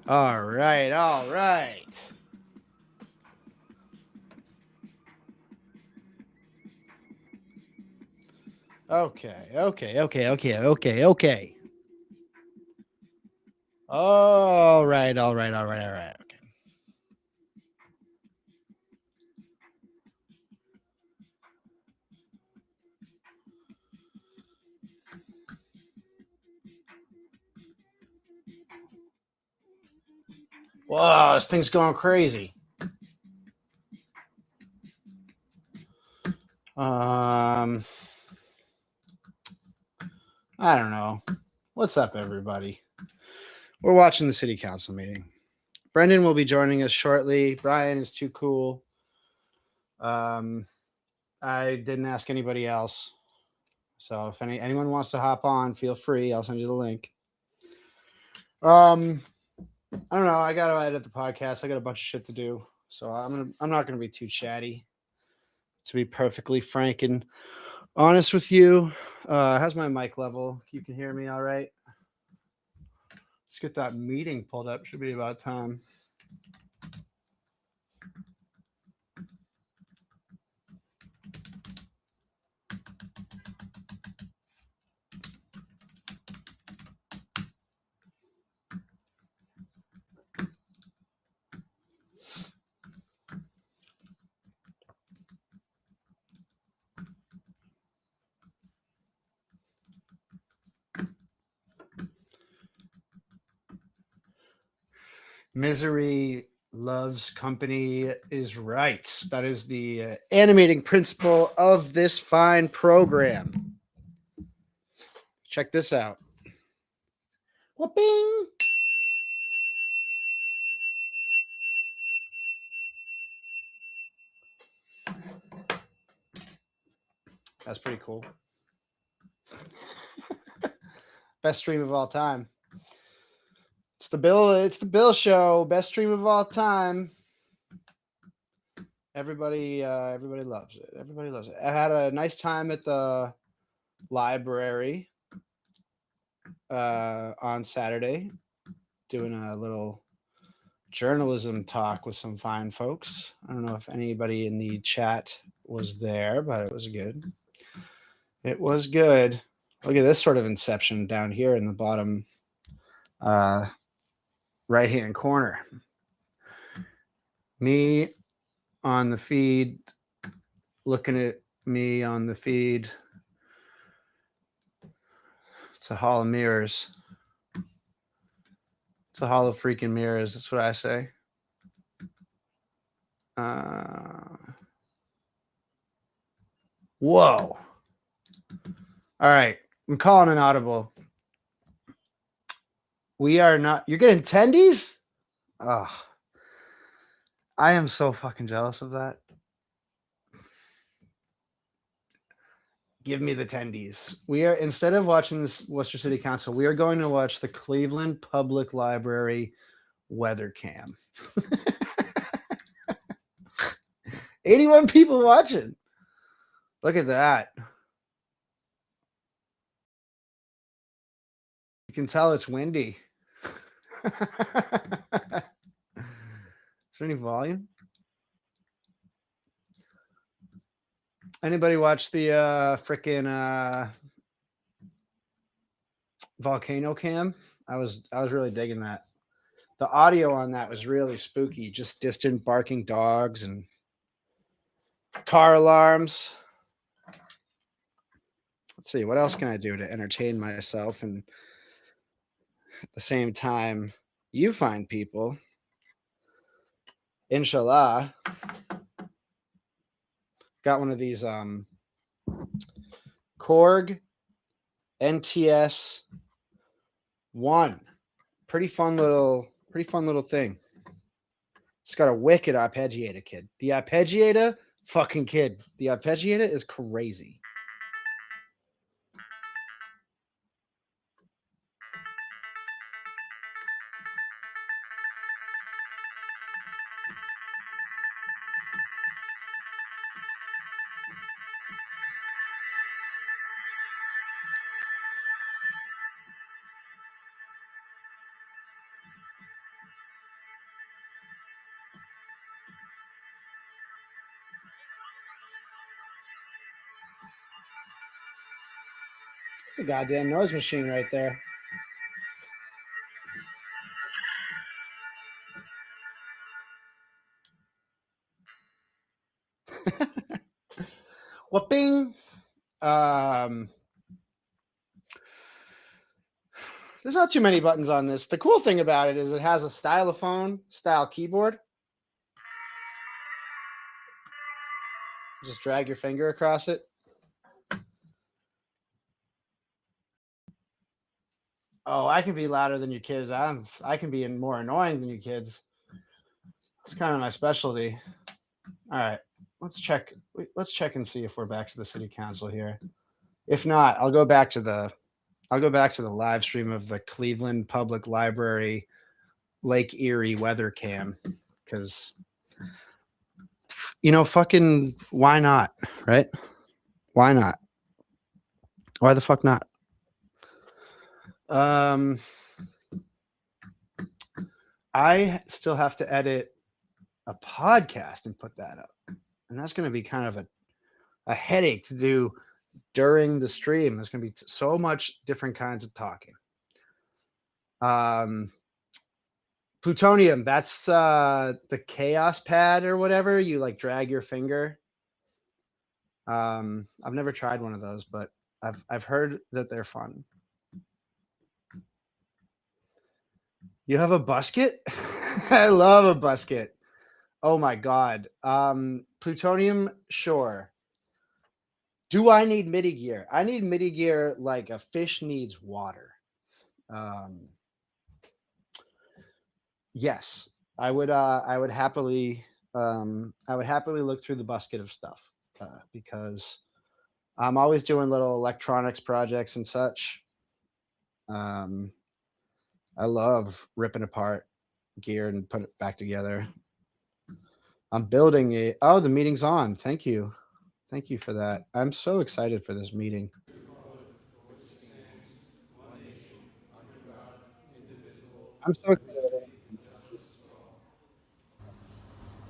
All right, all right. Okay. All right. Okay. Whoa, this thing's going crazy. Um, I don't know. What's up, everybody? We're watching the city council meeting. Brendan will be joining us shortly. Brian is too cool. I didn't ask anybody else. So if anyone wants to hop on, feel free. I'll send you the link. I don't know. I got to edit the podcast. I got a bunch of shit to do, so I'm not gonna be too chatty. To be perfectly frank and honest with you, how's my mic level? You can hear me all right. Let's get that meeting pulled up. Should be about time. Misery loves company is right. That is the animating principle of this fine program. Check this out. Whooping. That's pretty cool. Best stream of all time. It's the Bill show. Best stream of all time. Everybody loves it. Everybody loves it. I had a nice time at the library on Saturday, doing a little journalism talk with some fine folks. I don't know if anybody in the chat was there, but it was good. It was good. Look at this sort of inception down here in the bottom right hand corner. Me on the feed, looking at me on the feed. It's a hall of mirrors. It's a hall of freaking mirrors. That's what I say. Whoa. All right. I'm calling an audible. We are not. You're getting tendies? Oh, I am so fucking jealous of that. Give me the tendies. We are, instead of watching this Worcester City Council, we are going to watch the Cleveland Public Library weather cam. 81 people watching. Look at that. You can tell it's windy. Is there any volume? Anybody watch the frickin' volcano cam? I was really digging that. The audio on that was really spooky. Just distant barking dogs and car alarms. Let's see, what else can I do to entertain myself and at the same time you find people? Inshallah. Got one of these Korg NTS 1. Pretty fun little thing. It's got a wicked arpeggiator, kid. The arpeggiator, fucking kid. The arpeggiator is crazy. It's a goddamn noise machine right there. Whooping. There's not too many buttons on this. The cool thing about it is it has a stylophone style keyboard. Just drag your finger across it. Oh, I can be louder than you kids. I can be more annoying than you kids. It's kind of my specialty. All right, let's check. Let's check and see if we're back to the city council here. If not, I'll go back to the live stream of the Cleveland Public Library Lake Erie weather cam because fucking why not, right? Why not? Why the fuck not? I still have to edit a podcast and put that up, and that's going to be kind of a headache to do during the stream. There's going to be so much different kinds of talking. Plutonium, that's the chaos pad or whatever. You like drag your finger. I've never tried one of those, but I've heard that they're fun. You have a busket? I love a busket. Oh my god. Plutonium, sure. Do I need MIDI gear? I need MIDI gear like a fish needs water. Yes, I would happily look through the basket of stuff because I'm always doing little electronics projects and such. I love ripping apart gear and put it back together. I'm building it. Oh, the meeting's on. Thank you. Thank you for that. I'm so excited for this meeting. I'm so excited.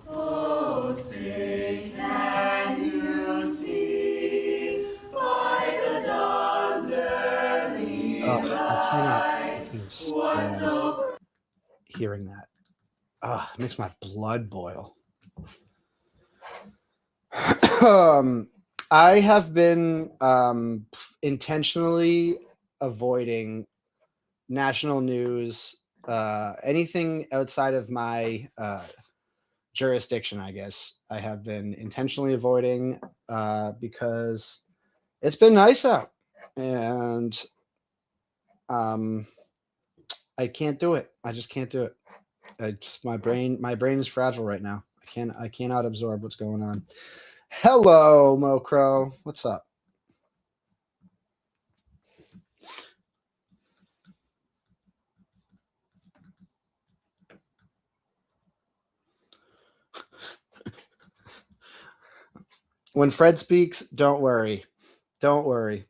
Oh, say can you see by the dawn's early I cannot light fucking what stand so hearing that. It makes my blood boil. I have been intentionally avoiding national news, anything outside of my jurisdiction, I guess. I have been intentionally avoiding because it's been nice out, and I can't do it. I just can't do it. It's my brain is fragile right now. I cannot absorb what's going on. Hello, Mo Crow. What's up? When Fred speaks, don't worry. Don't worry.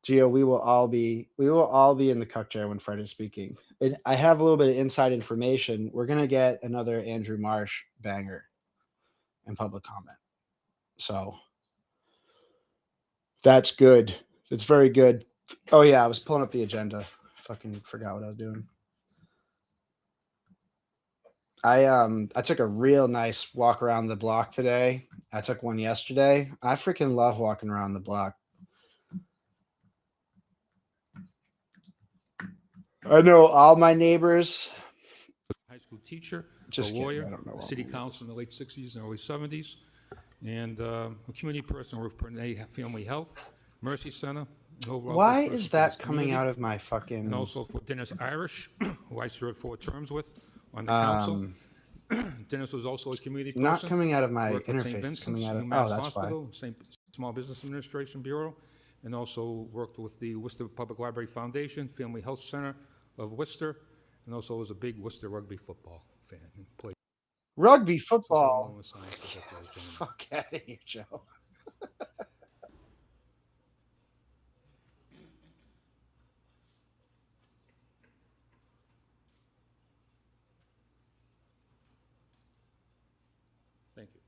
Gio, we will all be in the cuck chair when Fred is speaking. I have a little bit of inside information. We're gonna get another Andrew Marsh banger in public comment. So that's good. It's very good. Oh yeah, I was pulling up the agenda. Fucking forgot what I was doing. I took a real nice walk around the block today. I took one yesterday. I freaking love walking around the block. I know all my neighbors. High school teacher, Just a lawyer, kidding, I don't know a city council in the late 60s and early 70s, and a community person with Family Health, Mercy Center. Why is that coming out of my fucking... And also for Dennis Irish, who I served 4 terms with on the council. Dennis was also a community person. Not coming out of my worked with interface. St. Vincent's, Coming out of... UMass that's Hospital, why. St. Small Business Administration Bureau, and also worked with the Worcester Public Library Foundation, Family Health Center of Worcester, and also was a big Worcester rugby football fan. And played Rugby football? Fuck out of here, Joe. Thank you.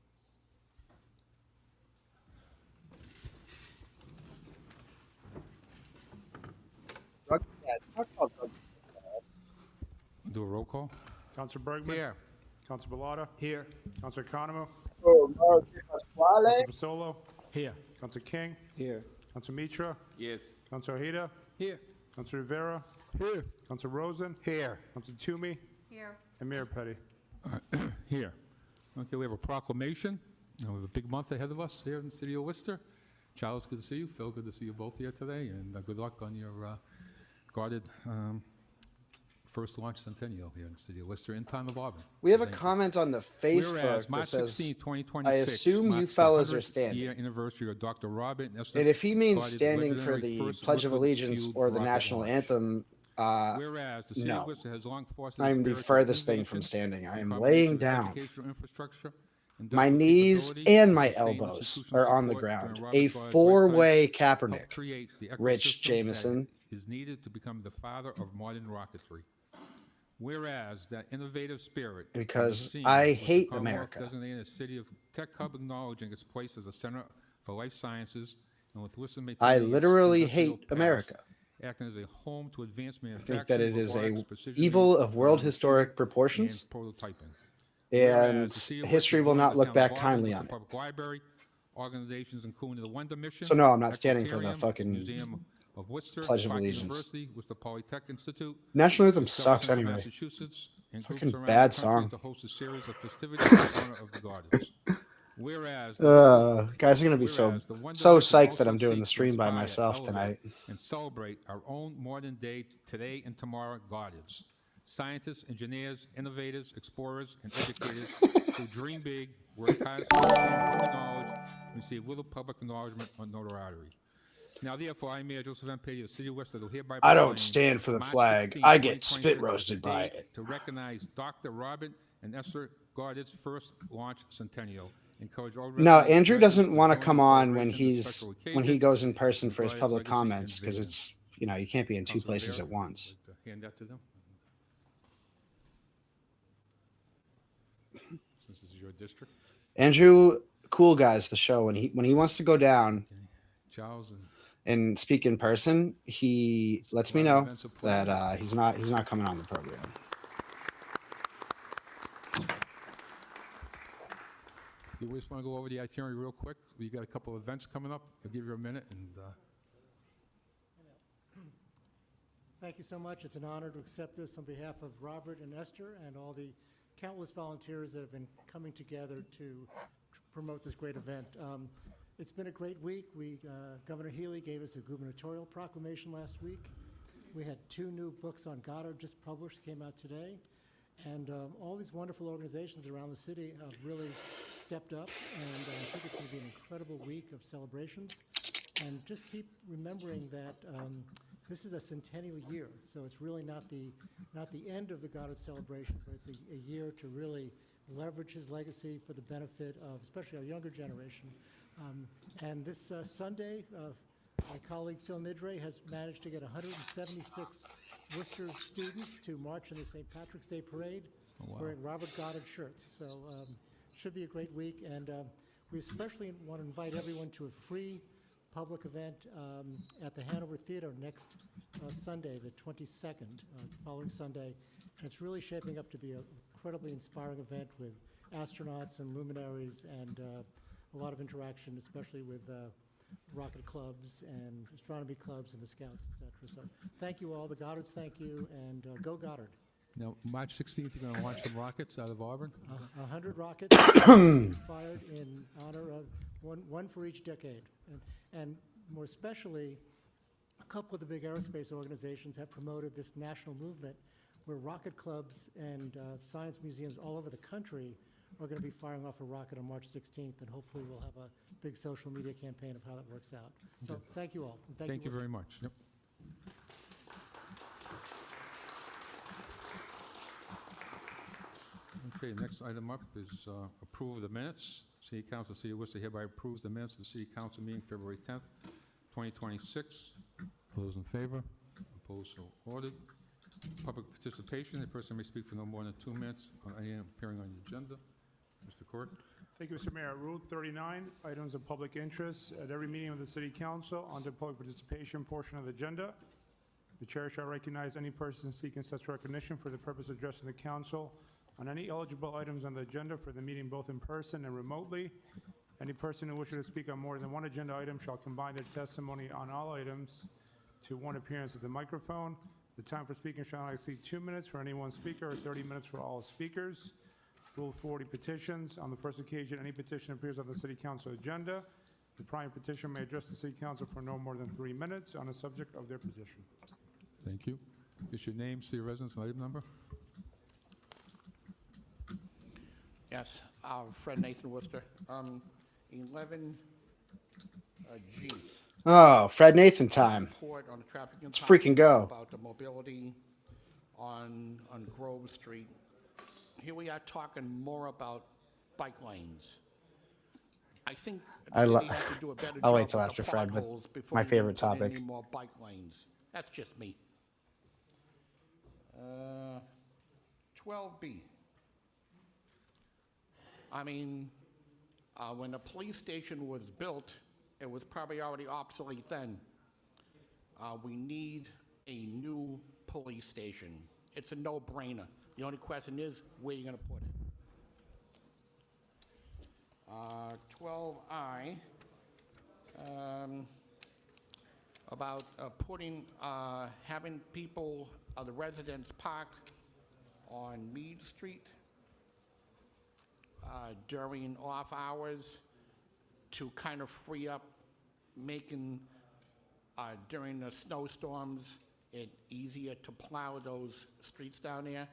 call. Councilor Bergman. Here. Councilor Bellotta. Here. Councilor Economo. Oh, Councilor Fasolo. Here. Councilor King. Here. Councilor Mitra. Yes. Councilor Ojeda. Here. Councilor Rivera. Here. Councilor Rosen. Here. Councilor Toomey. Here. And Mayor Petty. Here. Okay, we have a proclamation. We have a big month ahead of us here in the city of Worcester. Charles, good to see you. Phil, good to see you both here today, and good luck on your guarded first launch centennial here in the city of Worcester in town of Auburn. We have a Thank you. comment on the Facebook Whereas that March says, 16, 2026, I assume you marks the fellas are 100th standing. year anniversary of Dr. Robert Nestor and if he means Guarded's standing for legendary the first Pledge of liquid Allegiance fueled or the rocket national launch. anthem, Whereas the city no. of Worcester has long fostered I'm the spirit of furthest thing from innovation, standing. I am combination laying of down. educational infrastructure, My industrial knees capability, and my sustained elbows institutional are on the support ground. during A Robert Guard's four-way lifetime helped Kaepernick. create the Rich ecosystem that Jameson. is needed to become the father of modern rocketry. Whereas that innovative spirit can be Because seen I with the hate Commonwealth America. designating a city of tech hub acknowledging its place as a center for life sciences, and with Worcester I maintaining its literally industrial hate past, America. acting as a home to advanced I manufacturing, think that it is robotics, a precision evil of world engineering, historic and proportions, prototyping. and Whereas the city of history Worcester will not joins the look town back of Auburn kindly with on the it. Public library, organizations including the Wonder Mission. So no, I'm not standing for the Equitarium, fucking Museum of Worcester, Pledge of Clark Allegiance. University, Worcester Polytech Institute, National anthem the sucks Center of anyway. Massachusetts, and groups Fucking around bad the country song. to host a series of festivities in honor of the Guardians. Whereas the Guys are gonna be so Whereas the Wonder so Mission psyched that also I'm doing the seeks to stream by inspire, myself elevate, tonight. and celebrate our own modern day today and tomorrow Guardians. Scientists, engineers, innovators, explorers, and educators who dream big, work tirelessly to improve knowledge, and receive little public acknowledgement or notoriety. Now, therefore, I, Mayor Joseph M. Petty, of the City of Worcester, do hereby I don't proclaim stand for the March flag. 16, I get 2026 spit as roasted the by date it. to recognize Dr. Robert and Esther Guarded's first launch centennial. Encourage all No, residents, Andrew residents doesn't want to join come the on when celebration of this he's special when he occasion. goes in person for his Guarded's public legacy and comments because vision. it's you can't be in two Councilor places Rivera, at once. would you like to hand that to them? Since this is your district. Andrew, cool guys, the show when he wants to go down Charles and and speak in person, he lets me A lot of know events are planned. that he's not coming on the program. do you just want to go over the itinerary real quick? We got a couple of events coming up. I'll give you a minute and Thank you so much. It's an honor to accept this on behalf of Robert and Esther and all the countless volunteers that have been coming together to promote this great event. It's been a great week. Governor Healy gave us a gubernatorial proclamation last week. We had 2 new books on Goddard just published, came out today. And all these wonderful organizations around the city have really stepped up, and I think it's going to be an incredible week of celebrations. And just keep remembering that this is a centennial year, so it's really not the end of the Goddard celebration, but it's a year to really leverage his legacy for the benefit of especially our younger generation. And this Sunday, my colleague Phil Nidre has managed to get 176 Worcester students to march in the St. Patrick's Day Parade wearing Robert Goddard shirts. So should be a great week, and we especially want to invite everyone to a free public event at the Hanover Theater next Sunday, the 22nd, following Sunday. And it's really shaping up to be an incredibly inspiring event with astronauts and luminaries and a lot of interaction, especially with rocket clubs and astronomy clubs and the Scouts, et cetera. So thank you all. The Goddards, thank you, and go Goddard. now March 16th, you're going to launch some rockets out of Auburn. 100 rockets fired in honor of one for each decade. And more especially, a couple of the big aerospace organizations have promoted this national movement where rocket clubs and science museums all over the country are going to be firing off a rocket on March 16th, and hopefully we'll have a big social media campaign of how that works out. So thank you all. And Thank you very much. Yep. Okay, next item up is approval of the minutes. City Council, City of Worcester hereby approves the minutes of the City Council meeting February 10th, 2026. All those in favor? Opposed, so ordered. Public participation, a person may speak for no more than 2 minutes on any item appearing on the agenda. Mr. Court? Thank you, Mr. Mayor. Rule 39, items of public interest at every meeting of the City Council under public participation portion of the agenda. The chair shall recognize any person seeking such recognition for the purpose of addressing the council on any eligible items on the agenda for the meeting, both in person and remotely. Any person who wishes to speak on more than one agenda item shall combine their testimony on all items to one appearance at the microphone. The time for speaking shall not exceed 2 minutes for any one speaker or 30 minutes for all speakers. Rule 40, petitions. On the first occasion, any petition appears on the city council agenda. The prime petition may address the city council for no more than 3 minutes on a subject of their position. Thank you. Is your name, city residence, and item number? Yes, Fred Nathan Worcester. 11 G. Oh, Fred Nathan time. Report on the traffic Let's impact freaking go. about the mobility on Grove Street. Here we are talking more about bike lanes. I think I the lo- city has to do a better I'll job wait till with after the Fred, but potholes before my you favorite put in topic. Any more bike lanes? That's just me. 12B. I mean, when the police station was built, it was probably already obsolete then. We need a new police station. It's a no-brainer. The only question is, where are you going to put it? 12I, about having people, the residents park on Mead Street during off hours to kind of free up, making during the snowstorms it easier to plow those streets down there.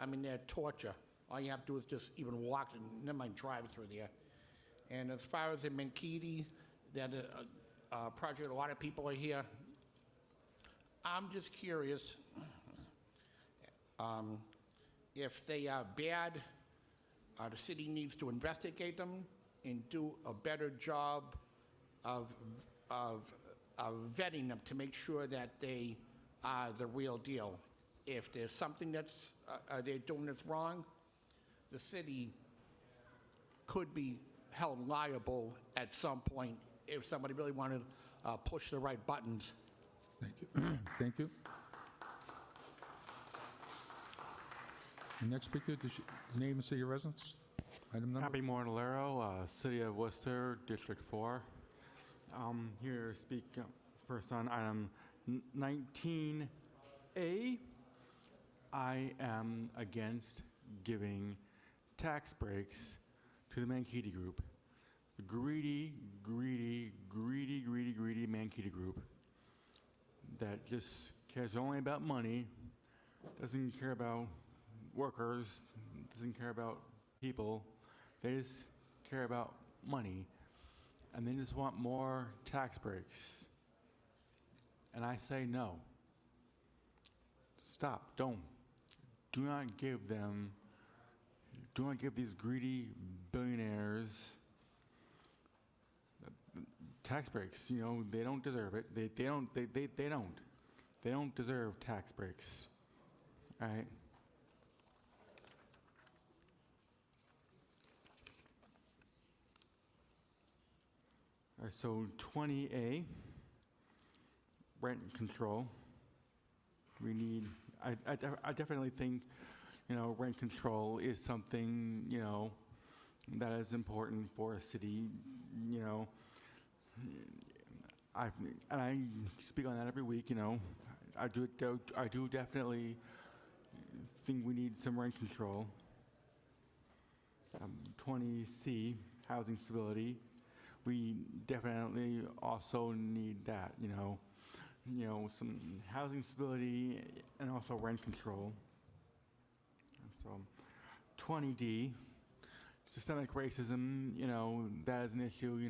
I mean, they're torture. All you have to do is just even walk, and never mind drive through there. And as far as in Mankato, that project, a lot of people are here. I'm just curious if they are bad. The city needs to investigate them and do a better job of vetting them to make sure that they are the real deal. If there's something that's they're doing that's wrong, the city could be held liable at some point if somebody really wanted to push the right buttons. Thank you. Thank you. The next speaker, name and city residence, item number? Happy Mortallero, City of Worcester, District 4. Here to speak first on item 19A. I am against giving tax breaks to the Mankato group. The greedy Mankato group that just cares only about money, doesn't care about workers, doesn't care about people. They just care about money, and they just want more tax breaks. And I say no. Stop. Don't. Do not give these greedy billionaires tax breaks. You know, they don't deserve it. They don't deserve tax breaks. All right. All right, so 20A, rent control. We need, I definitely think, rent control is something, that is important for a city, I speak on that every week, I do definitely think we need some rent control. 20C, housing stability. We definitely also need that, some housing stability and also rent control. So 20D, systemic racism, that is an issue,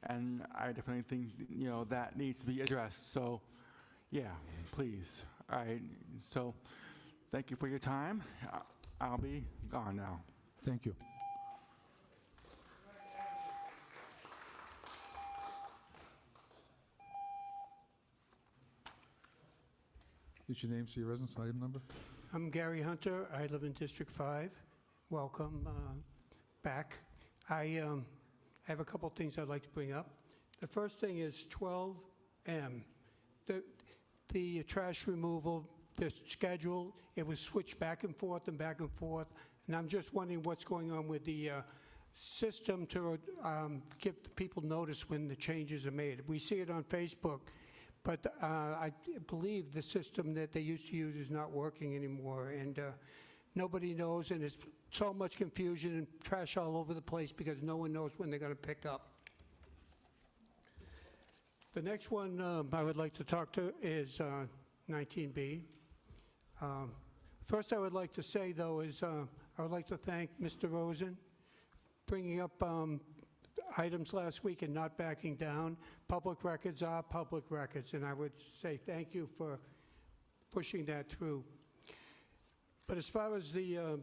and I definitely think, that needs to be addressed. So, yeah, please. All right, so thank you for your time. I'll be gone now. Thank you. Is your name, city residence, item number? I'm Gary Hunter. I live in District 5. Welcome back. I have a couple things I'd like to bring up. The first thing is 12M. the trash removal, the schedule, it was switched back and forth and back and forth. And I'm just wondering what's going on with the system to give the people notice when the changes are made. We see it on Facebook, but I believe the system that they used to use is not working anymore. And nobody knows, and there's so much confusion and trash all over the place because no one knows when they're going to pick up. The next one I would like to talk to is 19B. First I would like to say, though, is I would like to thank Mr. Rosen bringing up items last week and not backing down. Public records are public records, and I would say thank you for pushing that through. But as far as the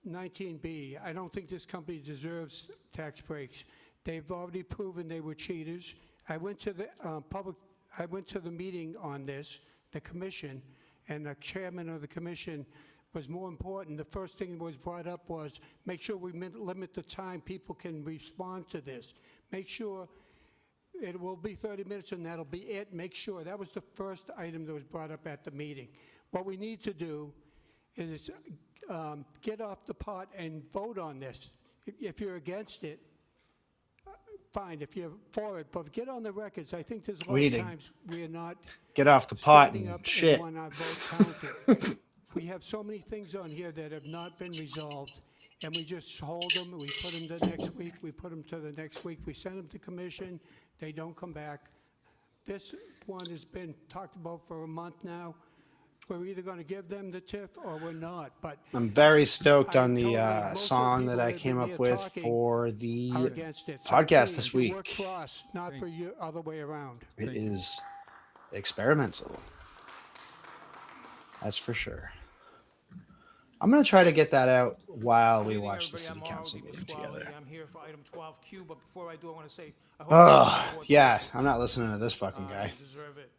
19B, I don't think this company deserves tax breaks. They've already proven they were cheaters. I went to the meeting on this, the commission, and the chairman of the commission was more important. The first thing that was brought up was make sure we limit the time people can respond to this. Make sure it will be 30 minutes and that'll be it. Make sure. That was the first item that was brought up at the meeting. What we need to do is get off the pot and vote on this. If you're against it, fine. If you're for it, but get on the records. I think there's a lot of times we are not Get off the pot standing and up shit. and want our vote counted. We have so many things on here that have not been resolved, and we just hold them, we put them to next week, we put them to the next week, we send them to commission, they don't come back. This one has been talked about for a month now. We're either going to give them the TIF or we're not, but I'm very stoked I on told you, the most of the song people that I that came have up been with talking for the are against it. So podcast please, this you work week. for us, not for you, other way around. It is experimental. That's for sure. I'm going to try to get that out while we Good evening, watch the everybody. city I'm council Mauro meeting Pasquale. together. I'm here for item 12Q, but before I do, I want to say, I hope Oh, you support yeah. this. I'm not listening to this fucking guy. You deserve it.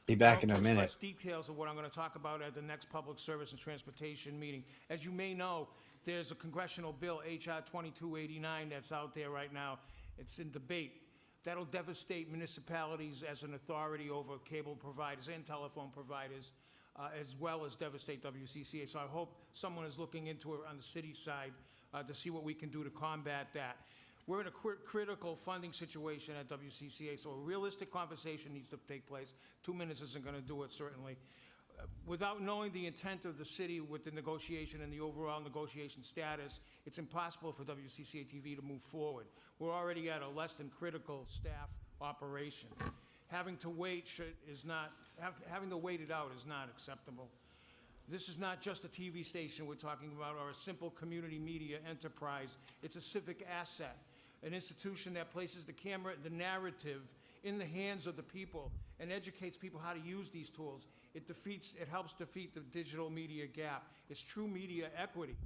Be back in I a hope to minute. express details of what I'm going to talk about at the next Public Service and Transportation meeting. As you may know, there's a congressional bill, H.R. 2289, that's out there right now. It's in debate. That'll devastate municipalities as an authority over cable providers and telephone providers, as well as devastate WCCA. So I hope someone is looking into it on the city side to see what we can do to combat that. We're in a critical funding situation at WCCA, so a realistic conversation needs to take place. 2 minutes isn't going to do it, certainly. Without knowing the intent of the city with the negotiation and the overall negotiation status, it's impossible for WCCA TV to move forward. We're already at a less than critical staff operation. Having to wait having to wait it out is not acceptable. This is not just a TV station we're talking about or a simple community media enterprise. It's a civic asset, an institution that places the camera, the narrative, in the hands of the people and educates people how to use these tools. It helps defeat the digital media gap. It's true media equity.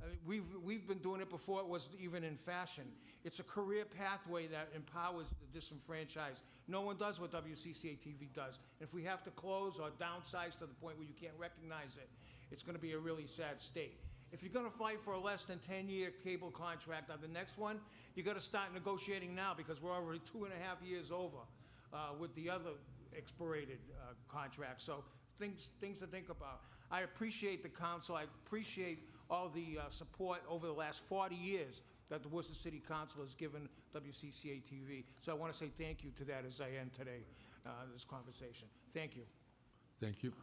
I mean, we've been doing it before it was even in fashion. It's a career pathway that empowers the disenfranchised. No one does what WCCA TV does. If we have to close or downsize to the point where you can't recognize it, it's going to be a really sad state. If you're going to fight for a less than 10-year cable contract on the next one, you got to start negotiating now because we're already 2.5 years over with the other expirated contract. So things to think about. I appreciate the council. I appreciate all the support over the last 40 years that the Worcester City Council has given WCCA TV. So I want to say thank you to that as I end today, this conversation. Thank you. Thank you.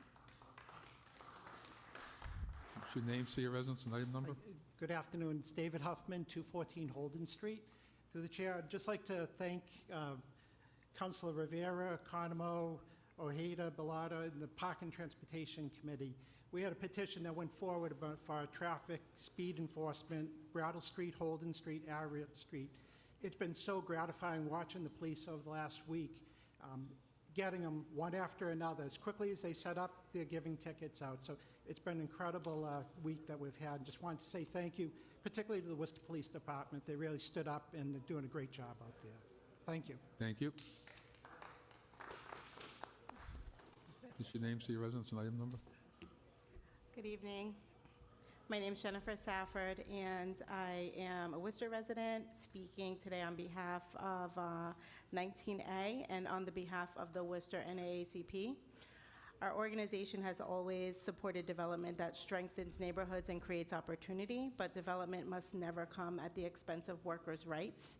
Should name, see your residence, and item number? Good afternoon. It's David Huffman, 214 Holden Street. Through the chair, I'd just like to thank Councilor Rivera, Economo, Ojeda, Bellotta, and the Park and Transportation Committee. We had a petition that went forward for our traffic, speed enforcement, Brattle Street, Holden Street, Ariat Street. It's been so gratifying watching the police over the last week, getting them one after another. As quickly as they set up, they're giving tickets out. So it's been an incredible week that we've had. Just wanted to say thank you, particularly to the Worcester Police Department. They really stood up and they're doing a great job out there. Thank you. Thank you. Should name, see your residence, and item number? Good evening. My name is Jennifer Safford, and I am a Worcester resident speaking today on behalf of 19A and on the behalf of the Worcester NAACP. Our organization has always supported development that strengthens neighborhoods and creates opportunity, but development must never come at the expense of workers' rights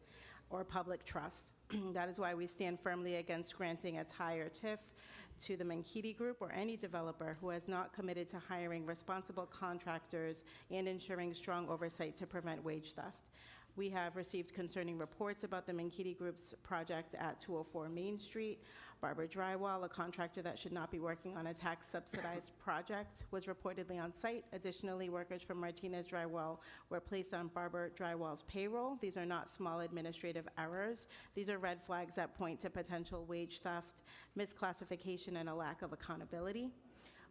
or public trust. That is why we stand firmly against granting a tie or TIF to the Menkidi Group or any developer who has not committed to hiring responsible contractors and ensuring strong oversight to prevent wage theft. We have received concerning reports about the Menkidi Group's project at 204 Main Street. Barber Drywall, a contractor that should not be working on a tax-subsidized project, was reportedly on site. Additionally, workers from Martinez Drywall were placed on Barber Drywall's payroll. These are not small administrative errors. These are red flags that point to potential wage theft, misclassification, and a lack of accountability.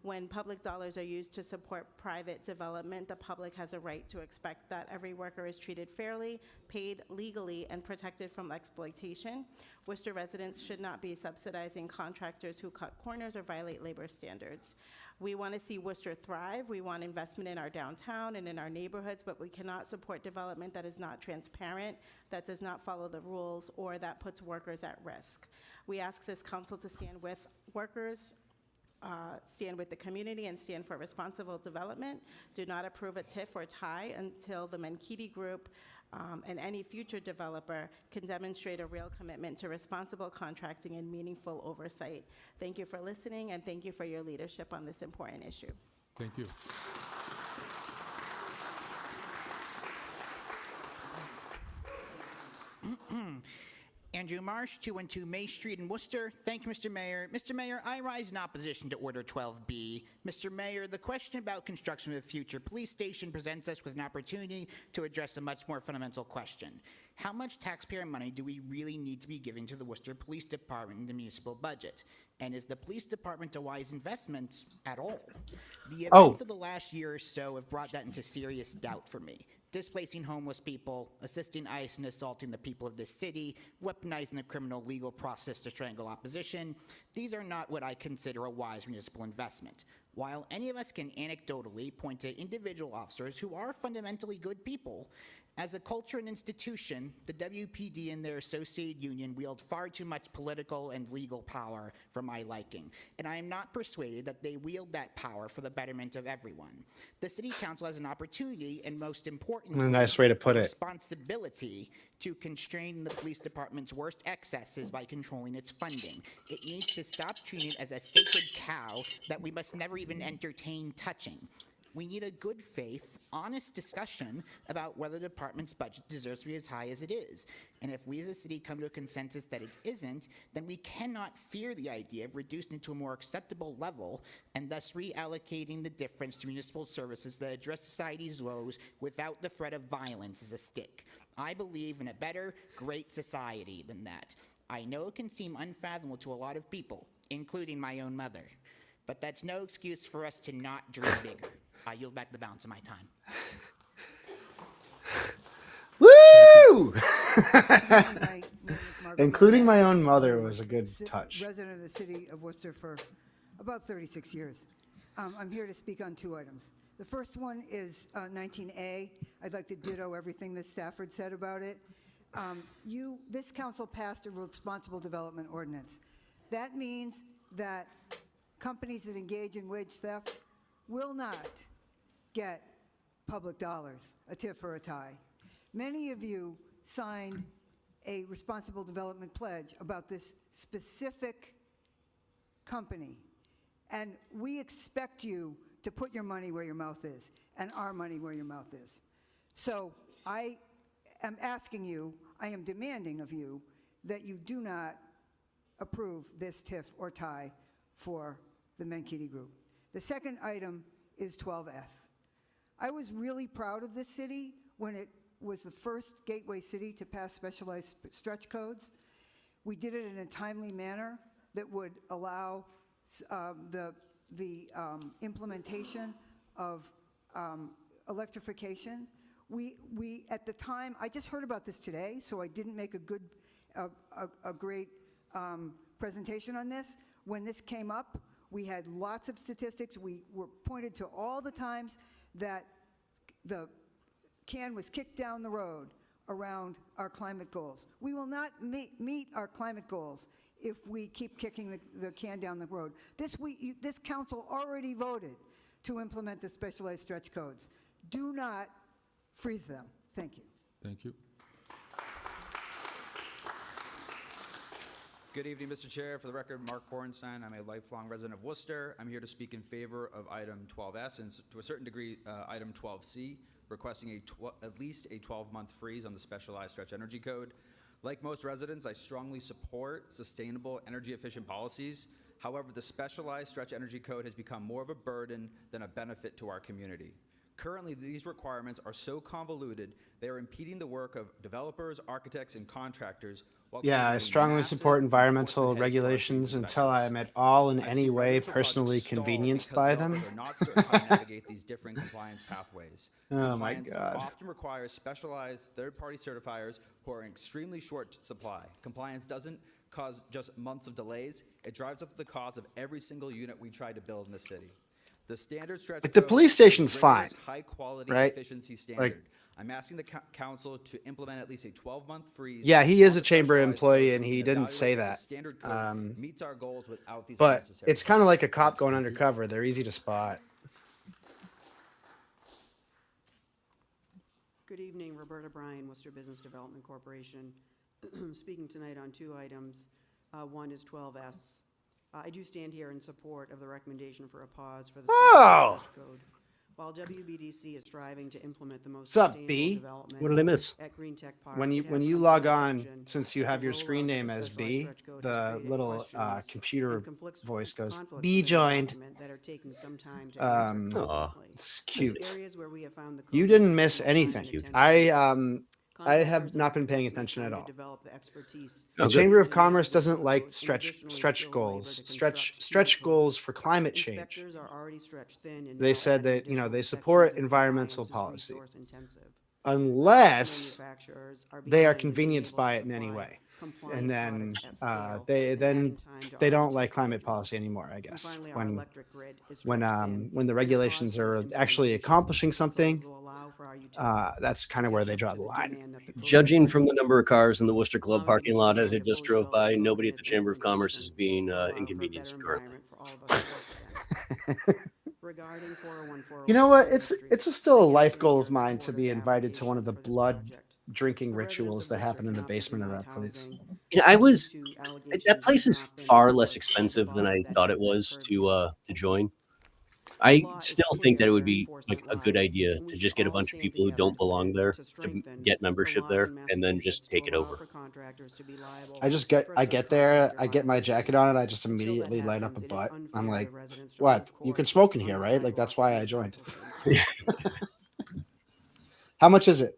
When public dollars are used to support private development, the public has a right to expect that every worker is treated fairly, paid legally, and protected from exploitation. Worcester residents should not be subsidizing contractors who cut corners or violate labor standards. We want to see Worcester thrive. We want investment in our downtown and in our neighborhoods, but we cannot support development that is not transparent, that does not follow the rules, or that puts workers at risk. We ask this council to stand with workers, stand with the community, and stand for responsible development. Do not approve a TIF or tie until the Menkidi Group and any future developer can demonstrate a real commitment to responsible contracting and meaningful oversight. Thank you for listening, and thank you for your leadership on this important issue. Thank you. Andrew Marsh, 212 May Street in Worcester. Thank you, Mr. Mayor. Mr. Mayor, I rise in opposition to Order 12B. Mr. Mayor, the question about construction of the future police station presents us with an opportunity to address a much more fundamental question. How much taxpayer money do we really need to be giving to the Worcester Police Department in the municipal budget? And is the police department a wise investment at all? The events of the last year or so have brought that into serious doubt for me. Displacing homeless people, assisting ICE in assaulting the people of this city, weaponizing the criminal legal process to strangle opposition. These are not what I consider a wise municipal investment. While any of us can anecdotally point to individual officers who are fundamentally good people, as a culture and institution, the WPD and their associated union wield far too much political and legal power for my liking, and I am not persuaded that they wield that power for the betterment of everyone. The City Council has an opportunity, and most importantly, A nice way to put it. responsibility to constrain the police department's worst excesses by controlling its funding. It needs to stop treating it as a sacred cow that we must never even entertain touching. We need a good faith, honest discussion about whether the department's budget deserves to be as high as it is. And if we as a city come to a consensus that it isn't, then we cannot fear the idea of reducing it to a more acceptable level and thus reallocating the difference to municipal services that address society's woes without the threat of violence as a stick. I believe in a better, great society than that. I know it can seem unfathomable to a lot of people, including my own mother, but that's no excuse for us to not dream bigger. I yield back the balance of my time. Woo! My name is Margaret Including Barnett. my own mother I'm was a good touch. Resident of the city of Worcester for about 36 years. I'm here to speak on two items. The first one is 19A. I'd like to ditto everything that Stafford said about it. This council passed a responsible development ordinance. That means that companies that engage in wage theft will not get public dollars, a TIF or a tie. Many of you signed a responsible development pledge about this specific company, and we expect you to put your money where your mouth is, and our money where your mouth is. So I am asking you, I am demanding of you, that you do not approve this TIF or tie for the Menkidi Group. The second item is 12S. I was really proud of this city when it was the first gateway city to pass specialized stretch codes. We did it in a timely manner that would allow the implementation of electrification. We at the time, I just heard about this today, so I didn't make a great presentation on this. When this came up, we had lots of statistics. We were pointed to all the times that the can was kicked down the road around our climate goals. We will not meet our climate goals if we keep kicking the can down the road. This council already voted to implement the specialized stretch codes. Do not freeze them. Thank you. Thank you. Good evening, Mr. Chair. For the record, Mark Bornstein. I'm a lifelong resident of Worcester. I'm here to speak in favor of item 12S and to a certain degree, item 12C, requesting at least a 12-month freeze on the specialized stretch energy code. Like most residents, I strongly support sustainable, energy-efficient policies. However, the specialized stretch energy code has become more of a burden than a benefit to our community. Currently, these requirements are so convoluted, they are impeding the work of developers, architects, and contractors. Yeah, I strongly support environmental regulations until I am at all in any way personally convenienced by them. Developers are not certain how to navigate these different compliance pathways. Oh my Compliance God. often requires specialized third-party certifiers who are in extremely short supply. Compliance doesn't cause just months of delays. It drives up the cost of every single unit we try to build in the city. The standard stretch Like, the code police is station's rigorous, fine, high-quality right? efficiency standard. Like, I'm asking the council to implement at least a 12-month freeze. yeah, he is on a the chamber specialized employee, codes and so we he can didn't say evaluate if that. the standard code meets our goals without these But unnecessary it's kind of like a cop going undercover. They're easy to spot. Good evening, Roberta Bryan, Worcester Business Development Corporation. Speaking tonight on two items. One is 12S. I do stand here in support of the recommendation for a pause for the Oh! Stretch Code. While WBDC is striving to implement the most What's up, sustainable B? development What did I miss? at Green Tech Park, When you it has come to log our on, attention since you that have the your screen rollout name of the as specialized B, stretch code has the created little questions computer and conflicts voice goes, conflicts "Be within the joined." document that are taking some time to answer confidently. It's cute. Areas where we have found the You code didn't needs miss additional time and anything. attention. I have Contractors not and been paying architects attention need at time to all. develop the expertise The Oh, good. Chamber of needed to Commerce navigate doesn't the like codes and additionally stretch skilled labor goals, to stretch construct goals for climate change. Inspectors are already stretched thin, and They now said adding that, you know, additional they inspections support and environmental compliance is policy, resource-intensive. unless Manufacturers are they are behind in being convenienced able to by it in any supply way. compliant And then products at scale they and adding time to they don't architects like and climate engineers. policy anymore, I And guess. finally, our When electric grid is stretched thin, when the and a pause regulations for are this actually implementation accomplishing of the something, code will allow for our utilities that's kind to of where catch they up draw to the line. demand that the code Judging from the requires. number of cars in the Worcester Club Allowing parking lot additional as I time to just fully drove develop the by, code nobody and at the its Chamber of Commerce is implementation being will allow for a inconvenienced better currently. environment for all of us to work within. Regarding 401, You know what? 403 It's still a I life stand goal here of in mine to support be of the invited to one of the application for this blood project. drinking The residents rituals of that Worcester happen in the cannot be basement of denied that place. housing You know, I due was to that allegations place of is not being far less authorized by the expensive than body I that thought has it that was purview. to join. The I law is still think that clear it would where be like enforcement a good lies, idea and we to should just get a all bunch of stand people who together don't belong there to to strengthen get the membership laws there in and then Massachusetts just to take it allow over. for contractors to be liable I for get there, I subcontractor get my jacket on, and I just violations. Until that immediately light up a happens, it is butt. I'm unfair like, to residents to what? hold You court can smoke in on here, the right? Like, that's sidewalks why in I the joined. council chamber. How much is it?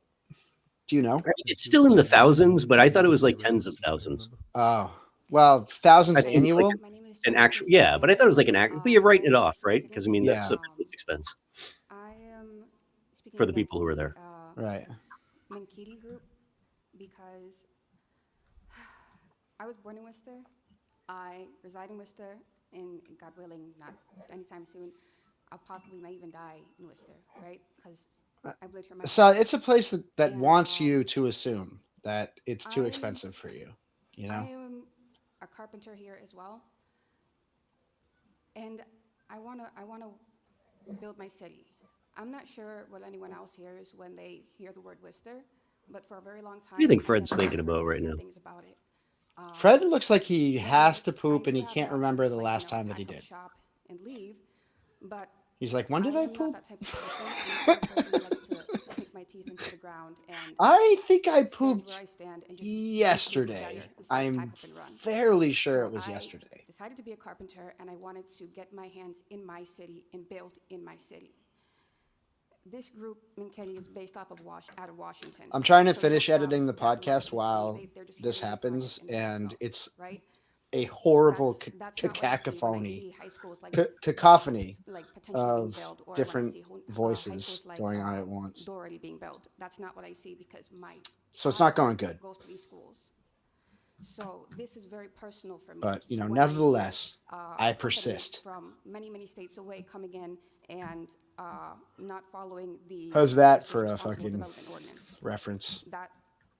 Do you know? I mean, it's still in the thousands, but I thought it was like tens of thousands. Oh, well, thousands I think like annual? an actual, yeah, but I thought it was like an act, but you're writing it off, right? Because I mean, that's Yeah. a business expense I am speaking for the against people who are there. Right. Minkiti group because I was born in Worcester. I reside in Worcester, and God willing, not anytime soon, I'll possibly might even die in Worcester, right? Because I've lived here my So whole life. it's a place that And, wants you to assume that it's too I'm- expensive for you. You I know? am a carpenter here as well, and I wanna build my city. I'm not sure what anyone else hears when they hear the word Worcester, but for a very long time. What do you think I Fred's never thinking heard about right good now? things about it. Fred looks like he has to I poop do and he have the can't option remember to, the like, last time that pack he up did. shop and leave, but He's like, when did I am not poop? that type of person. I'm the type of person who likes to sink my teeth into the ground and I think I stand pooped where I stand and just yesterday. better instead of pack I'm up and run. fairly sure So it was I yesterday. decided to be a carpenter, and I wanted to get my hands in my city and build in my city. This group, Minketi, is based off of out of Washington. I'm trying to So finish they're from editing the that direction podcast of the city. while They're just this here to make happens, projects and and go, it's right? a horrible That's not what I see when I cacophony, see high schools like cacophony like potentially being of built, or when I different see high voices schools like going on at once. Doherty being built. That's not what I see because my So it's not child going good. goes to these schools. So this is very personal for me. But, you know, when I hear, nevertheless, I companies persist. from many states away coming in and not following the How's that Worcester for a Responsible fucking Development Ordinance. reference? That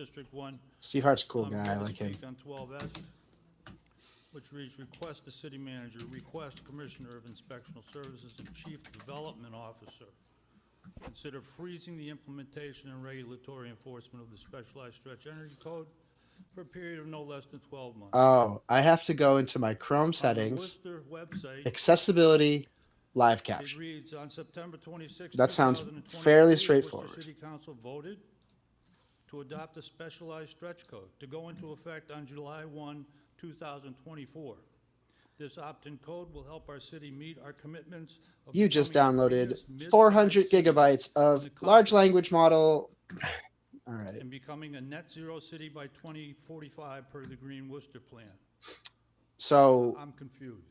District 1. Steve Hart's a cool I'm guy. I here to like him. speak on 12S, which reads, request the city manager, request Commissioner of Inspectional Services and Chief Development Officer consider freezing the implementation and regulatory enforcement of the Specialized Stretch Energy Code for a period of no less than 12 months. Oh, I have to go into my Chrome On the settings, Worcester website, accessibility, live it caption. reads, on September 26, That sounds 2023, fairly Worcester straightforward. City Council voted to adopt a specialized stretch code to go into effect on July 1, 2024. This opt-in code will help our city meet our commitments of You just becoming the downloaded greenest mid-sized 400 city gigabytes in of the large country language model. All right. and becoming a net zero city by 2045 per the Green Worcester Plan. So I'm confused.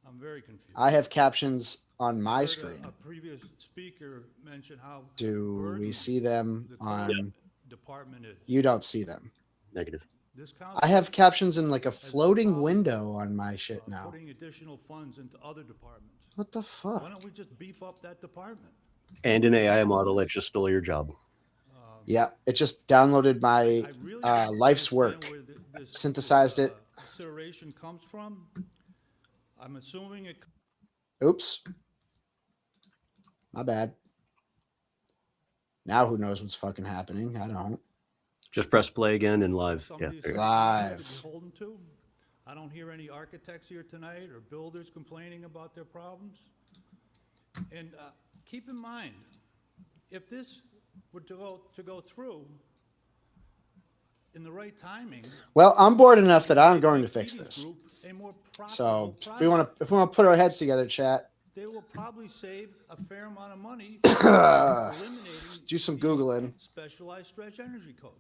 I'm very confused. I have captions on my I heard screen. a previous speaker mention how Do we burdened see them the current on? department is. You don't see them. Negative. This I have council captions in like a has no floating problem, window on my shit now. putting additional funds into other departments. What the fuck? Why don't we just beef up that department? And an AI model that just stole your job. Yeah, it just downloaded my I really don't life's understand work, where this synthesized it. consideration comes from. I'm assuming it. Oops. My bad. Now who knows what's fucking happening? I don't. Just press play again and live. Yeah. Somebody's there you go. Live. to be beholden to. I don't hear any architects here tonight or builders complaining about their problems. And keep in mind, if this were to go through in the right timing. Well, I'm bored enough that I'm going to fix Meetings this. group, a more So profitable if we want to put our heads together, chat, they will probably save a fair amount of money eliminating do some the Googling. specialized stretch energy code.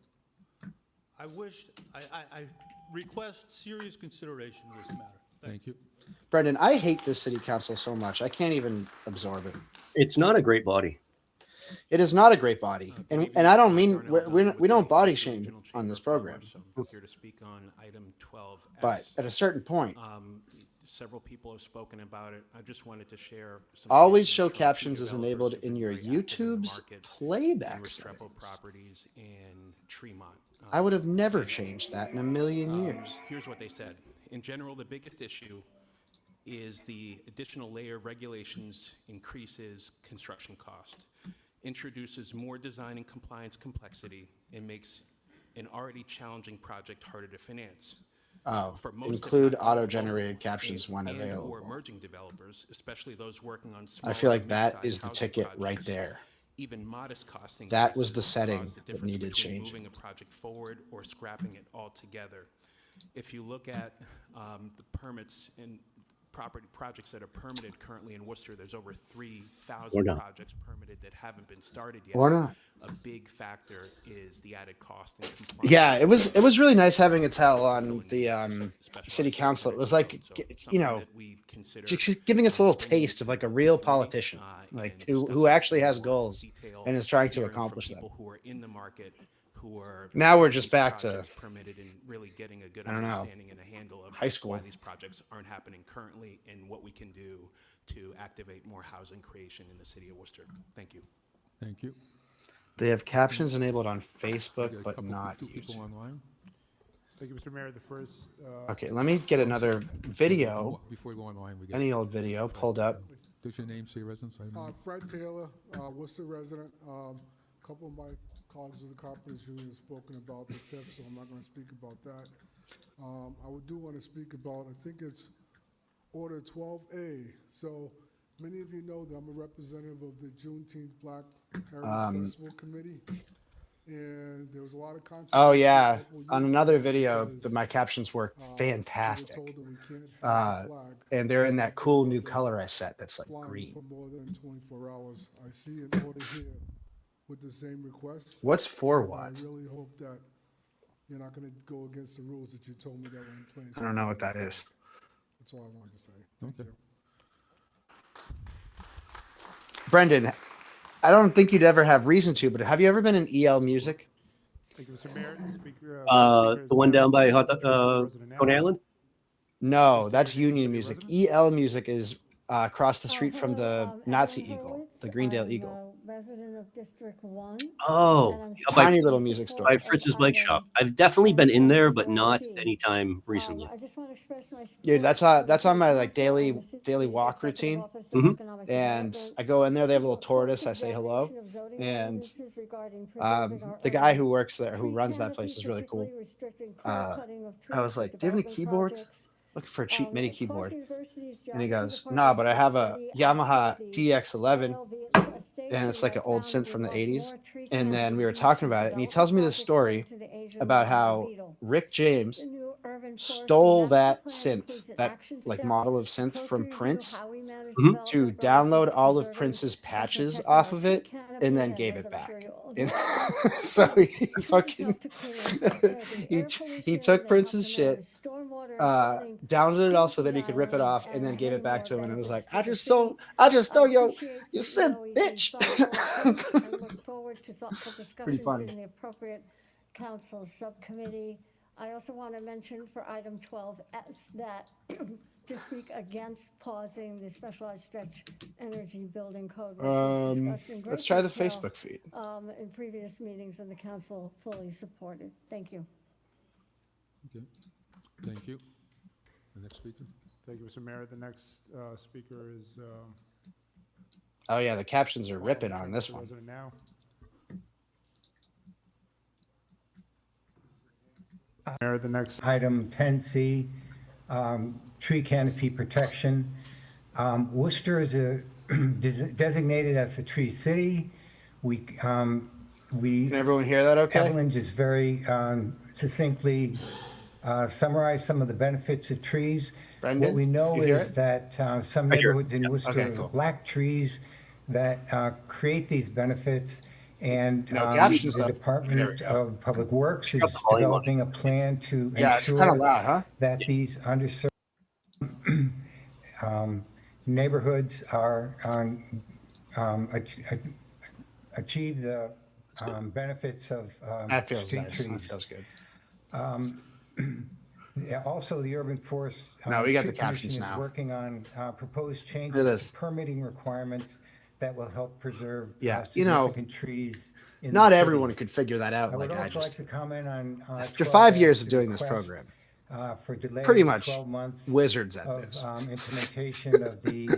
I request serious consideration of this matter. Thank you. Brendan, I hate this city council so much. I can't even absorb it. It's not a great body. It is not a great body, and I don't mean we don't body shame on this program. I'm here to speak on item 12. But at a certain point, Several people have spoken about it. I just wanted to share some. always statements show from two captions as developers enabled who've been in your very active in the YouTube's market playback in Restrepo settings. Properties and Tremont. I would have never changed that in a million years. Here's what they said. In general, the biggest issue is the additional layer of regulations increases construction cost, introduces more design and compliance complexity, and makes an already challenging project harder to finance. Oh, For most, if include not all, auto-generated local captions when and/or available. emerging developers, especially those working on I smaller feel like that mid-sized is the housing ticket right projects. there. Even modest cost That was increases the setting cause the that difference needed between changing. moving a project forward or scrapping it altogether. If you look at the permits and projects that are permitted currently in Worcester, there's over 3,000 Or not. projects permitted that haven't been started yet. Or not. A big factor is the added cost and compliance. Yeah, it was really nice having a tell on the city council. It was like, you know, just giving us a little taste of like a real politician, like who actually has goals and is trying to hearing from accomplish them. people who are in the market, who are Now we're getting just these back to, projects permitted and really getting a good I don't know, understanding and a handle of high school. why these projects aren't happening currently and what we can do to activate more housing creation in the city of Worcester. Thank you. Thank you. They have captions enabled on Facebook, We got a but couple not people YouTube. online. Thank you, Mr. Mayor. The first. Okay, let me get another video, Before we go online, we get any old video pulled up. Does your name say residence? I don't know. Fred Taylor, Worcester resident. A couple of my colleagues of the Carpenters Union have spoken about the TIF, so I'm not going to speak about that. I do want to speak about, I think it's Order 12A. So many of you know that I'm a representative of the Juneteenth Black Heritage Festival Committee. And there was a lot of controversy. Oh yeah, a couple years on another ago video, because, my captions were we were fantastic. told that we can't have a flag And they're in that cool new color I set that's like flying green. for more than 24 hours. I see an order here with the same request. What's for And what? I really hope that you're not going to go against the rules that you told me that were in place. I don't know what that is. That's all I wanted to say. Thank you. Brendan, I don't think you'd ever have reason to, but have you ever been in EL Music? Thank you, Mr. Mayor. Speaker, The one down by Coney Island? No, that's Union Music. EL Music is across the street from the Nazi eagle, the Greendale I'm Eagle. a resident of District 1. Oh, and I'm yeah, by, Tiny little in music support by store. of Fritz's Bike Shop. item I've definitely been in there, but 12 not C. anytime recently. I just want to express my support. Dude, that's for the on my City like Council and daily the city's daily walk Executive routine. Office of Mhm. Economic And Development I go in there, they have a little for tortoise, I posted say hello. violation of zoning And ordinances regarding preserving our the guy urban who works there, who tree runs that canopy, place, is really cool. particularly restricting clear cutting of I trees was for like, do you have any development keyboards? projects. Looking for a cheap MIDI keyboard. University's And he geography goes, department nah, but I will have a study Yamaha after the DX11, oil and it's like an old found synth from the involves 80s. more tree And then canopy we were due talking to about it, and he development tells me this projects story linked to the Asian about lavender how beetle. Rick James The new urban forestry stole master that plan synth, includes an that action like step model of synth closely from review Prince how we manage Mhm. to development by looking download at all of preserving Prince's and patches protecting off our of tree it canopy, and then gave as it I'm back. sure you all And know. so he Trees fucking help to clean the he pollution, took they Prince's help to shit, manage stormwater and flooding, downloaded it all build so that he could rip it islands, off, and then and gave it many back more to him, and it was like, benefits to the city. I just stole your appreciate the synth, EOED's thoughtful approach bitch. and look forward to thoughtful Pretty discussions funny. in the appropriate council subcommittee. I also want to mention for item 12S that to speak against pausing the specialized stretch energy building code, which was discussed in great Let's try the detail, Facebook feed. in previous meetings, and the council fully supported. Thank you. Okay, thank you. The next speaker? Thank you, Mr. Mayor. The next speaker is Oh yeah, the captions are ripping on this Mr. one. Resident now. Mayor, the next Item 10C, tree canopy protection. Worcester is designated as a tree city. Can everyone hear that okay? Evelyn just very succinctly summarized some of the benefits of trees. Brendan, What we know you hear is it? that some I hear it. neighborhoods in Worcester Okay, cool. lack trees that create these benefits. And No captions, the though. Department There we go. of Public Works is Got the volume on developing a plan to Yeah, it's kind of ensure loud, huh? that these underserved neighborhoods are achieve the benefits of That feels street nice. That trees. feels good. Yeah, also, the Urban Forest No, we got Tree the captions Commission is now. working on proposed Look at changes this. to permitting requirements that will help preserve Yeah, you know, significant trees in the Not city. everyone could figure that out I would like I also like just. to comment on After 5 years of 12S, doing this request, program, for delaying pretty the much 12 months wizards at of this. Implementation of the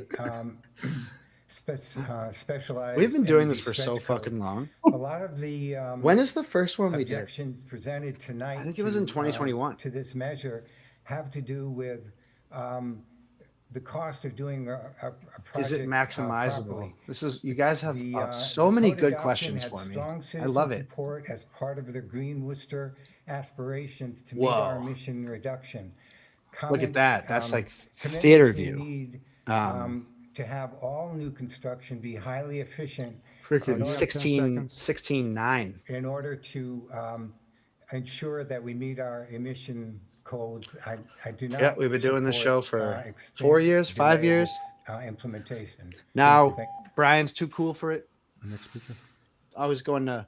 specialized. We've been doing this energy for so stretch code. fucking long. A lot of the When is the first one we did? objections presented tonight. I think it was in to, 2021. To this measure have to do with the cost of doing a project. Is it maximizable? properly. This is, you guys have The, so the many code good adoption questions had for me. strong I citizen love it. Support as part of the Green Worcester aspirations to meet our Whoa. emission reduction. Look at that. That's like commitments theater we view. need, to have all new construction be highly efficient. Freaking 16.9. In order to ensure that we meet our emission codes, I do not. Yeah, we've been doing this show support, for expense 4 years, 5 delay years. Implementation. Now, Thank- Brian's too cool for it. Next speaker? Always going to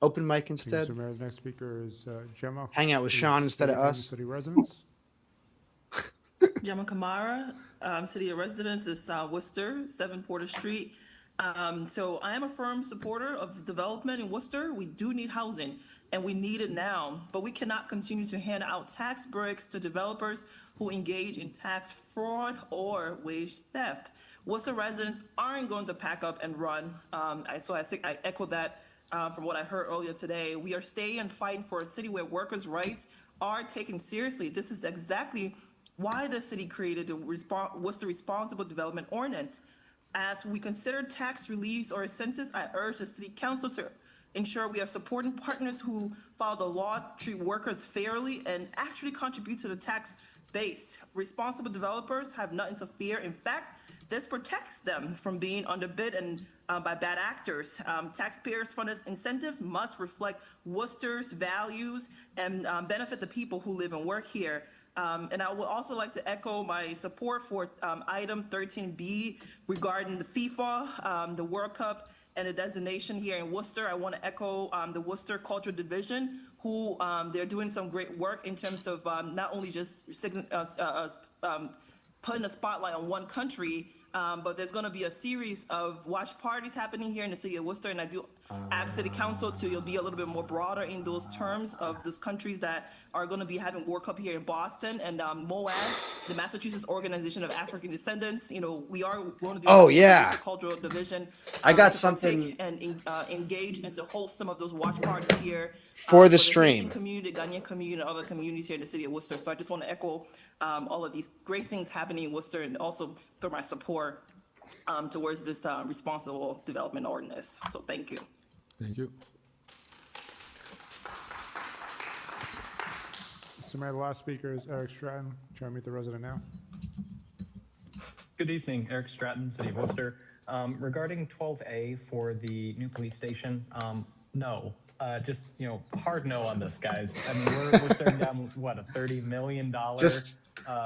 open mic Thank you, instead. Mr. Mayor. The next speaker is Gemma. Hang out with who's Sean instead of City us. City residents. Gemma Kamara, City of Residence is Worcester, 7 Porter Street. So I am a firm supporter of development in Worcester. We do need housing, and we need it now. But we cannot continue to hand out tax breaks to developers who engage in tax fraud or wage theft. Worcester residents aren't going to pack up and run. So I think I echo that from what I heard earlier today. We are staying and fighting for a city where workers' rights are taken seriously. This is exactly why the city created the Worcester Responsible Development Ordinance. As we consider tax reliefs or incentives, I urge the city council to ensure we are supporting partners who follow the law, treat workers fairly, and actually contribute to the tax base. Responsible developers have nothing to fear. In fact, this protects them from being underbid and by bad actors. Taxpayers-funded incentives must reflect Worcester's values and benefit the people who live and work here. And I would also like to echo my support for item 13B regarding the FIFA, the World Cup, and the designation here in Worcester. I want to echo the Worcester Cultural Division, who they're doing some great work in terms of not only just putting a spotlight on one country, but there's going to be a series of watch parties happening here in the city of Worcester, and I do ask City Council to be a little bit more broader in those terms of those countries that are going to be having World Cup here in Boston, and MOAD, the Massachusetts Organization of African Descendants. We are going to be Oh, working with the yeah. Worcester Cultural Division. I got to something- partake and engage and to host some of those watch parties here For the the stream. Haitian community, the Ghanaian community, and other communities here in the city of Worcester. So I just want to echo all of these great things happening in Worcester, and also throw my support towards this responsible development ordinance. So thank you. Thank you. Mr. Mayor, the last speaker is Eric Stratton. Try to meet the resident now. Good evening, Eric Stratton, City of Worcester. Regarding 12A for the new police station, no. Just, hard no on this, guys. I mean, we're staring down, what, a $30 million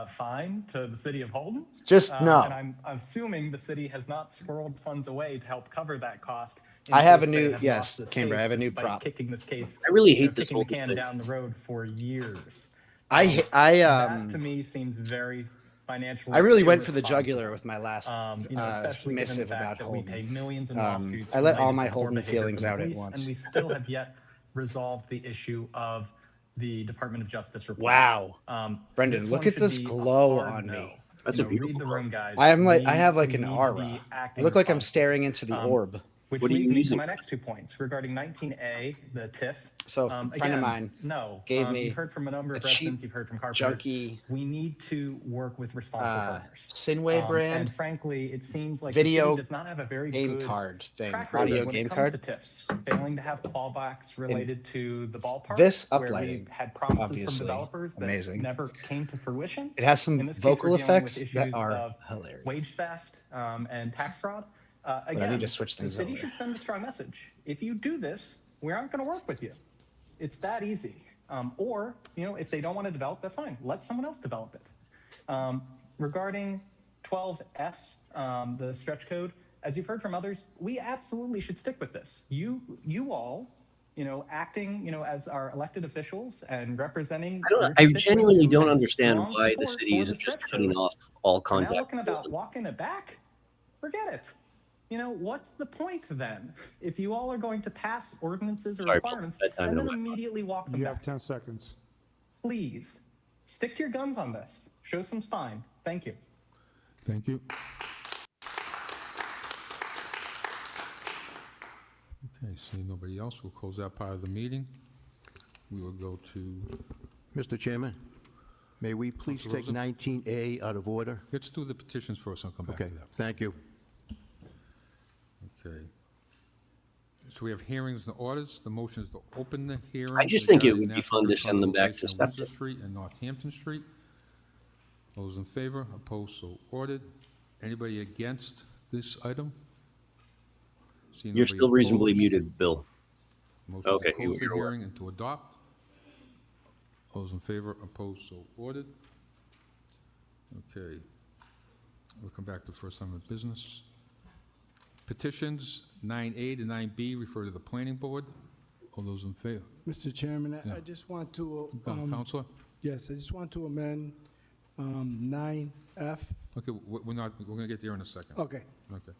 fine to the city of Holden? Just no. And I'm assuming the city has not squirreled funds away to help cover that cost. I have a case they new, have yes, lost this Camber, I case have a new despite prop. Kicking this case. I really hate this kicking whole the can thing. down the road for years. that to me seems very financially. I really went for the irresponsible. jugular with my last Especially given the missive fact about that we Holden. paid millions in lawsuits. I let all related my to poor Holden behavior feelings from the out at police, once. And we still have yet resolved the issue of the Department of Justice report. Wow. Brendan, this look one at should this be a glow hard on no. me. That's You a know, beautiful read the room, guys. I have We like an need to aura. be I acting look like I'm responsibly. staring into the orb. Which What are you leads me to using? my next 2 points regarding 19A, the TIF. So, a friend of again, mine no, gave me you've heard from a number of a cheap, residents, you've heard from carpenters. junky, We need to work with responsible partners. Sinway brand And frankly, it seems like video the city does not have a very game good card thing, track record audio when game it comes card. to TIFs, failing to have clawbacks related to the ballpark. This where we uplighting, had promises obviously, from developers that amazing. never came to fruition. It has some In this case, vocal we're dealing with effects that issues are of hilarious. Wage theft and tax fraud. I Again, need to switch the things city over. should send a strong message. If you do this, we aren't going to work with you. It's that easy. Or, if they don't want to develop, that's fine. Let someone else develop it. Regarding 12S, the stretch code, as you've heard from others, we absolutely should stick with this. You all, acting, as our elected officials and representing. I your genuinely constituents who don't have understand strong why the support city for is the just stretch cutting code. off all Now contact. looking about walking it back, forget it. What's the point then? If you all are going to pass ordinances or Sorry, Bill. requirements That time and then to my- immediately walk them You back, have 10 seconds. please stick to your guns on this. Show some spine. Thank you. Thank you. Okay, seeing nobody else, we'll close that part of the meeting. We will go to, Mr. Chairman, may we please Councilor take Rosen? 19A out of order? let's do the petitions first, I'll come back to Okay, that. thank you. Okay. So we have hearings and orders. The motion is to open the hearing. I just think it regarding would be National fun to Grid send them back to consolidation on Windsor septic. Street and Northampton Street. Those in favor, opposed, so ordered. Anybody against this item? Seeing You're nobody still reasonably opposed, muted, Bill. Motion Okay, to close the you're aware. hearing and to adopt. Those in favor, opposed, so ordered. Okay. We'll come back to first time of business. Petitions 9A to 9B refer to the planning board. All those in favor? Mr. Chairman, Yeah. I just want to, Counselor? yes, I just want to amend 9F. Okay, we're not, we're gonna get there in a second. Okay. Okay.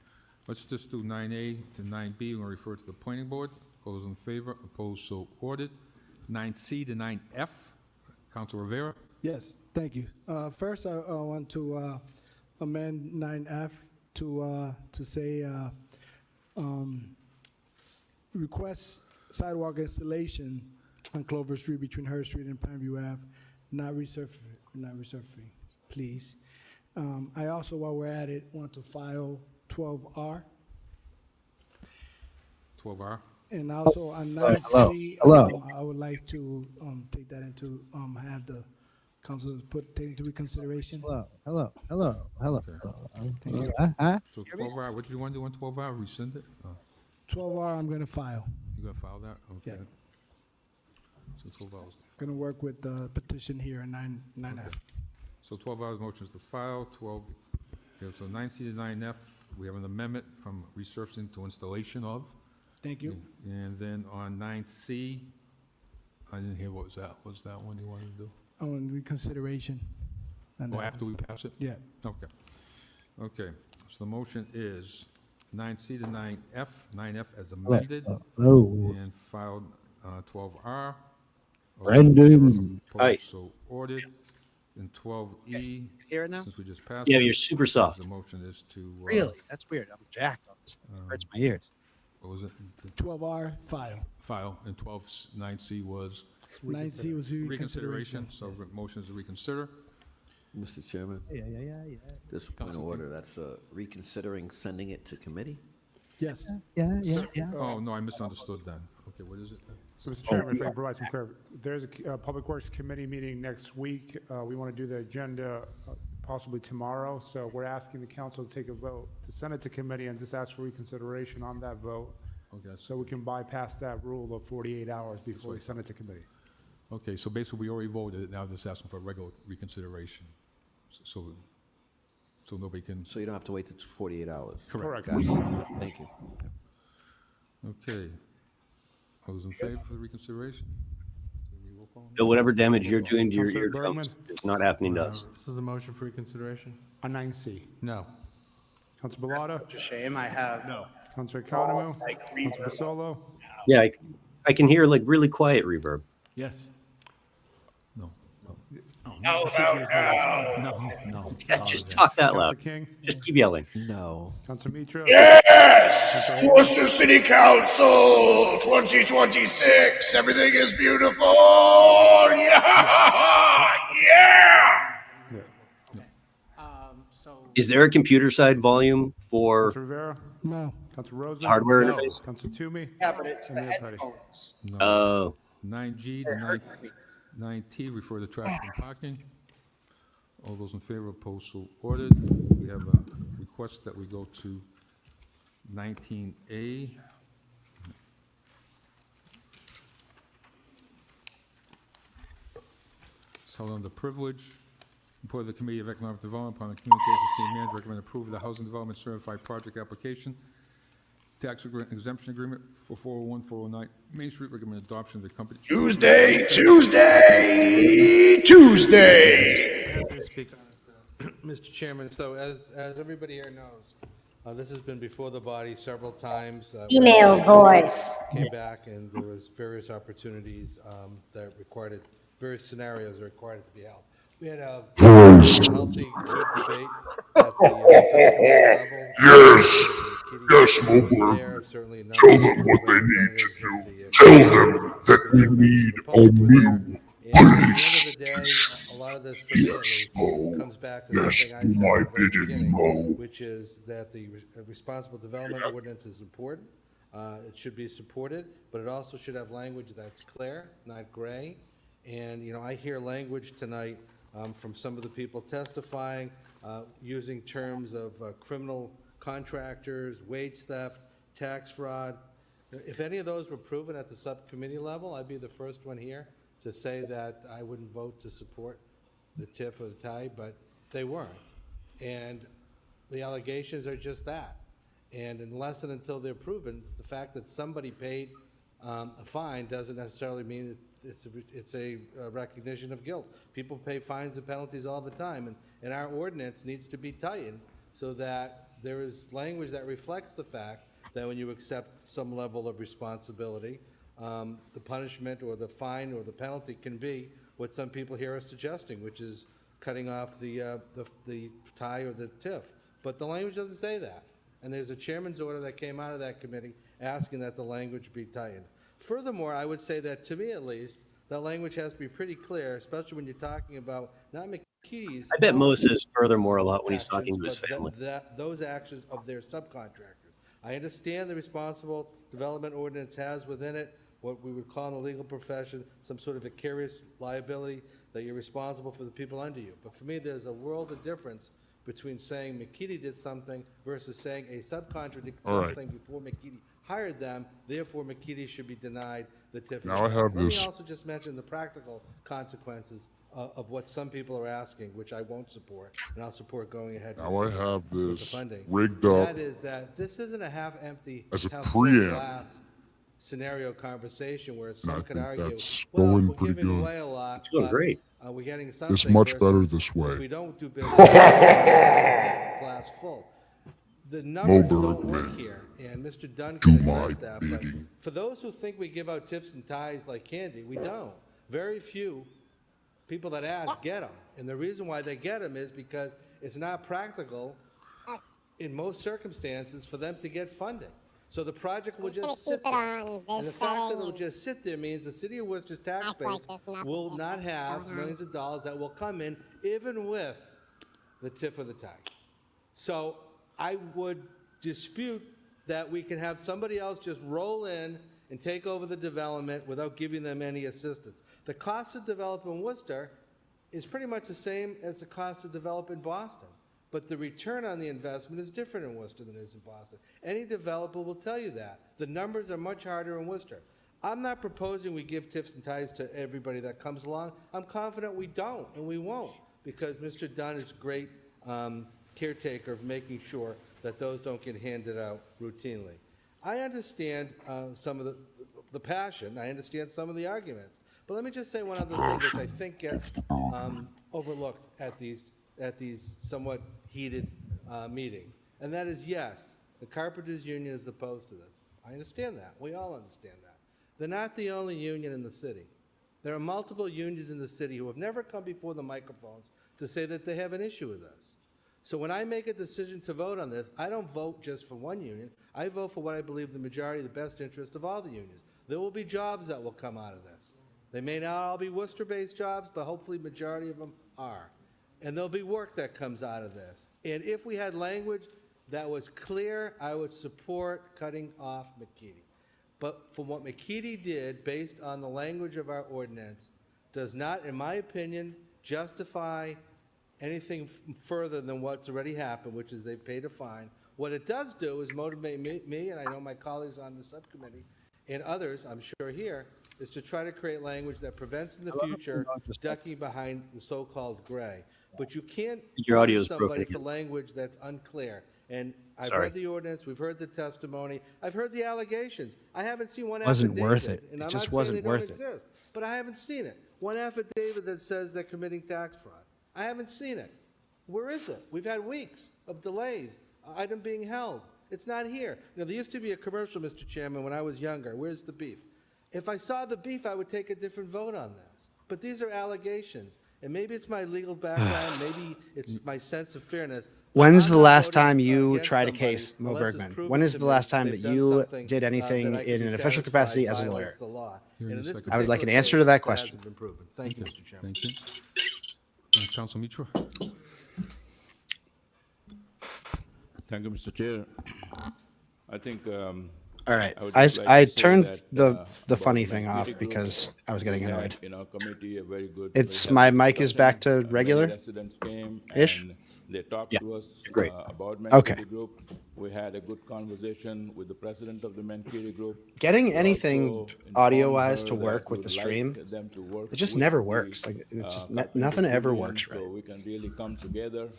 Let's just do 9A to 9B. We're gonna refer to the planning board. All those in favor, opposed, so ordered. 9C to 9F. Council Rivera? Yes, thank you. First, I want to amend 9F to say request sidewalk installation on Clover Street between Her Street and Pineview Ave, not resurfacing, please. I also, while we're at it, want to file 12R. 12R. And also on Hello. 9C, Hello. I would like to take that into, have the council take into reconsideration. Hello. Thank you. So 12R, what do you want to do on 12R? Rescind it? 12R, I'm gonna file. You gonna file that? Okay. Yeah. So 12R. Gonna work with the petition here in 9F. So 12R motion is to file, 12, okay, so 9C to 9F, we have an amendment from resurfacing to installation of. Thank you. And then on 9C, I didn't hear what was that one you wanted to do? Oh, and reconsideration. on Oh, that after one. we pass it? Yeah. Okay. Okay, so the motion is 9C to 9F, 9F as amended and filed 12R. All those in Brendan. favor? Aye. Opposed, so ordered. And 12E, Hear it now? since we just passed Yeah, it. you're super soft. The motion is to. Really? That's weird. I'm jacked on this thing. It hurts my ears. What was it? To 12R, file. file, and 9C was 9C was reconsideration, so motion is to reconsider. Mr. Chairman, Yeah. just point of order, that's reconsidering sending it to committee? Yes. Yeah. Oh, no, I misunderstood then. Okay, what is it then? So, Mr. Chairman, if I can provide some clarity, there's a Public Works Committee meeting next week. We want to do the agenda possibly tomorrow, so we're asking the council to take a vote to send it to committee and just ask for reconsideration on that vote. Okay. So we can bypass that rule of 48 hours before we send it to committee. Okay, so basically, we already voted it, now just asking for regular reconsideration. So nobody can. So you don't have to wait till 48 hours? Correct. Got it. Thank you. Okay. All those in favor for the reconsideration? So whatever damage you're doing to your Councilor eardrums Bergman? is not happening to us. This is a motion for reconsideration? On 9C. No. Councilor Bellata? It's a shame I have. No. Councilor Economou? Councilor Basolo? Yeah, I can hear like really quiet reverb. Yes. No. No. Just talk that loud. Councilor King? Just keep yelling. No. Councilor Mitra? Yes! Worcester City Council 2026. Everything is beautiful. Yeah! Is there a computer side volume for Councilor Rivera? No. Councilor Rosa? hardware No. interface? Councilor Toomey? Yeah, but it's And the Mayor Petty. headphones. No. Oh, 9G to 9T, refer to traffic and parking. All those in favor, opposed, so ordered. We have a request that we go to 19A. It's held under privilege. Report of the Committee of Economic Development upon the communications team manager recommend approval of the Housing Development Certified Project Application. Tax exemption agreement for 401, 409 Main Street. Recommend adoption of the company. Tuesday! Mr. Chairman, so as everybody here knows, this has been before the body several times. Email voice. Came back and there was various opportunities that required it, various scenarios that required it to be held. We had a healthy, good debate at the subcommittee level. Yes, Moberg. Tell them what they need to do. Tell them that we need a new police. A lot of this, for me at least, comes back to something I said at the very beginning, which is that the responsible development ordinance is important. It should be supported, but it also should have language that's clear, not gray. And, I hear language tonight from some of the people testifying, using terms of criminal contractors, wage theft, tax fraud. If any of those were proven at the subcommittee level, I'd be the first one here to say that I wouldn't vote to support the TIF or the tie, but they weren't. And the allegations are just that. And unless and until they're proven, the fact that somebody paid a fine doesn't necessarily mean it's a recognition of guilt. People pay fines and penalties all the time, and our ordinance needs to be tightened so that there is language that reflects the fact that when you accept some level of responsibility, the punishment or the fine or the penalty can be what some people here are suggesting, which is cutting off the tie or the TIF. But the language doesn't say that. And there's a chairman's order that came out of that committee asking that the language be tightened. Furthermore, I would say that, to me at least, that language has to be pretty clear, especially when you're talking about not McKee's. I bet Mo says furthermore a lot when he's talking to his family. Those actions of their subcontractors. I understand the responsible development ordinance has within it what we would call in the legal profession some sort of vicarious liability, that you're responsible for the people under you. But for me, there's a world of difference between saying McKeedy did something versus saying a subcontractor did something before McKeedy hired them, therefore McKeedy should be denied the TIF. Now I have Let this. me also just mention the practical consequences of what some people are asking, which I won't support, and I'll support going ahead Now I have with the this funding. rigged up That is that this isn't a half-empty, as a half-full preamp glass scenario conversation where some could think argue, that's well, going we're pretty giving good. away a lot, It's going but great. we're getting something. It's much better versus this way. If we don't do business, glass full. The numbers don't work Birdman, here, and Mr. Dunn do can my address that. But bidding. for those who think we give out tips and ties like candy, we don't. Very few people that ask get them. And the reason why they get them is because it's not practical in most circumstances for them to get funding. So the project will just sit there. And the fact that it'll just sit there means the city of Worcester's tax base will not have millions of dollars that will come in even with the tip of the tie. So I would dispute that we can have somebody else just roll in and take over the development without giving them any assistance. The cost of developing Worcester is pretty much the same as the cost of developing Boston. But the return on the investment is different in Worcester than it is in Boston. Any developer will tell you that. The numbers are much harder in Worcester. I'm not proposing we give tips and ties to everybody that comes along. I'm confident we don't, and we won't, because Mr. Dunn is a great caretaker of making sure that those don't get handed out routinely. I understand some of the passion. I understand some of the arguments. But let me just say one other thing which I think gets overlooked at these somewhat heated meetings. And that is, yes, the Carpenters Union is opposed to this. I understand that. We all understand that. They're not the only union in the city. There are multiple unions in the city who have never come before the microphones to say that they have an issue with this. So when I make a decision to vote on this, I don't vote just for one union. I vote for what I believe the majority, the best interest of all the unions. There will be jobs that will come out of this. They may not all be Worcester-based jobs, but hopefully majority of them are. And there'll be work that comes out of this. And if we had language that was clear, I would support cutting off McKeedy. But from what McKeedy did, based on the language of our ordinance, does not, in my opinion, justify anything further than what's already happened, which is they've paid a fine. What it does do is motivate me, and I know my colleagues on the subcommittee, and others, I'm sure here, is to try to create language that prevents in the future ducking behind the so-called gray. But you can't Your audio punish is broken somebody for again. language that's unclear. And I've Sorry. read the ordinance, we've heard the testimony, I've heard the allegations. I haven't seen one Wasn't affidavit. worth it. And It I'm just not wasn't saying they worth don't it. exist, but I haven't seen it. One affidavit that says they're committing tax fraud. I haven't seen it. Where is it? We've had weeks of delays, item being held. It's not here. You know, there used to be a commercial, Mr. Chairman, when I was younger. Where's the beef? If I saw the beef, I would take a different vote on this. But these are allegations. And maybe it's my legal background, maybe it's my sense of fairness. When's I'm the not last voting, time you against tried a somebody case, Mo unless it's Bergman? proven When is to the me last time they've that done you something, did anything that I can in be an official satisfied capacity as a violates lawyer? the law. Here And in in a this second. I would like an particular answer to that case, it question. hasn't been proven. Thank you, Mr. Chairman. Thank you. Council Mitra? Thank you, Mr. Chair. I think. All right. would I, just like I to say turned that, the about funny the thing McKinney off Group, because I was getting we had annoyed. in our committee a very good. It's very my healthy mic is back to discussion. regular. Many residents came Ish? and they talked Yeah, to us great. about Okay. McKinney Group. We had a good conversation with the president of the McKinney Group. Getting We anything also informed audio-wise her to that work with we'd the stream, like them to work it just with never the, works. Like it's just Carpenters nothing ever Union works right. So we can really come together.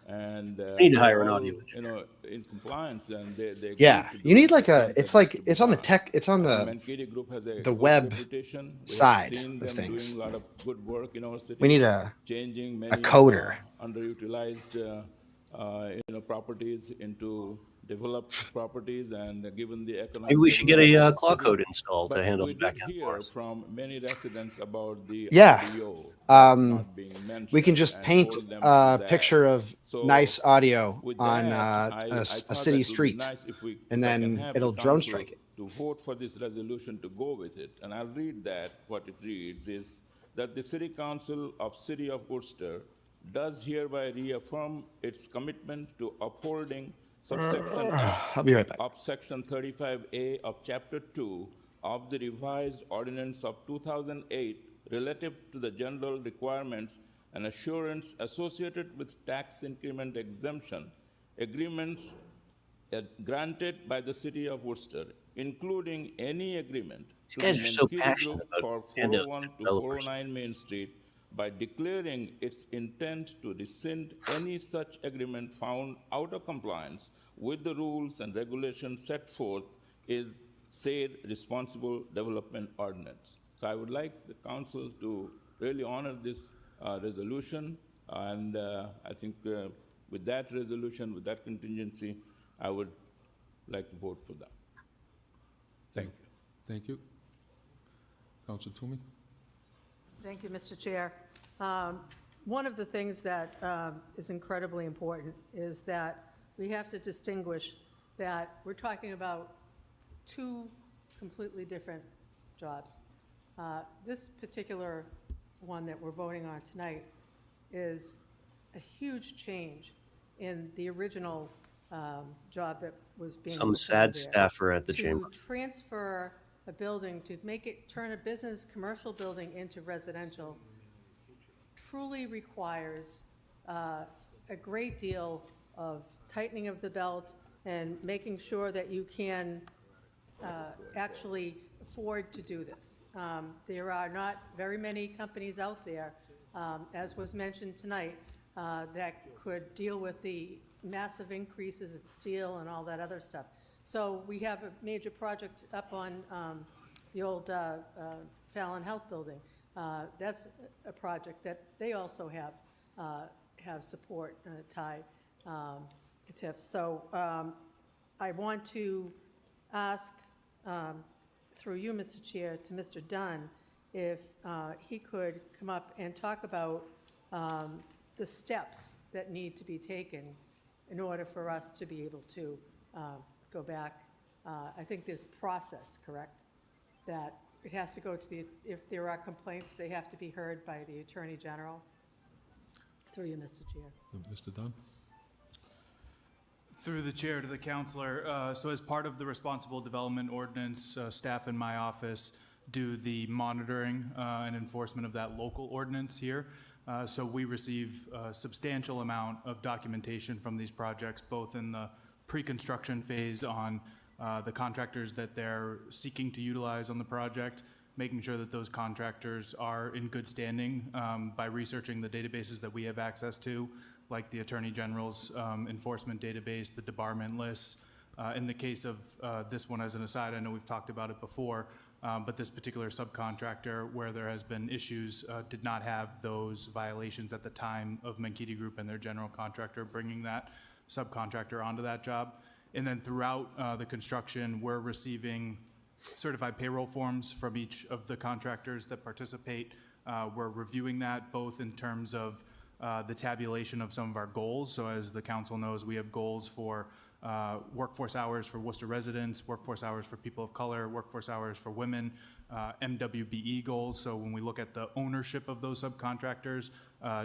And I need to they're hire an all, audio in compliance, and they agreed Yeah, to you do need the like a. things It's that like needs to be it's on the done. tech. It's on the Mankato Group has a the good web reputation. We side have seen of them things. doing a lot of good work in our city. We need a changing many coder. underutilized properties into developed properties, and given the economic. Maybe we should get a development of the claw city. code installed to But handle we the back did end hear for us. from many residents about the Yeah. audio Um, not being mentioned. we can just and paint hold them a to that. picture of So nice audio with on that, a thought city that it would be street, nice if we- and if I can then have the it'll drone council strike it. to vote for this resolution to go with it. And I'll read that. What it reads is that the City Council of City of Worcester does hereby reaffirm its commitment to upholding subsection I'll be right back. of Section 35A of Chapter 2 of the revised ordinance of 2008 relative to the general requirements and assurance associated with tax increment exemption agreements granted by the City of Worcester, including any agreement These to guys the are so Mankato passionate Group about for handouts 401 to to developers. 409 Main Street by declaring its intent to rescind any such agreement found out of compliance with the rules and regulations set forth in said responsible development ordinance. So I would like the council to really honor this resolution, and I think with that resolution, with that contingency, I would like to vote for that. Thank you. Thank you. Council Toomey? Thank you, Mr. Chair. One of the things that is incredibly important is that we have to distinguish that we're talking about two completely different jobs. This particular one that we're voting on tonight is a huge change in the original job that was being Some performed sad there. staffer at the chamber. To transfer a building, to make it, turn a business commercial building into residential, truly requires a great deal of tightening of the belt and making sure that you can actually afford to do this. There are not very many companies out there, as was mentioned tonight, that could deal with the massive increases in steel and all that other stuff. So we have a major project up on the old Fallon Health Building. That's a project that they also have support, TIE, TIF. So I want to ask, through you, Mr. Chair, to Mr. Dunn, if he could come up and talk about the steps that need to be taken in order for us to be able to go back. I think there's a process, correct? That it has to go to the, if there are complaints, they have to be heard by the Attorney General. Through you, Mr. Chair. Mr. Dunn? Through the chair to the counselor, so as part of the responsible development ordinance, staff in my office do the monitoring and enforcement of that local ordinance here. So we receive a substantial amount of documentation from these projects, both in the pre-construction phase on the contractors that they're seeking to utilize on the project, making sure that those contractors are in good standing by researching the databases that we have access to, like the Attorney General's enforcement database, the debarment lists. In the case of this one, as an aside, I know we've talked about it before, but this particular subcontractor, where there has been issues, did not have those violations at the time of Menkiti Group and their general contractor bringing that subcontractor onto that job. And then throughout the construction, we're receiving certified payroll forms from each of the contractors that participate. We're reviewing that both in terms of the tabulation of some of our goals. So as the council knows, we have goals for workforce hours for Worcester residents, workforce hours for people of color, workforce hours for women, MWBE goals. So when we look at the ownership of those subcontractors,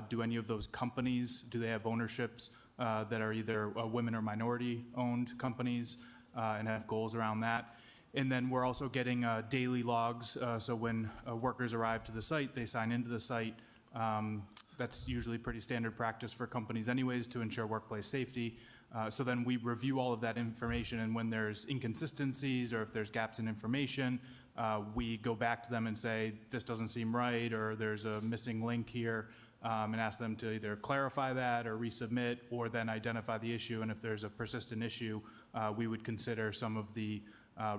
do any of those companies, do they have ownerships that are either women or minority owned companies and have goals around that? And then we're also getting daily logs. So when workers arrive to the site, they sign into the site. That's usually pretty standard practice for companies anyways to ensure workplace safety. So then we review all of that information, and when there's inconsistencies or if there's gaps in information, we go back to them and say, this doesn't seem right, or there's a missing link here, and ask them to either clarify that or resubmit, or then identify the issue. And if there's a persistent issue, we would consider some of the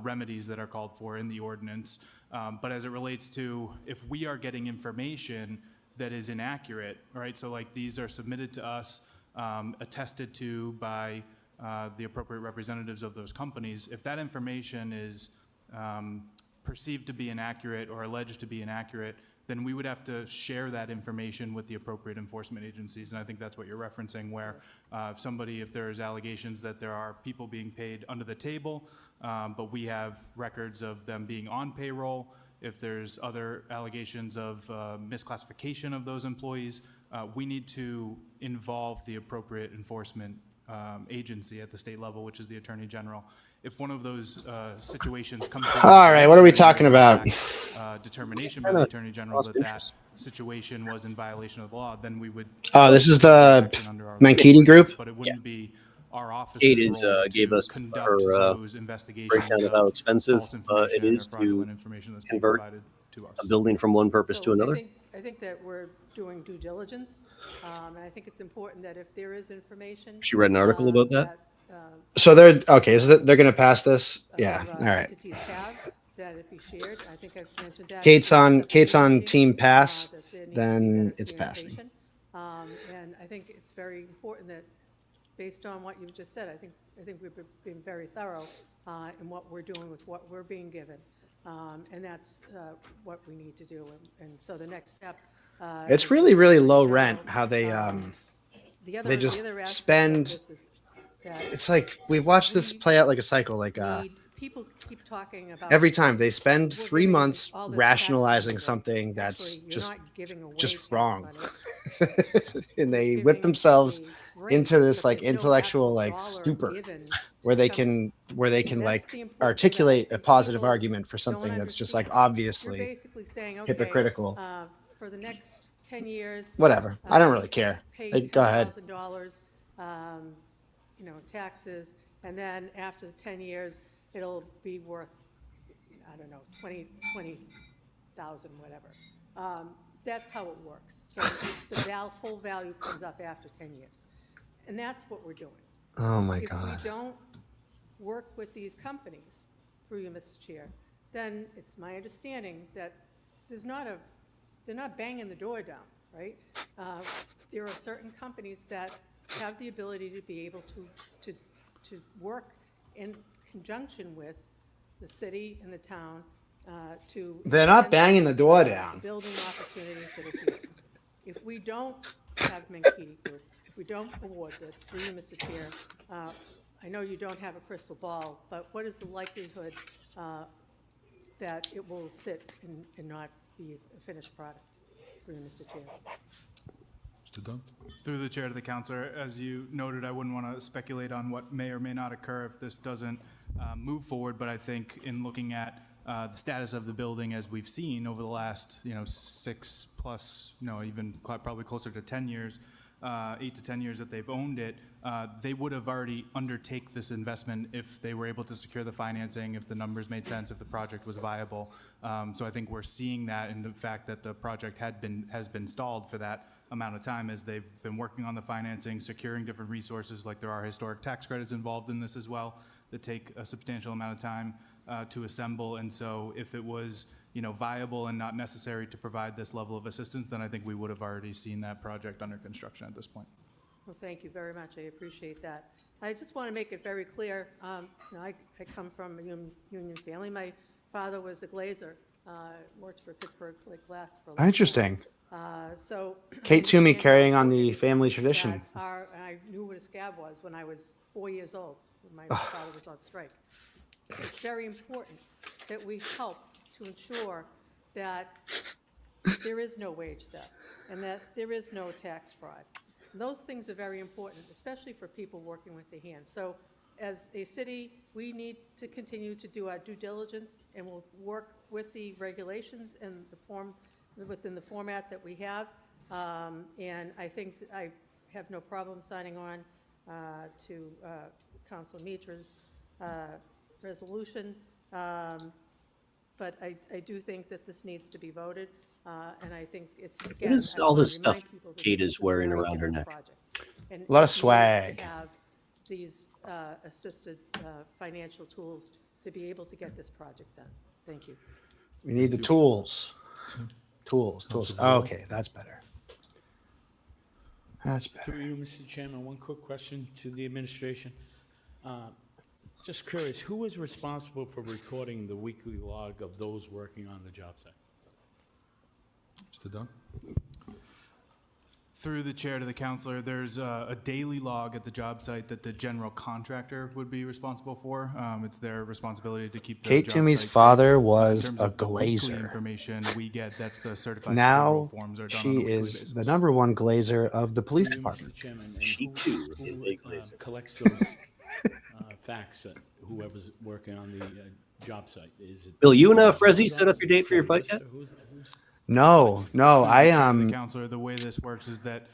remedies that are called for in the ordinance. But as it relates to if we are getting information that is inaccurate, right? So like these are submitted to us, attested to by the appropriate representatives of those companies. If that information is perceived to be inaccurate or alleged to be inaccurate, then we would have to share that information with the appropriate enforcement agencies. And I think that's what you're referencing, where if there's allegations that there are people being paid under the table, but we have records of them being on payroll, if there's other allegations of misclassification of those employees, we need to involve the appropriate enforcement agency at the state level, which is the Attorney General. If one of those situations comes to all right, what are we talking about? Determination by the Attorney General that situation was in violation of the law, then we would. Oh, this is the Menkiti Group? But it wouldn't be our office's Kate is, role gave to us conduct her those investigations breakdown of how expensive false information it is or fraudulent to information that's being convert provided to us. a building from one purpose to another. I think that we're doing due diligence, and I think it's important that if there is information. She read an article about that? So they're okay. So they're going to pass this. Yeah. other, All right. entities have, that it be shared. I think I've mentioned that. Kate's at on several meetings, team pass. that there needs to be Then better it's passing. communication. And I think it's very important that, based on what you've just said, I think we've been very thorough in what we're doing with what we're being given. And that's what we need to do. And so the next step. It's is really, really in low general, rent how they the just other aspect of spend. this is that It's like we've watched this play out like a cycle. Like people keep talking about every time they spend we're 3 giving months all this tax rationalizing money. something that's Actually, you're not giving away just tax wrong, money. and they You're whip giving themselves a rate, into this but like there's no intellectual actual like dollar stupor given where to they come. can That's like the important thing that I articulate a think positive people argument for don't something that's just like understand. You're obviously basically saying, okay, hypocritical. For the next 10 years. Whatever. I don't really care. Pay Like, go ahead. $10,000, taxes, and then after 10 years, it'll be worth, I don't know, 20,000, whatever. That's how it works. So the full value comes up after 10 years. And that's what we're doing. Oh my If we God. don't work with these companies, through you, Mr. Chair, then it's my understanding that they're not banging the door down, right? There are certain companies that have the ability to be able to work in conjunction with the city and the town to. They're not enhance, banging the door down. Building opportunities that are here. If we don't have Menkiti Group, if we don't award this, through you, Mr. Chair, I know you don't have a crystal ball, but what is the likelihood that it will sit and not be a finished product, through you, Mr. Chair? Mr. Dunn? Through the chair to the counselor, as you noted, I wouldn't want to speculate on what may or may not occur if this doesn't move forward, but I think in looking at the status of the building as we've seen over the last, 6 plus, even probably closer to 10 years, 8 to 10 years that they've owned it, they would have already undertake this investment if they were able to secure the financing, if the numbers made sense, if the project was viable. So I think we're seeing that in the fact that the project has been stalled for that amount of time as they've been working on the financing, securing different resources, like there are historic tax credits involved in this as well that take a substantial amount of time to assemble. And so if it was viable and not necessary to provide this level of assistance, then I think we would have already seen that project under construction at this point. Well, thank you very much. I appreciate that. I just want to make it very clear. I come from a union family. My father was a glazer, worked for Pittsburgh Lake Glass for a long time. Interesting. So Kate Toomey understand carrying how on the important family it is tradition. that and I knew what a scab was when I was 4 years old, when my father was on strike. It's very important that we help to ensure that there is no wage theft and that there is no tax fraud. Those things are very important, especially for people working with their hands. So as a city, we need to continue to do our due diligence, and we'll work with the regulations and within the format that we have. And I think I have no problem signing on to Councilor Mitra's resolution. But I do think that this needs to be voted, and I think it's, again, What is I all wanna this stuff remind people that Kate this is a wearing very around her different neck? project. And A lot of it needs to swag. have these assisted financial tools to be able to get this project done. Thank you. We need the tools. Tools. Oh, okay, that's better. That's better. Through you, Mr. Chairman, one quick question to the administration. Just curious, who was responsible for recording the weekly log of those working on the job site? Mr. Dunn? Through the chair to the counselor, there's a daily log at the job site that the general contractor would be responsible for. It's their responsibility to keep the Kate job Toomey's site safe. father In was terms a of the weekly glazer. information we get, that's the certified Now payroll forms are done on a she weekly is basis. the #1 glazer of the police Through you, department. Mr. Chairman, and She who- too who, is a glazer. collects those facts that whoever's working on the job site? Is it? Bill, you and Frezzi set up your date for your bike yet? No, Through the chair to the I counselor, the way this works is that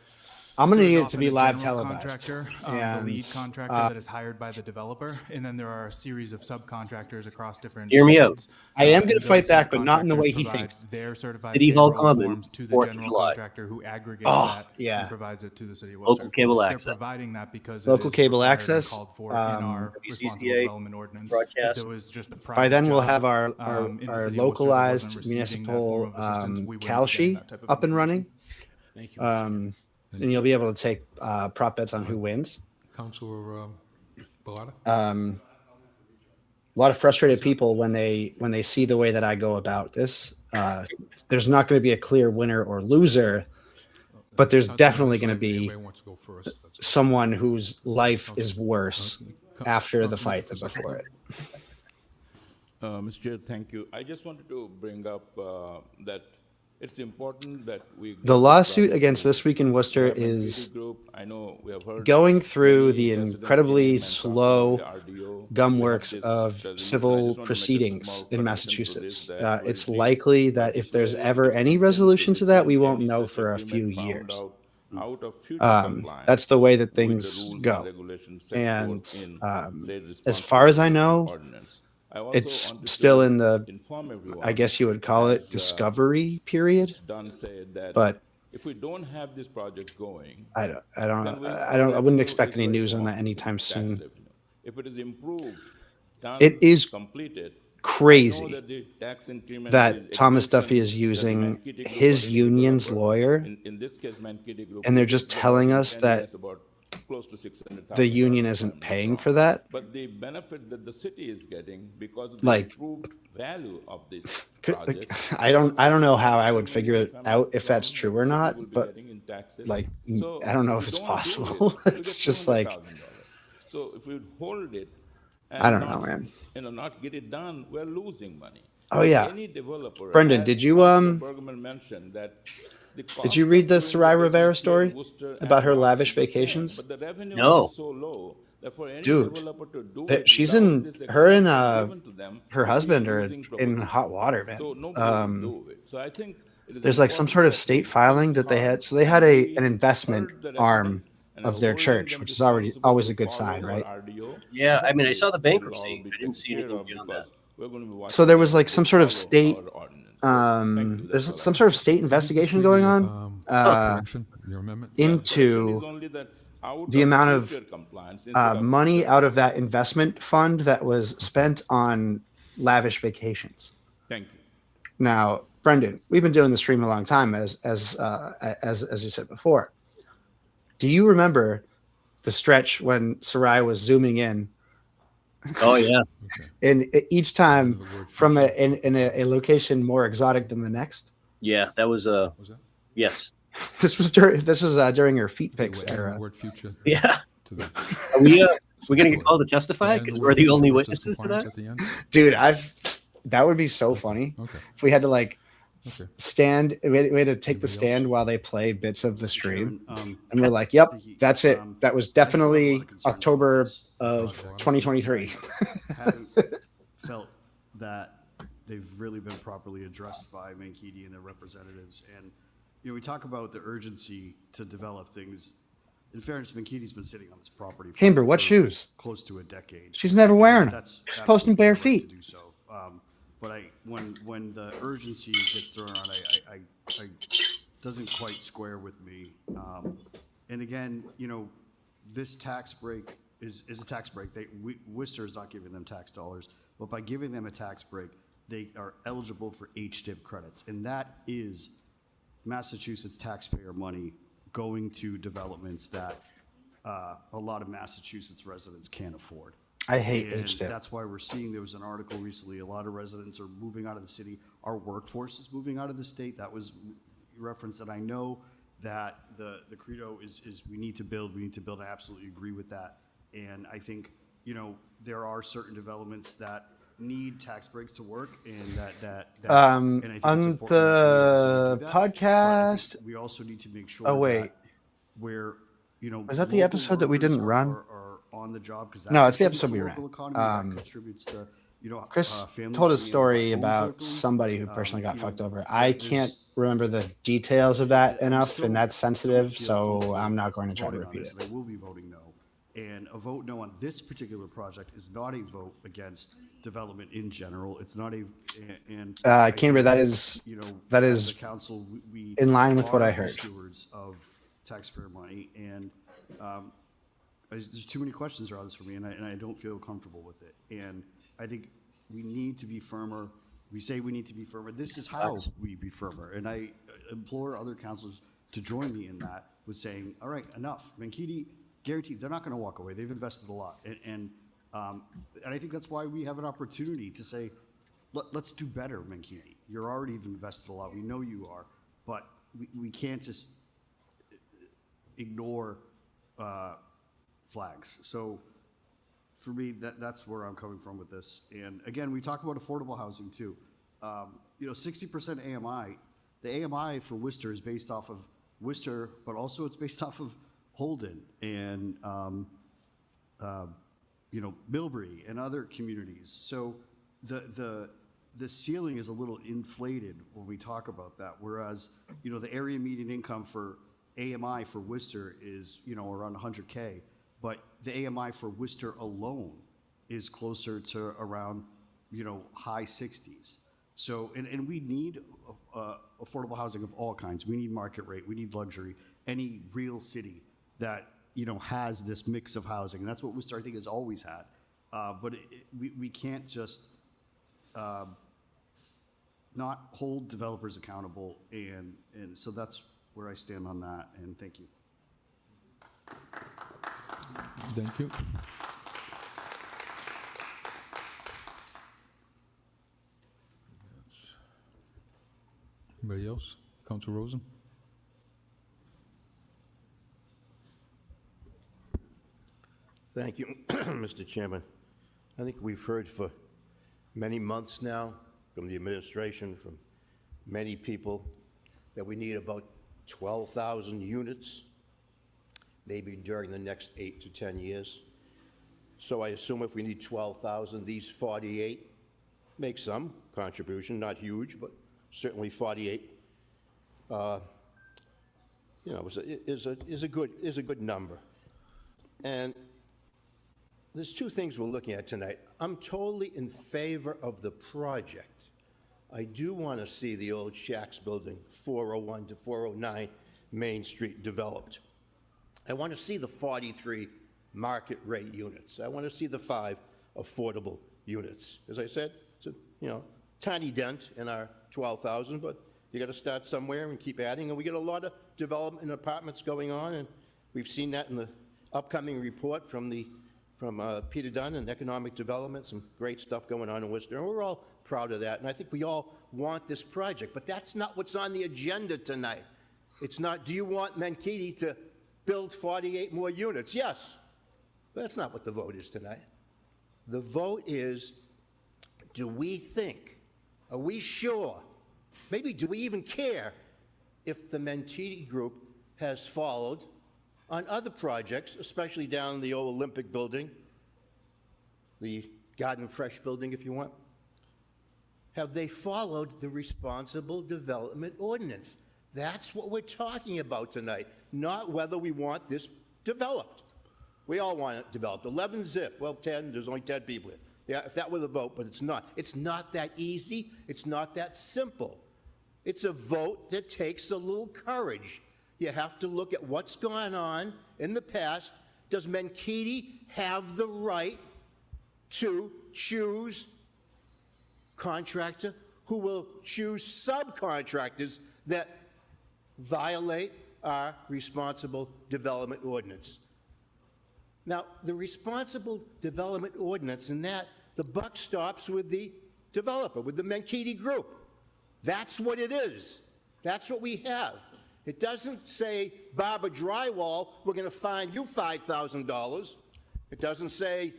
I'm gonna There's need it to often be a live general televised. contractor, And, the lead contractor that is hired by the developer, and then there are a series of subcontractors across different Hear me out. trades. I am And gonna those fight back, but not in the subcontractors way he provide thinks. their certified City Hall payroll Common, forms to the 4th of general July. contractor who aggregates Oh, that yeah. and provides it to the city of Local Worcester. cable They're access. providing that because Local it is cable required and access, called for in our responsible WCCA development ordinance. If broadcast. there was just a By private then, we'll job, have our in the our city of Worcester that wasn't localized receiving that form municipal of assistance, we wouldn't be getting Calshi that type of up and running. Thank you, Mr. Chairman. And you'll be able to take prop bets on who wins. Councilor Bellata? A lot of frustrated people when they see the way that I go about this. There's not going to be a clear winner or loser, but there's definitely going to be Anybody wants to go first? someone whose life is worse after the fight than before it. Mr. Chair, thank you. I just wanted to bring up that it's important that we. The lawsuit against This Week in Worcester is I know we have heard going through the many residents incredibly came and talked slow about the RDO. gum We have works this of resolution. I civil just want to make a proceedings small in correction to Massachusetts. this, that It's where it likely that if there's ever any resolution to that, we won't know for a few agreement found years. out of future compliance That's the way that with the things rules and go. regulations set And forth in said as far as I responsibility know, ordinance. I also it's wanted still to in the, inform everyone, I guess you would call it, as, discovery period. Dunn said that But if we don't have this project going, I then wouldn't expect any news on that anytime soon. revenue. If it is improved, done, It is completed, crazy I know that the tax increment that is Thomas exemption Duffy is that the using Mankiti Group or his any union's developer, lawyer, in this case, Mankiti Group, and they're which just is telling about us 10 that years, about close to $600,000, the union if isn't I'm not paying wrong. for that. But the benefit that the city is getting because of the Like, improved value of this Could- project. I don't know how I would figure it out if that's true or City not, will be but getting in taxes. like So I don't know if we it's don't do possible. it, we It's get just like $200,000. So if we hold it and I don't know, not, man. not get it done, we're losing money. Oh, yeah. Any developer, Brendan, as did you, Councilor Bergman mentioned, that the did you cost read of the doing Sarai business Rivera here in story Worcester about and her Boston lavish is the same, vacations? But the revenue No. is so low that for any Dude, developer to do that it she's without in this her and exemption given to them, her will be a husband are losing in proposition. hot water, man. So nobody will do it. So I think it is There's like some important sort of that we state push filing that they hard had. So they had and we an investment heard the arm residents and of are their holding church, them which is always responsible a to good follow sign, right? our RDO. Yeah, I mean, I Hopefully, saw the it'll all bankruptcy. be I didn't see taken care anything of beyond because that. we're going to be watching So there them was like to some sort of follow state, our ordinance. So thank you. there's That's all some I sort of have. state investigation going on correction, your amendment? into Is only that out the of amount of future compliance instead of money out of that investment fund that was spent on lavish vacations. Thank you. Now, Brendan, we've been doing the stream a long time, as you said before. Do you remember the stretch when Sarai was zooming in? Oh yeah. And each time from a location more exotic than the next. Yeah, that was yes. This was during her feet pics era. Word future. Yeah. To the, Are we gonna get called to testify And the because word we're the future only versus witnesses to compliance that? at the end? Dude, that would be so funny if we had to like stand. We had to take the stand while they play bits of the stream, and we're like, "Yep, that's it. That was definitely October of 2023." Haven't felt that they've really been properly addressed by Mankiti and their representatives. And we talk about the urgency to develop things. In fairness, Mankiti's been sitting on this property. Camber, what shoes? Close to a decade. She's never wearing them. That's She's posting bare absolutely feet. right to do so. But when the urgency gets thrown around, I doesn't quite square with me. And again, this tax break is a tax break. Worcester is not giving them tax dollars, but by giving them a tax break, they are eligible for HDIP credits, and that is Massachusetts taxpayer money going to developments that a lot of Massachusetts residents can't afford. I hate And HDIP. that's why we're seeing, there was an article recently, a lot of residents are moving out of the city. Our workforce is moving out of the state. That was referenced, and I know that the credo is we need to build. I absolutely agree with that. And I think, there are certain developments that need tax breaks to work, and that and I think it's on important that we the do that. But I think podcast. we also need to make sure Oh wait, that we're, was that the local episode that we workers didn't run? are on the job, because No, it's the contributes episode to we local ran. economy, that contributes to Chris families told a being able to buy story homes about locally. somebody who personally got You know, fucked over. there- I there's- can't remember the details of that I'm enough, still and that's don't sensitive, feel so comfortable I'm not going to try to voting on repeat this, it. and I will be voting no. And a vote no on this particular project is not a vote against development in general. It's not a, and. I Canberra, think, that is as a council, we in line with what are I the heard. stewards of taxpayer money, and there's too many questions around this for me, and I don't feel comfortable with it. And I think we need to be firmer. We say we need to be firmer. This is how we be firmer. And I implore other councils to join me in that with saying, all right, enough. Mankato, guaranteed, they're not going to walk away. They've invested a lot. And I think that's why we have an opportunity to say, let's do better, Mankato. You're already invested a lot. We know you are. But we can't just ignore flags. So for me, that's where I'm coming from with this. And again, we talk about affordable housing too. 60% AMI. The AMI for Worcester is based off of Worcester, but also it's based off of Holden and Millbury and other communities. So the ceiling is a little inflated when we talk about that. Whereas the area median income for AMI for Worcester is around 100K. But the AMI for Worcester alone is closer to around, high 60s. So, and we need affordable housing of all kinds. We need market rate. We need luxury. Any real city that, has this mix of housing. And that's what Worcester, I think, has always had. But we can't just not hold developers accountable. And so that's where I stand on that. And thank you. Thank you. Anybody else? Council Rosen? Thank you, Mr. Chairman. I think we've heard for many months now from the administration, from many people, that we need about 12,000 units, maybe during the next 8 to 10 years. So I assume if we need 12,000, these 48 make some contribution, not huge, but certainly 48, is a good number. And there's two things we're looking at tonight. I'm totally in favor of the project. I do want to see the old Shacks building, 401 to 409 Main Street, developed. I want to see the 43 market rate units. I want to see the 5 affordable units. As I said, it's a tiny dent in our 12,000, but you got to start somewhere and keep adding. And we get a lot of development in apartments going on, and we've seen that in the upcoming report from Peter Dunn and Economic Development. Some great stuff going on in Worcester, and we're all proud of that. And I think we all want this project, but that's not what's on the agenda tonight. It's not, do you want Mankato to build 48 more units? Yes. But that's not what the vote is tonight. The vote is, do we think, are we sure, maybe do we even care if the Mankato Group has followed on other projects, especially down in the old Olympic building, the Garden Fresh building, if you want? Have they followed the responsible development ordinance? That's what we're talking about tonight, not whether we want this developed. We all want it developed. 11 zip, well, 10, there's only 10 people here. Yeah, if that were the vote, but it's not. It's not that easy. It's not that simple. It's a vote that takes a little courage. You have to look at what's gone on in the past. Does Mankato have the right to choose contractor who will choose subcontractors that violate our responsible development ordinance? Now, the responsible development ordinance, in that, the buck stops with the developer, with the Mankato Group. That's what it is. That's what we have. It doesn't say, Barber Drywall, we're going to fine you $5,000. It doesn't say,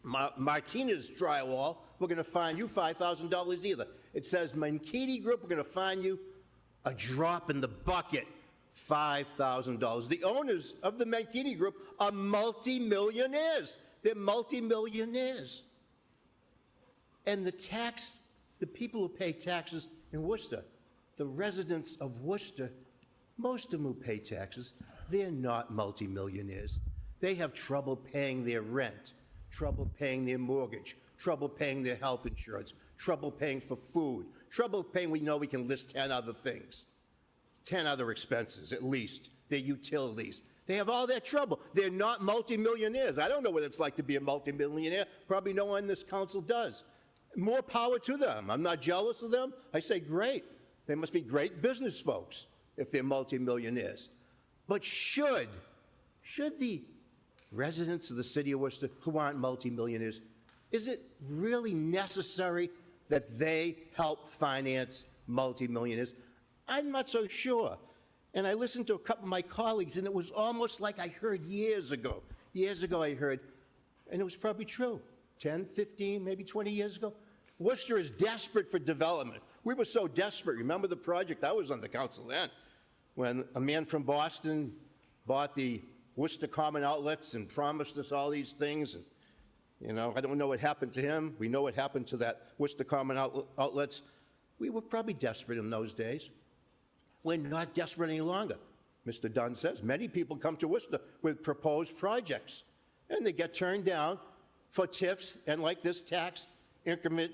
Martinez Drywall, we're going to fine you $5,000 either. It says, Mankato Group, we're going to fine you a drop in the bucket, $5,000. The owners of the Mankato Group are multimillionaires. They're multimillionaires. And the people who pay taxes in Worcester, the residents of Worcester, most of them who pay taxes, they're not multimillionaires. They have trouble paying their rent, trouble paying their mortgage, trouble paying their health insurance, trouble paying for food, trouble paying, we know we can list 10 other things, 10 other expenses at least, their utilities. They have all that trouble. They're not multimillionaires. I don't know what it's like to be a multimillionaire. Probably no one in this council does. More power to them. I'm not jealous of them. I say great. They must be great business folks if they're multimillionaires. But should the residents of the city of Worcester who aren't multimillionaires, is it really necessary that they help finance multimillionaires? I'm not so sure. And I listened to a couple of my colleagues, and it was almost like I heard years ago I heard, and it was probably true, 10, 15, maybe 20 years ago. Worcester is desperate for development. We were so desperate. Remember the project? I was on the council then, when a man from Boston bought the Worcester Common Outlets and promised us all these things. And, you know, I don't know what happened to him. We know what happened to that Worcester Common Outlets. We were probably desperate in those days. We're not desperate any longer. Mr. Dunn says many people come to Worcester with proposed projects, and they get turned down for TIFs and like this tax increment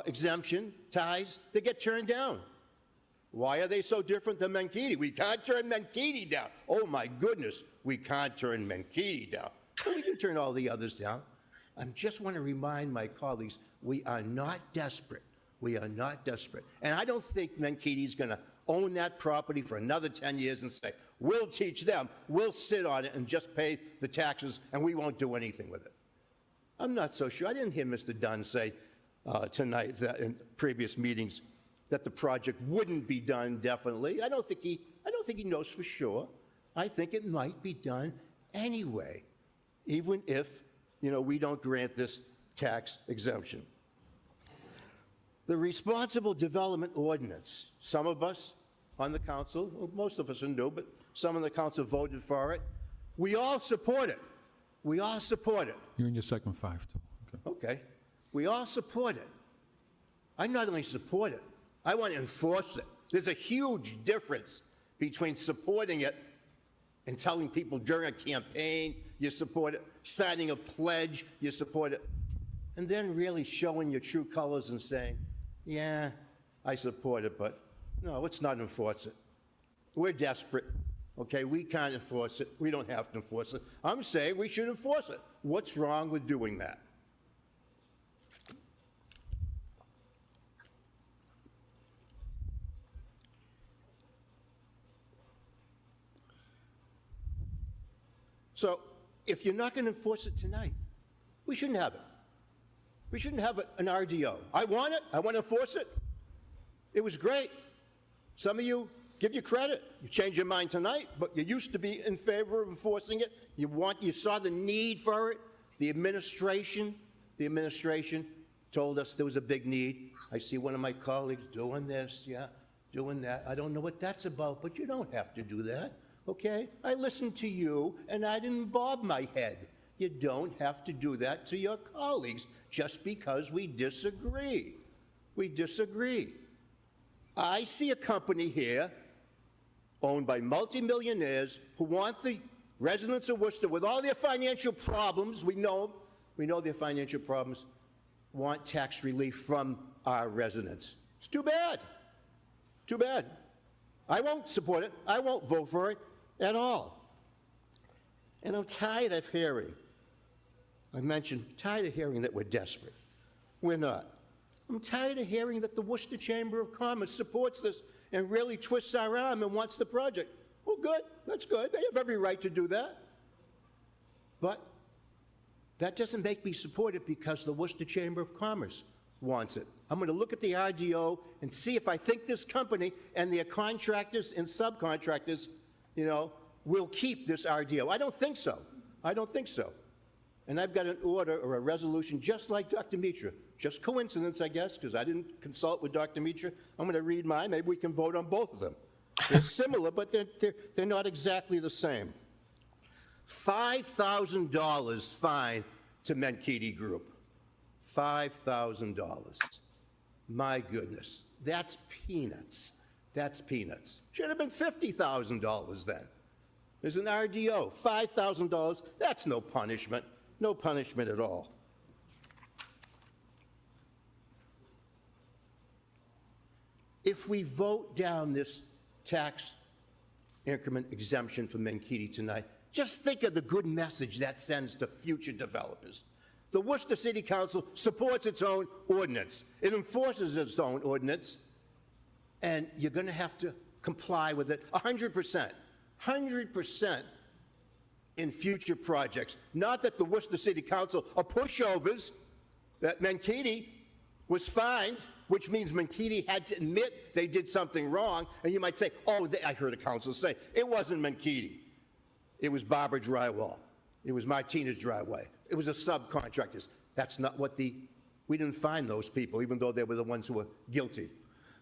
exemption ties, they get turned down. Why are they so different than Mankato? We can't turn Mankato down. Oh my goodness, we can't turn Mankato down. But we can turn all the others down. I just want to remind my colleagues, we are not desperate. We are not desperate. And I don't think Mankati's going to own that property for another 10 years and say, we'll teach them, we'll sit on it and just pay the taxes and we won't do anything with it. I'm not so sure. I didn't hear Mr. Dunn say tonight that in previous meetings that the project wouldn't be done definitely. I don't think he knows for sure. I think it might be done anyway, even if, you know, we don't grant this tax exemption. The Responsible Development Ordinance, some of us on the council, well, most of us are new, but some on the council voted for it. We all support it. We all support it. You're in your second 5, too. Okay. We all support it. I not only support it, I want to enforce it. There's a huge difference between supporting it and telling people during a campaign you support it, signing a pledge, you support it, and then really showing your true colors and saying, yeah, I support it, but no, let's not enforce it. We're desperate, okay? We can't enforce it. We don't have to enforce it. I'm saying we should enforce it. What's wrong with doing that? So if you're not going to enforce it tonight, we shouldn't have it. We shouldn't have an RDO. I want it. I want to enforce it. It was great. Some of you, give you credit. You changed your mind tonight, but you used to be in favor of enforcing it. You saw the need for it. The administration told us there was a big need. I see one of my colleagues doing this, yeah, doing that. I don't know what that's about, but you don't have to do that, okay? I listened to you, and I didn't bob my head. You don't have to do that to your colleagues just because we disagree. We disagree. I see a company here owned by multimillionaires who want the residents of Worcester, with all their financial problems, we know their financial problems, want tax relief from our residents. It's too bad. Too bad. I won't support it. I won't vote for it at all. And I'm tired of hearing, tired of hearing that we're desperate. We're not. I'm tired of hearing that the Worcester Chamber of Commerce supports this and really twists our arm and wants the project. Well, good. That's good. They have every right to do that. But that doesn't make me support it because the Worcester Chamber of Commerce wants it. I'm going to look at the RDO and see if I think this company and their contractors and subcontractors, you know, will keep this RDO. I don't think so. I don't think so. And I've got an order or a resolution just like Dr. Mitra. Just coincidence, I guess, because I didn't consult with Dr. Mitra. I'm going to read mine. Maybe we can vote on both of them. They're similar, but they're not exactly the same. $5,000 fine to Menkiti Group. $5,000. My goodness, that's peanuts. That's peanuts. Should have been $50,000 then. There's an RDO, $5,000. That's no punishment. No punishment at all. If we vote down this tax increment exemption for Menkiti tonight, just think of the good message that sends to future developers. The Worcester City Council supports its own ordinance. It enforces its own ordinance, and you're going to have to comply with it 100%. 100% in future projects. Not that the Worcester City Council are pushovers, that Menkiti was fined, which means Menkiti had to admit they did something wrong, and you might say, oh, I heard a council say, it wasn't Menkiti. It was Barber Drywall. It was Martinez Dryway. It was a subcontractors. That's not what we didn't find those people, even though they were the ones who were guilty.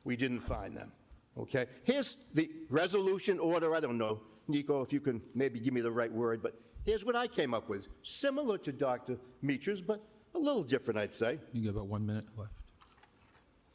We didn't find them, okay? Here's the resolution order. I don't know, Nico, if you can maybe give me the right word, but here's what I came up with. Similar to Dr. Meach's, but a little different, I'd say. You got about 1 minute left.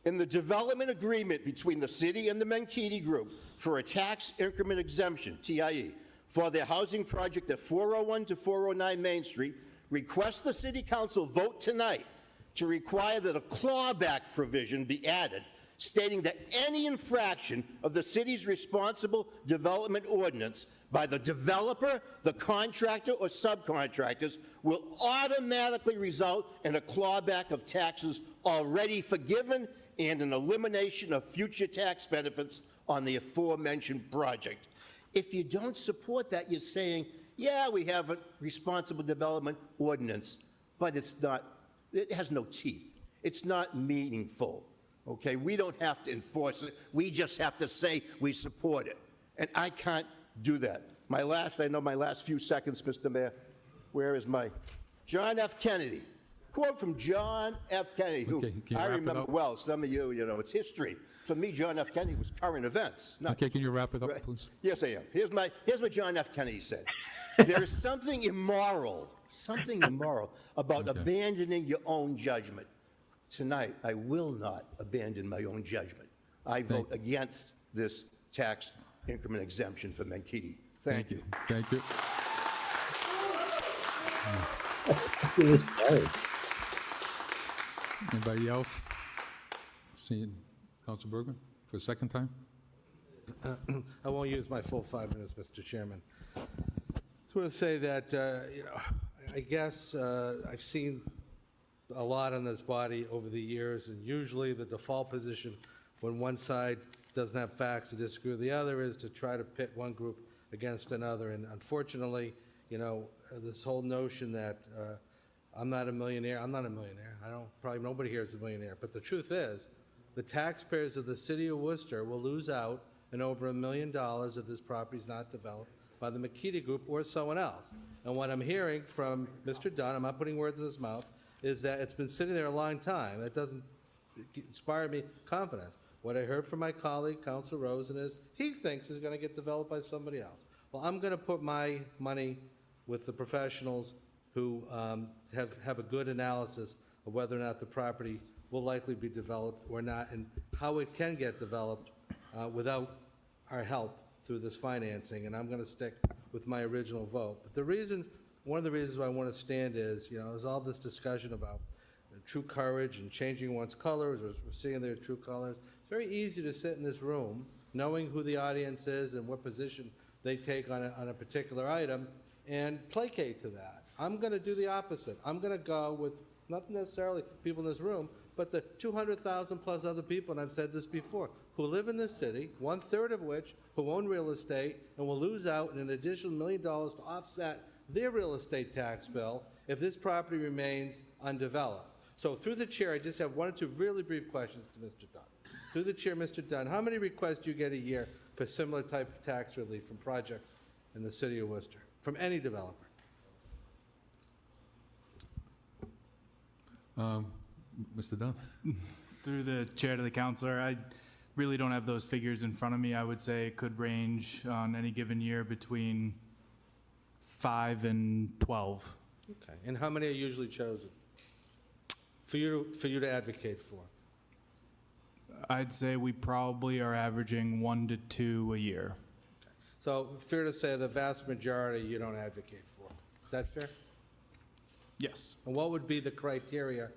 In the development agreement between the city and the Menkiti Group for a tax increment exemption, TIE, for their housing project at 401 to 409 Main Street, request the City Council vote tonight to require that a clawback provision be added, stating that any infraction of the city's responsible development ordinance by the developer, the contractor, or subcontractors will automatically result in a clawback of taxes already forgiven and an elimination of future tax benefits on the aforementioned project. If you don't support that, you're saying, yeah, we have a responsible development ordinance, but it has no teeth. It's not meaningful, okay? We don't have to enforce it. We just have to say we support it. And I can't do that. I know my last few seconds, Mr. Mayor. Where is my John F. Kennedy? Quote from John F. Kennedy, who Okay, can you I wrap it remember up? well. Some of you, it's history. For me, John F. Kennedy was current events. Okay, can you wrap it up, Right. please? Yes, I am. Here's what John F. Kennedy said. There is something immoral about abandoning your own judgment. Tonight, I will not abandon my own judgment. I vote against this tax increment exemption for Menkiti. Thank you. Thank you. Anybody else? Seeing Council Bergman for a second time? I won't use my full 5 minutes, Mr. Chairman. Just want to say that, I guess I've seen a lot on this body over the years, and usually the default position when one side doesn't have facts to disagree with the other is to try to pit one group against another. And unfortunately, this whole notion that I'm not a millionaire. Probably nobody here is a millionaire. But the truth is, the taxpayers of the city of Worcester will lose out in over $1 million if this property is not developed by the Menkiti Group or someone else. And what I'm hearing from Mr. Dunn, I'm not putting words in his mouth, is that it's been sitting there a long time. That doesn't inspire me confidence. What I heard from my colleague, Council Rosen, is he thinks it's going to get developed by somebody else. Well, I'm going to put my money with the professionals who have a good analysis of whether or not the property will likely be developed or not, and how it can get developed without our help through this financing, and I'm going to stick with my original vote. But one of the reasons why I want to stand is, there's all this discussion about true courage and changing one's colors or seeing their true colors. It's very easy to sit in this room knowing who the audience is and what position they take on a particular item and placate to that. I'm going to do the opposite. I'm going to go with not necessarily people in this room, but the 200,000 plus other people, and I've said this before, who live in this city, 1/3 of which who own real estate and will lose out in an additional $1 million to offset their real estate tax bill if this property remains undeveloped. So through the chair, I just have one or two really brief questions to Mr. Dunn. Through the chair, Mr. Dunn, how many requests do you get a year for similar type of tax relief from projects in the city of Worcester, from any developer? Mr. Dunn? Through the chair to the counselor, I really don't have those figures in front of me. I would say it could range on any given year between 5 and 12. Okay, and how many are usually chosen? for you to advocate for? I'd say we probably are averaging 1 to 2 a year. So fair to say the vast majority you don't advocate for. Is that fair? Yes. And what would be the criteria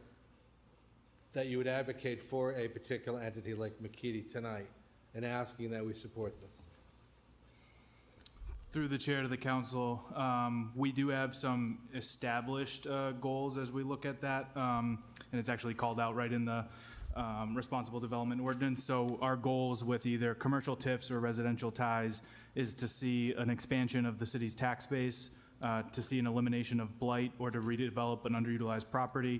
that you would advocate for a particular entity like McKee tonight and asking that we support this? Through the chair to the council, we do have some established goals as we look at that, and it's actually called out right in the responsible development ordinance. So our goals with either commercial TIFs or residential ties is to see an expansion of the city's tax base, to see an elimination of blight or to redevelop an underutilized property,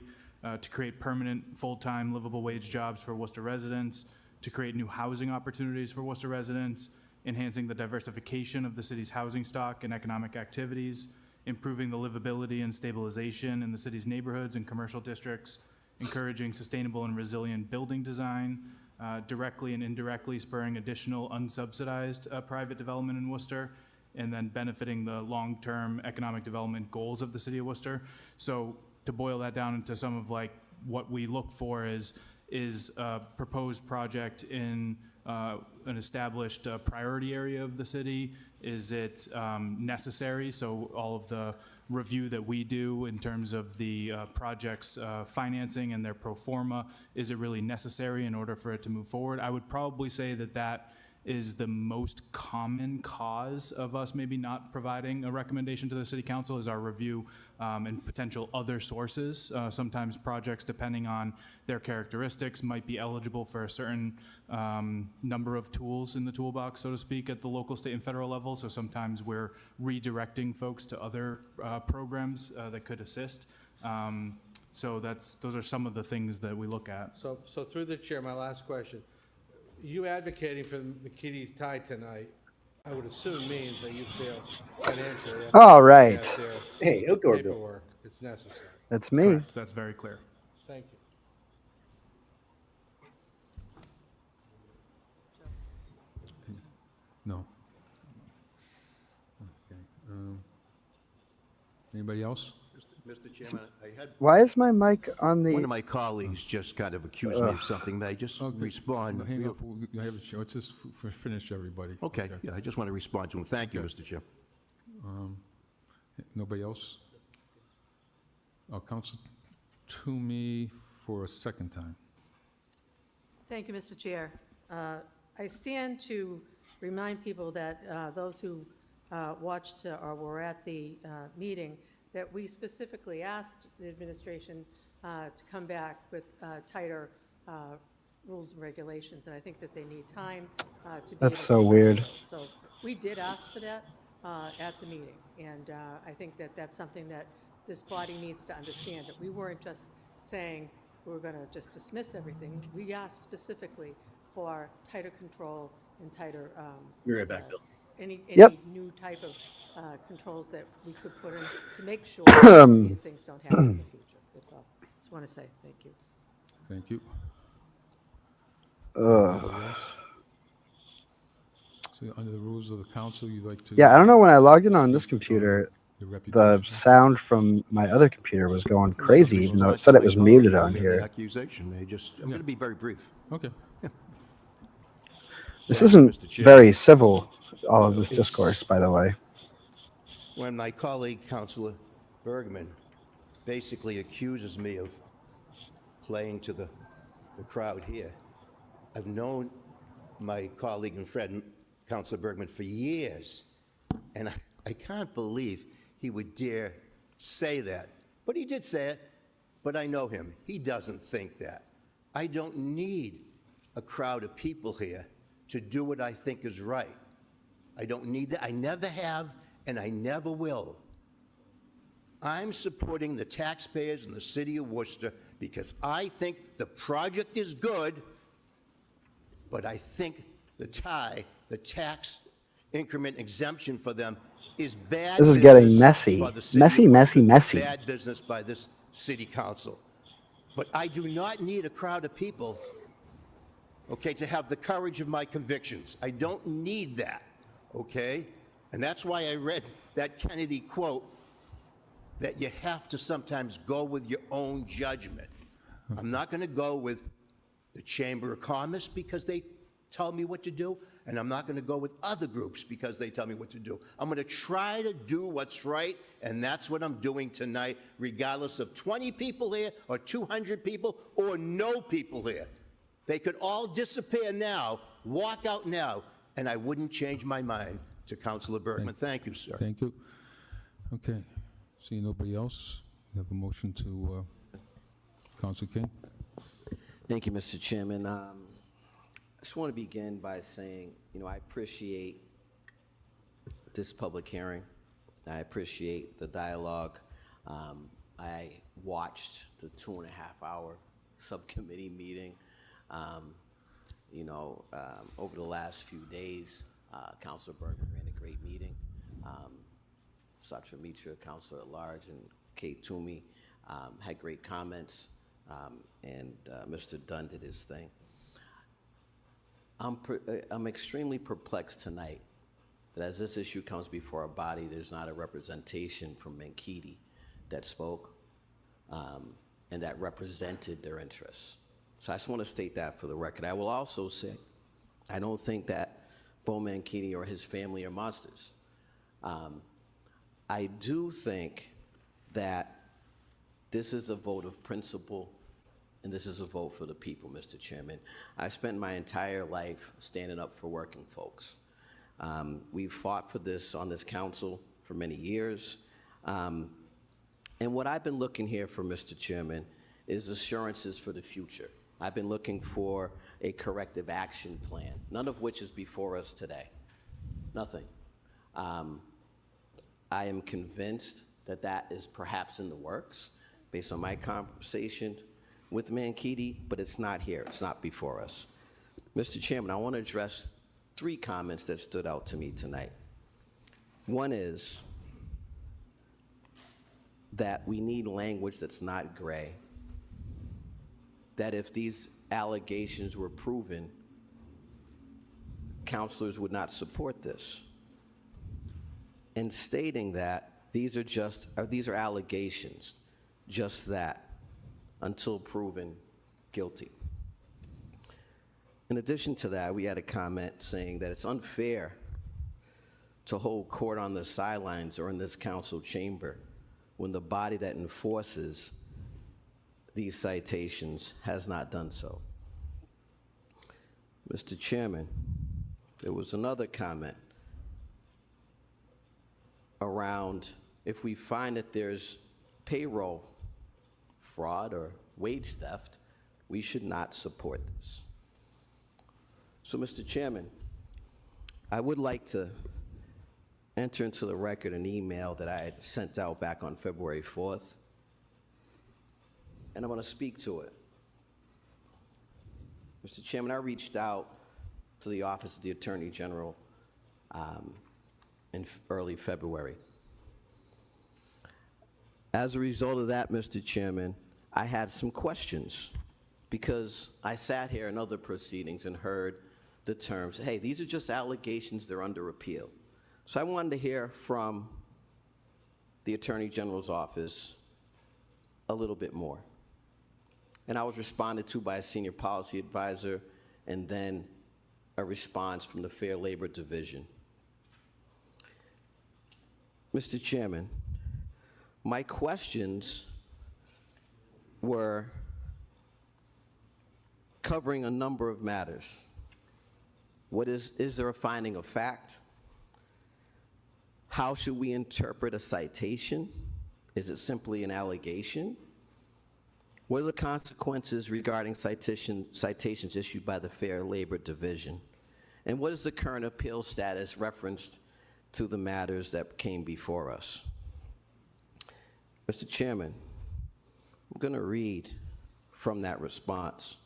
to create permanent, full-time, livable wage jobs for Worcester residents, to create new housing opportunities for Worcester residents, enhancing the diversification of the city's housing stock and economic activities, improving the livability and stabilization in the city's neighborhoods and commercial districts, encouraging sustainable and resilient building design, directly and indirectly spurring additional unsubsidized private development in Worcester, and then benefiting the long-term economic development goals of the city of Worcester. So to boil that down into some of like what we look for is a proposed project in an established priority area of the city? Is it necessary? So all of the review that we do in terms of the project's financing and their pro forma, is it really necessary in order for it to move forward? I would probably say that that is the most common cause of us maybe not providing a recommendation to the city council is our review and potential other sources. Sometimes projects, depending on their characteristics, might be eligible for a certain number of tools in the toolbox, so to speak, at the local, state, and federal level. So sometimes we're redirecting folks to other programs that could assist. So those are some of the things that we look at. So through the chair, my last question. You advocating for McKee's tie tonight, I would assume means that you feel financially. All right. that their Hey, outdoor bill. paperwork, it's necessary. That's me. Correct. That's very clear. Thank you. No. Okay. Anybody else? Mr. Chairman, I had Why is my mic on the? one of my colleagues just kind of accused me of something. May I just respond? No, hang real- up. You have a show. Let's just finish, everybody. Okay, yeah, I just want to respond to him. Thank you, Mr. Chair. Nobody else? Council Toomey for a second time. Thank you, Mr. Chair. I stand to remind people that those who watched or were at the meeting, that we specifically asked the administration to come back with tighter rules and regulations, and I think that they need time to be That's able so to weird. follow those. So we did ask for that at the meeting, and I think that that's something that this body needs to understand, that we weren't just saying we were going to just dismiss everything. We asked specifically for tighter control and tighter Be right back, Bill. any Yep. new type of controls that we could put in to make sure that these things don't happen in the future. That's all. Just want to say thank you. Thank you. Ugh. Anybody else? So under the rules of the council, you'd like to? Yeah, I don't know when I logged in on this computer, Your the reputation? sound from my other computer was going crazy, even though it said it was muted on here. Accusation, I'm going to be very brief. Okay. This isn't very civil, all of this discourse, by the way. When my colleague, Councilor Bergman, basically accuses me of playing to the crowd here, I've known my colleague and friend, Councilor Bergman, for years, and I can't believe he would dare say that. But he did say it, but I know him. He doesn't think that. I don't need a crowd of people here to do what I think is right. I don't need that. I never have, and I never will. I'm supporting the taxpayers in the city of Worcester because I think the project is good, but I think the tax increment exemption for them is bad. This is getting business messy. for the city Messy, of messy, Worcester, messy. Bad business by this city council. But I do not need a crowd of people, okay, to have the courage of my convictions. I don't need that, okay? And that's why I read that Kennedy quote that you have to sometimes go with your own judgment. I'm not going to go with the Chamber of Commerce because they tell me what to do, and I'm not going to go with other groups because they tell me what to do. I'm going to try to do what's right, and that's what I'm doing tonight, regardless of 20 people here or 200 people or no people here. They could all disappear now, walk out now, and I wouldn't change my mind to Councilor Bergman. Thank you, sir. Thank you. Okay. Seeing nobody else, we have a motion to, Councilor King. Thank you, Mr. Chairman. I just want to begin by saying, I appreciate this public hearing. I appreciate the dialogue. I watched the 2.5-hour subcommittee meeting. Over the last few days, Councilor Bergman ran a great meeting. Satra Mitra, Councilor at Large, and Kate Toomey had great comments, and Mr. Dunn did his thing. I'm extremely perplexed tonight that as this issue comes before our body, there's not a representation from Mankato that spoke and that represented their interests. So I just want to state that for the record. I will also say, I don't think that Bo Mankato or his family are monsters. I do think that this is a vote of principle, and this is a vote for the people, Mr. Chairman. I spent my entire life standing up for working folks. We've fought for this on this council for many years. And what I've been looking here for, Mr. Chairman, is assurances for the future. I've been looking for a corrective action plan, none of which is before us today. Nothing. I am convinced that that is perhaps in the works based on my conversation with Mankato, but it's not here. It's not before us. Mr. Chairman, I want to address 3 comments that stood out to me tonight. One is that we need language that's not gray, that if these allegations were proven, councilors would not support this. And stating that these are allegations, just that, until proven guilty. In addition to that, we had a comment saying that it's unfair to hold court on the sidelines or in this council chamber when the body that enforces these citations has not done so. Mr. Chairman, there was another comment around if we find that there's payroll fraud or wage theft, we should not support this. So, Mr. Chairman, I would like to enter into the record an email that I had sent out back on February 4th, and I'm going to speak to it. Mr. Chairman, I reached out to the Office of the Attorney General in early February. As a result of that, Mr. Chairman, I had some questions because I sat here in other proceedings and heard the terms, hey, these are just allegations, they're under appeal. So I wanted to hear from the Attorney General's office a little bit more. And I was responded to by a senior policy advisor and then a response from the Fair Labor Division. Mr. Chairman, my questions were covering a number of matters. Is there a finding of fact? How should we interpret a citation? Is it simply an allegation? What are the consequences regarding citations issued by the Fair Labor Division? And what is the current appeal status referenced to the matters that came before us? Mr. Chairman, I'm going to read from that response.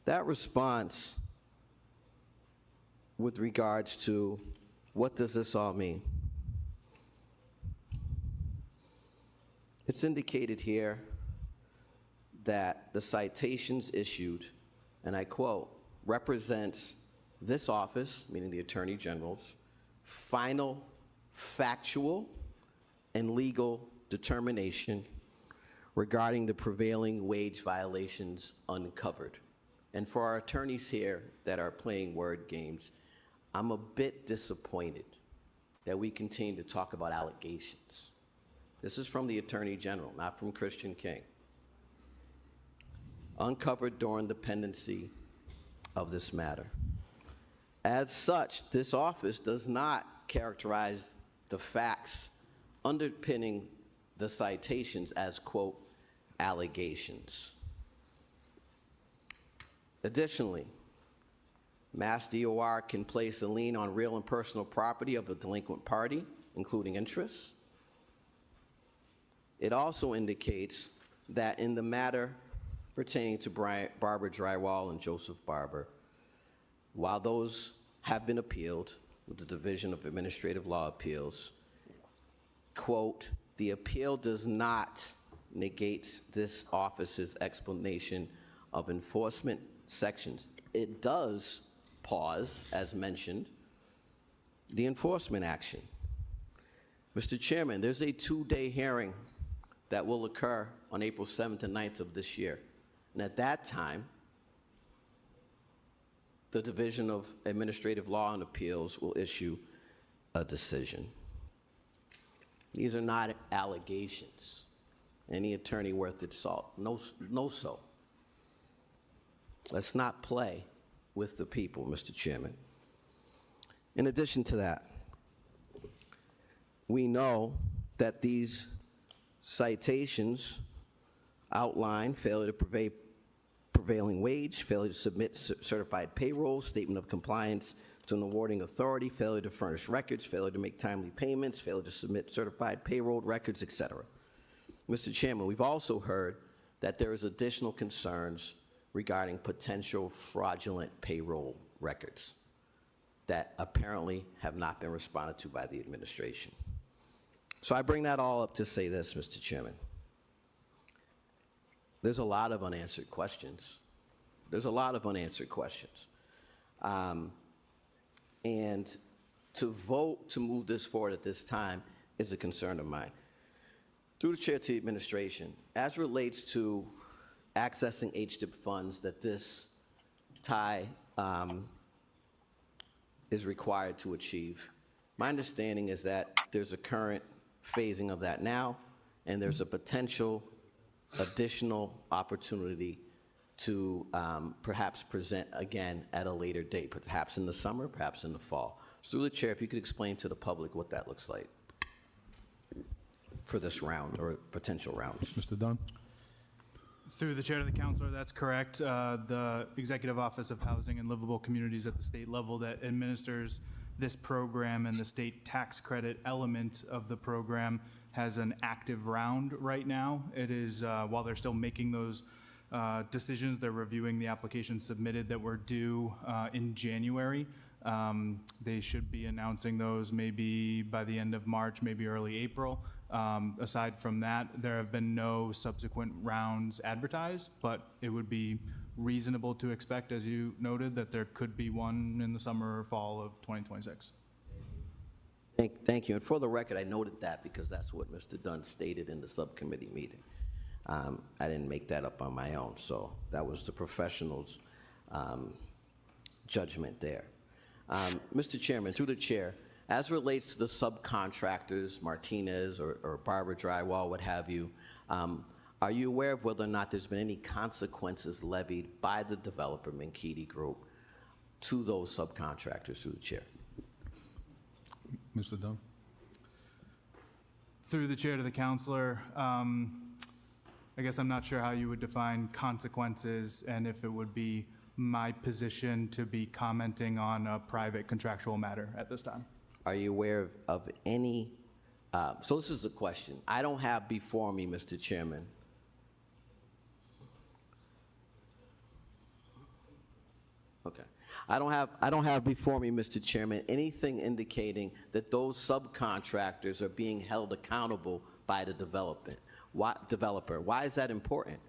That response with regards to what does this all mean? It's indicated here that the citations issued, and I quote, represents this office, meaning the Attorney General's, final, factual, and legal determination regarding the prevailing wage violations uncovered. And for our attorneys here that are playing word games, I'm a bit disappointed that we continue to talk about allegations. This is from the Attorney General, not from Christian King. Uncovered during the pendency of this matter. As such, this office does not characterize the facts underpinning the citations as, quote, allegations. Additionally, Mass DOR can place a lien on real and personal property of a delinquent party, including interest. It also indicates that in the matter pertaining to Barbara Drywall and Joseph Barber, while those have been appealed with the Division of Administrative Law Appeals, quote, the appeal does not negate this office's explanation of enforcement sections. It does pause, as mentioned, the enforcement action. Mr. Chairman, there's a 2-day hearing that will occur on April 7th and 9th of this year. And at that time, the Division of Administrative Law and Appeals will issue a decision. These are not allegations. Any attorney worth its salt knows so. Let's not play with the people, Mr. Chairman. In addition to that, we know that these citations outline failure to prevailing wage, failure to submit certified payroll, statement of compliance to an awarding authority, failure to furnish records, failure to make timely payments, failure to submit certified payroll records, etc. Mr. Chairman, we've also heard that there is additional concerns regarding potential fraudulent payroll records that apparently have not been responded to by the administration. So I bring that all up to say this, Mr. Chairman. There's a lot of unanswered questions. There's a lot of unanswered questions. And to vote to move this forward at this time is a concern of mine. Through the chair to the administration, as relates to accessing HDIP funds that this tie is required to achieve, my understanding is that there's a current phasing of that now, and there's a potential additional opportunity to perhaps present again at a later date, perhaps in the summer, perhaps in the fall. So through the chair, if you could explain to the public what that looks like for this round or potential rounds. Mr. Dunn? Through the chair to the councilor, that's correct. The Executive Office of Housing and Livable Communities at the state level that administers this program and the state tax credit element of the program has an active round right now. It is, while they're still making those decisions, they're reviewing the applications submitted that were due in January. They should be announcing those maybe by the end of March, maybe early April. Aside from that, there have been no subsequent rounds advertised, but it would be reasonable to expect, as you noted, that there could be one in the summer or fall of 2026. Thank you. And for the record, I noted that because that's what Mr. Dunn stated in the subcommittee meeting. I didn't make that up on my own, so that was the professional's judgment there. Mr. Chairman, through the chair, as relates to the subcontractors, Martinez or Barbara Drywall, what have you, are you aware of whether or not there's been any consequences levied by the developer, Menkidi Group, to those subcontractors, through the chair? Mr. Dunn? Through the chair to the councilor, I guess I'm not sure how you would define consequences and if it would be my position to be commenting on a private contractual matter at this time. Are you aware of any, so this is the question. I don't have before me, Mr. Chairman, okay. I don't have before me, Mr. Chairman, anything indicating that those subcontractors are being held accountable by the developer. Why is that important?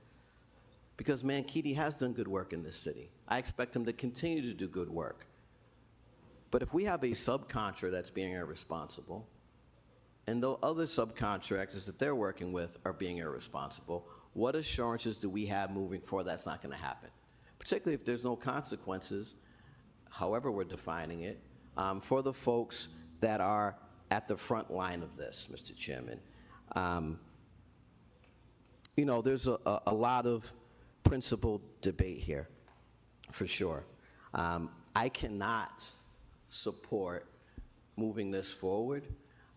Because Menkidi has done good work in this city. I expect him to continue to do good work. But if we have a subcontractor that's being irresponsible, and the other subcontractors that they're working with are being irresponsible, what assurances do we have moving forward that's not going to happen? Particularly if there's no consequences, however we're defining it, for the folks that are at the front line of this, Mr. Chairman. You know, there's a lot of principled debate here, for sure. I cannot support moving this forward.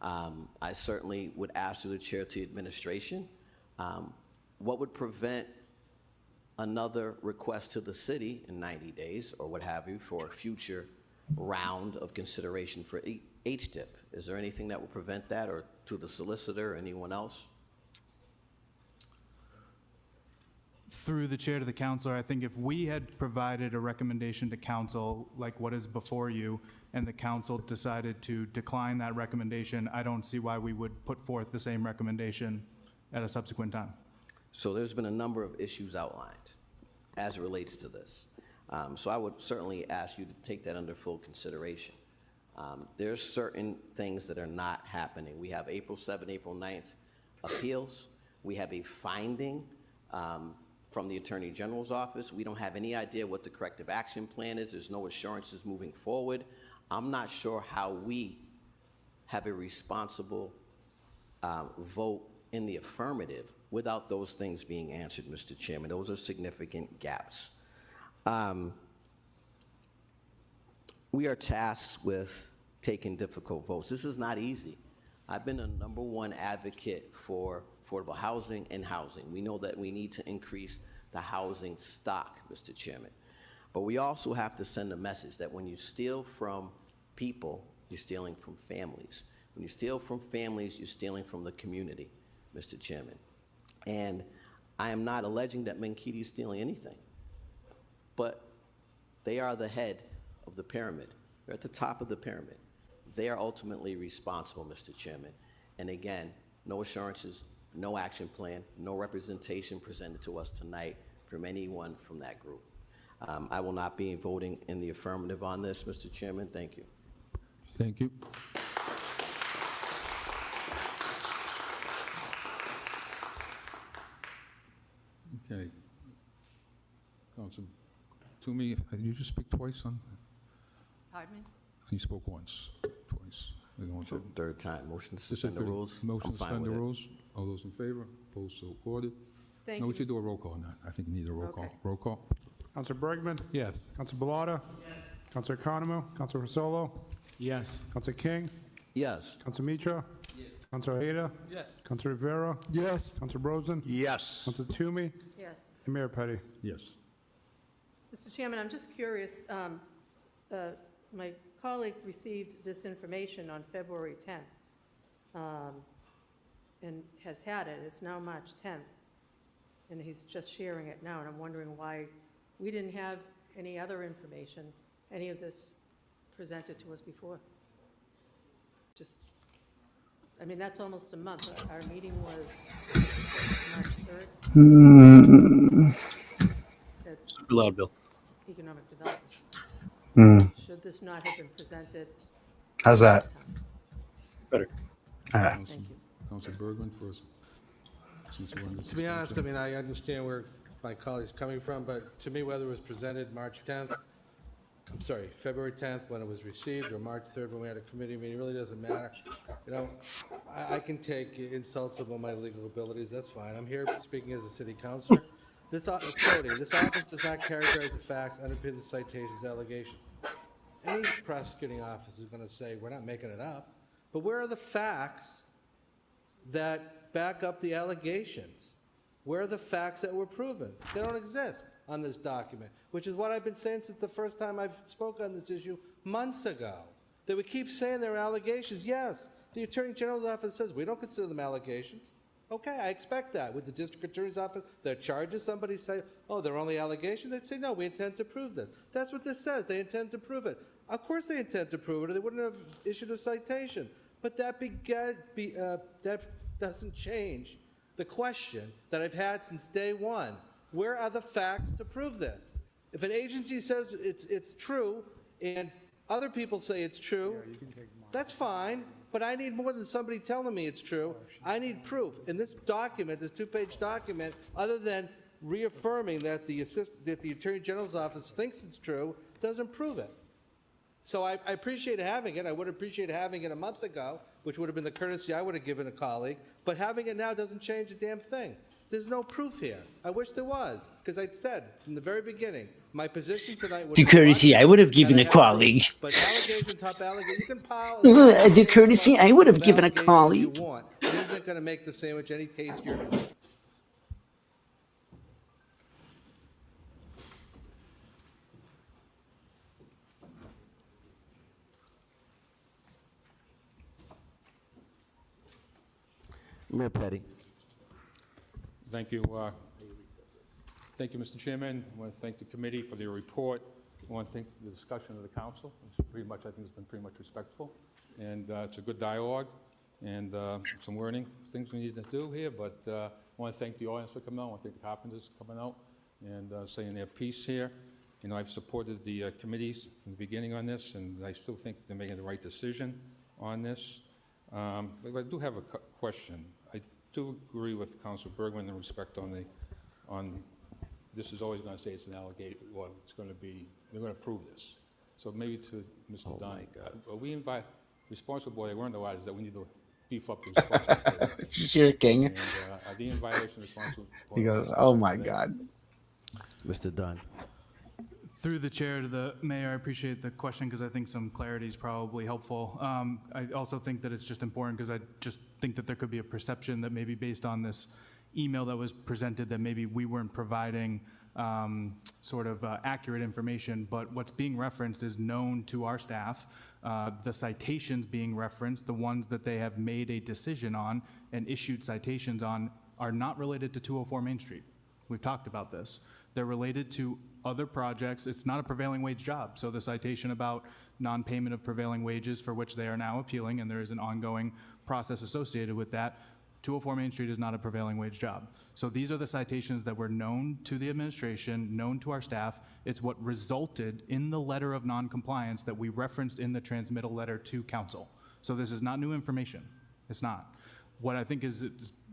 I certainly would ask through the chair to the administration, what would prevent another request to the city in 90 days or what have you for a future round of consideration for HDIP? Is there anything that would prevent that, or to the solicitor or anyone else? Through the chair to the counselor, I think if we had provided a recommendation to council, like what is before you, and the council decided to decline that recommendation, I don't see why we would put forth the same recommendation at a subsequent time. So there's been a number of issues outlined as it relates to this. So I would certainly ask you to take that under full consideration. There's certain things that are not happening. We have April 7th, April 9th appeals. We have a finding from the Attorney General's office. We don't have any idea what the corrective action plan is. There's no assurances moving forward. I'm not sure how we have a responsible vote in the affirmative without those things being answered, Mr. Chairman. Those are significant gaps. We are tasked with taking difficult votes. This is not easy. I've been a #1 advocate for affordable housing and housing. We know that we need to increase the housing stock, Mr. Chairman. But we also have to send a message that when you steal from people, you're stealing from families. When you steal from families, you're stealing from the community, Mr. Chairman. And I am not alleging that Menkiti is stealing anything, but they are the head of the pyramid. They're at the top of the pyramid. They are ultimately responsible, Mr. Chairman. And again, no assurances, no action plan, no representation presented to us tonight from anyone from that group. I will not be voting in the affirmative on this, Mr. Chairman. Thank you. Thank you. Okay. Council Toomey, did you just speak twice on? Pardon me? You spoke once, twice. It's the third time. Motion to This is suspend the third. rules. Motion I'm to fine suspend the with it. rules. All those in favor? Opposed, so ordered. Thank No, you, we should Mr. do a roll call on that. I think you need a roll call. Okay. Roll call? Councilor Bergman? Yes. Councilor Bellotta? Yes. Councilor Economou? Councilor Rosolo? Yes. Councilor King? Yes. Councilor Mitra? Yes. Councilor Ojeda? Yes. Councilor Rivera? Yes. Councilor Rosen? Yes. Councilor Toomey? Yes. And Mayor Petty. Yes. Mr. Chairman, I'm just curious, my colleague received this information on February 10th, and has had it. It's now March 10th, and he's just sharing it now, and I'm wondering why we didn't have any other information, any of this presented to us before. Just, I mean, that's almost a month. Our meeting was March 3rd. Super loud, Bill. Economic development. Should this not have been presented? How's that? Better. All right. Thank you. Council Bergman first. Since we're on this To be honest, I discussion. mean, I understand where my colleague's coming from, but to me, whether it was presented March 10th, I'm sorry, February 10th when it was received, or March 3rd when we had a committee meeting, it really doesn't matter. You know, I can take insults about my legal abilities, that's fine. I'm here speaking as a city councilor. This office does not characterize the facts, underpin the citations, allegations. Any prosecuting office is going to say, we're not making it up, but where are the facts that back up the allegations? Where are the facts that were proven? They don't exist on this document, which is what I've been saying since the first time I've spoken on this issue months ago. That we keep saying they're allegations. Yes, the Attorney General's office says we don't consider them allegations. Okay, I expect that. With the District Attorney's office, their charges, somebody say, oh, they're only allegations. They'd say, no, we intend to prove this. That's what this says. They intend to prove it. Of course they intend to prove it, or they wouldn't have issued a citation. But that doesn't change the question that I've had since day one. Where are the facts to prove this? If an agency says it's true, and other people say it's true, that's fine. but I need more than somebody telling me it's true. I need proof. In this document, this two-page document, other than reaffirming that the Attorney General's office thinks it's true, doesn't prove it. So I appreciate having it. I would appreciate having it a month ago, which would have been the courtesy I would have given a colleague. But having it now doesn't change a damn thing. There's no proof here. I wish there was, because I said from the very beginning, my position tonight was... The courtesy I would have given a colleague. But allegation, top allegation, you can pile... The courtesy I would have given a allegations colleague. you want. It isn't going to make the sandwich any tastier. Mayor Petty. Thank you. Thank you, Mr. Chairman. I want to thank the committee for their report. I want to thank the discussion of the council. It's pretty much, I think it's been pretty much respectful. And it's a good dialogue and some learning things we need to do here. But I want to thank the audience for coming out. I want to thank the carpenters for coming out and saying their piece here. You know, I've supported the committees from the beginning on this, and I still think they're making the right decision on this. But I do have a question. I do agree with Councilor Bergman in respect on this is always going to say it's an allegation, well, it's going to be, they're going to prove this. So maybe to Mr. Dunn, we invite responsible board, they learned a lot, is that we need to beef up the responsible board. Sure, King. And are they in violation of responsible board? He goes, oh my God. Mr. Dunn. Through the chair to the mayor, I appreciate the question because I think some clarity is probably helpful. I also think that it's just important because I just think that there could be a perception that maybe based on this email that was presented that maybe we weren't providing sort of accurate information, but what's being referenced is known to our staff. The citations being referenced, the ones that they have made a decision on and issued citations on, are not related to 204 Main Street. We've talked about this. They're related to other projects. It's not a prevailing wage job. So the citation about non-payment of prevailing wages, for which they are now appealing, and there is an ongoing process associated with that, 204 Main Street is not a prevailing wage job. So these are the citations that were known to the administration, known to our staff. It's what resulted in the letter of non-compliance that we referenced in the transmittal letter to council. So this is not new information. It's not. What I think is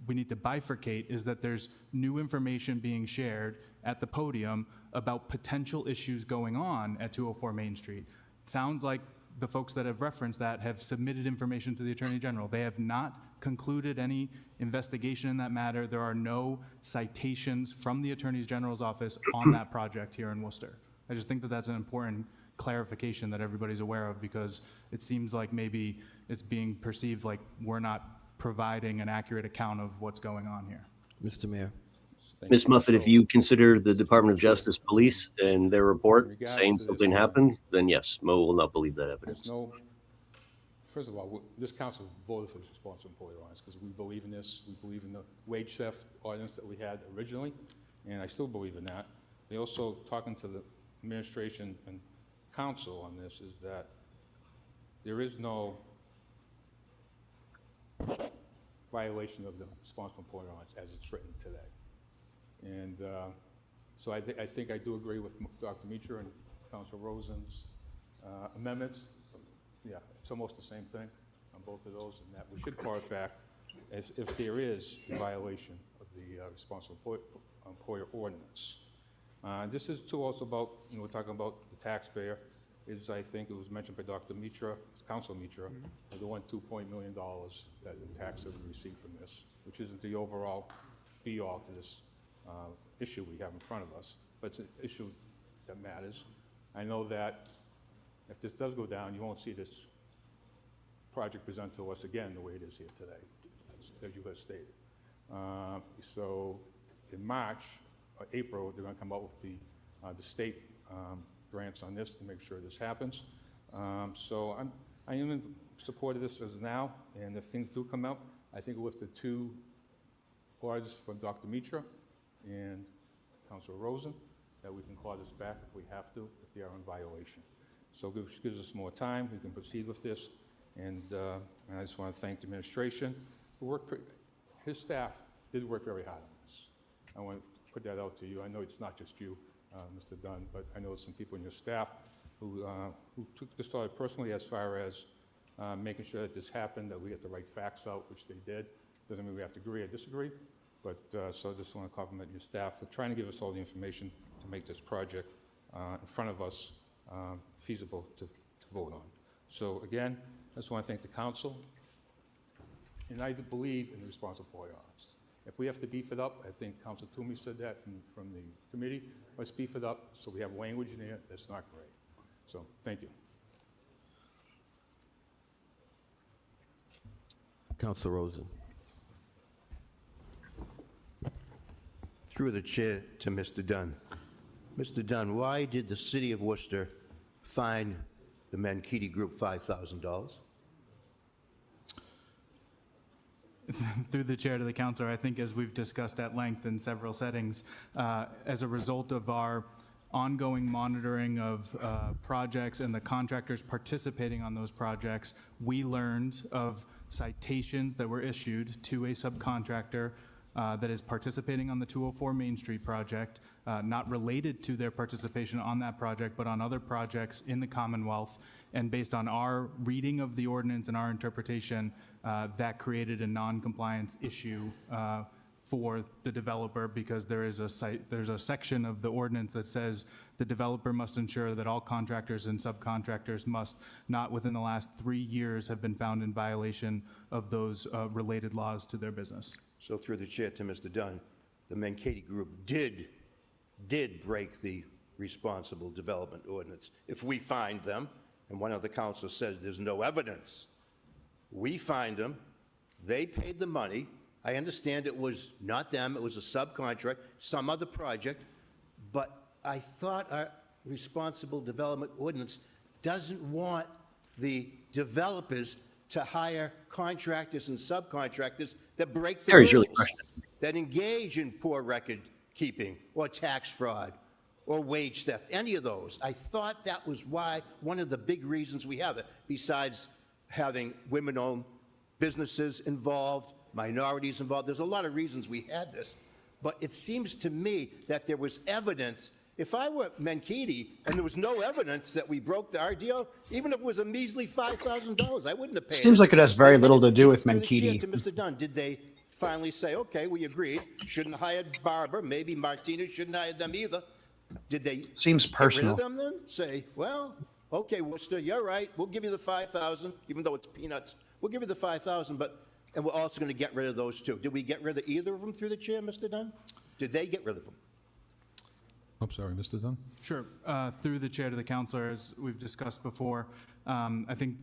we need to bifurcate is that there's new information being shared at the podium about potential issues going on at 204 Main Street. It sounds like the folks that have referenced that have submitted information to the Attorney General. They have not concluded any investigation in that matter. There are no citations from the Attorney General's office on that project here in Worcester. I just think that that's an important clarification that everybody's aware of, because it seems like maybe it's being perceived like we're not providing an accurate account of what's going on here. Mr. Mayor. Ms. Muffet, if you consider the Department of Justice Police and their report saying something happened, then yes, Mo will not believe that evidence. First of all, this council voted for this responsible employee ordinance because we believe in this. We believe in the wage theft ordinance that we had originally, and I still believe in that. They also, talking to the administration and council on this, is that there is no violation of the responsible employee ordinance as it's written today. And so I think I do agree with Dr. Mitra and Councilor Rosen's amendments. Yeah, it's almost the same thing on both of those, and that we should call it back as if there is a violation of the responsible employer ordinance. This is too also about, we're talking about the taxpayer, is I think it was mentioned by Dr. Mitra, Council Mitra, the $2.1 million that in tax that we received from this, which isn't the overall be-all to this issue we have in front of us, but it's an issue that matters. I know that if this does go down, you won't see this project presented to us again the way it is here today, as you have stated. So in March or April, they're going to come out with the state grants on this to make sure this happens. So I am in support of this as now, and if things do come out, I think with the two orders from Dr. Mitra and Councilor Rosen, that we can call this back if we have to, if they are in violation. So it gives us more time, we can proceed with this, and I just want to thank the administration who his staff did work very hard on this. I want to put that out to you. I know it's not just you, Mr. Dunn, but I know some people in your staff who took this started personally as far as making sure that this happened, that we get the right facts out, which they did. Doesn't mean we have to agree or disagree, but so I just want to compliment your staff for trying to give us all the information to make this project in front of us feasible to vote on. So again, I just want to thank the council, and I believe in the responsible party honest. If we have to beef it up, I think Council Toomey said that from the committee, let's beef it up so we have language in there that's not great. So thank you. Councilor Rosen. Through the chair to Mr. Dunn. Mr. Dunn, why did the city of Worcester fine the Mankiti Group $5,000? Through the chair to the councilor, I think as we've discussed at length in several settings, as a result of our ongoing monitoring of projects and the contractors participating on those projects, we learned of citations that were issued to a subcontractor that is participating on the 204 Main Street project, not related to their participation on that project, but on other projects in the Commonwealth. And based on our reading of the ordinance and our interpretation, that created a non-compliance issue for the developer, because there's a section of the ordinance that says the developer must ensure that all contractors and subcontractors must not within the last 3 years have been found in violation of those related laws to their business. So through the chair to Mr. Dunn, the Mankiti Group did break the responsible development ordinance. If we find them, and one of the councilors says there's no evidence, we find them, they paid the money. I understand it was not them, it was a subcontract, some other project, but I thought our responsible development ordinance doesn't want the developers to hire contractors and subcontractors that break the rules, Really questioning. that engage in poor record keeping or tax fraud or wage theft, any of those. I thought that was why, one of the big reasons we have it, besides having women-owned businesses involved, minorities involved. There's a lot of reasons we had this, but it seems to me that there was evidence. If I were Mankiti and there was no evidence that we broke our deal, even if it was a measly $5,000, I wouldn't have paid. Seems like it has very little to do with Through the chair Mankiti. to Mr. Dunn, did they finally say, okay, we agreed, shouldn't have hired Barber, maybe Martinez shouldn't have hired them either? Did they Seems get rid personal. of them then? Say, well, okay, Worcester, you're right, we'll give you the 5,000, even though it's peanuts. We'll give you the 5,000, and we're also going to get rid of those two. Did we get rid of either of them through the chair, Mr. Dunn? Did they get rid of them? I'm sorry, Mr. Dunn? Sure. Through the chair to the councilor, as we've discussed before, I think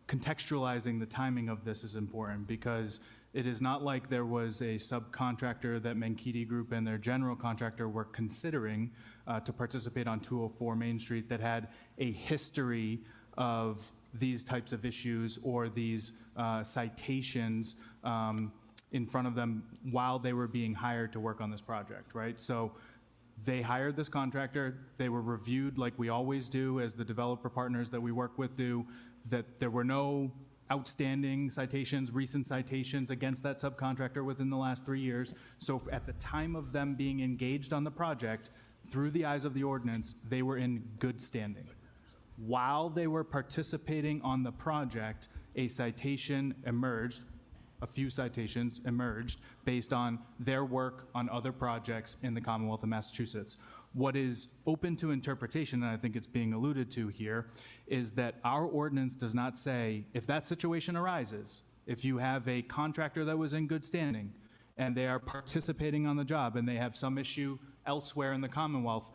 contextualizing the timing of this is important, because it is not like there was a subcontractor that Mankiti Group and their general contractor were considering to participate on 204 Main Street that had a history of these types of issues or these citations in front of them while they were being hired to work on this project, right? So they hired this contractor, they were reviewed like we always do as the developer partners that we work with do, that there were no outstanding citations, recent citations against that subcontractor within the last 3 years. So at the time of them being engaged on the project, through the eyes of the ordinance, they were in good standing. While they were participating on the project, a citation emerged, a few citations emerged based on their work on other projects in the Commonwealth of Massachusetts. What is open to interpretation, and I think it's being alluded to here, is that our ordinance does not say, if that situation arises, if you have a contractor that was in good standing and they are participating on the job and they have some issue elsewhere in the Commonwealth,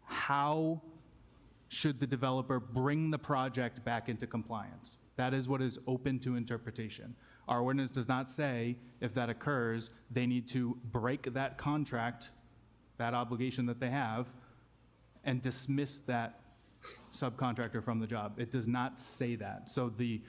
how should the developer bring the project back into compliance? That is what is open to interpretation. Our ordinance does not say if that occurs, they need to break that contract, that obligation that they have, and dismiss that subcontractor from the job. It does not say that. So the,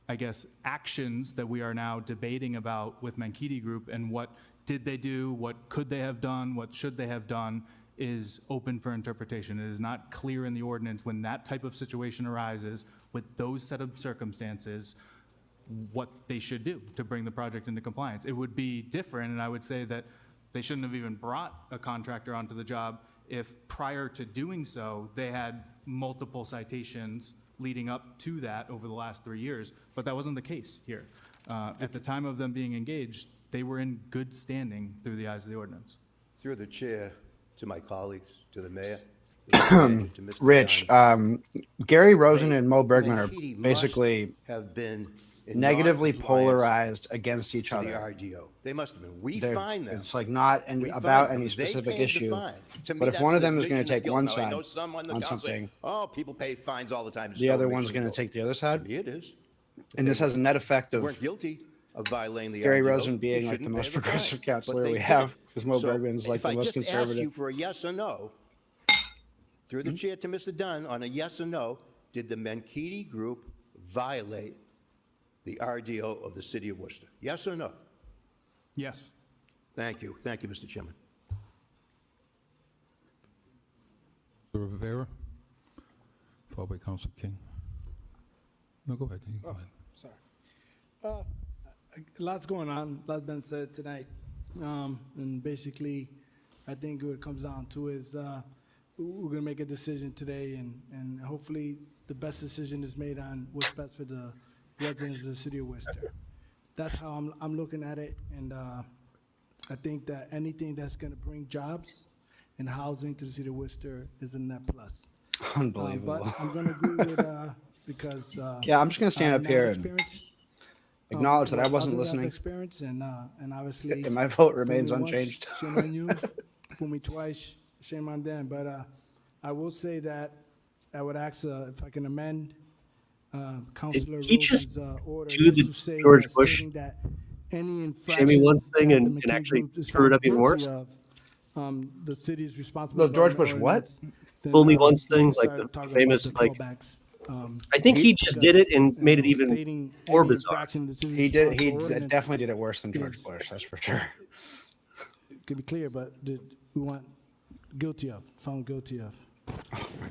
I guess, actions that we are now debating about with Mankiti Group and what did they do, what could they have done, what should they have done, is open for interpretation. It is not clear in the ordinance when that type of situation arises with those set of circumstances what they should do to bring the project into compliance. It would be different, and I would say that they shouldn't have even brought a contractor onto the job if prior to doing so they had multiple citations leading up to that over the last 3 years, but that wasn't the case here. At the time of them being engaged, they were in good standing through the eyes of the ordinance. Through the chair, to my colleagues, to the mayor, to Mr. Rich, Dunn, Gary Rosen and Mo Bergman are Mankitti must basically have been in negatively non-compliance polarized against each to the other. RDO. They must have been. We They're- find them. It's like not We about find any them. They specific paid the issue. fine. To me, But if that's one of the them is going admission to of take guilt. one Now, I side know some on the on council say, something, oh, people pay fines all the time. It's the no other reason one's going to guilt. take the other side. To me, it is. And this has a net effect They of weren't guilty of violating the Gary RDO. Rosen They being like the shouldn't most pay the progressive fine. counselor But they we did. have, because Mo So Bergman's like if the I most just asked conservative. you for a yes or no, through the chair to Mr. Dunn, on a yes or no, did the Mankitti Group violate the RDO of the city of Worcester? Yes or no? Yes. Thank you. Thank you, Mr. Chairman. Councilor Rivera, followed by Councilor King. No, go ahead. You go ahead. Sorry. Lots going on, lots been said tonight. And basically, I think what it comes down to is we're gonna make a decision today, and hopefully the best decision is made on what's best for the residents of the city of Worcester. That's how I'm looking at it, and I think that anything that's gonna bring jobs and housing to the city of Worcester is a net plus. Unbelievable. But I'm gonna agree with, because. Yeah, I'm just gonna stand up now here I've and experienced, acknowledge that I what wasn't others have listening. experienced, and obviously. And my vote fool remains me once, unchanged. Shame on you. Fool me twice, shame on them. But I will say that I would ask if I can amend Councilor he just Rosen's order do just the to say George that Bush stating that any Shammy infraction Once thing that and the McKinney actually Group is screw it found up even guilty worse? of, the city's responsible. The George Bush development what? ordinance, then, Fool me we once can thing, like start the talking about famous, the like, clawbacks, I think he just did it and made it even stating more any bizarre. infraction the city's He did. He responsible ordinance definitely did it worse than George is- Bush. That's for sure. Could be clear, but we want guilty of, found guilty of.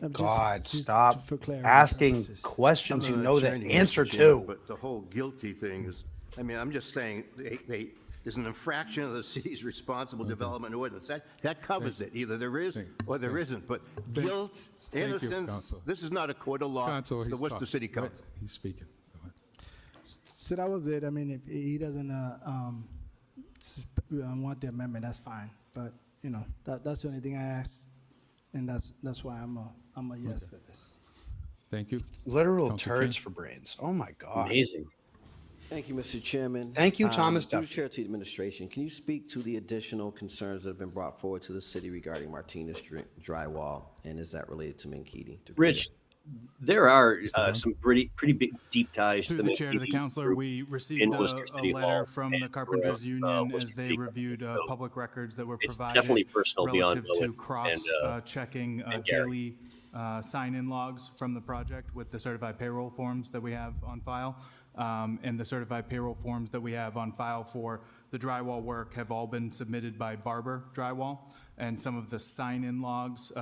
Just- God, just stop for clarity asking purposes. questions you I'm not know the attorney, Mr. answer Chairman, to. But the whole guilty thing is, I mean, I'm just saying, there's an infraction of the city's responsible development ordinance. That covers it. Either there is or there isn't. But guilt, Thank you, innocence, Counselor. this is not a court of law. Councilor, It's the he's Worcester talking. City Go ahead. Council. He's speaking. Go ahead. So that was it. I mean, if he doesn't want the amendment, that's fine. But, you know, that's the only thing I asked, and that's why I'm a yes for this. Thank you. Literal Councilor turds King. for brains. Oh my God. Amazing. Thank you, Mr. Chairman. Thank you, Thomas Through the Duffy. Chair to the administration, can you speak to the additional concerns that have been brought forward to the city regarding Martinez drywall, and is that related to Mankitti? Rich, there are some pretty big deep ties Through to the chair to the Mankitti councilor, Group we in received Worcester a City letter Hall from and the Carpenters throughout, Union Worcester as they City reviewed Government. So public records that were it's provided definitely personal beyond relative to Owen cross-checking and Gary. daily sign-in logs from the project with the certified payroll forms that we have on file. And the certified payroll forms that we have on file for the drywall work have all been submitted by Barber Drywall. And some of the sign-in logs,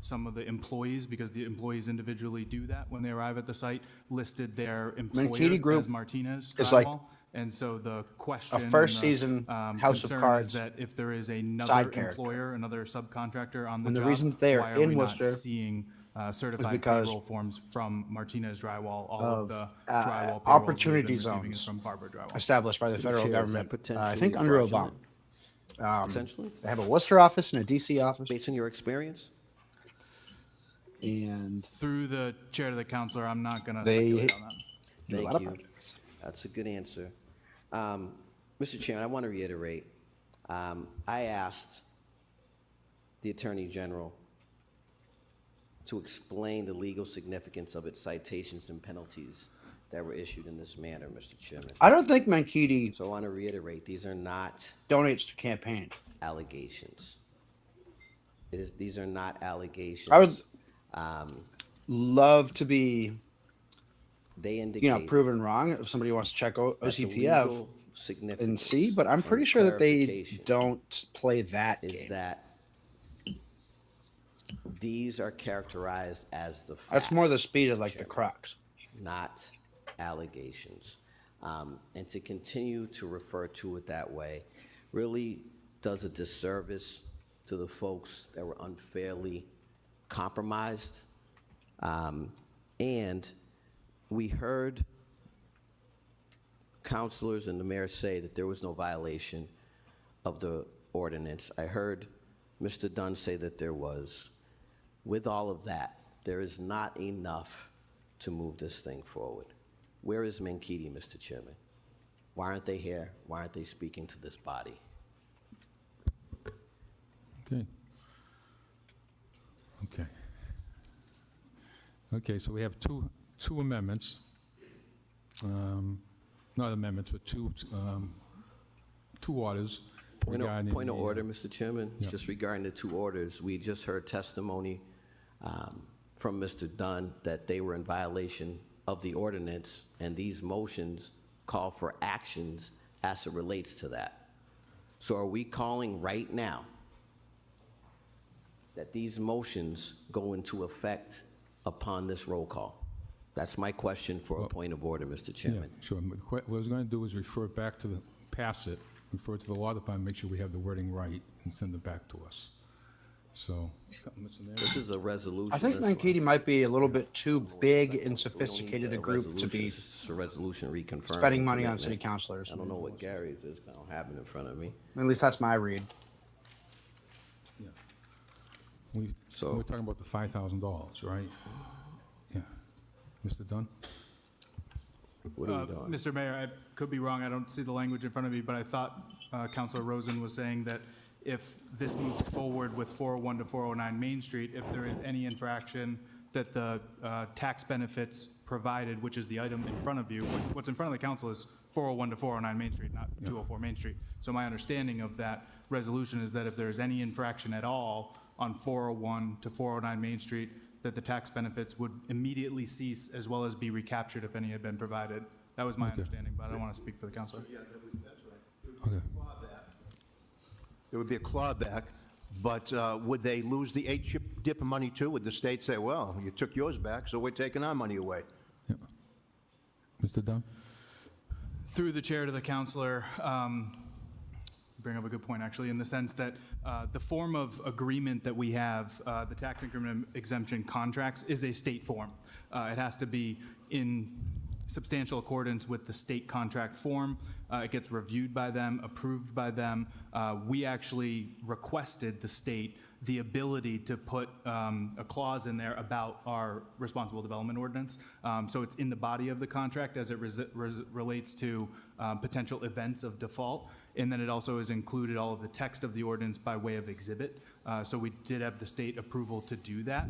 some of the employees, because the employees individually do that when they arrive at the site, listed their employer Mankitti Group as Martinez is like Drywall. And so the question, and first the, season House of concern Cards is that if there is another side character. employer, another subcontractor on the And the job, reason they are why are in we Worcester not seeing certified because payroll forms from Martinez Drywall? All of the drywall payrolls we've opportunity been receiving is zones from Barber Drywall. established by the Through the federal chair, is that government. I potentially think under Obama. fraudulent? Potentially? They have a Worcester office and a DC office. Based on your experience? And Through the chair to the councilor, I'm not going to They- speculate on that. do a lot Thank of you. projects. That's a good answer. Mr. Chairman, I want to reiterate, I asked the Attorney General to explain the legal significance of its citations and penalties that were issued in this manner, Mr. Chairman. I don't think Mankitti So I want to reiterate, these are not donates to campaign. allegations. These are not allegations. I would love to be, They indicate proven wrong if somebody wants to check that the OCPF legal significance and see, but I'm pretty and sure that they clarification don't play that is game. that these are characterized as the facts. That's more the speed of like the Crocs. Not allegations. And to continue to refer to it that way really does a disservice to the folks that were unfairly compromised. And we heard councilors and the mayor say that there was no violation of the ordinance. I heard Mr. Dunn say that there was. With all of that, there is not enough to move this thing forward. Where is Mankiti, Mr. Chairman? Why aren't they here? Why aren't they speaking to this body? Okay. Okay. Okay, so we have two amendments. Not amendments, but two orders. Point of regarding order, Mr. Chairman. Yeah. Just regarding the two orders, we just heard testimony from Mr. Dunn that they were in violation of the ordinance, and these motions call for actions as it relates to that. So are we calling right now that these motions go into effect upon this roll call? That's my question for a point of order, Mr. Chairman. Yeah, sure. What I was going to do is refer it back to pass it, refer it to the law department, make sure we have the wording right, and send it back to us. So, This is a resolution. I think Mankiti might be a little bit too big and sophisticated a group to be It's just a resolution reconfirming. spending money on commitment. city councilors. I don't know what Gary's is, I don't have it in front of me. At least that's my read. we're talking about the $5,000, right? Yeah. Mr. Dunn? What are we doing? Mr. Mayor, I could be wrong, I don't see the language in front of me, but I thought Councilor Rosen was saying that if this moves forward with 401 to 409 Main Street, if there is any infraction that the tax benefits provided, which is the item in front of you, what's in front of the council is 401 to 409 Main Street, not 204 Main Street. So my understanding of that resolution is that if there is any infraction at all on 401 to 409 Main Street, that the tax benefits would immediately cease as well as be recaptured if any had been provided. That was my understanding, but I don't want to speak for the councilor. Yeah, that's right. Okay. There would be a clawback, but would they lose the dip of money too? Would the state say, well, you took yours back, so we're taking our money away? Mr. Dunn? Through the chair to the councilor, bring up a good point, actually, in the sense that the form of agreement that we have, the tax increment exemption contracts, is a state form. It has to be in substantial accordance with the state contract form. It gets reviewed by them, approved by them. We actually requested the state the ability to put a clause in there about our responsible development ordinance. So it's in the body of the contract as it relates to potential events of default. And then it also is included all of the text of the ordinance by way of exhibit. So we did have the state approval to do that.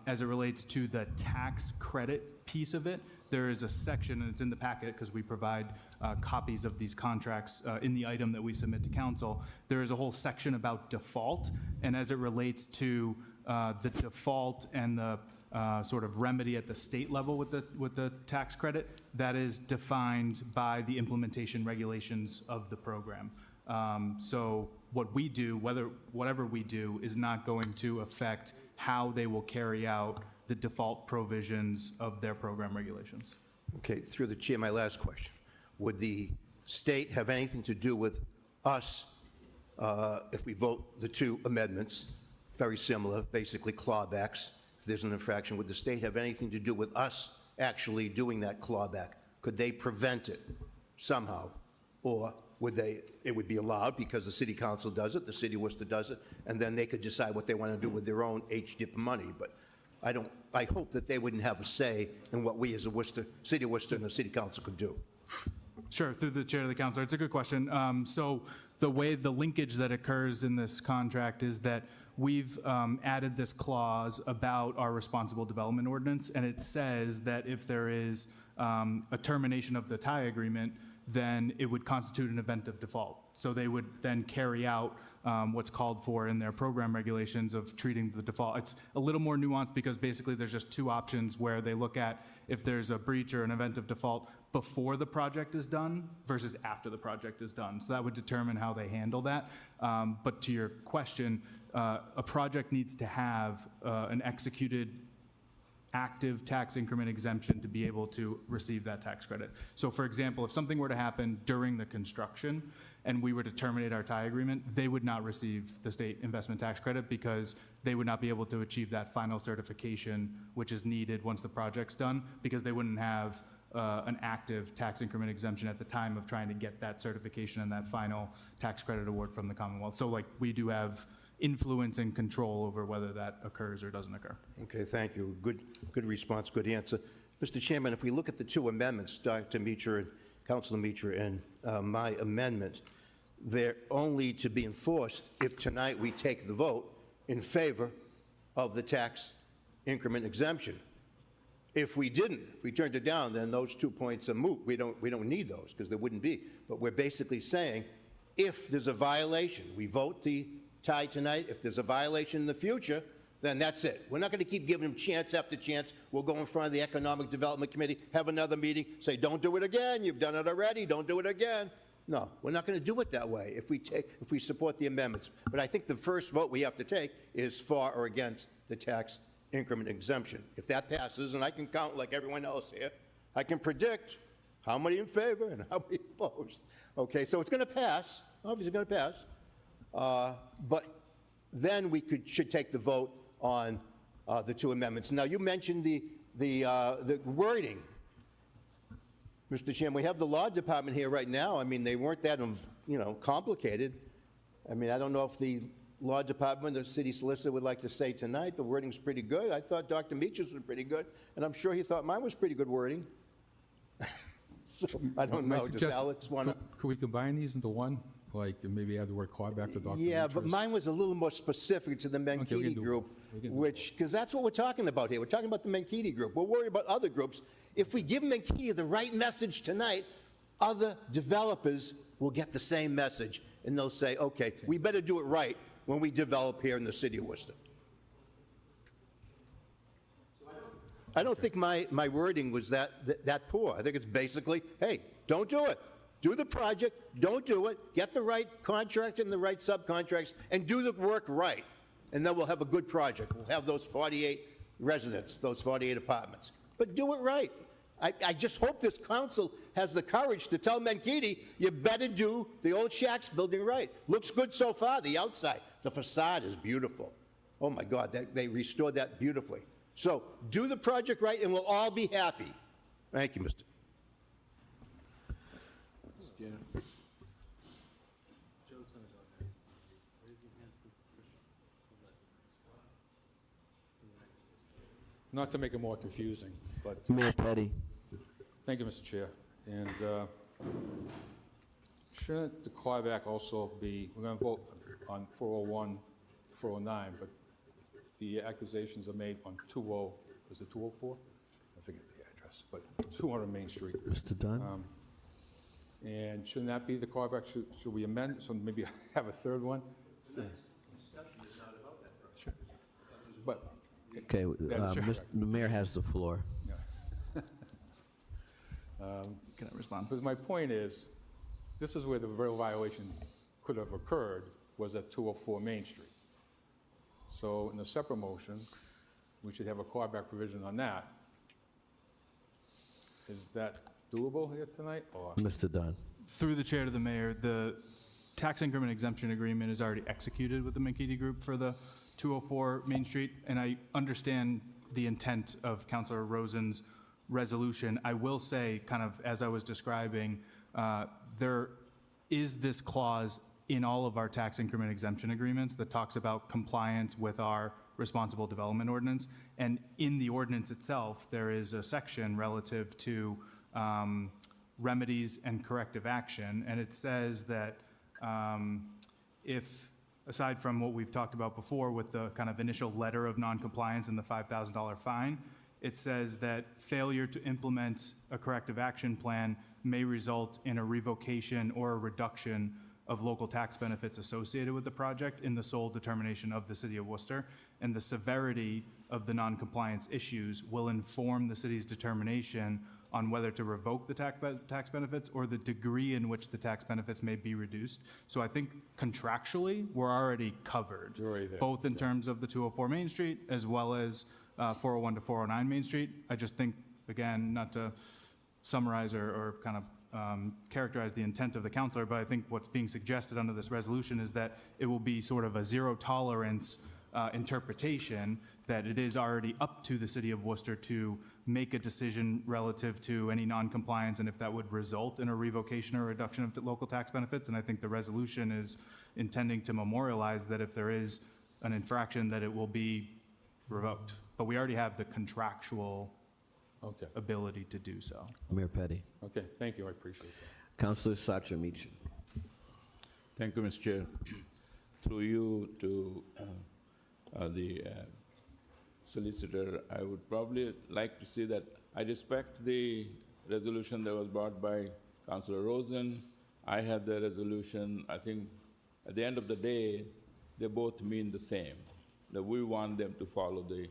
As it relates to the tax credit piece of it, there is a section, and it's in the packet because we provide copies of these contracts in the item that we submit to council. There is a whole section about default, and as it relates to the default and the sort of remedy at the state level with the tax credit, that is defined by the implementation regulations of the program. So what we do, whatever we do, is not going to affect how they will carry out the default provisions of their program regulations. Okay, through the chair, my last question. Would the state have anything to do with us if we vote the two amendments, very similar, basically clawbacks, if there's an infraction? Would the state have anything to do with us actually doing that clawback? Could they prevent it somehow? Or it would be allowed because the city council does it, the city of Worcester does it, and then they could decide what they want to do with their own HDIP money. But I hope that they wouldn't have a say in what we as a city of Worcester and the city council could do. Sure, through the chair of the council. It's a good question. So the linkage that occurs in this contract is that we've added this clause about our responsible development ordinance, and it says that if there is a termination of the tie agreement, then it would constitute an event of default. So they would then carry out what's called for in their program regulations of treating the default. It's a little more nuanced because basically there's just two options where they look at if there's a breach or an event of default before the project is done versus after the project is done. So that would determine how they handle that. But to your question, a project needs to have an executed active tax increment exemption to be able to receive that tax credit. So for example, if something were to happen during the construction and we were to terminate our tie agreement, they would not receive the state investment tax credit because they would not be able to achieve that final certification, which is needed once the project's done, because they wouldn't have an active tax increment exemption at the time of trying to get that certification and that final tax credit award from the Commonwealth. So like we do have influence and control over whether that occurs or doesn't occur. Okay, thank you. Good response, good answer. Mr. Chairman, if we look at the two amendments, Dr. Mitra and Councilor Mitra and my amendment, they're only to be enforced if tonight we take the vote in favor of the tax increment exemption. If we didn't, if we turned it down, then those 2 points are moot. We don't need those because there wouldn't be. But we're basically saying if there's a violation, we vote the tie tonight. If there's a violation in the future, then that's it. We're not going to keep giving them chance after chance. We'll go in front of the Economic Development Committee, have another meeting, say, don't do it again. You've done it already. Don't do it again. No, we're not going to do it that way if we support the amendments. But I think the first vote we have to take is for or against the tax increment exemption. If that passes, and I can count like everyone else here, I can predict how many in favor and how many opposed. Okay, so it's going to pass. Obviously going to pass. But then we should take the vote on the two amendments. Now, you mentioned the wording. Mr. Chairman, we have the law department here right now. I mean, they weren't that, complicated. I mean, I don't know if the law department, the city solicitor would like to say tonight, the wording's pretty good. I thought Dr. Meach's was pretty good, and I'm sure he thought mine was pretty good wording. So, I don't know, does Alex want to? Could we combine these into one? Like, maybe add the word callback to Dr. Yeah, but Meach's? mine was a little more specific to the Menkidi group, because that's what we're talking about here. We're talking about the Menkidi group. We'll worry about other groups. If we give Menkidi the right message tonight, other developers will get the same message, and they'll say, okay, we better do it right when we develop here in the city of Worcester. I don't think my wording was that poor. I think it's basically, hey, don't do it. Do the project, don't do it, get the right contract and the right subcontracts, and do the work right. And then we'll have a good project. We'll have those 48 residents, those 48 apartments. But do it right. I just hope this council has the courage to tell Menkidi, you better do the old Shacks building right. Looks good so far, the outside. The facade is beautiful. Oh my God, they restored that beautifully. So do the project right and we'll all be happy. Thank you, Mr. Not to make it more confusing, but... Mayor Petty. Thank you, Mr. Chair. And shouldn't the clawback also be, we're going to vote on 401, 409, but the accusations are made on 20, is it 204? I forget the address, but 200 Main Street. Mr. Dunn? And shouldn't that be the clawback? Should we amend, so maybe have a third one? Sure. But... Okay, the mayor has the floor. Can I respond? Because my point is, this is where the real violation could have occurred, was at 204 Main Street. So in a separate motion, we should have a clawback provision on that. Is that doable here tonight, or? Mr. Dunn. Through the chair to the mayor, the tax increment exemption agreement is already executed with the Menkidi Group for the 204 Main Street, and I understand the intent of Councilor Rosen's resolution. I will say, kind of as I was describing, there is this clause in all of our tax increment exemption agreements that talks about compliance with our responsible development ordinance. And in the ordinance itself, there is a section relative to remedies and corrective action. And it says that if, aside from what we've talked about before with the kind of initial letter of noncompliance and the $5,000 fine, it says that failure to implement a corrective action plan may result in a revocation or a reduction of local tax benefits associated with the project in the sole determination of the city of Worcester. And the severity of the noncompliance issues will inform the city's determination on whether to revoke the tax benefits or the degree in which the tax benefits may be reduced. So I think contractually, we're already covered, both in terms of the 204 Main Street as well as 401 to 409 Main Street. I just think, again, not to summarize or kind of characterize the intent of the counselor, but I think what's being suggested under this resolution is that it will be sort of a zero tolerance interpretation, that it is already up to the city of Worcester to make a decision relative to any non-compliance, and if that would result in a revocation or reduction of the local tax benefits. And I think the resolution is intending to memorialize that if there is an infraction, that it will be revoked. But we already have the contractual ability to do so. Mayor Petty. Okay, thank you, I appreciate that. Councilor Sacha Meacham. Thank you, Mr. Chair. Through you to the solicitor, I would probably like to see that I respect the resolution that was brought by Councilor Rosen. I had the resolution. I think at the end of the day, they both mean the same, that we want them to follow the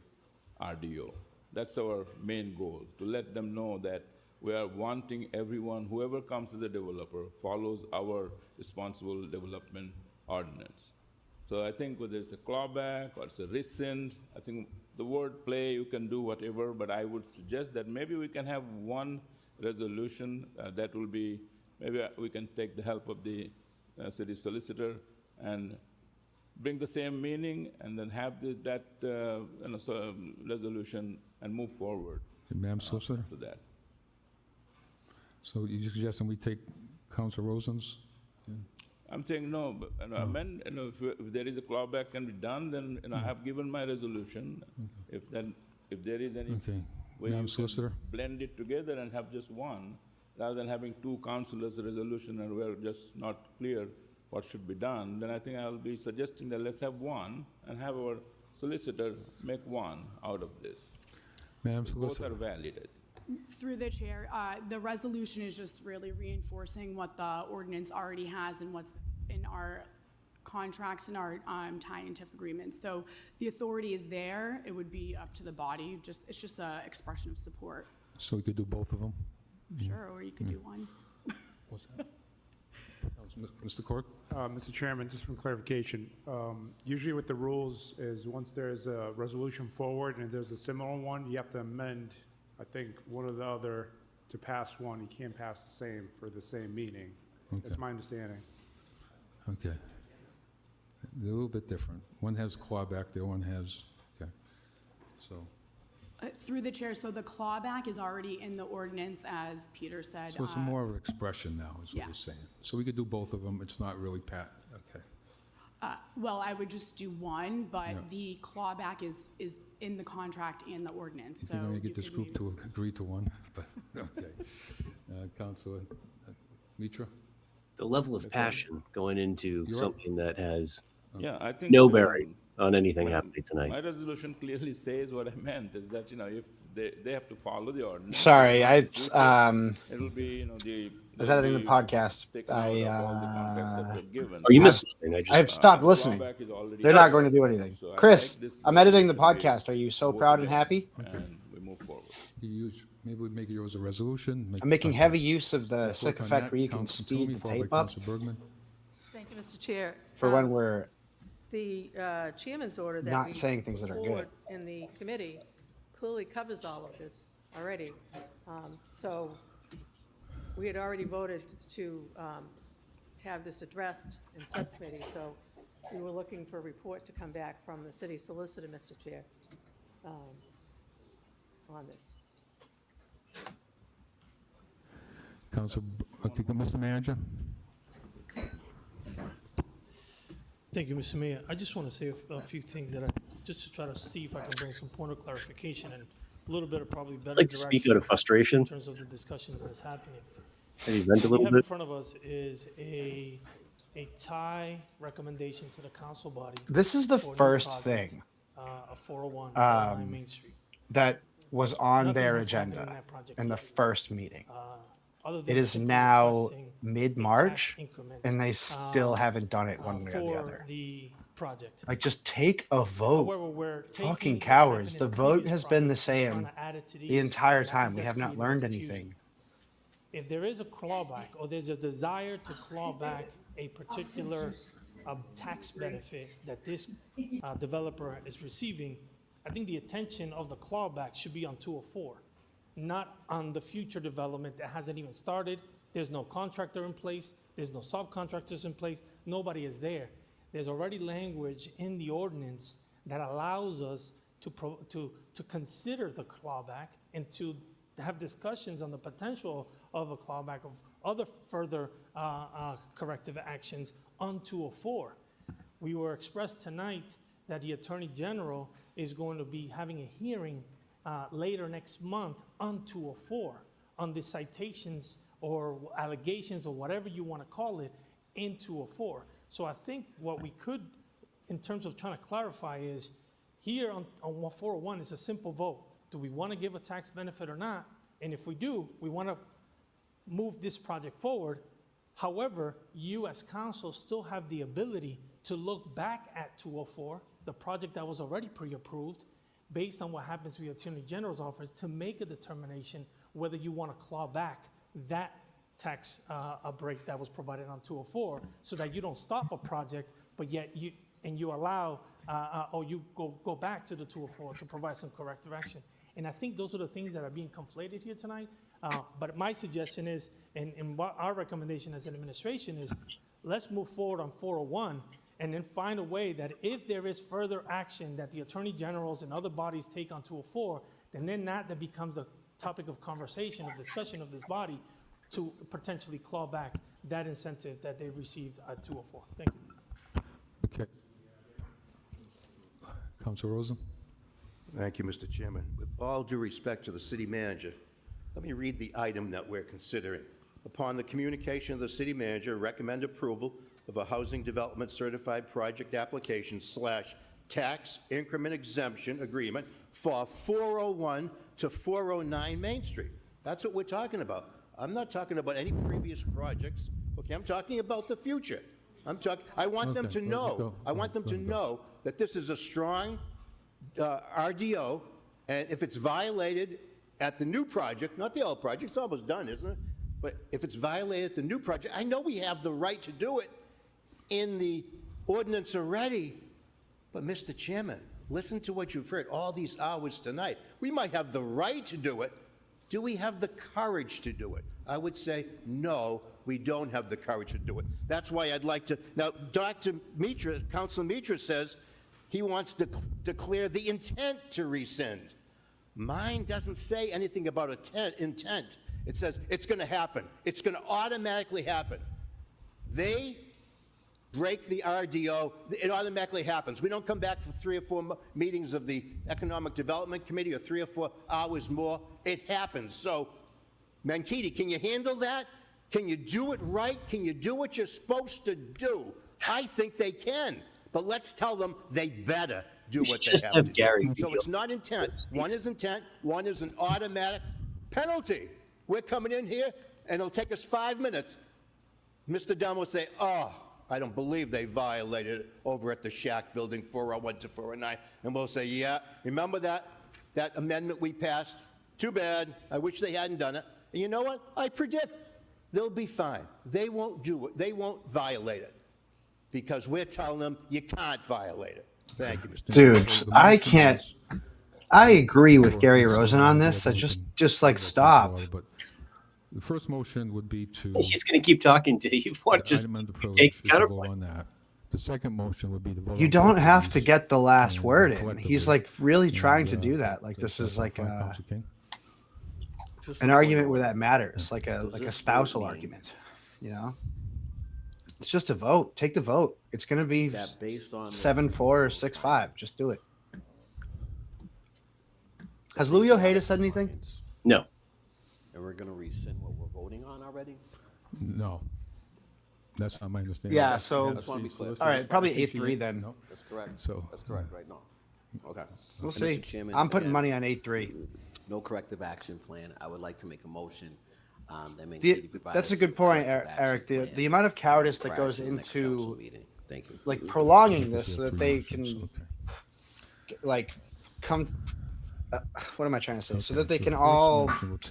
RDO. That's our main goal, to let them know that we are wanting everyone, whoever comes as a developer, follows our responsible development ordinance. So I think whether it's a clawback or it's a rescind, I think the word play, you can do whatever, but I would suggest that maybe we can have one resolution that will be, maybe we can take the help of the city solicitor and bring the same meaning and then have that resolution and move forward. Madam Solicitor? To that. So you're suggesting we take Councilor Rosen's? I'm saying no, but amend, if there is a clawback can be done, then I have given my resolution. If there is any way Madam you Solicitor? can blend it together and have just one, rather than having two councilors' resolution and we're just not clear what should be done, then I think I'll be suggesting that let's have one and have our solicitor make one out of this. Madam Solicitor? Both are valid, I think. Through the chair, the resolution is just really reinforcing what the ordinance already has and what's in our contracts and our tie-in TIF agreements. So the authority is there. It would be up to the body. It's just an expression of support. So we could do both of them? Sure, or you could do one. What's that? Mr. Cork? Mr. Chairman, just for clarification, usually with the rules is once there's a resolution forward and there's a similar one, you have to amend, I think, one or the other to pass one. You can't pass the same for the same meeting. That's my understanding. Okay. They're a little bit different. One has clawback, the other one has, okay. So, Through the chair, so the clawback is already in the ordinance, as Peter said. so it's more of an expression now, is what yeah. you're saying. So we could do both of them. It's not really okay. Well, I would just do one, but Yeah. the clawback is in the contract and the ordinance, If so. you're going to get you this could group maybe- to agree to one, but, okay. Councilor Mitra? The level of passion going into You're up. something that has Yeah, I think no bearing on anything happening tonight. My resolution clearly says what I meant, is that, if they have to follow the ordinance. Sorry, It'll be, the. I was editing the podcast. taken out of all the contracts that were given. Oh, you missed something. I've stopped listening. Clawback is already They're not done. going to do anything. So I Chris, like this I'm editing the resolution podcast. Are you so voted proud and in, happy? And we move forward. Maybe we'd make yours a resolution. I'm making heavy use of the Work sick on effect that. where you can Council speed Toomey, the followed by tape up Council Bergman. Thank you, Mr. Chair. for when we're The chairman's order that not we saying things that are good. forward in the committee clearly covers all of this already. So we had already voted to have this addressed in subcommittee, so we were looking for a report to come back from the city solicitor, Mr. Chair, on this. Mr. Manager? Thank you, Mr. Mayor. I just want to say a few things just to try to see if I can bring some point of clarification and a little bit of probably better Like to speak direction out of frustration. in terms of the discussion that is happening. Maybe vent a What we little have in bit. front of us is a tie recommendation to the council body. This is the for the first project, thing a 401, 409 Main Street. that was on Nothing their has happened in agenda that project in the yet. first meeting. Other It than is simply now requesting mid-March, tax increment, and they still haven't done it one way or the for other. the project. Like, just take a vote. However, we're taking Fucking what's cowards. happened The in vote previous has been the projects and same trying to add it to the these, entire and I time. think We that's have not creating learned confusion. anything. If there is a clawback or there's a desire to claw back a particular tax benefit that this developer is receiving, I think the attention of the clawback should be on 204, not on the future development that hasn't even started. There's no contractor in place. There's no subcontractors in place. Nobody is there. There's already language in the ordinance that allows us to consider the clawback and to have discussions on the potential of a clawback of other further corrective actions on 204. We were expressed tonight that the Attorney General is going to be having a hearing later next month on 204 on the citations or allegations or whatever you want to call it in 204. So I think what we could, in terms of trying to clarify, is here on 401, it's a simple vote. Do we want to give a tax benefit or not? And if we do, we want to move this project forward. However, you as council still have the ability to look back at 204, the project that was already pre-approved, based on what happens with the Attorney General's office, to make a determination whether you want to claw back that tax break that was provided on 204, so that you don't stop a project, but yet you allow, or you go back to the 204 to provide some corrective action. And I think those are the things that are being conflated here tonight. But my suggestion is, and what our recommendation as an administration is, let's move forward on 401 and then find a way that if there is further action that the Attorney Generals and other bodies take on 204, then that becomes the topic of conversation, of discussion of this body to potentially claw back that incentive that they received at 204. Thank you. Okay. Councilor Rosen? Thank you, Mr. Chairman. With all due respect to the city manager, let me read the item that we're considering. Upon the communication of the city manager, recommend approval of a housing development certified project application / tax increment exemption agreement for 401 to 409 Main Street. That's what we're talking about. I'm not talking about any previous projects. Okay, I'm talking about the future. I want them to know. I want them to know that this is a strong RDO, and if it's violated at the new project, not the old project, it's almost done, isn't it? But if it's violated at the new project, I know we have the right to do it in the ordinance already. But Mr. Chairman, listen to what you've heard all these hours tonight. We might have the right to do it. Do we have the courage to do it? I would say, no, we don't have the courage to do it. That's why I'd like to, now, Dr. Mitra, Councilor Mitra says he wants to declare the intent to rescind. Mine doesn't say anything about intent. It says it's going to happen. It's going to automatically happen. They break the RDO, it automatically happens. We don't come back for 3 or 4 meetings of the Economic Development Committee or 3 or 4 hours more. It happens. So, Mankiti, can you handle that? Can you do it right? Can you do what you're supposed to do? I think they can, but let's tell them they better do what they have to do. So it's not intent. One is intent, one is an automatic penalty. We're coming in here, and it'll take us 5 minutes. Mr. Dunn will say, oh, I don't believe they violated it over at the Shack Building, 401 to 409. And we'll say, yeah, remember that amendment we passed? Too bad. I wish they hadn't done it. And you know what? I predict they'll be fine. They won't do it. They won't violate it because we're telling them you can't violate it. Thank you, Mr. Dude, I can't. I agree with Gary Rosen on this. I just like stop. But the first motion would be to. He's going to keep talking to you. Want to just take counterpoint on that. The second motion would be the vote. You don't have to get the last word in. He's like really trying to do that. Like this is like an argument where that matters, like a spousal argument. You know, it's just a vote. Take the vote. It's going to be 7-4 or 6-5. Just do it. Has Louis Ojeda said anything? No. And we're going to rescind what we're voting on already? No. That's not my understanding. Yeah, so, all right, probably 8-3 then. No. That's correct. So, that's correct, right? No. Okay. We'll And see. Mr. Chairman, I'm putting again, money on 8-3. No corrective action plan. I would like to make a motion that may That's a good point, Eric. The amount of cowardice that goes into Thank you. like prolonging this so that they can like come. What am I trying to say? So that they can all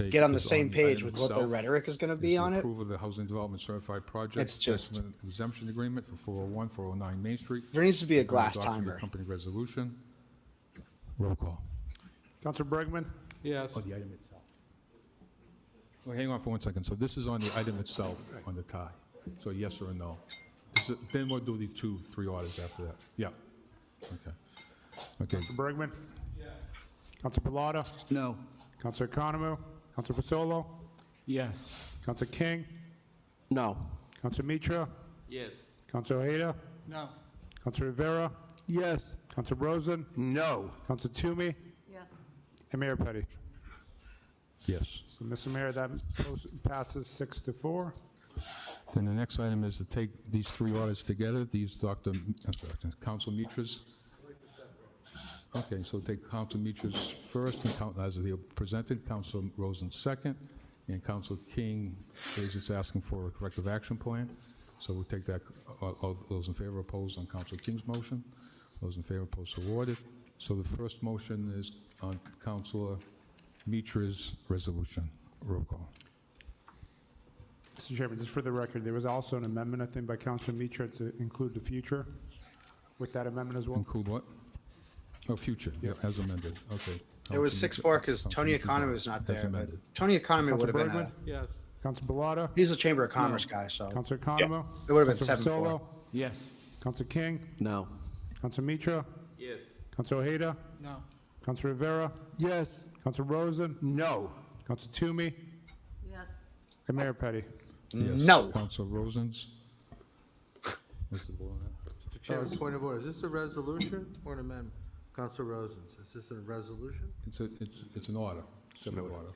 get on the same page with what their rhetoric is going to be on it. Approval of the Housing Development Certified Project. It's just exemption agreement for 401, 409 Main Street. There needs to be a glass timer. Company resolution. Roll call. Counselor Bergman? Yes. Oh, the item itself. Well, hang on for 1 second. So this is on the item itself, on the tie. So yes or no. Then we'll do the 2, 3 orders after that. Yeah. Okay. Okay. Counselor Bergman? Counselor Pilata? No. Counselor Economou? Counselor Fasolo? Yes. Counselor King? No. Counselor Mitra? Yes. Counselor Ojeda? No. Counselor Rivera? Yes. Counselor Rosen? No. Counselor Toomey? Yes. And Mayor Petty. Yes. So, Mr. Mayor, that passes 6-4. Then the next item is to take these 3 orders together. These Council Mitras. Okay, so take Council Mitras first, and count as they are presented. Council Rosen second, and Council King is just asking for a corrective action plan. So we'll take that. All those in favor, opposed on Council King's motion. Those in favor, opposed, so awarded. So the first motion is on Councilor Mitra's resolution. Roll call. Mr. Chairman, just for the record, there was also an amendment, I think, by Councilor Mitra to include the future with that amendment as well. Include what? Oh, future, yeah, as amended, okay. It was Council 6-4 Mitra- because Council Tony Mitra's Economy was not as there. But amended. Tony Economy would Counselor have been Bergman? Yes. Counselor Pilata? he's a Chamber of Commerce guy, so Counselor Economou? it would have been Counselor 7-4. Fasolo? Yes. Counselor King? No. Counselor Mitra? Yes. Counselor Ojeda? No. Counselor Rivera? Yes. Counselor Rosen? No. Counselor Toomey? Yes. And Mayor Petty. Yes. No. Council Rosen's. What's the vote on that? Mr. Chairman, point of order. Is this a resolution or an amendment? Council Rosens, is this a resolution? It's an order, separate order.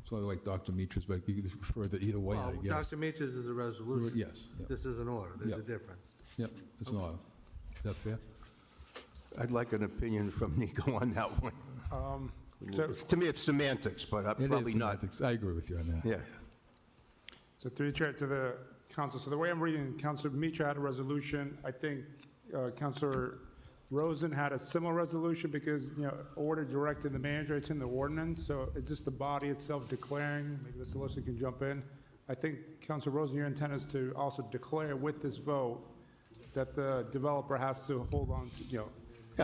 Sort of like Dr. Mitra's, but you could refer to either way, I Well, guess. Dr. Meach's is a resolution. Yes, yeah. This is an order. There's a Yep. difference. Yep, it's an order. Is that fair? I'd like an opinion from Nico on that one. So, To me, it's semantics, but It is probably not. semantics. I agree with you on that. Yeah. so through the chair to the council. So the way I'm reading, Councilor Mitra had a resolution. I think Councilor Rosen had a similar resolution because, order directed the manager, it's in the ordinance, so it's just the body itself declaring, maybe the solicitor can jump in. I think, Councilor Rosen, your intent is to also declare with this vote that the developer has to hold on to,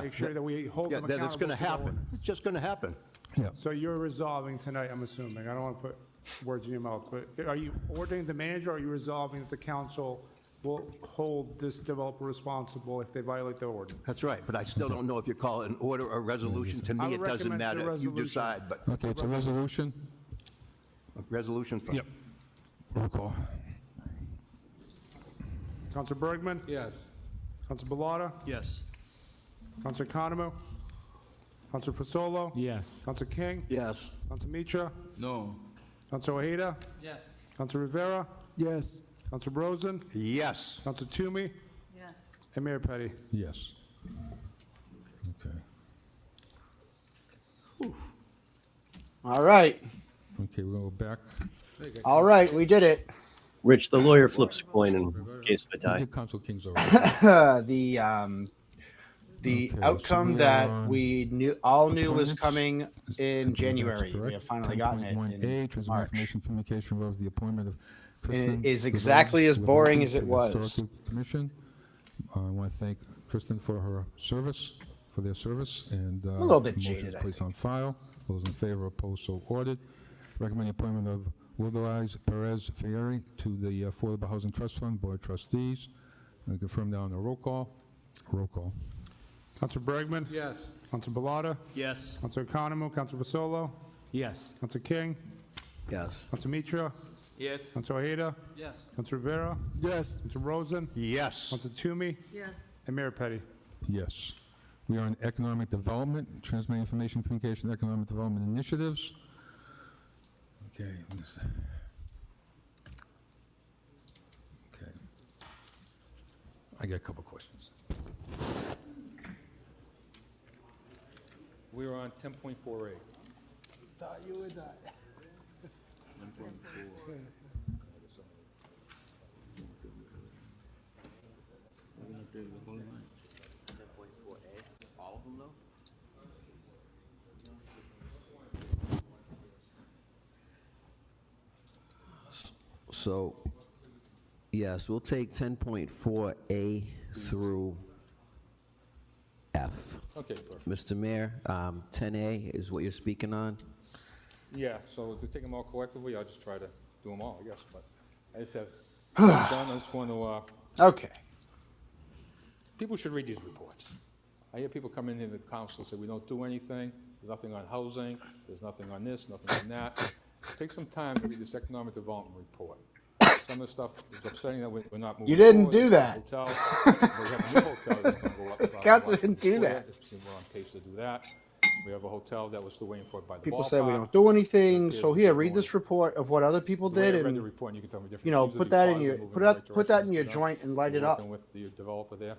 make sure that we hold Yeah, them that accountable it's going to to the happen. ordinance. It's just going to happen. Yeah. So you're resolving tonight, I'm assuming, I don't want to put words in your mouth, but are you ordering the manager, or are you resolving that the council will hold this developer responsible if they violate the ordinance? That's right, but I still don't know if you call it an order or resolution. To I me, would it doesn't recommend it's a matter. You resolution. decide, but Okay, it's a resolution? resolution's fine. Yep. Roll call. Councilor Bergman? Yes. Councilor Pilata? Yes. Councilor Economou? Councilor Fasolo? Yes. Councilor King? Yes. Councilor Mitra? No. Councilor Ojeda? Yes. Councilor Rivera? Yes. Councilor Rosen? Yes. Councilor Toomey? Yes. And Mayor Petty. Yes. Okay. All right. Okay, we'll go back. All right, we did it. Rich, the lawyer flips a coin in case of a We tie. did Council King's already. The Okay, so outcome we are that on we all knew was appointments. coming in That's January. We correct. have finally gotten it 10.1A, in Transfer March. Information Communication Rules, the appointment of And Kristen. it is Rivera exactly as to the boring Voters as it to the was. Historical Commission. I want to thank Kristen for her service, for their service, and A little bit motion jaded, I placed on file. Those in favor, opposed, so ordered. Recommend the appointment of Wilderize Perez Fieri to the Affordable Housing Trust Fund Board of Trustees. And confirm down the roll call. Roll call. Councilor Bergman? Yes. Councilor Pilata? Yes. Councilor Economou? Councilor Fasolo? Yes. Councilor King? Yes. Councilor Mitra? Yes. Councilor Ojeda? Yes. Councilor Rivera? Yes. Councilor Rosen? Yes. Councilor Toomey? Yes. And Mayor Petty. Yes. We are on economic development, transmitting information, communication, economic development initiatives. Okay. Okay. I got a couple questions. We are on 10.4A. Thought you would die. All of them, though? So, yes, we'll take 10.4A through F. Okay, perfect. Mr. Mayor, 10A is what you're speaking on. Yeah, so to take them all collectively, I'll just try to do them all, I guess, but I just have, done, I just want to, Okay. people should read these reports. I hear people come in here to the council and say, we don't do anything, there's nothing on housing, there's nothing on this, nothing on that. Take some time to read this economic development report. Some of the stuff is upsetting that we're not moving. You didn't forward. do that. Hotel, we have a new hotel that's gonna go up. Council didn't do that. We're on pace to do that. We have a hotel that we're still waiting for by the People ballpark. say we don't do anything. Appears So to here, be read going- this report of what other people The way I did, read the and report, and you can tell me different. you know, Seems to put be that in positive, your moving put in the up right put that in direction, your you know. joint and light We're it up. working with the developer there.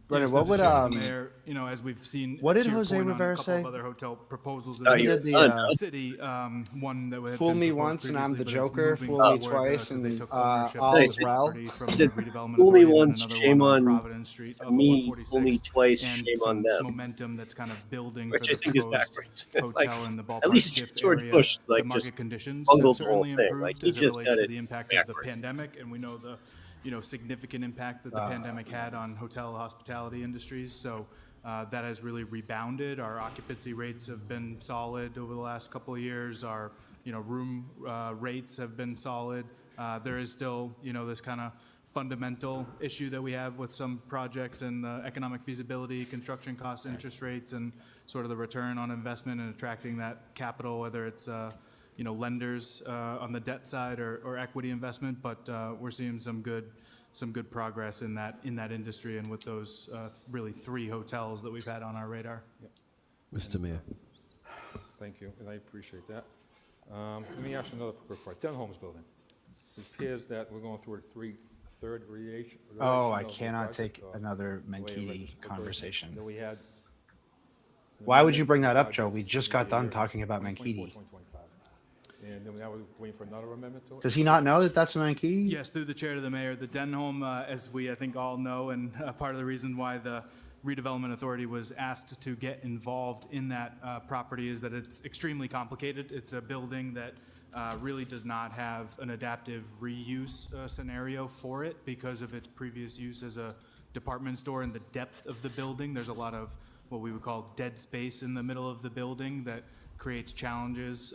Brennan, Yes, what through would the chair to the mayor, as we've seen. what did to your Jose point on Rivera a couple say? of other hotel proposals Oh, in you're did the, done. city, one that had Fool been me proposed once and I'm the previously, but it's Joker, moving fool me forward, twice, 'cause they and took ownership all of is the well. property from He the said, redevelopment fool me authority, and then once, another shame one on Providence Street off of me, 146, fool me twice, and shame on some them. momentum that's kind of building Which for I the think is proposed backwards. hotel in the At ballpark least TIF George area. Bush, The like, market just conditions have bungled the whole certainly thing. improved Like, he as it just relates got to it the impact of the backwards. pandemic, and we know the significant impact that the pandemic had on hotel hospitality industries. So that has really rebounded. Our occupancy rates have been solid over the last couple of years. Our room rates have been solid. There is still this kind of fundamental issue that we have with some projects and the economic feasibility, construction costs, interest rates, and sort of the return on investment and attracting that capital, whether it's lenders on the debt side or equity investment. But we're seeing some good progress in that industry, and with those really 3 hotels that we've had on our radar. Mr. Mayor. Thank you, and I appreciate that. Let me ask you another quick question. Den Homes building. It appears that we're going through a third radiation. Oh, I of the cannot project, take or another the way I read Mankini the conversation. that we had. Why would you bring that up, Joe? We just got done talking about 2024, Mankini. 2025. And then now we're waiting for another amendment to it? Does he not know that that's Mankini? Yes, through the chair to the mayor, the Denholm, as we I think all know, and part of the reason why the redevelopment authority was asked to get involved in that property is that it's extremely complicated. It's a building that really does not have an adaptive reuse scenario for it because of its previous use as a department store and the depth of the building. There's a lot of what we would call dead space in the middle of the building that creates challenges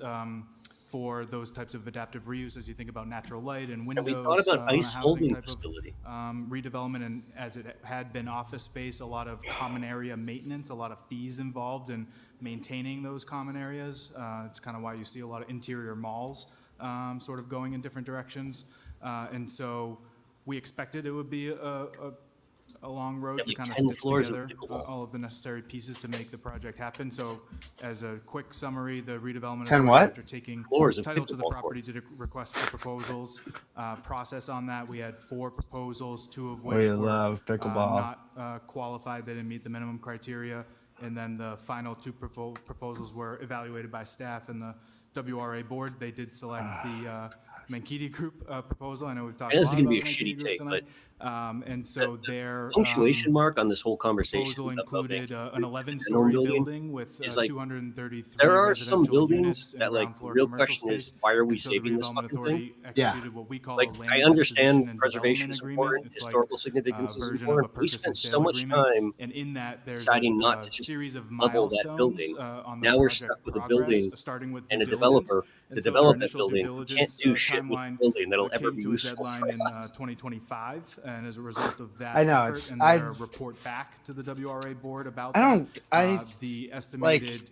for those types of adaptive reuse as you think about natural light and windows. we thought about on a ice housing holding type of, facility. redevelopment, and as it had been office space, a lot of common area maintenance, a lot of fees involved in maintaining those common areas. It's kind of why you see a lot of interior malls sort of going in different directions. And so we expected it would be a long road Yeah, to like kind of 10 stitch floors of together pickleball. all of the necessary pieces to make the project happen. So as a quick summary, the redevelopment 10 authority, what? after taking Floors of title to the pickleball property, courts. did a request for proposals process on that. We had 4 proposals, 2 of We which were love pickleball. not qualified. They didn't meet the minimum criteria. And then the final 2 proposals were evaluated by staff and the WRA board. They did select the Mankini Group proposal. I know we've talked And a this is lot gonna about be a Mankini shitty Group take, tonight. And so their Punctuation mark on this whole conversation proposal about included Mankini an Group and 11-story Denholm building with is like, 233 there are some residential buildings units and that, like, ground floor the real commercial question is, space. why are we And so the saving this redevelopment fucking authority thing? executed what we call Like, a I land disposition understand and preservation is development important, agreement. It's historical like significance is version of a important. We purchase spent and so sale much agreement. time And in that, there's deciding a not to just series of level that milestones building. on the Now we're project stuck with a progress, building starting with and due a diligence. developer to And so our develop that initial due building who can't diligence do shit with the timeline building that'll ever came be to a useful deadline for in us. 2025, and as a result of that I know, effort it's- and I- their report back to the WRA board about I don't- that, I- the like, estimated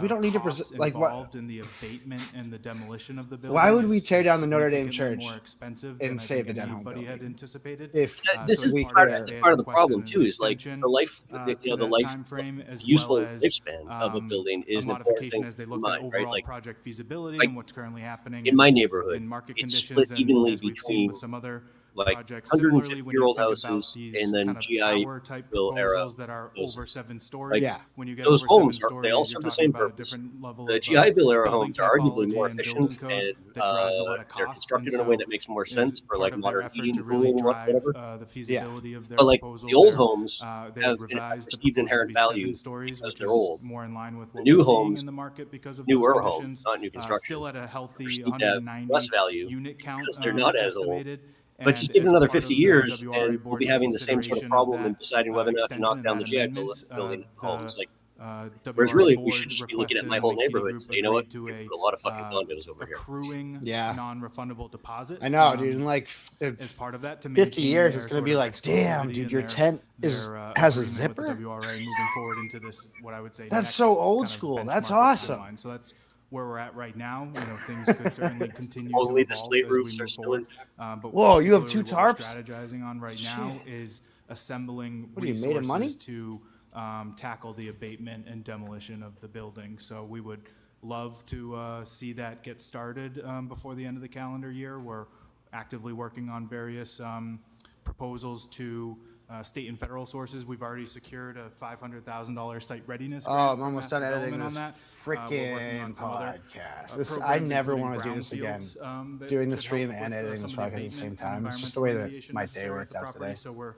we don't need to costs like, what- involved in the abatement and the demolition of the building. Why would we is tear down the Notre Dame significantly church more expensive and than I save think the Denholm anybody had building? anticipated. If This So is as part that, of they had part of the requested problem an too. Is like extension, the life, to the that life, timeframe, as useful well as, lifespan of a building a is an important modification thing as they to looked keep at in mind, overall right? Like, project feasibility like, and what's currently happening in my neighborhood, in market it's conditions, split evenly and as we've seen between with some other like projects. Similarly, when you 150-year-old think about houses these and then kind of GI tower-type Bill era proposals that are houses. over 7 Like, stories, Yeah. when you get those over 7 homes stories, they all you're serve the talking same about a purpose. different level The of GI Bill era building homes are arguably typology more and building efficient code and that drives a lot of they're cost. constructed And in a way so, that makes more as sense for part like of their modern effort heating, to really cooling, drive whatever. the feasibility of their But like proposal, the old they're, homes they have revised the perceived proposal to inherent be 7 value stories, because which they're is old. more in line with The what new we're seeing homes, in the market because of newer those homes, conditions. not new construction, Still at a healthy perceived to have 190 less value unit count because they're not as old. estimated. But just And give it as another part of 50 the years, WRA and we'll be board's having the same sort of consideration problem in that, deciding whether or not to extension knock and down that the GI amendment, building homes. Like, WRA whereas really, we board should just be looking at requested my and whole Lake City neighborhood. Group So you know what? agreed to We a, put a lot of fucking condos over here. accruing Yeah. non-refundable deposit. I know, dude. And like, as part of that, to 50 maintain years, their it's gonna sort be of like, damn, exclusivity dude, and your their- tent has a agreement zipper. with the WRA moving forward into this, what I would say. That's next so old kind of school. That's benchmark awesome. timeline. So that's where we're at right now. You know, things could certainly continue to Only the evolve slate as we roofs are move still forward. intact. But Whoa, you have two particularly what tarps? we're strategizing on right now is assembling What are you, made of money? resources to tackle the abatement and demolition of the building. So we would love to see that get started before the end of the calendar year. We're actively working on various proposals to state and federal sources. We've already secured a $500,000 site readiness Oh, grant I'm for almost master done editing development this on that. We're working on freaking some other, podcast. This I programs, never including want to do this again. brownfields, that Doing the could stream help and with, editing some this of the podcast at the same abatement and time. It's just the way that environmental my day necessary at worked the out property. today. So we're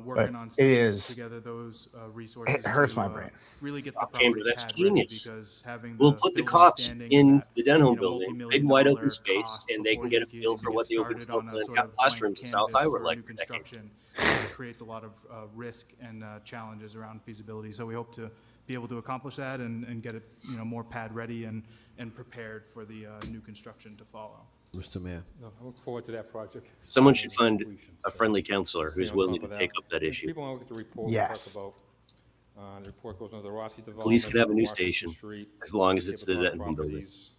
working on it putting is. together those resources. It hurts to, my brain. Really get the Fuck, property Cambridge, that's pad ready, genius. because having We'll the put the building cops standing in at, the Denholm you know, building, big multi-million wide dollar open space, cost and they can before get a you feel can for get what the open started floor on a plan sort of classrooms in blank South canvas High were for like new for decades. construction. It creates a lot of risk and challenges around feasibility. So we hope to be able to accomplish that and get it, you know, more pad ready and prepared for the new construction to follow. Mr. Mayor. No, I look forward to that project. Someone should find a friendly counselor who's Stay on willing top to of take up that issue. People want to look at the report. Yes. We talk about, the report goes under the Rossi development. Police could have a new Washington station, Street, as long as it's the Cape Denholm building. properties,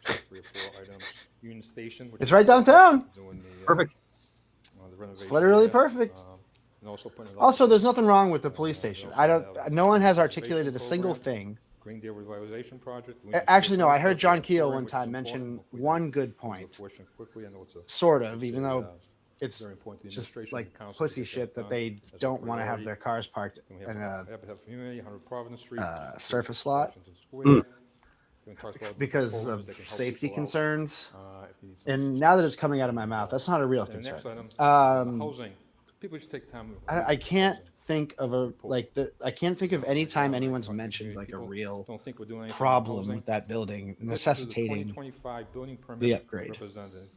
which is 3 or 4 items. Union Station. which It's is right downtown. doing the, Perfect. The renovation Literally there, perfect. and also putting it up- Also, there's nothing wrong with the police station. also I don't. have No one has conservation articulated a single program, thing. Greendale Revitalization Project. Actually, no. I heard John Keel one which is time important. mention Hopefully one that good moves point. to fruition quickly. I know it's a- Sort of, it's even a, though it's very important to the just administration and like council to pussy get shit that done they as a don't want to have priority. their cars parked Then we in have a Habitat for Humanity, 100 Providence Street. surface lot Washington Square. Mm. Then talks about because programs of that can help safety people out, concerns. if they need some And now that it's coming out of my mouth, that's not a real And the concern. next item, housing. People should take time. I can't think of a I can't think of any time anyone's mentioned like a People real don't think we're doing anything about problem housing. with that building This is the necessitating 2025 building permit the upgrade. represented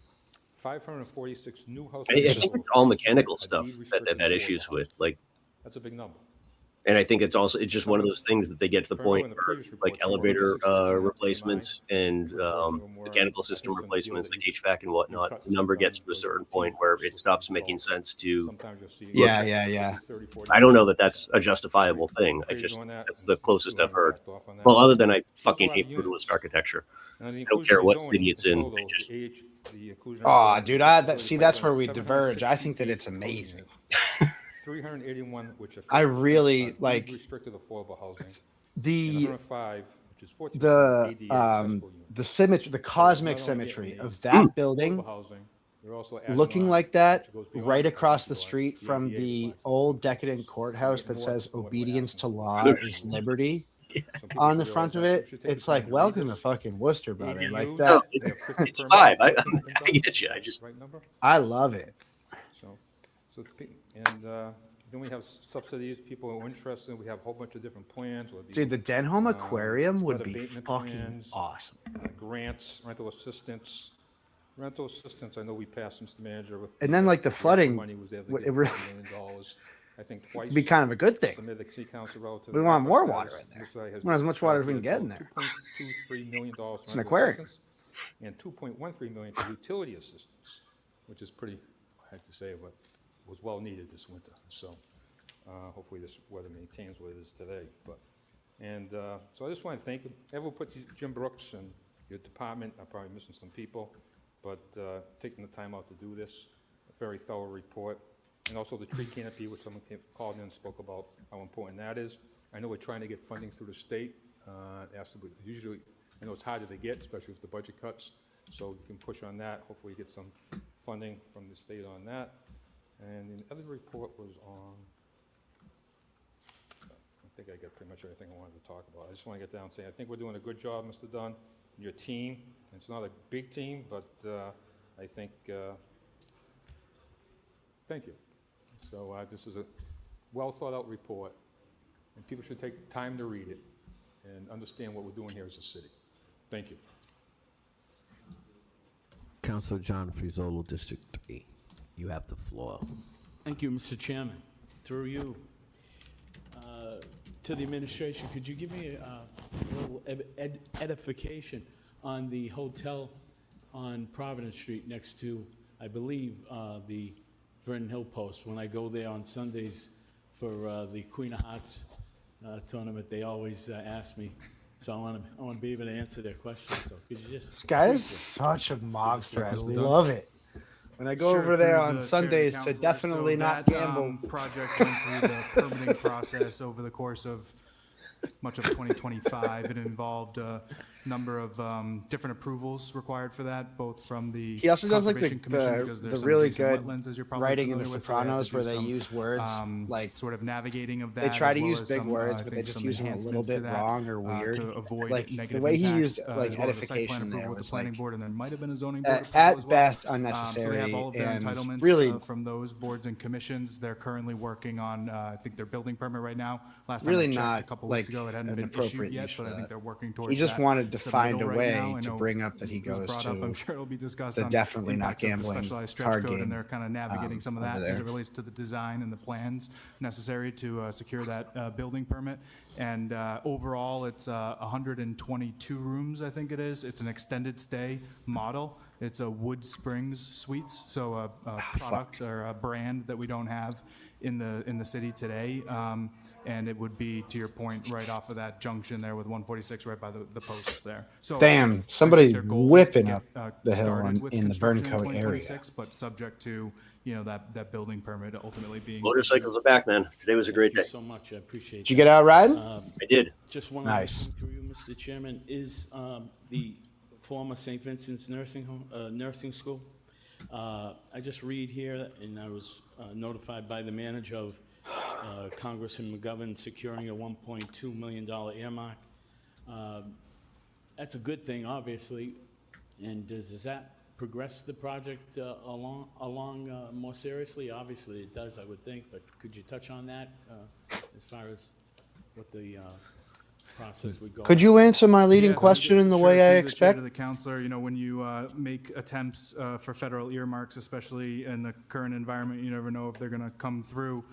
546 new house. I think it's all mechanical stuff that they've had issues with. Like, That's a big number. and I think it's just one of those things that they get to the point where, like elevator replacements and mechanical system replacements, like HVAC and whatnot, the number gets to a certain point where it stops making sense to. Yeah. I don't know that that's a justifiable thing. That's the closest I've heard. Well, other than I fucking hate brutalist architecture. I don't care what city it's in. I just Oh, dude, that's where we diverge. I think that it's amazing. 381, which I really like restricted affordable housing. the 105, which is 14% ADA the symmetry, the cosmic symmetry of that building looking like that right across the street from the old decadent courthouse that says obedience to law is liberty on the front of it. It's like, welcome to fucking Worcester, brother. Like that. It's 5. I get you. I love it. And then we have subsidies. People are interested. We have a whole bunch of different plans. Dude, the Denholm Aquarium would flood be abatement fucking plans, awesome. Grants, rental assistance. Rental assistance, I know we passed, Mr. Manager, with. And then, like, the ARPA flooding, money was there to it get really- $1 million. I think twice. be kind of a good thing. Submitted to City Council relative We to want ARPA more status. water in there. This guy has We want as much water as we can get in there. $2.23 million for It's an rental aquarium. assistance and $2.13 million for utility assistance, which is pretty, I have to say, but was well needed this winter. So hopefully this weather maintains what it is today. So I just want to thank everyone. Put Jim Brooks and your department. I'm probably missing some people, but taking the time out to do this, a very thorough report. And also the tree canopy, which someone called in and spoke about how important that is. I know we're trying to get funding through the state. Usually, I know it's harder to get, especially with the budget cuts. So you can push on that. Hopefully get some funding from the state on that. And the other report was on, I think I got pretty much everything I wanted to talk about. I just want to get down and say, I think we're doing a good job, Mr. Dunn, and your team. It's not a big team, but I think, thank you. So this is a well thought out report, and people should take time to read it and understand what we're doing here as a city. Thank you. Councilor John Frizzolo, District 3. You have the floor. Thank you, Mr. Chairman. Through you, to the administration, could you give me a little edification on the hotel on Providence Street next to, I believe, the Vernon Hill Post? When I go there on Sundays for the Queen of Hearts tournament, they always ask me. So I want to be able to answer their questions. So could you just? This guy is such a mobster. I love it. When I go over there on Sundays to definitely not gamble. Project went through the permitting process over the course of much of 2025. It involved a number of different approvals required for that, both from the He also does like Conservation Commission, because the there's some really adjacent good wetlands, as you're probably writing in The familiar with, so they had to Sopranos do where they some, use words like sort of navigating of that. they try as to well use as big some, words, I but they think just some use them a little enhancements to bit that, wrong or weird. to avoid Like the negative way he impacts, used as like well as a site plan edification approval there with the was planning like board, and there might have been a zoning board approval at as well. best So they unnecessary have all of their and entitlements really from those boards and commissions. They're currently working on, I think, their building permit right now. Last time really I checked not a couple like weeks ago, it hadn't an been appropriate issued yet, use for but I think that. they're working towards He just that wanted to find submittal a right way now. I to know bring up that he it was goes brought up. I'm to sure it'll be discussed the on definitely not impacts of the gambling specialized stretch card code, game and they're kind of navigating some of over that as there. it relates to the design and the plans necessary to secure that building permit. And overall, it's 122 rooms, I think it is. It's an extended stay model. It's a Wood Springs Suites, so a product or a brand that we don't have in the city today. And it would be, to your point, right off of that junction there with 146, right by the post there. So Damn, I somebody think their goal is whipping to up get, the hill started with in the construction Burncoat area. 2026, but subject to, that building permit ultimately being. Motorcycles are back, man. Today was a great day. Thank you so much. I appreciate it. Did you get out riding? I did. Just one Nice. thing through you, Mr. Chairman, is the former St. Vincent's nursing home, nursing school. I just read here, and I was notified by the manager of Congressman McGovern securing a $1.2 million earmark. That's a good thing, obviously. And does that progress the project along more seriously? Obviously, it does, I would think. But could you touch on that as far as what the process would go? Could you answer my leading Yeah, question in the sure, way I through the chair expect? to the counselor, when you make attempts for federal earmarks, especially in the current environment, you never know if they're going to come through.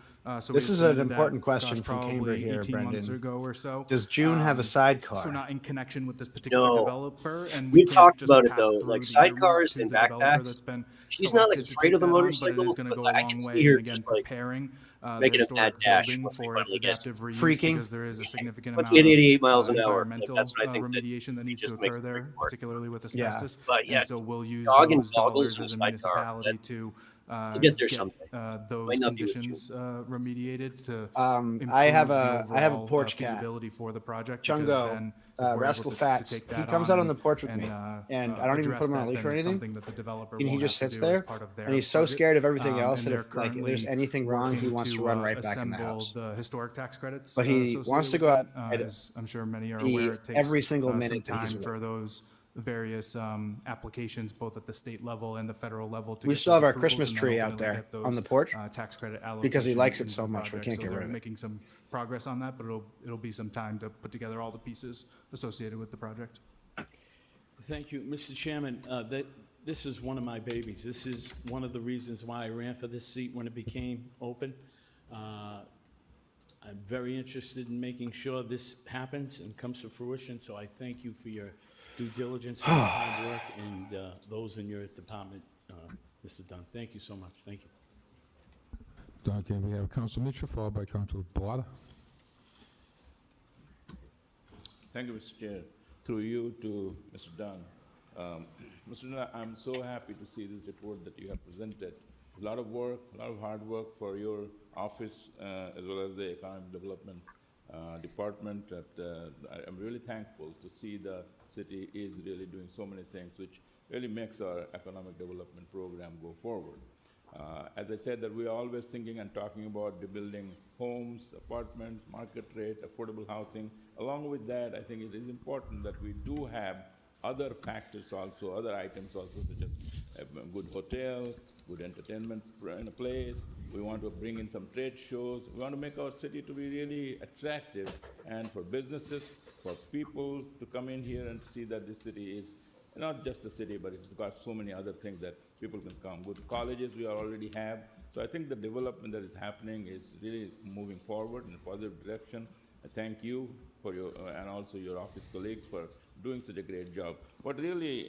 So we This is an submitted that, important question gosh, from probably Cambridge here, 18 months Brendan. ago or so. Does June have a sidecar? So not in connection with this particular No. developer, and We've can't talked just about it pass though, through like the earmark sidecars to and the developer backpacks. that's been She's not like selected to afraid take of the that on, but it motorcycle, is gonna but go I a can long see way her in, again, just, like, preparing the making a historic mad dash building once we for its finally get adaptive reuse, Freaking. because there is a significant Once amount we of hit 88 miles an hour, like, environmental that's when I think that remediation that it needs to just makes occur it there, pretty hard. particularly with Yeah. asbestos. But yeah, And so we'll use dog and those goggles dollars as a and sidecar, municipality that- to We'll get there get someday. those Might not be with conditions remediated to I have improve the a overall, porch cat. feasibility for the project. because Chungo, then if we're able Rascal to Fats. take He that comes out on the and- porch with and, me, and I don't even address put him on a that, leash then or it's anything. something that the developer And he will just have to sits do as there, part of their and he's so budget. scared of everything else And that they're if like there's currently anything wrong, he working wants to run right back in the assemble house. the historic tax credits. But he associated wants to with go that. out and As I'm sure many are he- aware, it takes every single some minute that he's time for away. those various applications, both at the state level and the federal level. To We get still those have our approvals Christmas and then tree out ultimately there get on those, the porch tax credit because he allocations likes it into so the much, we project. can't So get rid they're of it. making some progress on that, but it'll be some time to put together all the pieces associated with the project. Thank you, Mr. Chairman. This is one of my babies. This is one of the reasons why I ran for this seat when it became open. I'm very interested in making sure this happens and comes to fruition, so I thank you for your due diligence and your hard work, and those in your department, Mr. Dunn. Thank you so much. Thank you. Okay, we have Council Mitchell, followed by Council Bellotta. Thank you, Mr. Chair. Through you to Mr. Dunn. Mr. Dunn, I'm so happy to see this report that you have presented. A lot of work, a lot of hard work for your office, as well as the Economic Development Department. I'm really thankful to see the city is really doing so many things, which really makes our economic development program go forward. As I said, that we're always thinking and talking about building homes, apartments, market rate, affordable housing. Along with that, I think it is important that we do have other factors also, other items also, such as a good hotel, good entertainment in a place. We want to bring in some trade shows. We want to make our city to be really attractive, and for businesses, for people to come in here and see that this city is not just the city, but it's got so many other things that people can come. With colleges, we already have. So I think the development that is happening is really moving forward in a positive direction. I thank you for your, and also your office colleagues for doing such a great job. What really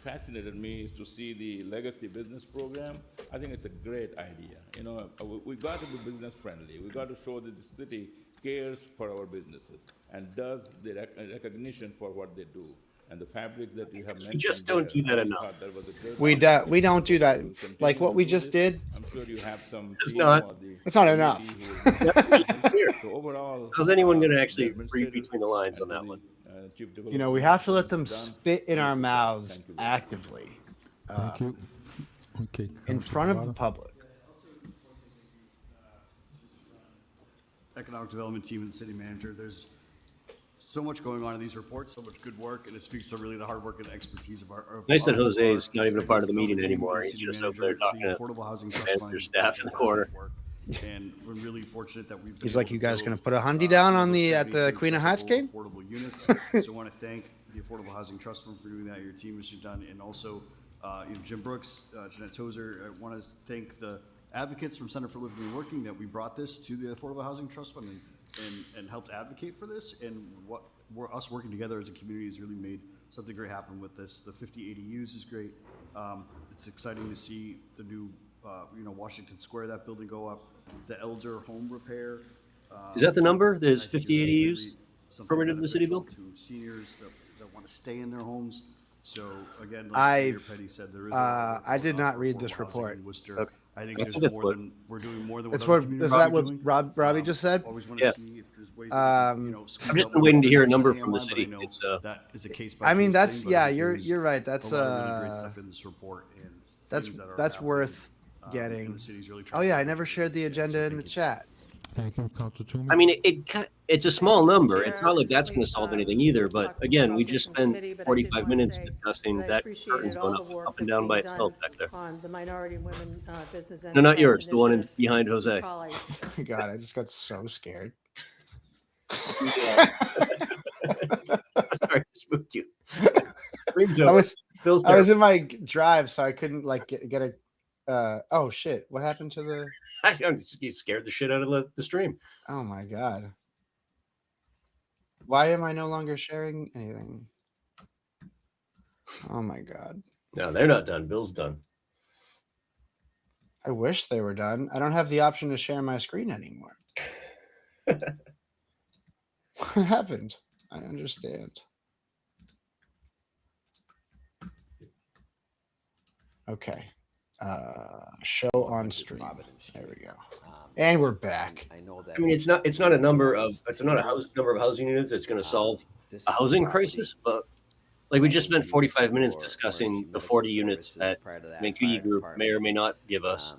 fascinated me is to see the legacy business program. I think it's a great idea. You know, we got to be business friendly. We got to show that the city cares for our businesses and does the recognition for what they do. And the fabric that you have mentioned. We just don't do that enough. That was a great We don't do that. Like what we just did. I'm sure you have some. It's not. It's not enough. So overall, how's anyone going to actually read between the lines on that one? You know, we have to let them spit in our mouths actively. Thank you. Okay. In front of the public. Economic development team and city manager, there's so much going on in these reports, so much good work, and it speaks to really the hard work and expertise of our. Nice that Jose is not even a part of the meeting anymore. He's just over there talking to affordable housing trust your staff in the corner. And we're really fortunate that we've. He's like, you guys going to put a hundy down on the at the Queen of Hearts game? Affordable units. So I want to thank the Affordable Housing Trust Fund for doing that. Your team has done, and also Jim Brooks, Jeanette Tozer. I want to thank the advocates from Center for Living and Working that we brought this to the Affordable Housing Trust Fund and helped advocate for this. And what us working together as a community has really made something great happen with this. The 50 ADUs is great. It's exciting to see the new, Washington Square, that building go up. The elder home repair. Is that the number? There's 50 ADUs permitted in the city bill? To seniors that want to stay in their homes. So again, like Mayor Petty said, there is. I did not read this report. Okay. I think I there's think that's more than we're doing more than what It's other what communities is are that what doing. Robbie just said? Always want Yeah. to see if there's ways that we can, I've just been waiting to hear a number from the city. It's that is a case by I mean, case that's thing, but yeah. I think You're there's right. That's a lot of really great stuff in this report and things that are that's happening, worth and getting. the city's really Oh yeah, I never shared the agenda in the chat. Thank you, Council Toomey. I mean, it's a small number. It's not like that's going to solve anything either. But again, we just spent 45 minutes discussing that curtain's going up and down by itself back there. On the minority women business. No, not yours. enterprise The one initiative. behind Jose. Probably- God, I just got so scared. Sorry, I spooked you. I was in my drive, so I couldn't like get a. Oh shit! What happened to the? You scared the shit out of the stream. Oh my god! Why am I no longer sharing anything? Oh my god! No, they're not done. Bill's done. I wish they were done. I don't have the option to share my screen anymore. What happened? I understand. Okay. Show on stream. There we go. And we're back. I mean, it's not a number of number of housing units that's going to solve a housing crisis, but like we just spent 45 minutes discussing the 40 units that Mancuyi Group may or may not give us,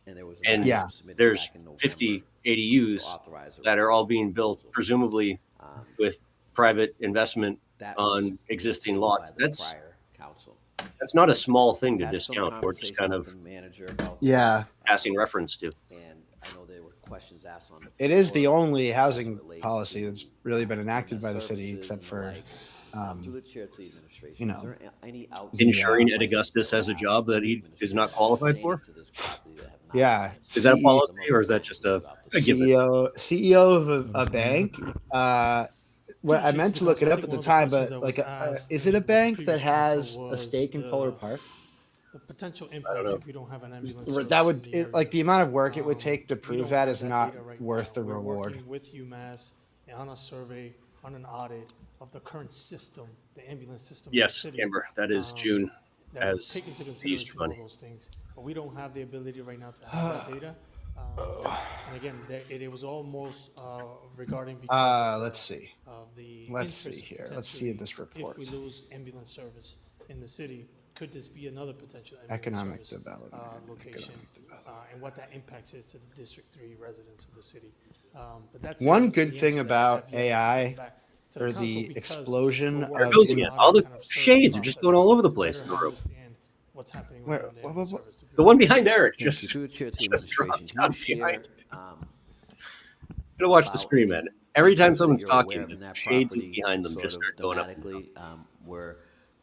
and yeah, there's 50 ADUs that are all being built presumably with private investment on existing lots. That's not a small thing to discount or just kind of passing reference to. It is the only housing policy that's really been enacted by the city, except for, you know, ensuring Ed Augustus has a job that he is not qualified for. Yeah, is that a policy or is that just a given? CEO of a bank? Well, I meant to look it up at the time, but like, is it a bank that has a stake in Polar Park? The potential impacts if we don't have an ambulance. That would like the amount of work it would take to prove that is not worth the reward. Working with UMass on a survey, on an audit of the current system, the ambulance system. Yes, Amber, that is June as take into the consideration Easter all Bunny. those things, but we don't have the ability right now to have that data. And again, it was almost regarding. Let's see. Let's see here. Let's see in this report. If we lose ambulance service in the city, could this be another potential Economic service, development location, and what that impacts is to the District 3 residents of the city? But that's One the good answer thing that I about have yet to AI come back to the or council the because explosion we're of There it goes again. All the shades are just going all over the to place in better the room. understand what's happening Where- around the ambulance service. The one behind Eric just Through the chair to the just dropped administration, down can you behind. share, Gonna watch the screen, man. Every time so someone's you're aware talking, of in the that shades property behind them sort just of start going up. thematically, were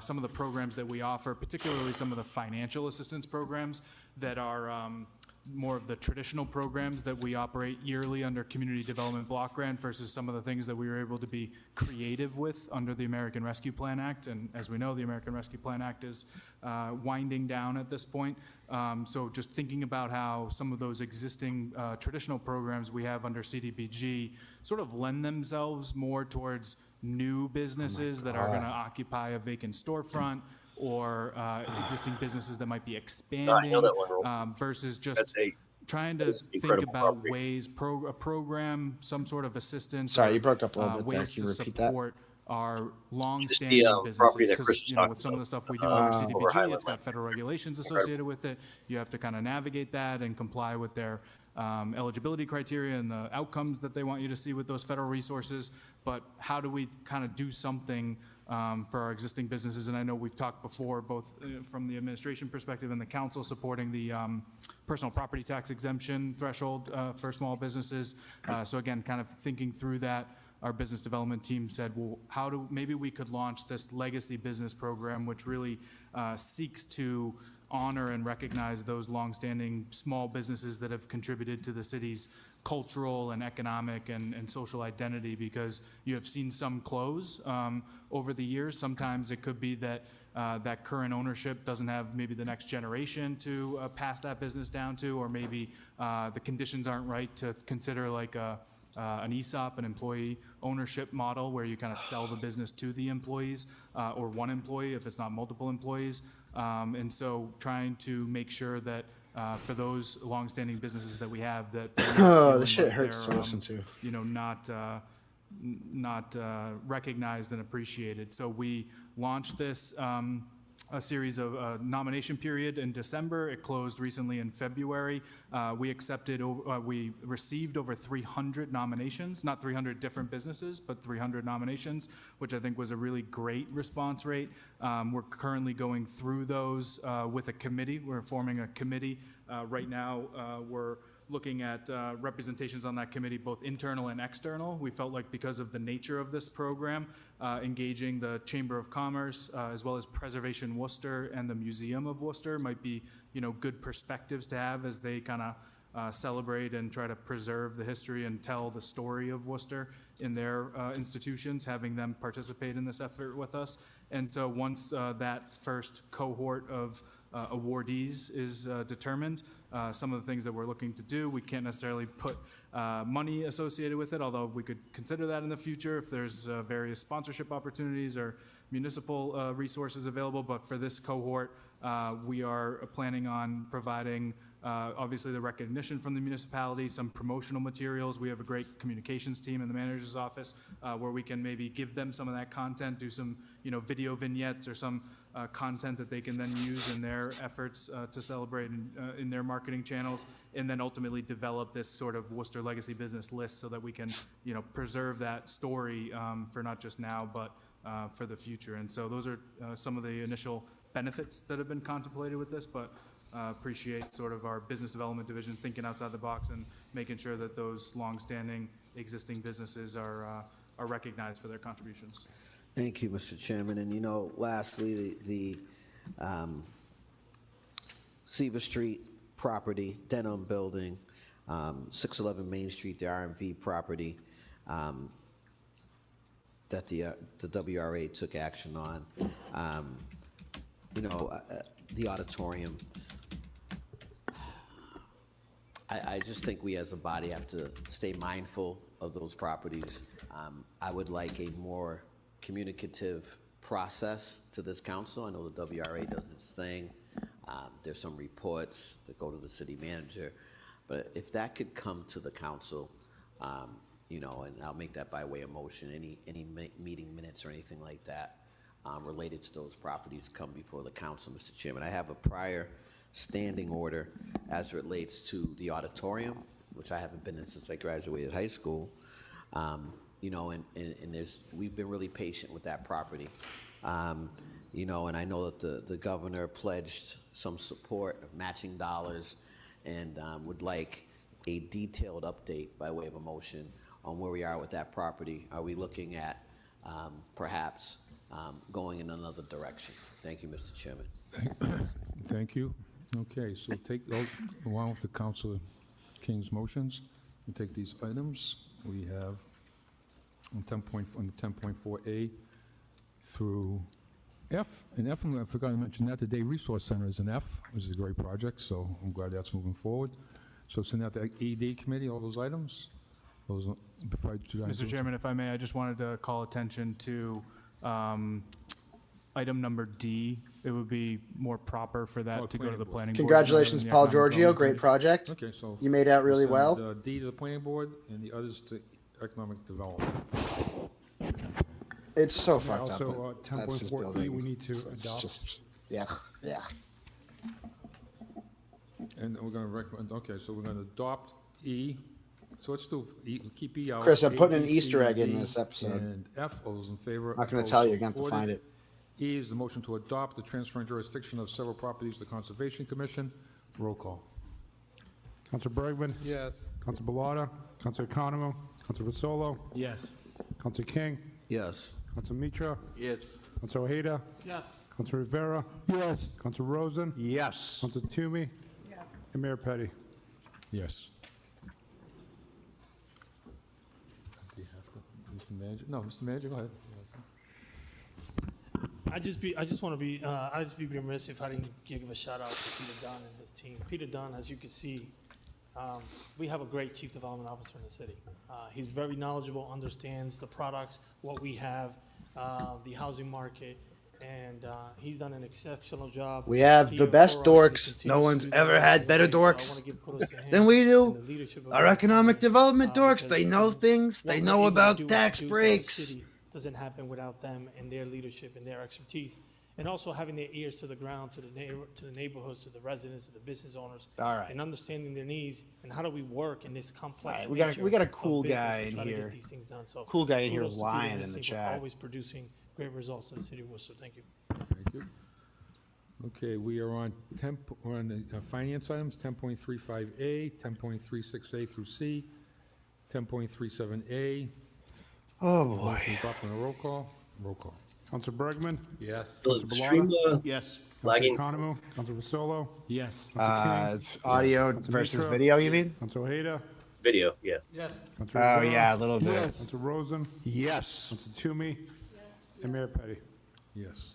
some of the programs that we offer, particularly some of the financial assistance programs that are more of the traditional programs that we operate yearly under Community Development Block Grant versus some of the things that we were able to be creative with under the American Rescue Plan Act. And as we know, the American Rescue Plan Act is winding down at this point. So just thinking about how some of those existing traditional programs we have under CDBG sort of lend themselves more towards new businesses that are going to occupy a vacant storefront, or existing businesses that might be expanding, that one, versus just trying to That's think incredible about property. ways, a program, some sort of assistance. Sorry, or, you broke up a little bit there. Ways Can you to repeat that? support our Just long-standing the property businesses, that Chris because, was with talking some of the about. stuff we do under Over CDBG, Highland it's got Lane. federal regulations associated with it. You have to kind of navigate that and comply with their eligibility criteria and the outcomes that they want you to see with those federal resources. But how do we kind of do something for our existing businesses? And I know we've talked before, both from the administration perspective and the council supporting the personal property tax exemption threshold for small businesses. So again, kind of thinking through that, our business development team said, well, maybe we could launch this legacy business program, which really seeks to honor and recognize those longstanding small businesses that have contributed to the city's cultural and economic and social identity, because you have seen some close over the years. Sometimes it could be that that current ownership doesn't have maybe the next generation to pass that business down to, or maybe the conditions aren't right to consider like an ESOP, an employee ownership model, where you kind of sell the business to the employees or one employee if it's not multiple employees. And so trying to make sure that for those longstanding businesses that we have, that Oh, this shit hurts to listen to. Not recognized and appreciated. So we launched this a series of nomination period in December. It closed recently in February. We received over 300 nominations, not 300 different businesses, but 300 nominations, which I think was a really great response rate. We're currently going through those with a committee. We're forming a committee right now. We're looking at representations on that committee, both internal and external. We felt like because of the nature of this program, engaging the Chamber of Commerce, as well as Preservation Worcester and the Museum of Worcester might be, good perspectives to have as they kind of celebrate and try to preserve the history and tell the story of Worcester in their institutions, having them participate in this effort with us. And so once that first cohort of awardees is determined, some of the things that we're looking to do, we can't necessarily put money associated with it, although we could consider that in the future if there's various sponsorship opportunities or municipal resources available. But for this cohort, we are planning on providing obviously the recognition from the municipality, some promotional materials. We have a great communications team in the manager's office where we can maybe give them some of that content, do some video vignettes or some content that they can then use in their efforts to celebrate in their marketing channels, and then ultimately develop this sort of Worcester legacy business list so that we can preserve that story for not just now but for the future. And so those are some of the initial benefits that have been contemplated with this, but appreciate sort of our business development division thinking outside the box and making sure that those longstanding existing businesses are recognized for their contributions. Thank you, Mr. Chairman. And lastly, the Seaver Street property, Denham Building, 611 Main Street, the RMV property that the WRA took action on. The auditorium. I just think we as a body have to stay mindful of those properties. I would like a more communicative process to this council. I know the WRA does its thing. There's some reports that go to the city manager, but if that could come to the council, and I'll make that by way of motion, any meeting minutes or anything like that related to those properties come before the council, Mr. Chairman. I have a prior standing order as it relates to the auditorium, which I haven't been in since I graduated high school. And we've been really patient with that property. And I know that the governor pledged some support of matching dollars and would like a detailed update by way of a motion on where we are with that property. Are we looking at perhaps going in another direction? Thank you, Mr. Chairman. Thank you. Okay, so along with the Councilor King's motions, we take these items. We have on the 10.4A through F. And F, I forgot to mention that, the Day Resource Center is an F, which is a great project, so I'm glad that's moving forward. So send out the ED committee, all those items. Mr. Chairman, if I may, I just wanted to call attention to item number D, it would be more proper for that to go to the planning board. Congratulations, Paul Giorgio. Great project. Okay, so. You made out really we'll well. send, D to the planning board and the others to economic development. It's so And fucked up. also, but that's his 10.4E, building. we need to It's adopt. just, yeah. And we're gonna recommend, okay, so we're gonna adopt E. So let's do E, keep E out. Chris, I'm A, putting an B, C, Easter egg in D, this episode. And F, all those in favor? I'm not gonna Opposed, tell you, so you're gonna have to ordered. find it. E is the motion to adopt the transferring jurisdiction of several properties to the Conservation Commission. Roll call. Counselor Bergman, Yes. Counselor Bellata, Counselor Economou, Counselor Vasolo, Yes. Counselor King, Yes. Counselor Mitra, Yes. Counselor Ojeda, Yes. Counselor Rivera, Yes. Counselor Rosen, Yes. Counselor Toomey, Yes. and Mayor Petty. Yes. Do you have to, Mr. Manager? No, Mr. Manager, go ahead. I just want to be, I'd just be remiss if I didn't give a shout out to Peter Dunn and his team. Peter Dunn, as you can see, we have a great chief development officer in the city. He's very knowledgeable, understands the products, what we have, the housing market, and he's done an exceptional job. We have here the best for us, and he dorks. continues No to one's do that ever every had single better day. So I dorks wanna give kudos to him than we and do. the leadership of Our our economic company, development dorks, because they know things. what They we're know able to about do tax for our breaks. city doesn't happen without them and their leadership and their expertise. And also having their ears to the ground, to the neighborhoods, to the residents, to the business owners. All right. And understanding their needs and how do we work in this complex All right, we got a nature cool of business guy to in try to get here. these things done. So Cool guy in here kudos to Peter and lying his in the team for chat. always producing great results to the city of Worcester. Thank you. Thank you. Okay, we are on we're on the finance items, 10.35A, 10.36A through C, 10.37A. Oh, boy. Motion adopted on a roll call. Roll call. Counselor Bergman, Yes. So is the stream Yes. lagging? Counselor Economou, Counselor Vasolo, Yes. Counselor It's audio Counselor versus Mitra. video, you mean? Counselor Ojeda, Video, yeah. Yes. Counselor Oh, Rivera, yeah, a little bit. Yes. Counselor Rosen, Yes. Counselor Toomey, and Mayor Petty. Yes.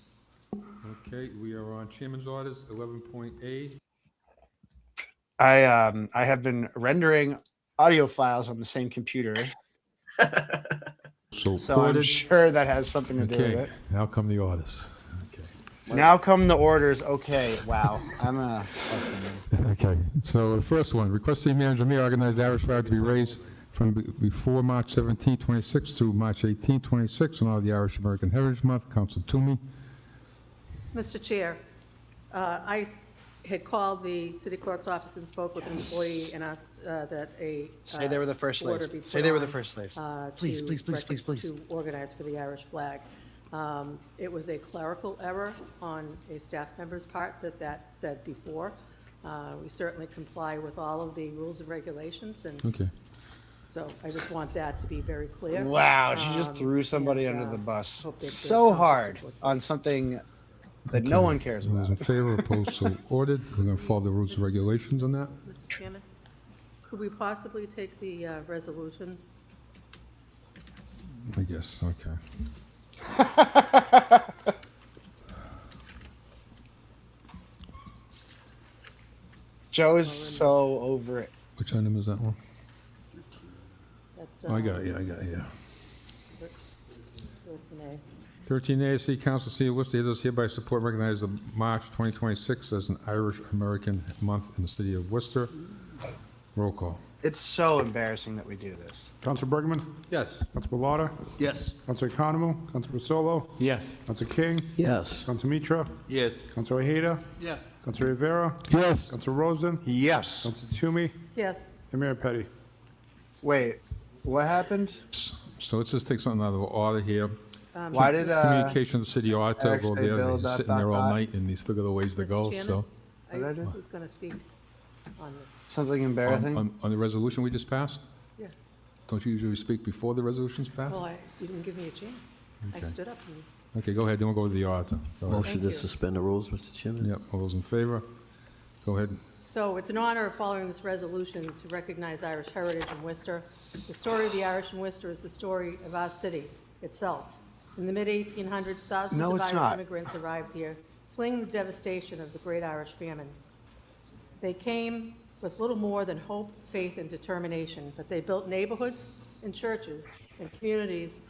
Okay, we are on chairman's orders, 11.A. I have been rendering audio files on the same computer, so I'm ordered. sure that has something to do with Okay, it. now come the orders. Now come the orders. Okay, wow. I'm a. Okay, so the first one, request city manager may organize the Irish flag to be raised from before March 17, 26 to March 18, 26 on all the Irish American Heritage Month. Council Toomey. Mr. Chair, had called the city clerk's office and spoke with an employee and asked that a. Say they were the first order slaves. be Say put they were the on, first slaves. to Please. To organize for the Irish flag. It was a clerical error on a staff member's part that said before. We certainly comply with all of the rules and regulations, and Okay. so I just want that to be very clear. Wow, she just threw somebody and, under the bus hope that the so council hard supports on this. something that no one cares Those about. in favor, opposed, so ordered. We're going to follow the rules and regulations on that. Mr. Chairman, could we possibly take the resolution? I guess, okay. Joe is so over it. Which item is that one? That's, Oh, I got it, yeah, I got it, yeah. 13A. 13A, City Council, City of Worcester, does hereby support and recognize the March 2026 as an Irish American Month in the City of Worcester. Roll call. It's so embarrassing that we do this. Counselor Bergman, Yes. Counselor Bellata, Yes. Counselor Economou, Counselor Vasolo, Yes. Counselor King, Yes. Counselor Mitra, Yes. Counselor Ojeda, Yes. Counselor Rivera, Yes. Counselor Rosen, Yes. Counselor Toomey, Yes, and Mayor Petty. Wait, what happened? So let's just take something out of order here. Why did Communication to the city auditor, Eric go say there, Bill he's dot, sitting dot, there all dot? night and he's still got a ways to Mr. go, Chairman? so. What did I do? Who's going to speak on this? Something embarrassing? On the resolution we just passed? Yeah. Don't you usually speak before the resolution's passed? Well, you didn't give me a chance. I Okay. stood up and Okay, go ahead, then we'll go to the auditor. Go ahead. Motion Thank to you. suspend the rules, Mr. Chairman? Yep, all those in favor? Go ahead. So it's an honor following this resolution to recognize Irish heritage in Worcester. The story of the Irish in Worcester is the story of our city itself. In the mid-1800s, thousands No, of it's Irish not. immigrants arrived here, fleeing the devastation of the Great Irish Famine. They came with little more than hope, faith, and determination, but they built neighborhoods and churches and communities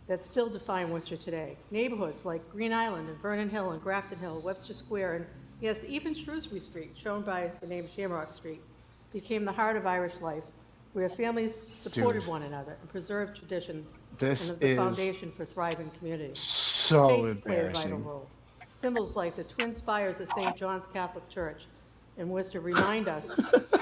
that still define Worcester today. Neighborhoods like Green Island and Vernon Hill and Grafton Hill, Webster Square, and yes, even Shrewsbury Street, shown by the name Shamrock Street, became the heart of Irish life, where families supported one another and preserved traditions This and the is foundation for thriving communities. so Faith played a vital embarrassing. role. Symbols like the twin spires of St. John's Catholic Church in Worcester remind us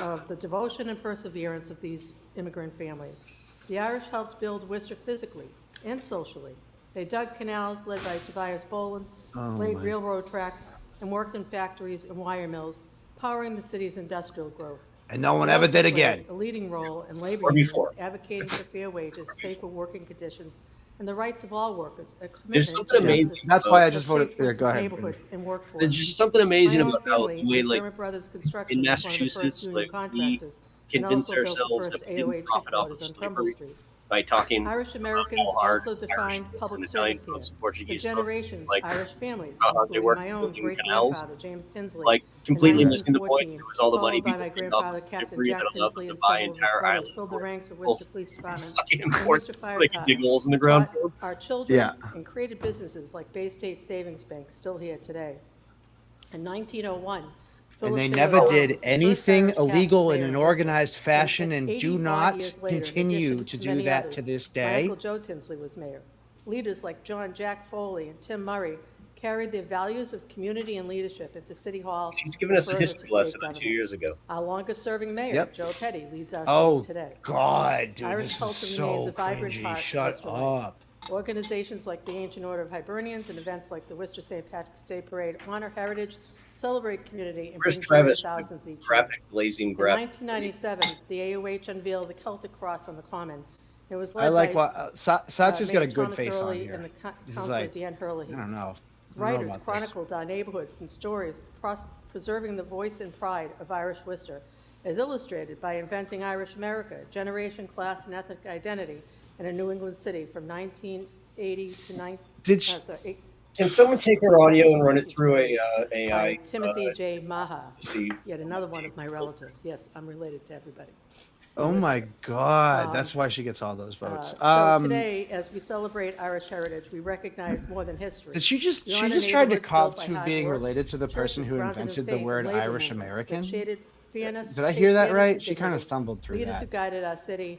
of the devotion and perseverance of these immigrant families. The Irish helped build Worcester physically and socially. They dug canals led by Tobias Boland, laid railroad tracks, and worked in factories and wire mills, powering the city's industrial growth. And no one They ever also did played again. a leading role in labor Or unions, before. advocating for fair wages, safer working conditions, and the rights of all workers. A There's commitment something to amazing. justice That's why I that just voted. shaped Yeah, go Worcester's ahead. neighborhoods and workforce. There's just something amazing My own about how family, the way, like, McDermott Brothers Construction, in was one of the first Massachusetts, union like, we contractors, and convince also built the ourselves first that we didn't AOH profit off of headquarters on Trumbull slavery Street. by talking Irish about Americans how hard also defined Irish public and Italian service here. folks, For Portuguese folks, generations, like, Irish families, how hard they including worked my own building canals, great-grandfather, James Tinsley, like in completely missing the point. 1914, It was all the money followed by people my paid grandfather, off Captain slavery Jack that allowed Tinsley, them to and buy several of his entire brothers islands. filled the ranks of Both Worcester Police Department fucking and important. Worcester Fire They could dig Department, holes in the ground. taught our children, Yeah. and created businesses like Bay State Savings Bank, still here today. In 1901, And they Philip never Taylor did was the first anything Irish Catholic illegal in mayor an of Worcester. organized fashion, and 80 do odd not years later, in continue addition to do many that others, to this my day. Uncle Joe Tinsley was mayor. Leaders like John Jack Foley and Tim Murray carried their values of community and leadership into City Hall. She's given us a and further history to state lesson 2 government. years ago. Our longest-serving mayor, Yep. Joe Petty, leads our Oh, city today. God, dude, Irish this is culture remains so a vibrant cringy. part of Shut Worcester life. up. Organizations like the Ancient Order of Hibernians and events like the Worcester St. Patrick's Day Parade honor heritage, celebrate community, and Where's bring joy to Travis? thousands each year. Graphic glazing In graphic. 1997, the AOH unveiled the Celtic Cross on the Common. It was led I like by what Satcha's got a Mayor good Thomas face on Early here. and the He's Councilor like, Dan Hurley. I don't know. Writers about this. chronicled our neighborhoods and stories, preserving the voice and pride of Irish Worcester, as illustrated by Inventing Irish America, Generation, Class, and Ethnic Identity in a New England City from 1980 to 19... Did she- Can someone take her audio and run it through a AI? Timothy J. Maha, see. yet another one of my relatives. Yes, I'm related to everybody. Oh my God, that's why she gets all those votes. So today, as we celebrate Irish heritage, we recognize more than history. Did she just We she honor just tried to neighborhoods cop built by to hard being work, related to the person churches who grounded in invented the faith, and word labor Irish movements that American? shaded fairness- Did I shaped hear that fairness right? and She kind of dignity. stumbled through Leaders that. who guided our city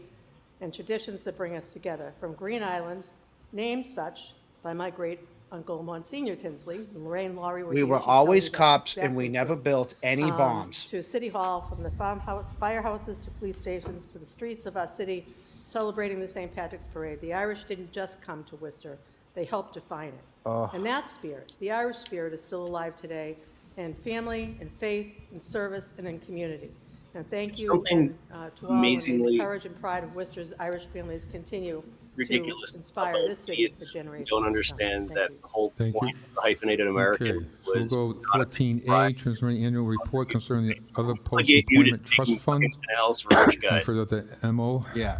and traditions that bring us together. From Green Island, named such by my great uncle Monsignor Tinsley, and Lorraine Laurie. We were always cops, and we never built any Um, bombs. To City Hall, from the farmhouse, firehouses to police stations to the streets of our city, celebrating the St. Patrick's Parade. The Irish didn't just come to Worcester, they helped define it. Oh. And that spirit, the Irish spirit, is still alive today in family, in faith, in service, and in community. And thank you Something to all, and may amazingly the courage and pride of Worcester's Irish families continue ridiculous to inspire about this city kids for generations. don't to come. understand Thank that you. the whole Thank point you. of the hyphenated American Okay, so was we'll go not to 14A, transmitting annual report concerning the other obligate you to post-employment trust digging fund. fucking canals for rich I guys. forgot the MO. Yeah.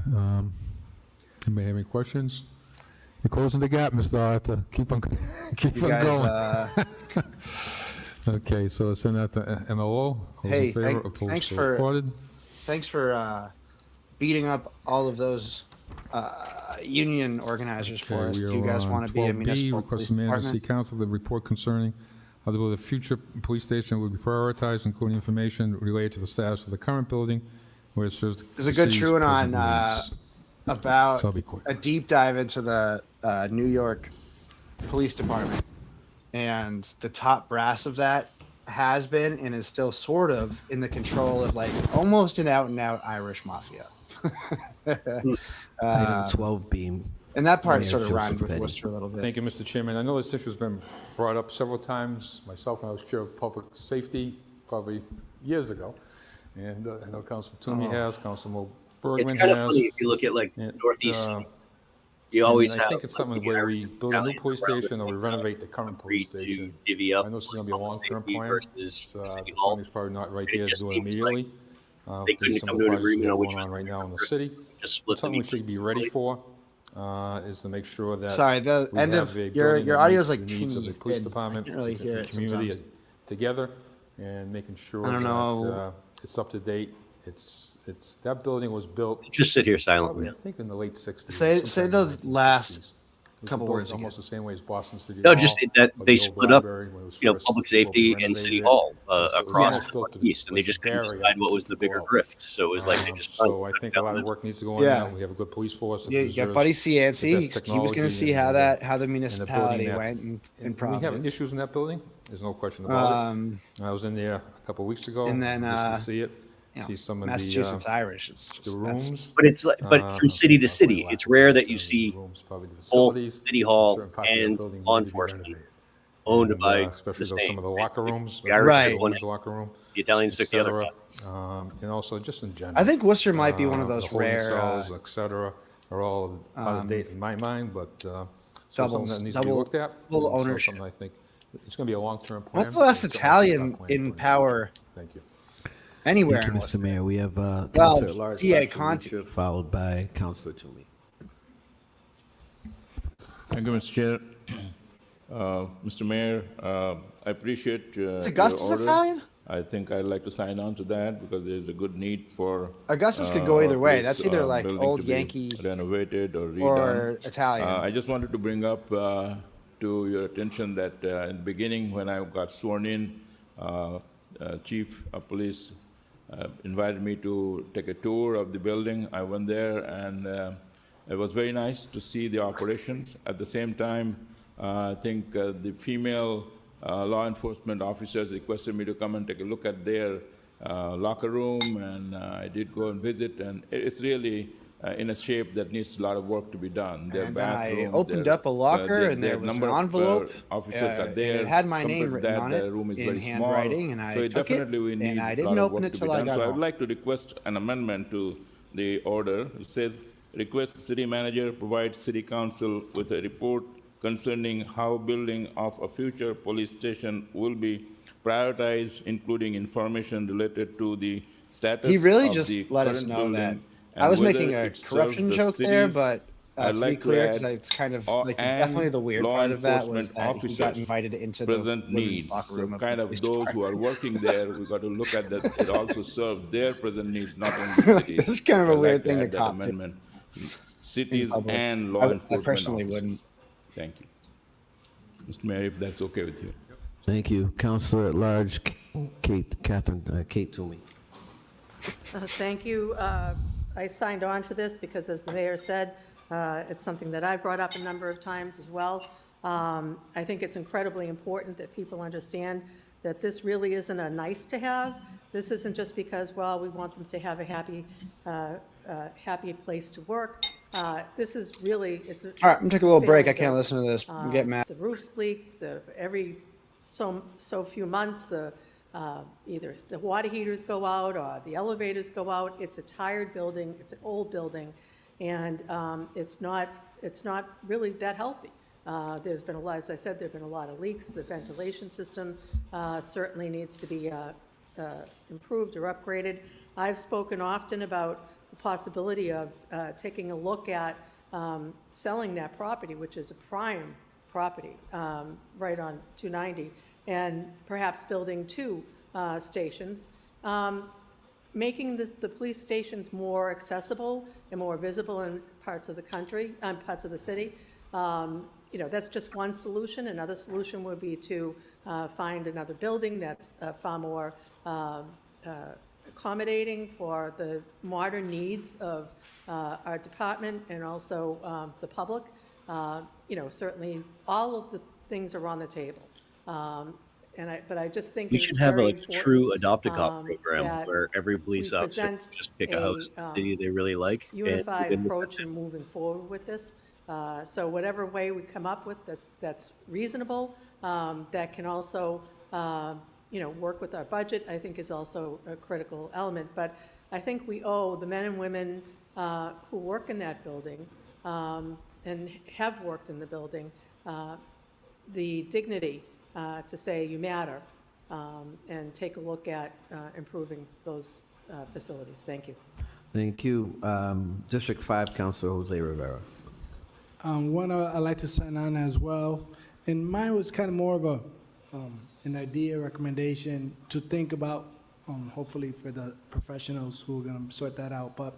Anybody have any questions? You're closing the gap, Mr. Arthur. Keep on, keep You on guys, going. Okay, so send out the MLO. All those Hey, in favor, opposed, thanks so for recorded. thanks for beating up all of those union organizers for Okay, us. we Do you are guys on want to be a 12B, municipal request police from manager of City department? Council, the report concerning how the future police station will be prioritized, including information related to the status of the current building, where it serves the There's a good city's truant on present needs. about So I'll be quick. a deep dive into the New York Police Department, and the top brass of that has been and is still sort of in the control of like almost an out and out Irish mafia. Item 12B. And that part Mayor sort of Joseph rhymed with Petty. Worcester a little bit. Thank you, Mr. Chairman. I know this issue's been brought up several times, myself when I was chair of public safety, probably years ago. And I know Council Toomey has, Councilman Bergman has. It's kind of funny if you look at like and, Northeast. uh, You always and have. I think it's something where we build a new police station or we renovate the current police station. Divvy up I know this is gonna be a long-term safety plan. versus The City Hall. funding's probably not right It there to just do it seems immediately. they There's couldn't some come to an projects we agreement have on which going on one right now in the first. city. Just split the Something we mutual should be ready for, is to make sure that. Sorry, the we end have of a your building that audio's meets like the needs of the teeny police thin. I department, can't really the hear it community sometimes. together, and making sure I don't that know. it's up to date. It's that building was built Just sit here probably, silently. I think, in the late 60s. Say sometime in the the last It's Couple built words again. almost the same way as Boston City No, Hall. just that or the they old split up, library when it was you know, first- public before we safety and city renovated it. hall So it was across almost the built to northeast, and they was just a couldn't barrier decide to what keep was the people bigger out. grift. So it was like they just So I think a lot of work needs to go on Yeah. that. We have a good police force. that Yeah, you got deserves Buddy the Cianci. best He was going to technology see and how the- how the and the building municipality that's- went in and Providence. We have issues in that building. There's no question about Um, it. I was in there a couple of weeks ago. and then, just to see it, you know, see some of Massachusetts the Irish. It's the just, that's, rooms. But it's like, but from city to city, it's rare that you the see rooms, probably the both facilities, city hall certain parts of that and building law need to be enforcement renovated. owned And, by especially the those, same. some of the locker rooms. The Irish Right. took one, Women's locker room. the Italians took the other. And also just in general. I think Worcester might be one of the those holding rare, cells, et cetera, are all out of date in my mind, but so something that needs to be looked at. double and so ownership. something I think it's going to be a long-term plan. What's the last It's a Italian multi-step plan in for power Thank you. anywhere Thank in you, Worcester? Mr. Mayor. We have Well, Councilor at Large. DA Dr. Conti. Lucia, followed by Councilor Toomey. Thank you, Mr. Chair. Mr. Mayor, I appreciate Is your Augustus order. Italian? I think I'd like to sign on to that because there's a good need for. Augustus could go either our way. police, That's either like building old to be Yankee renovated or redone. or Italian. I just wanted to bring up to your attention that in the beginning, when I got sworn in, Chief of Police invited me to take a tour of the building. I went there, and it was very nice to see the operations. At the same time, I think the female law enforcement officers requested me to come and take a look at their locker room, and I did go and visit, and it's really in a shape that needs a lot of work to be done. Their And then I bathrooms, opened their- up a locker, their- and there their was an number of, envelope, officers are and there. it had my Compared name to written that, on the it room is in very small. handwriting, and I So took it, definitely we need and I a didn't lot of open work it to be till I done. got So I home. would like to request an amendment to the order. It says, request city manager provide city council with a report concerning how building of a future police station will be prioritized, including information related to the status He really of just the let us current know building that. and I was whether making a it serves corruption the joke there, city's- but I'd to like be to clear, because add, it's kind of or- like and definitely the weird law part of that was enforcement that he got officers invited into the present women's needs. locker So room kind the of police those who are department. working there, we got to look at that, it also serves their present needs, not only the cities. This is kind of a I'd like weird thing to add that cop to amendment. Cities public. and I law would- I enforcement personally officers. wouldn't. Thank you. Mr. Mayor, if that's okay with you. Thank you. Councilor at Large, Kate Toomey. Thank you. I signed on to this because, as the mayor said, it's something that I've brought up a number of times as well. I think it's incredibly important that people understand that this really isn't a nice-to-have. This isn't just because, well, we want them to have a happy place to work. This is really, it's. All right, I'm gonna take a little break. I failing can't building. listen to this. I'm getting mad. The roofs leak, every so few months, either the water heaters go out or the elevators go out. It's a tired building, it's an old building, and it's not really that healthy. There's been a lot, as I said, there've been a lot of leaks. The ventilation system certainly needs to be improved or upgraded. I've spoken often about the possibility of taking a look at selling that property, which is a prime property right on 290, and perhaps building two stations, making the police stations more accessible and more visible in parts of the country, parts of the city. That's just one solution. Another solution would be to find another building that's far more accommodating for the modern needs of our department and also the public. Certainly all of the things are on the table. But I just think We it's should have very a important, true adopt-a-cop that program where every police we officer can present just pick a house in the city they really like. and unified move in with approach them. in moving forward with this. So whatever way we come up with that's reasonable, that can also, work with our budget, I think is also a critical element. But I think we owe the men and women who work in that building and have worked in the building the dignity to say you matter and take a look at improving those facilities. Thank you. Thank you. District 5, Councilor Jose Rivera. One I'd like to sign on as well, and mine was kind of more of an idea, recommendation to think about, hopefully for the professionals who are going to sort that out. But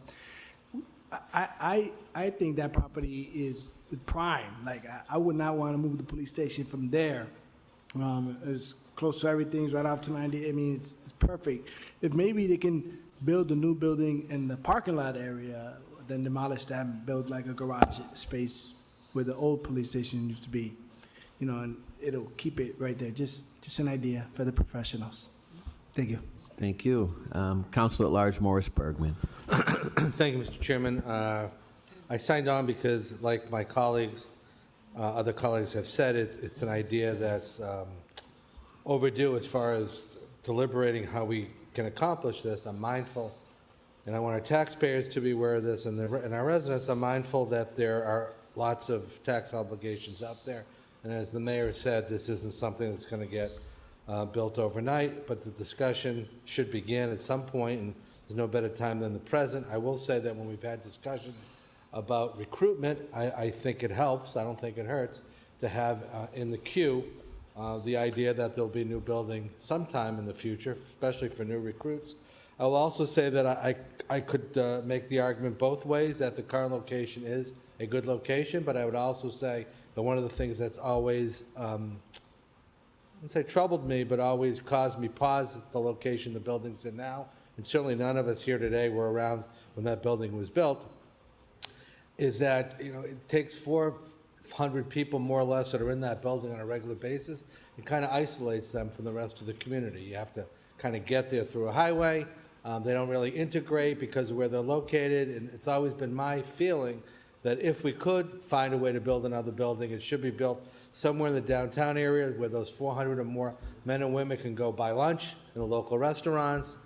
I think that property is prime. Like, I would not want to move the police station from there. It's close to everything, it's right off to 90. I mean, it's perfect. If maybe they can build a new building in the parking lot area, then demolish that and build like a garage space where the old police station used to be, you know, and it'll keep it right there. Just an idea for the professionals. Thank you. Thank you. Council at Large Morris Bergman. Thank you, Mr. Chairman. I signed on because, like my colleagues, other colleagues have said, it's an idea that's overdue as far as deliberating how we can accomplish this. I'm mindful, and I want our taxpayers to be aware of this, and our residents are mindful that there are lots of tax obligations out there. And as the mayor said, this isn't something that's going to get built overnight, but the discussion should begin at some point, and there's no better time than the present. I will say that when we've had discussions about recruitment, I think it helps, I don't think it hurts, to have in the queue the idea that there'll be a new building sometime in the future, especially for new recruits. I will also say that I could make the argument both ways, that the current location is a good location, but I would also say that one of the things that's always, I wouldn't say troubled me, but always caused me pause at the location the building's in now, and certainly none of us here today were around when that building was built, is that, you know, it takes 400 people more or less that are in that building on a regular basis. It kind of isolates them from the rest of the community. You have to kind of get there through a highway. They don't really integrate because of where they're located, and it's always been my feeling that if we could find a way to build another building, it should be built somewhere in the downtown area where those 400 or more men and women can go buy lunch in the local restaurants.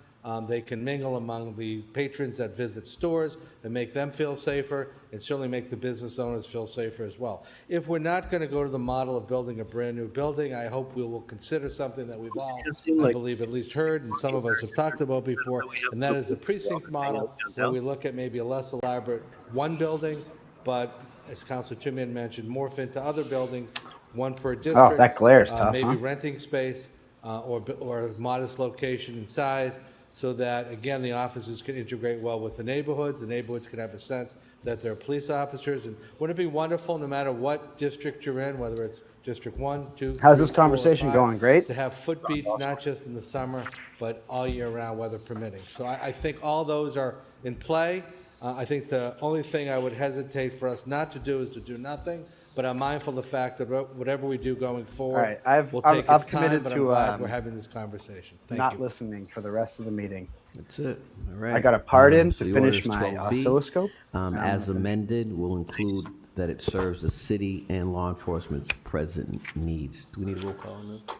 They can mingle among the patrons that visit stores and make them feel safer, and certainly make the business owners feel safer as well. If we're not going to go to the model of building a brand-new building, I hope we will consider something that we've all, I believe, at least heard, and some of us have talked about before, and that is a precinct model, where we look at maybe a less elaborate one building, but as Councilor Timian mentioned, morph into other buildings, one per district. Oh, that glares tough, maybe huh? renting space or a modest location and size, so that, again, the offices can integrate well with the neighborhoods can have a sense that there are police officers. And wouldn't it be wonderful, no matter what district you're in, whether it's District 1, 2, How's 3, this 4, conversation 5, going? Great? to have foot beats, not just in the summer, but all year round, weather permitting. So I think all those are in play. I think the only thing I would hesitate for us not to do is to do nothing, but I'm mindful of the fact that whatever we do going forward will take its time, but I'm glad we're having this conversation. Thank you. Not listening for the rest of the meeting. That's it. All right. I got a part in So to the finish order is my 12B. oscilloscope. As amended, will include that it serves the city and law enforcement's present needs. Do we need a roll call on this?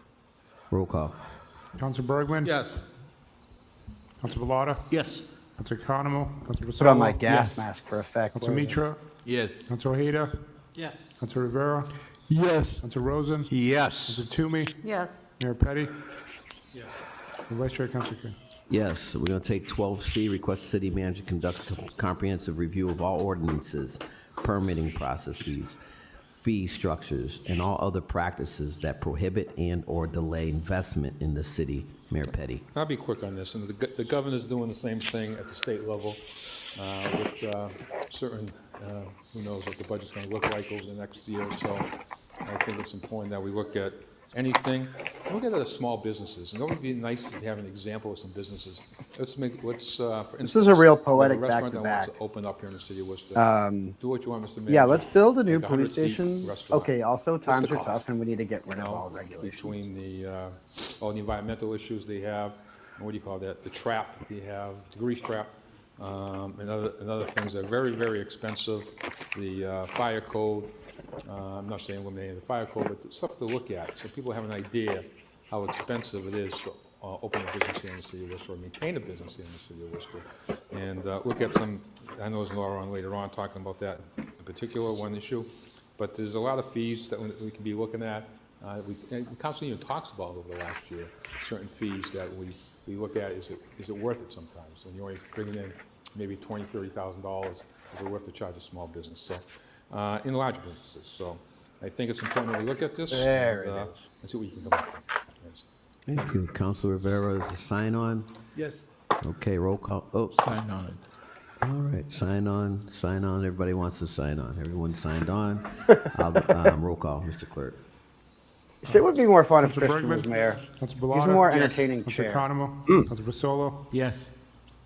Roll call. Council Bergman? Yes. Council Bellata? Yes. Council Economo? Council Put on my Vassallo? gas mask for effect. Council Mitra? Yes. Council Ojeda? Yes. Council Rivera? Yes. Council Rosen? Yes. Council Toomey? Yes. Mayor Petty? Yes. Vice Chair, Council King. Yes, we're going to take 12C, request the city manager conduct a comprehensive review of all ordinances, permitting processes, fee structures, and all other practices that prohibit and/or delay investment in the city. Mayor Petty. I'll be quick on this, and the governor's doing the same thing at the state level with certain, who knows what the budget's going to look like over the next year or so. I think it's important that we look at anything, look at the small businesses, and it would be nice to have an example of some businesses. For instance, This is a real we have poetic restaurant that wants back-to-back. to open up here in the city of Worcester. Um, Do what you want, Mr. Manager. Yeah, let's build a new Like police 100-seat station. restaurant. Okay, also What's times the are tough cost? and we need to get rid of You know, all regulations. Between all the environmental issues they have, and what do you call that, the trap that they have, the grease trap, and other things that are very, very expensive, the fire code. I'm not saying eliminating the fire code, but stuff to look at, so people have an idea how expensive it is to open a business here in the city of Worcester, or maintain a business here in the city of Worcester. And look at some, I know there's Laura on later on talking about that in particular, one issue, but there's a lot of fees that we can be looking at. And the council even talks about over the last year, certain fees that we look at, is it worth it sometimes? When you're only bringing in maybe $20,000, $30,000, is it worth to charge a small business? So, in large businesses. So I think it's important that we look at this and see what we can come up with. Yes. Thank you. Council Rivera is a sign on. Yes. Okay, roll call. Oh, Sign on. All right, sign on, sign on. Everybody wants to sign on. Everyone signed on. Roll call, Mr. Clerk. Shit would be more fun if Council Christian was Bergman? mayor. Council He's a Bellata? more Yes. entertaining Council chair. Economo? Council Vasolo? Yes.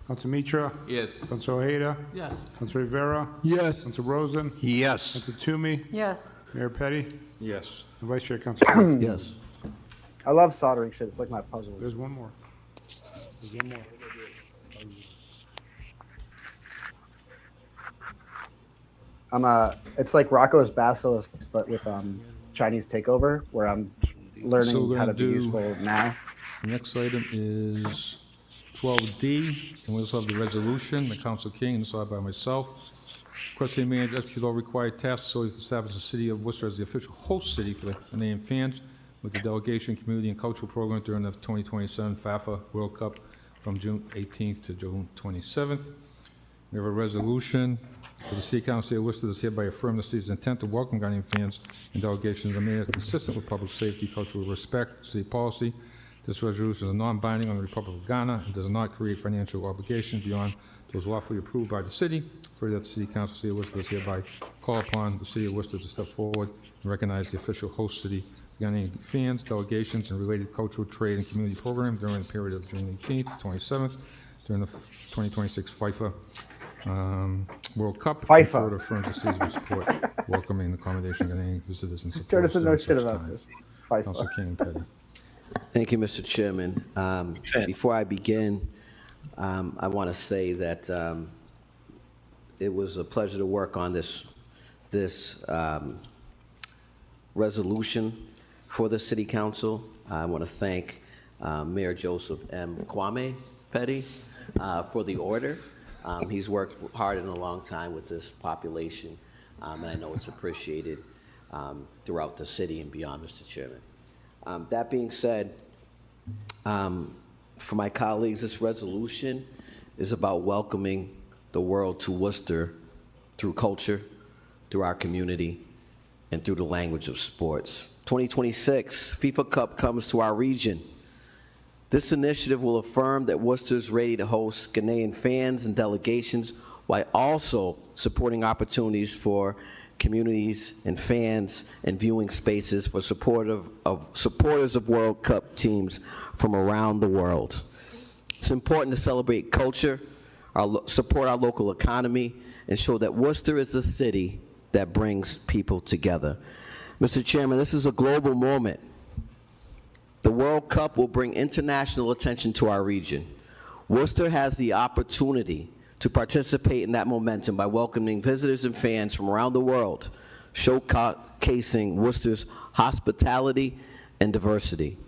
Council Mitra? Yes. Council Ojeda? Yes. Council Rivera? Yes. Council Rosen? Yes. Council Toomey? Yes. Mayor Petty? Yes. And Vice Chair Council Floyd. Yes. I love soldering shit. It's like my puzzles. There's one more. There's one more. It's like Rocco's Basilisk, but with Chinese takeover, where I'm learning So we're how to gonna be do- useful now. The next item is 12D, and we also have the resolution, the Council King, and signed by myself. Requesting the mayor to execute all required tasks so as to establish the city of Worcester as the official host city for the Ghanaian fans with the delegation, community, and cultural program during the 2027 FIFA World Cup from June 18th to June 27th. We have a resolution for the City Council of the City of Worcester that hereby affirm the city's intent to welcome Ghanaian fans and delegations of the mayor consistent with public safety, cultural respect, city policy. This resolution is non-binding on the Republic of Ghana and does not create financial obligations beyond those lawfully approved by the city. Further, that the City Council of the City of Worcester does hereby call upon the City of Worcester to step forward and recognize the official host city Ghanaian fans, delegations, and related cultural, trade, and community programs during the period of June 18th to 27th during the 2026 FIFA World Cup. FIFA. And further affirms the city's will support welcoming and accommodation of Ghanaian visitors and Joe supporters doesn't know during shit such about time. this. FIFA. Council King and Petty. Thank you, Mr. Chairman. Before I begin, I want to say that it was a pleasure to work on this resolution for the City Council. I want to thank Mayor Joseph M. Kwame Petty for the order. He's worked hard and a long time with this population, and I know it's appreciated throughout the city and beyond, Mr. Chairman. That being said, for my colleagues, this resolution is about welcoming the world to Worcester through culture, through our community, and through the language of sports. 2026 FIFA Cup comes to our region. This initiative will affirm that Worcester is ready to host Ghanaian fans and delegations while also supporting opportunities for communities and fans and viewing spaces for supporters of World Cup teams from around the world. It's important to celebrate culture, support our local economy, and show that Worcester is a city that brings people together. Mr. Chairman, this is a global moment. The World Cup will bring international attention to our region. Worcester has the opportunity to participate in that momentum by welcoming visitors and fans from around the world, showcasing Worcester's hospitality and diversity.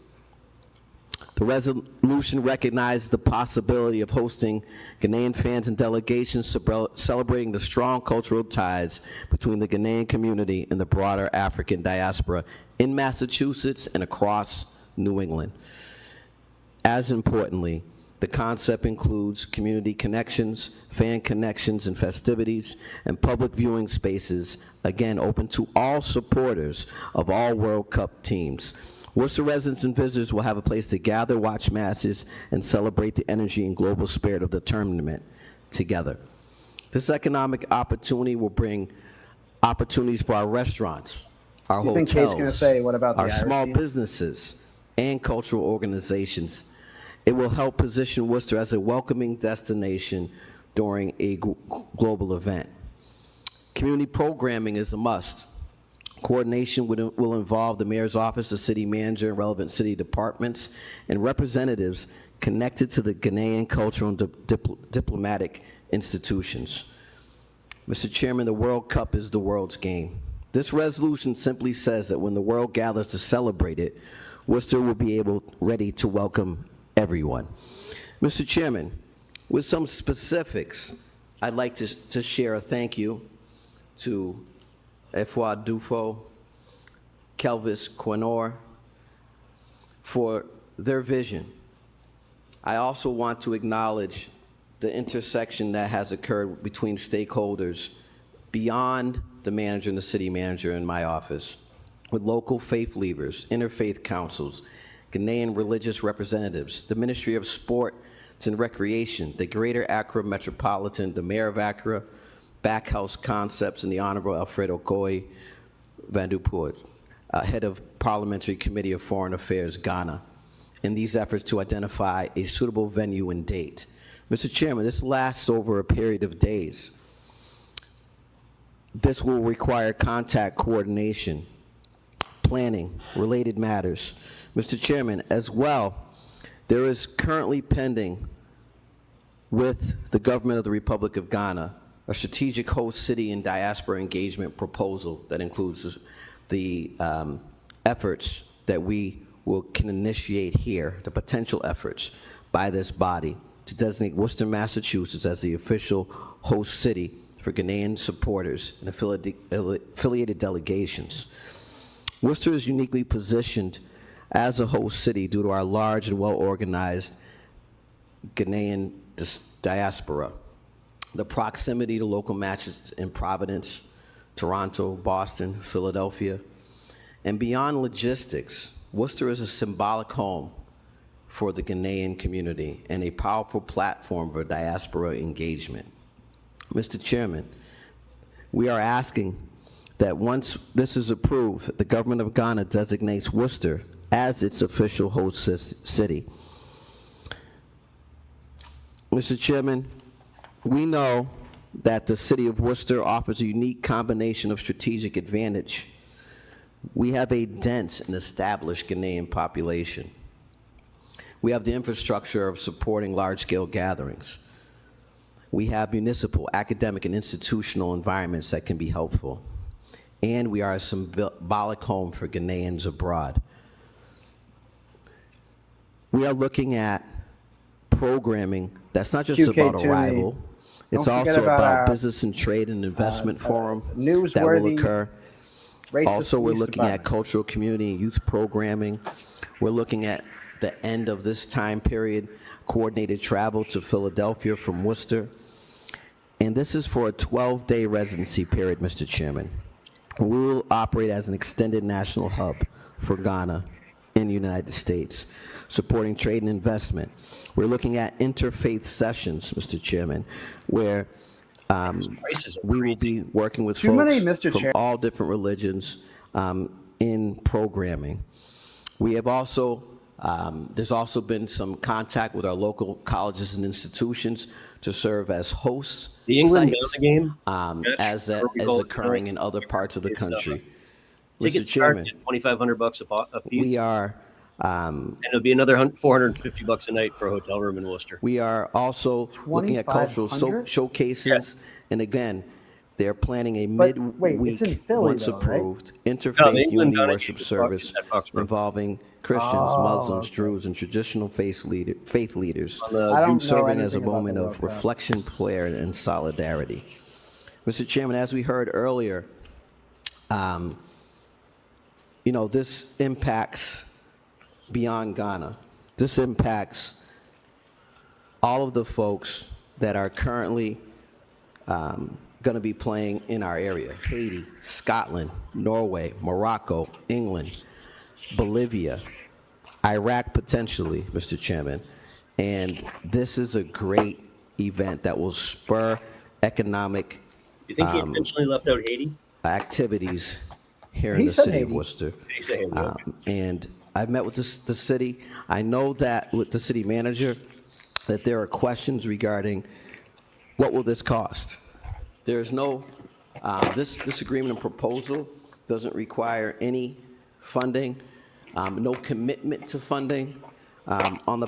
The resolution recognizes the possibility of hosting Ghanaian fans and delegations celebrating the strong cultural ties between the Ghanaian community and the broader African diaspora in Massachusetts and across New England. As importantly, the concept includes community connections, fan connections and festivities, and public viewing spaces, again, open to all supporters of all World Cup teams. Worcester residents and visitors will have a place to gather, watch matches, and celebrate the energy and global spirit of the tournament together. This economic opportunity will bring opportunities for our restaurants, our You think Kate's gonna hotels, say, what about the our Irish small team? businesses, and cultural organizations. It will help position Worcester as a welcoming destination during a global event. Community programming is a must. Coordination will involve the mayor's office, the city manager, and relevant city departments, and representatives connected to the Ghanaian cultural and diplomatic institutions. Mr. Chairman, the World Cup is the world's game. This resolution simply says that when the world gathers to celebrate it, Worcester will be ready to welcome everyone. Mr. Chairman, with some specifics, I'd like to share a thank you to Efwa Dufo, Kelvis Quinor for their vision. I also want to acknowledge the intersection that has occurred between stakeholders beyond the manager and the city manager in my office, with local faith leaders, interfaith councils, Ghanaian religious representatives, the Ministry of Sport, It's in recreation. The Greater Accra Metropolitan, the Mayor of Accra, Backhouse Concepts, and the Honorable Alfredo Goy Vandupoort, head of Parliamentary Committee of Foreign Affairs, Ghana, in these efforts to identify a suitable venue and date. Mr. Chairman, this lasts over a period of days. This will require contact coordination, planning, related matters. Mr. Chairman, as well, there is currently pending with the government of the Republic of Ghana a strategic host city and diaspora engagement proposal that includes the efforts that we can initiate here, the potential efforts by this body to designate Worcester, Massachusetts as the official host city for Ghanaian supporters and affiliated delegations. Worcester is uniquely positioned as a host city due to our large and well-organized Ghanaian diaspora. The proximity to local matches in Providence, Toronto, Boston, Philadelphia, and beyond logistics, Worcester is a symbolic home for the Ghanaian community and a powerful platform for diaspora engagement. Mr. Chairman, we are asking that once this is approved, the government of Ghana designates Worcester as its official host city. Mr. Chairman, we know that the city of Worcester offers a unique combination of strategic advantage. We have a dense and established Ghanaian population. We have the infrastructure of supporting large-scale gatherings. We have municipal, academic, and institutional environments that can be helpful. And we are a symbolic home for Ghanaians abroad. We are looking at programming that's not just about Arrival. It's also about business and trade and investment forum that will occur. Also, we're looking at cultural, community, and youth programming. We're looking at the end of this time period, coordinated travel to Philadelphia from Worcester. And this is for a 12-day residency period, Mr. Chairman. We will operate as an extended national hub for Ghana in the United States, supporting trade and investment. We're looking at interfaith sessions, Mr. Chairman, where we will be working with folks from all different religions in programming. We have also, there's also been some contact with our local colleges and institutions to serve as hosts. The England sites, game, as that is occurring in other parts of the country. Tickets start at $2,500 a piece. We are, and it'll be another $450 a night for a hotel room in Worcester. We are also looking at cultural showcases, and again, they're planning a midweek, once approved, interfaith unity worship service involving Christians, Muslims, Druze, and traditional faith leaders, serving as a moment of reflection, prayer, and solidarity. Mr. Chairman, as we heard earlier, you know, this impacts beyond Ghana. This impacts all of the folks that are currently going to be playing in our area: Haiti, Scotland, Norway, Morocco, England, Bolivia, Iraq potentially, Mr. Chairman. And this is a great event that will spur economic You think he intentionally left out Haiti? activities here in the city of Worcester. And I've met with the city. I know that with the city manager that there are questions regarding what will this cost. There's no, this agreement and proposal doesn't require any funding, no commitment to funding on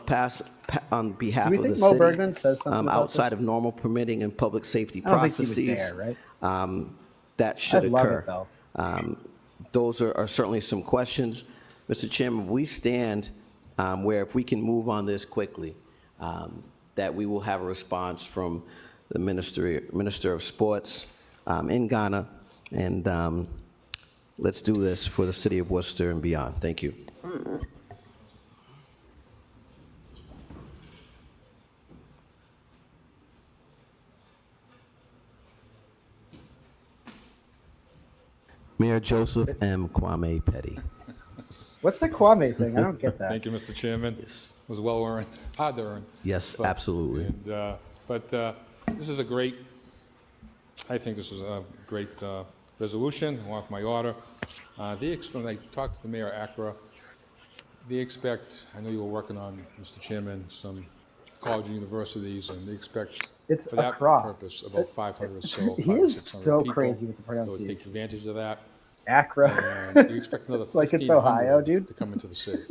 behalf of the city. Bergman says something about outside of normal permitting and public safety I don't think he was processes. there, right? That should I'd love it, occur. though. Those are certainly some questions. Mr. Chairman, we stand where if we can move on this quickly, that we will have a response from the Minister of Sports in Ghana, and let's do this for the city of Worcester and beyond. Thank you. Mayor Joseph M. Kwame Petty. What's the Kwame thing? I don't get that. Thank you, Mr. Chairman. was well earned, hard to earn. Yes, But- absolutely. And, but this is a great, I think this is a great resolution, along with my order. They expect, when I talked to the Mayor Accra, they expect, I know you were working on, Mr. Chairman, some college and universities, and they expect It's for that Accra. purpose about 500 or so, He 500 or is 600 so people crazy with the that would take pronunciation. advantage of that. Accra. And you expect another Like it's 1,500 Ohio, dude. to come into the city.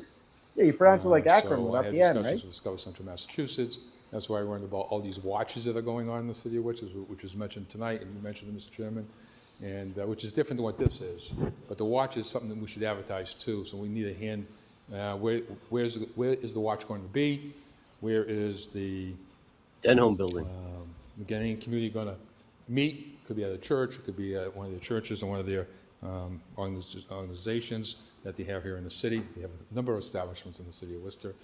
Yeah, you pronounce it like So Akron I without had the N, discussions right? with Discover Central Massachusetts. That's why I learned about all these watches that are going on in the city of which is mentioned tonight, and you mentioned it, Mr. Chairman, and which is different than what this is. But the watch is something that we should advertise too, so we need a hand. Where is the watch going to be? Where is the Denholm building. the Ghanaian community going to meet? Could be at a church, it could be at one of their churches or one of their organizations that they have here in the city. They have a number of establishments in the city of Worcester.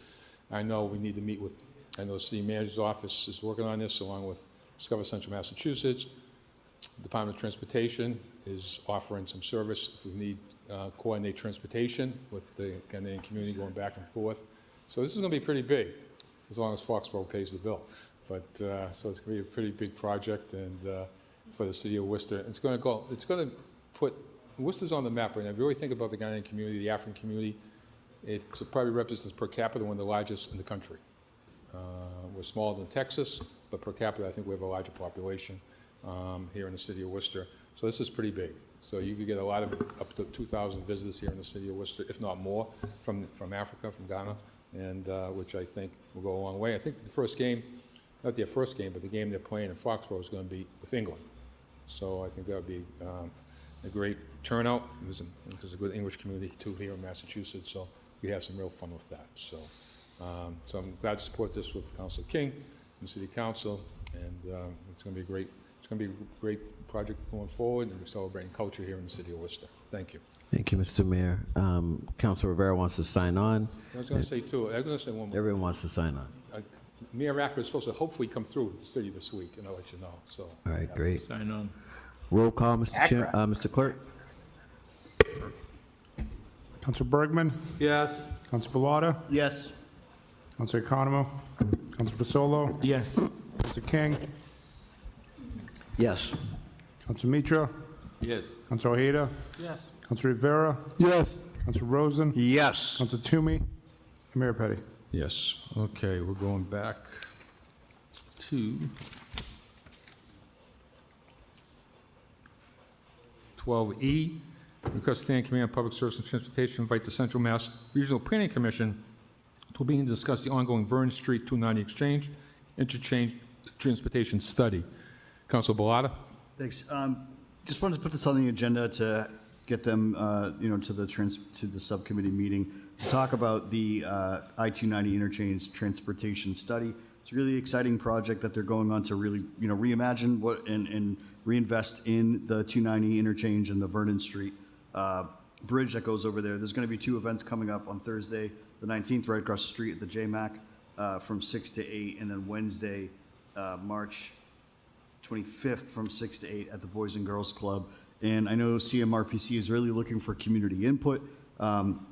I know we need to meet with, I know the city manager's office is working on this along with Discover Central Massachusetts. Department of Transportation is offering some service if we need coordinate transportation with the Ghanaian community going back and forth. So this is going to be pretty big, as long as Foxborough pays the bill. But so it's going to be a pretty big project, and for the city of Worcester, it's going to put Worcester's on the map right now. If you really think about the Ghanaian community, the African community, it probably represents per capita one of the largest in the country. We're smaller than Texas, but per capita, I think we have a larger population here in the city of Worcester. So this is pretty big. So you could get a lot of, up to 2,000 visitors here in the city of Worcester, if not more, from Africa, from Ghana, and which I think will go a long way. I think the first game, not their first game, but the game they're playing in Foxborough is going to be with England. So I think that would be a great turnout. There's a good English community too here in Massachusetts, so we have some real fun with that. So, so I'm glad to support this with Councilor King and the City Council, and it's going to be a great. It's going to be a great project going forward, and we're celebrating culture here in the city of Worcester. Thank you. Thank you, Mr. Mayor. Councilor Rivera wants to sign on. I was going to say too. I was going to say one more. Everyone wants to sign on. Mayor Acker is supposed to hopefully come through the city this week, and I'll let you know. So. All right, great. Sign on. Roll call, Mr. Clerk. Councilor Bergman? Yes. Councilor Bellata? Yes. Councilor Economo? Councilor Fasolo? Yes. Councilor King? Yes. Councilor Mitra? Yes. Councilor Ojeda? Yes. Councilor Rivera? Yes. Councilor Rosen? Yes. Councilor Toomey? And Mayor Petty. Yes. Okay, we're going back to 12E. Request Standing Committee on Public Service and Transportation invite the Central Mass Regional Planning Commission to be and discuss the ongoing Vernon Street 290 exchange interchange transportation study. Councilor Bellata? Thanks. Just wanted to put this on the agenda to get them, to the subcommittee meeting to talk about the I-290 interchange transportation study. It's a really exciting project that they're going on to really, reimagine and reinvest in the 290 interchange and the Vernon Street bridge that goes over there. There's going to be two events coming up on Thursday, the 19th, right across the street at the JMAC from 6 to 8, and then Wednesday, March 25th from 6 to 8 at the Boys and Girls Club. And I know CMRPC is really looking for community input.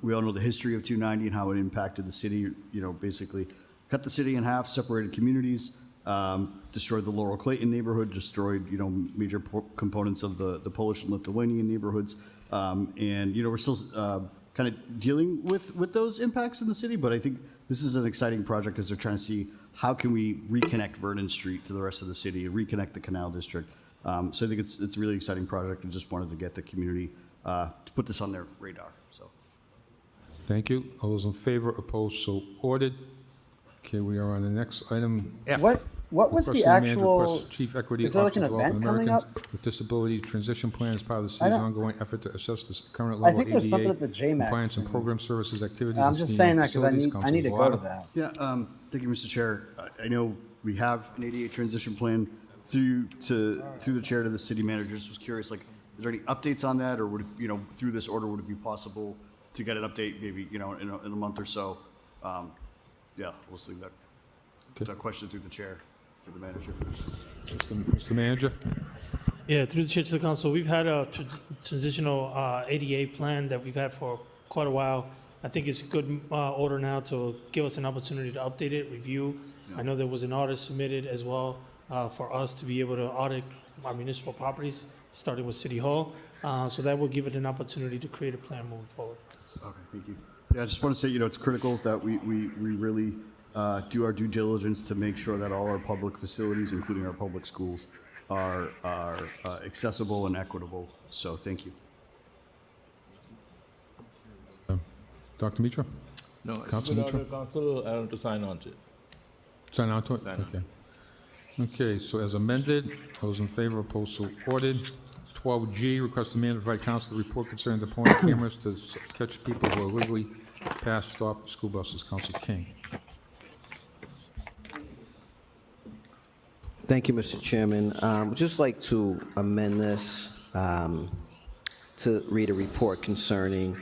We all know the history of 290 and how it impacted the city, basically cut the city in half, separated communities, destroyed the Laurel Clayton neighborhood, destroyed, major components of the Polish and Lithuanian neighborhoods. And, we're still kind of dealing with those impacts in the city, but I think this is an exciting project because they're trying to see how can we reconnect Vernon Street to the rest of the city and reconnect the Canal District. So I think it's a really exciting project and just wanted to get the community to put this on their radar. So, Thank you. All those in favor, opposed, so ordered. Okay, we are on the next item, F. What was Request the of manager actual? requests Chief Equity Is there like Officer an Development event coming Americans up? with Disability Transition Plan as part of the I city's don't- ongoing effort to assess the current I level of think there's something ADA at the JMAC compliance and soon. program services activities. I'm and just senior saying that because I facilities. need to Councilor go to Bellata. that. yeah, thank you, Mr. Chair. I know we have an ADA transition plan through the chair to the city manager. Just was curious, is there any updates on that, or would it, through this order, would it be possible to get an update maybe, in a month or so? Yeah, we'll leave that question through the chair to the manager. Mr. Manager? Yeah, through the chair to the council, we've had a transitional ADA plan that we've had for quite a while. I think it's a good order now to give us an opportunity to update it, review. I know there was an audit submitted as well for us to be able to audit our municipal properties, starting with City Hall. So that will give it an opportunity to create a plan moving forward. Okay, thank you. Yeah, I just want to say, it's critical that we really do our due diligence to make sure that all our public facilities, including our public schools, are accessible and equitable. So thank you. Dr. Mitra? No, it's Council good Mitra? order, Council, to sign on to it. Sign on to it? Sign on. Okay. Okay, so as amended, those in favor, opposed, so ordered. 12G, request the manager provide council to report concerning deploying cameras to catch people who illegally pass stop school buses. Council King. Thank you, Mr. Chairman. Would just like to amend this to read a report concerning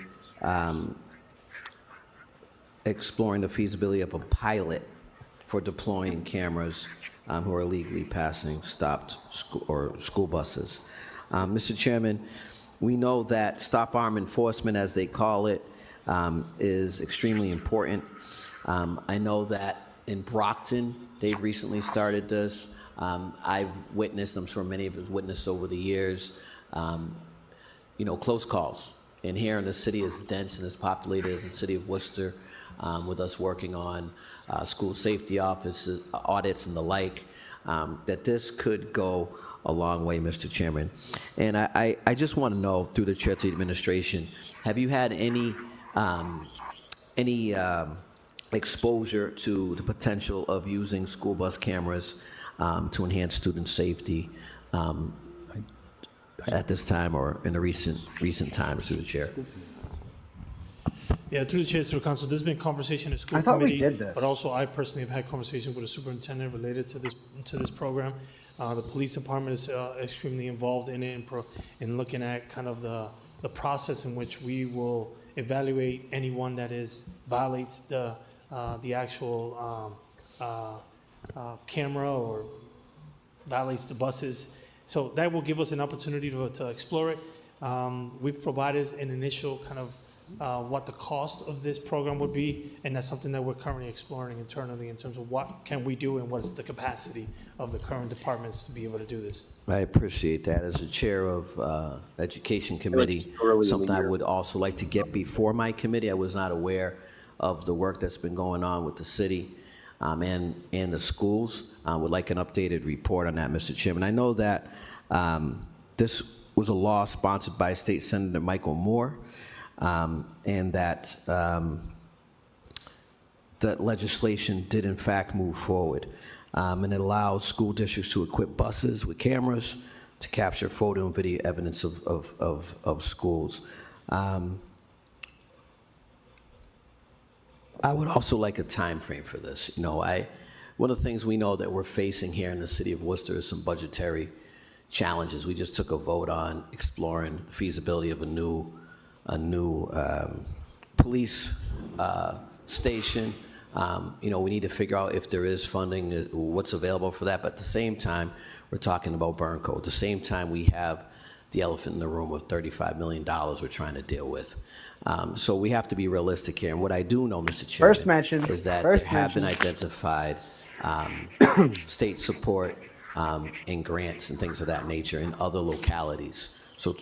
exploring the feasibility of a pilot for deploying cameras who are illegally passing stopped school buses. Mr. Chairman, we know that stop arm enforcement, as they call it, is extremely important. I know that in Brockton, they've recently started this. I've witnessed, I'm sure many of us witnessed over the years, close calls. And here in the city as dense and as populated as the city of Worcester, with us working on school safety offices, audits and the like, that this could go a long way, Mr. Chairman. And I just want to know, through the chair to the administration, have you had any exposure to the potential of using school bus cameras to enhance student safety at this time or in the recent times, through the chair? Yeah, through the chair, through council, there's been conversation in school I thought we committee, did this. but also I personally have had conversations with the superintendent related to this program. The police department is extremely involved in it in looking at kind of the process in which we will evaluate anyone that violates the actual camera or violates the buses. So that will give us an opportunity to explore it. We've provided an initial kind of what the cost of this program would be, and that's something that we're currently exploring internally in terms of what can we do and what's the capacity of the current departments to be able to do this. I appreciate that. As the chair of Education Committee, something I would also like to get before my committee. I was not aware of the work that's been going on with the city and the schools. I would like an updated report on that, Mr. Chairman. I know that this was a law sponsored by State Senator Michael Moore, and that that legislation did in fact move forward. And it allows school districts to equip buses with cameras to capture photo and video evidence of schools. I would also like a time frame for this. One of the things we know that we're facing here in the city of Worcester is some budgetary challenges. We just took a vote on exploring the feasibility of a new police station. We need to figure out if there is funding, what's available for that. But at the same time, we're talking about burn code. At the same time, we have the elephant in the room of $35 million we're trying to deal with. So we have to be realistic here. And what I do know, Mr. Chairman, is that there have been identified state support and grants and things of that nature in other localities. So,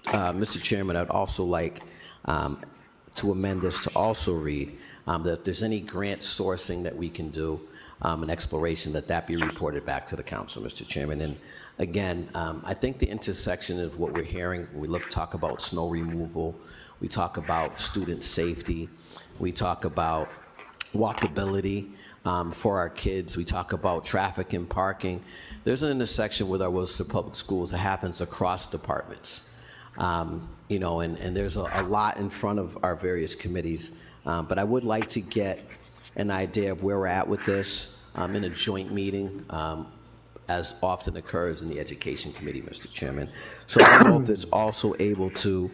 Mr. Chairman, I'd also like to amend this to also read that if there's any grant sourcing that we can do, an exploration, that be reported back to the council, Mr. Chairman. And again, I think the intersection of what we're hearing, when we talk about snow removal, we talk about student safety, we talk about walkability for our kids, we talk about traffic and parking. There's an intersection with our Worcester Public Schools that happens across departments. And there's a lot in front of our various committees. But I would like to get an idea of where we're at with this in a joint meeting, as often occurs in the Education Committee, Mr. Chairman. So I don't know if it's also able to,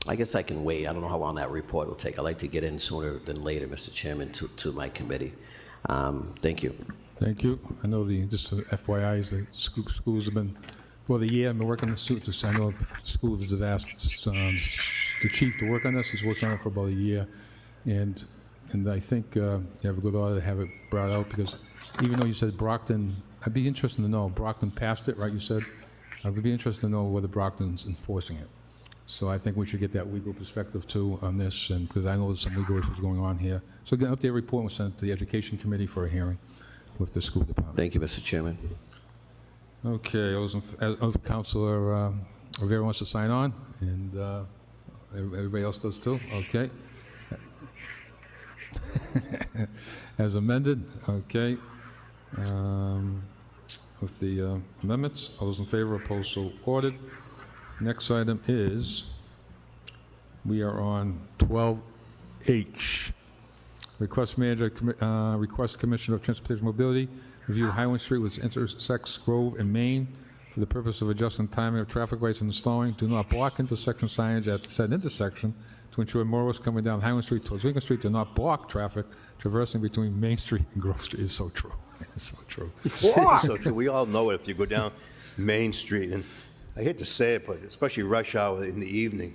I guess I can wait. I don't know how long that report will take. I'd like to get in sooner than later, Mr. Chairman, to my committee. Thank you. Thank you. I know just FYI is the schools have been, for the year, I've been working on the suit. I know schools have asked the chief to work on this. He's worked on it for about a year. And I think you have a good order to have it brought out, because even though you said Brockton, I'd be interested to know, Brockton passed it, right, you said? I'd be interested to know whether Brockton's enforcing it. So I think we should get that legal perspective too on this, and because I know there's some legal issues going on here. So get an update report and we'll send it to the Education Committee for a hearing with the school department. Thank you, Mr. Chairman. Okay, Councilor Rivera wants to sign on, and everybody else does too? Okay. As amended, okay. With the amendments, all those in favor, opposed, so ordered. Next item is, we are on 12H. Request Commissioner of Transportation Mobility review Highland Street with intersects Grove and Main for the purpose of adjusting timing of traffic lights and installing do not block intersection signage at said intersection to ensure motorists coming down Highland Street towards Lincoln Street do not block traffic traversing between Main Street and Grove Street. It's so true. It's so true. It's so true. We all know it if you go down Main Street, and I hate to say it, but especially rush hour in the evening,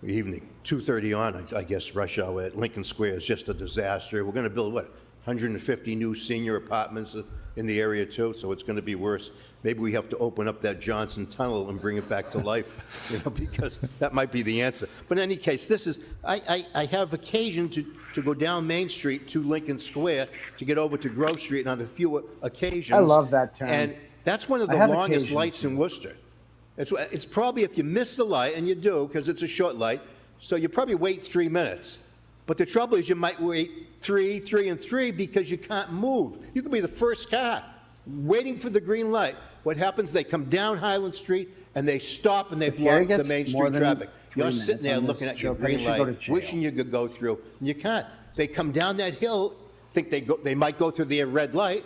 2:30 on, I guess, rush hour at Lincoln Square is just a disaster. We're going to build, what, 150 new senior apartments in the area too, so it's going to be worse. Maybe we have to open up that Johnson Tunnel and bring it back to life, because that might be the answer. But in any case, this is, I have occasion to go down Main Street to Lincoln Square to get over to Grove Street on a few occasions. I love that turn. And that's one of the longest lights in Worcester. It's probably, if you miss the light, and you do, because it's a short light, so you probably wait 3 minutes. But the trouble is you might wait 3 and 3 because you can't move. You could be the first car waiting for the green light. What happens, they come down Highland Street and they stop and they block the Main Street traffic. You're sitting there looking at your green light, wishing you could go through, and you can't. They come down that hill, think they might go through their red light,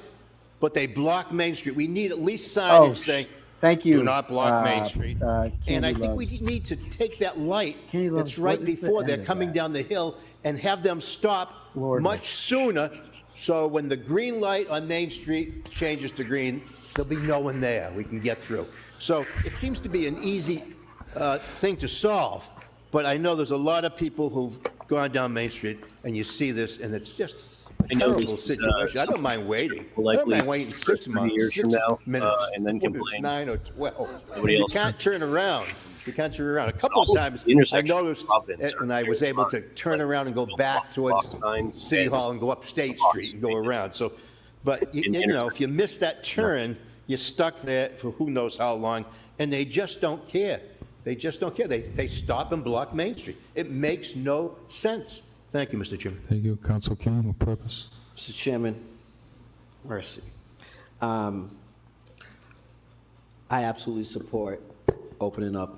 but they block Main Street. We need at least signage saying, thank you. do not block Main Street. And I think Loves. we need to take that light Candy Loves, that's right what is the before end they're of coming that? down the hill and have them stop much sooner, so when the green light on Main Street changes to green, there'll be no one there. We can get through. So it seems to be an easy thing to solve, but I know there's a lot of people who've gone down Main Street, and you see this, and it's just a terrible situation. I don't mind waiting. I don't mind waiting 6 months, years from now, minutes, and then whether it's complain. 9 or 12. Nobody You else can't turn around. You can't turn around. A couple All of times I intersections noticed, Providence and I was able to turn around and go back towards City Hall and go up State Street and go around. So, but you know, if you miss that turn, you're stuck there for who knows how long, and they just don't care. They just don't care. They stop and block Main Street. It makes no sense. Thank you, Mr. Chairman. Thank you, Council King, with purpose. Mr. Chairman, mercy. I absolutely support opening up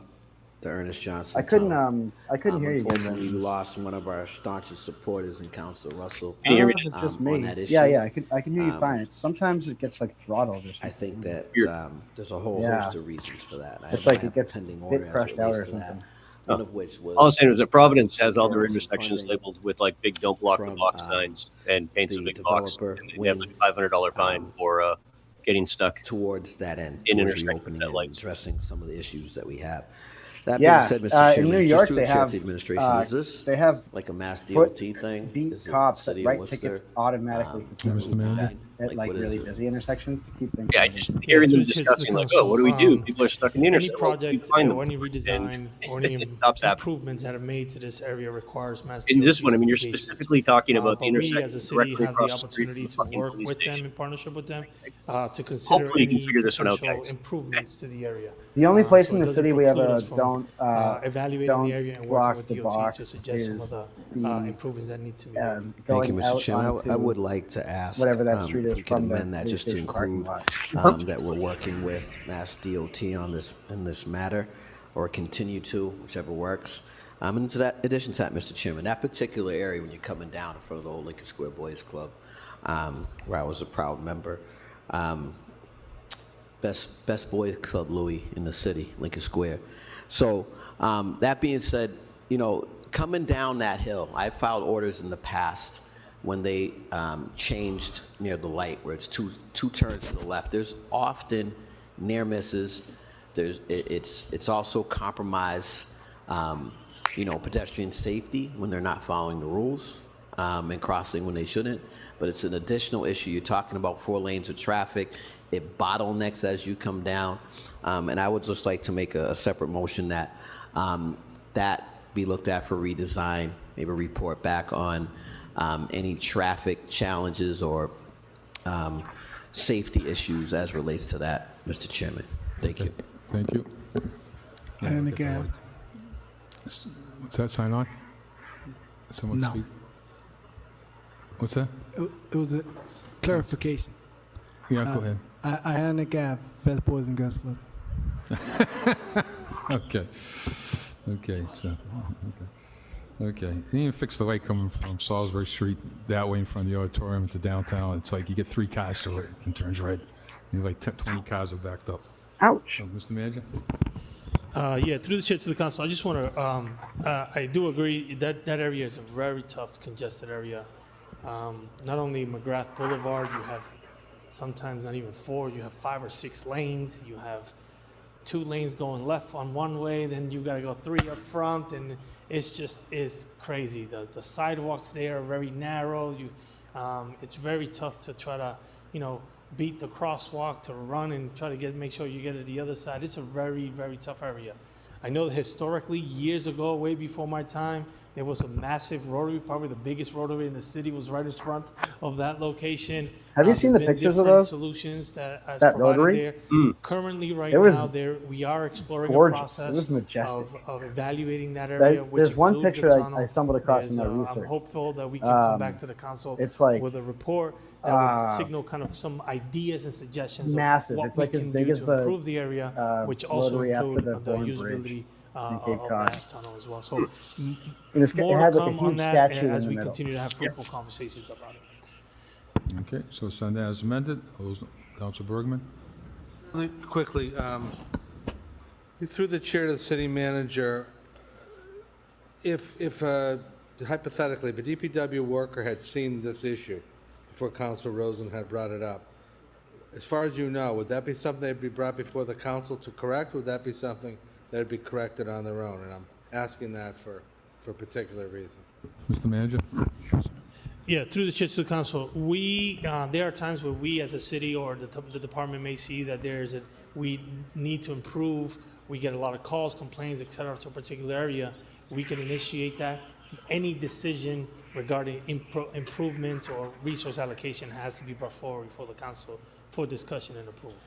the Ernest Johnson I couldn't Tunnel. hear you. Unfortunately, we lost one of our staunchest supporters in Council Russell. I don't know if it's just me. On that issue. Yeah, I can hear you fine. Sometimes it gets like throttled or something. I think that there's a whole host of reasons for that. It's I like have it gets pending bit order as it crushed out relates or to that, something. one of which was All I'm saying is that Providence has all their securing some intersections funding labeled with like big "Don't block the box" signs and paints a the big box. developer And they have like $500 fine for getting stuck towards that end, in towards intersections reopening that and lights. addressing some of the issues that we have. That Yeah, being said, Mr. in Chairman, New York just to they check have the administration, is this they have like a mass put DOT thing? beat Is it cops that City of write Worcester? tickets automatically for Mr. people Manager? at like what is really it? busy intersections to keep things. Yeah, I just hearing them discussing like, oh, what do we do? People are stuck in the Any intersection. Well, project find or them. any redesign or any It stops happening. improvements that are made to this area requires mass. In this DOT one, I mean, you're certification. specifically talking about the But we as a intersection city directly have the across the street from opportunity the to fucking work police with them station. in partnership with them to consider Hopefully you can any figure this one out, potential guys. improvements to the area. The only place So in it the doesn't city we have preclude a us from, don't evaluating the area and block working with the DOT to box suggest some is of the improvements that need to be made. Thank you, going Mr. out Chairman. I onto would like to ask whatever that street if is we could from the amend that police just to station parking include lot. that we're working with Mass DOT on this in this matter, or continue to, whichever works. And to that, addition to that, Mr. Chairman, that particular area when you're coming down in front of the old Lincoln Square Boys Club, where I was a proud member, best boys club, Louis, in the city, Lincoln Square. So that being said, you know, coming down that hill, I filed orders in the past when they changed near the light, where it's two turns to the left. There's often near misses. It's also compromise pedestrian safety when they're not following the rules and crossing when they shouldn't. But it's an additional issue. You're talking about 4 lanes of traffic. It bottlenecks as you come down. And I would just like to make a separate motion that that be looked at for redesign, maybe report back on any traffic challenges or safety issues as relates to that, Mr. Chairman. Thank you. Thank you. And again, What's that, sign on? Someone No. speak? What's that? it was a clarification. Yeah, go ahead. I had Nick Ave, Best Boys and Girls Club. Okay. Okay, so, okay. You even fix the light coming from Salisbury Street that way in front of the auditorium to downtown. It's like you get 3 cars through it and turns red. You like 20 cars are backed up. Ouch. So, Mr. Manager? Yeah, through the chair to the council, I just want to, I do agree that that area is a very tough, congested area. Not only McGrath Boulevard, you have sometimes not even 4, you have 5 or 6 lanes, you have 2 lanes going left on one way, then you got to go 3 up front, and it's crazy. The sidewalks there are very narrow. It's very tough to try to, beat the crosswalk, to run and try to make sure you get to the other side. It's a very, very tough area. I know that historically, years ago, way before my time, there was a massive rotary, probably the biggest rotary in the city was right in front of that location. Have you seen the There's been pictures of different those? Solutions that That rotary? there. Currently, right It was now, we are exploring gorgeous. a It process was majestic. of evaluating that area. which There's one include the picture tunnel. I stumbled across in There's, my research. I'm hopeful that we can come back Um, to the council it's like, with a report that will signal kind of some ideas and suggestions massive. of what It's we like as can big do as to the, improve the area, which also rotary after include the the Bourne usability Bridge of in Cape Cod. that tunnel as well. So And it more had to like a come on huge that statue in as the we middle. continue to have fruitful conversations about it. Okay, so send that as amended. Council Bergman? Really quickly, through the chair to the city manager, if hypothetically, if a DPW worker had seen this issue before Council Rosen had brought it up, as far as you know, would that be something that'd be brought before the council to correct? Would that be something that'd be corrected on their own? And I'm asking that for a particular reason. Mr. Manager? Yeah, through the chair to the council, there are times where we as a city or the department may see that we need to improve. We get a lot of calls, complaints, et cetera, to a particular area. We can initiate that. Any decision regarding improvements or resource allocation has to be brought forward before the council for discussion and approval.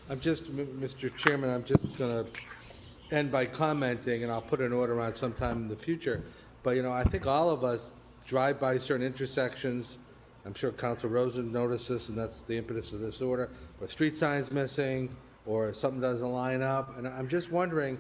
Mr. Chairman, I'm just going to end by commenting, and I'll put an order on sometime in the future. But, I think all of us drive by certain intersections. I'm sure Council Rosen noticed this, and that's the impetus of this order. But street signs missing, or something doesn't line up, and I'm just wondering,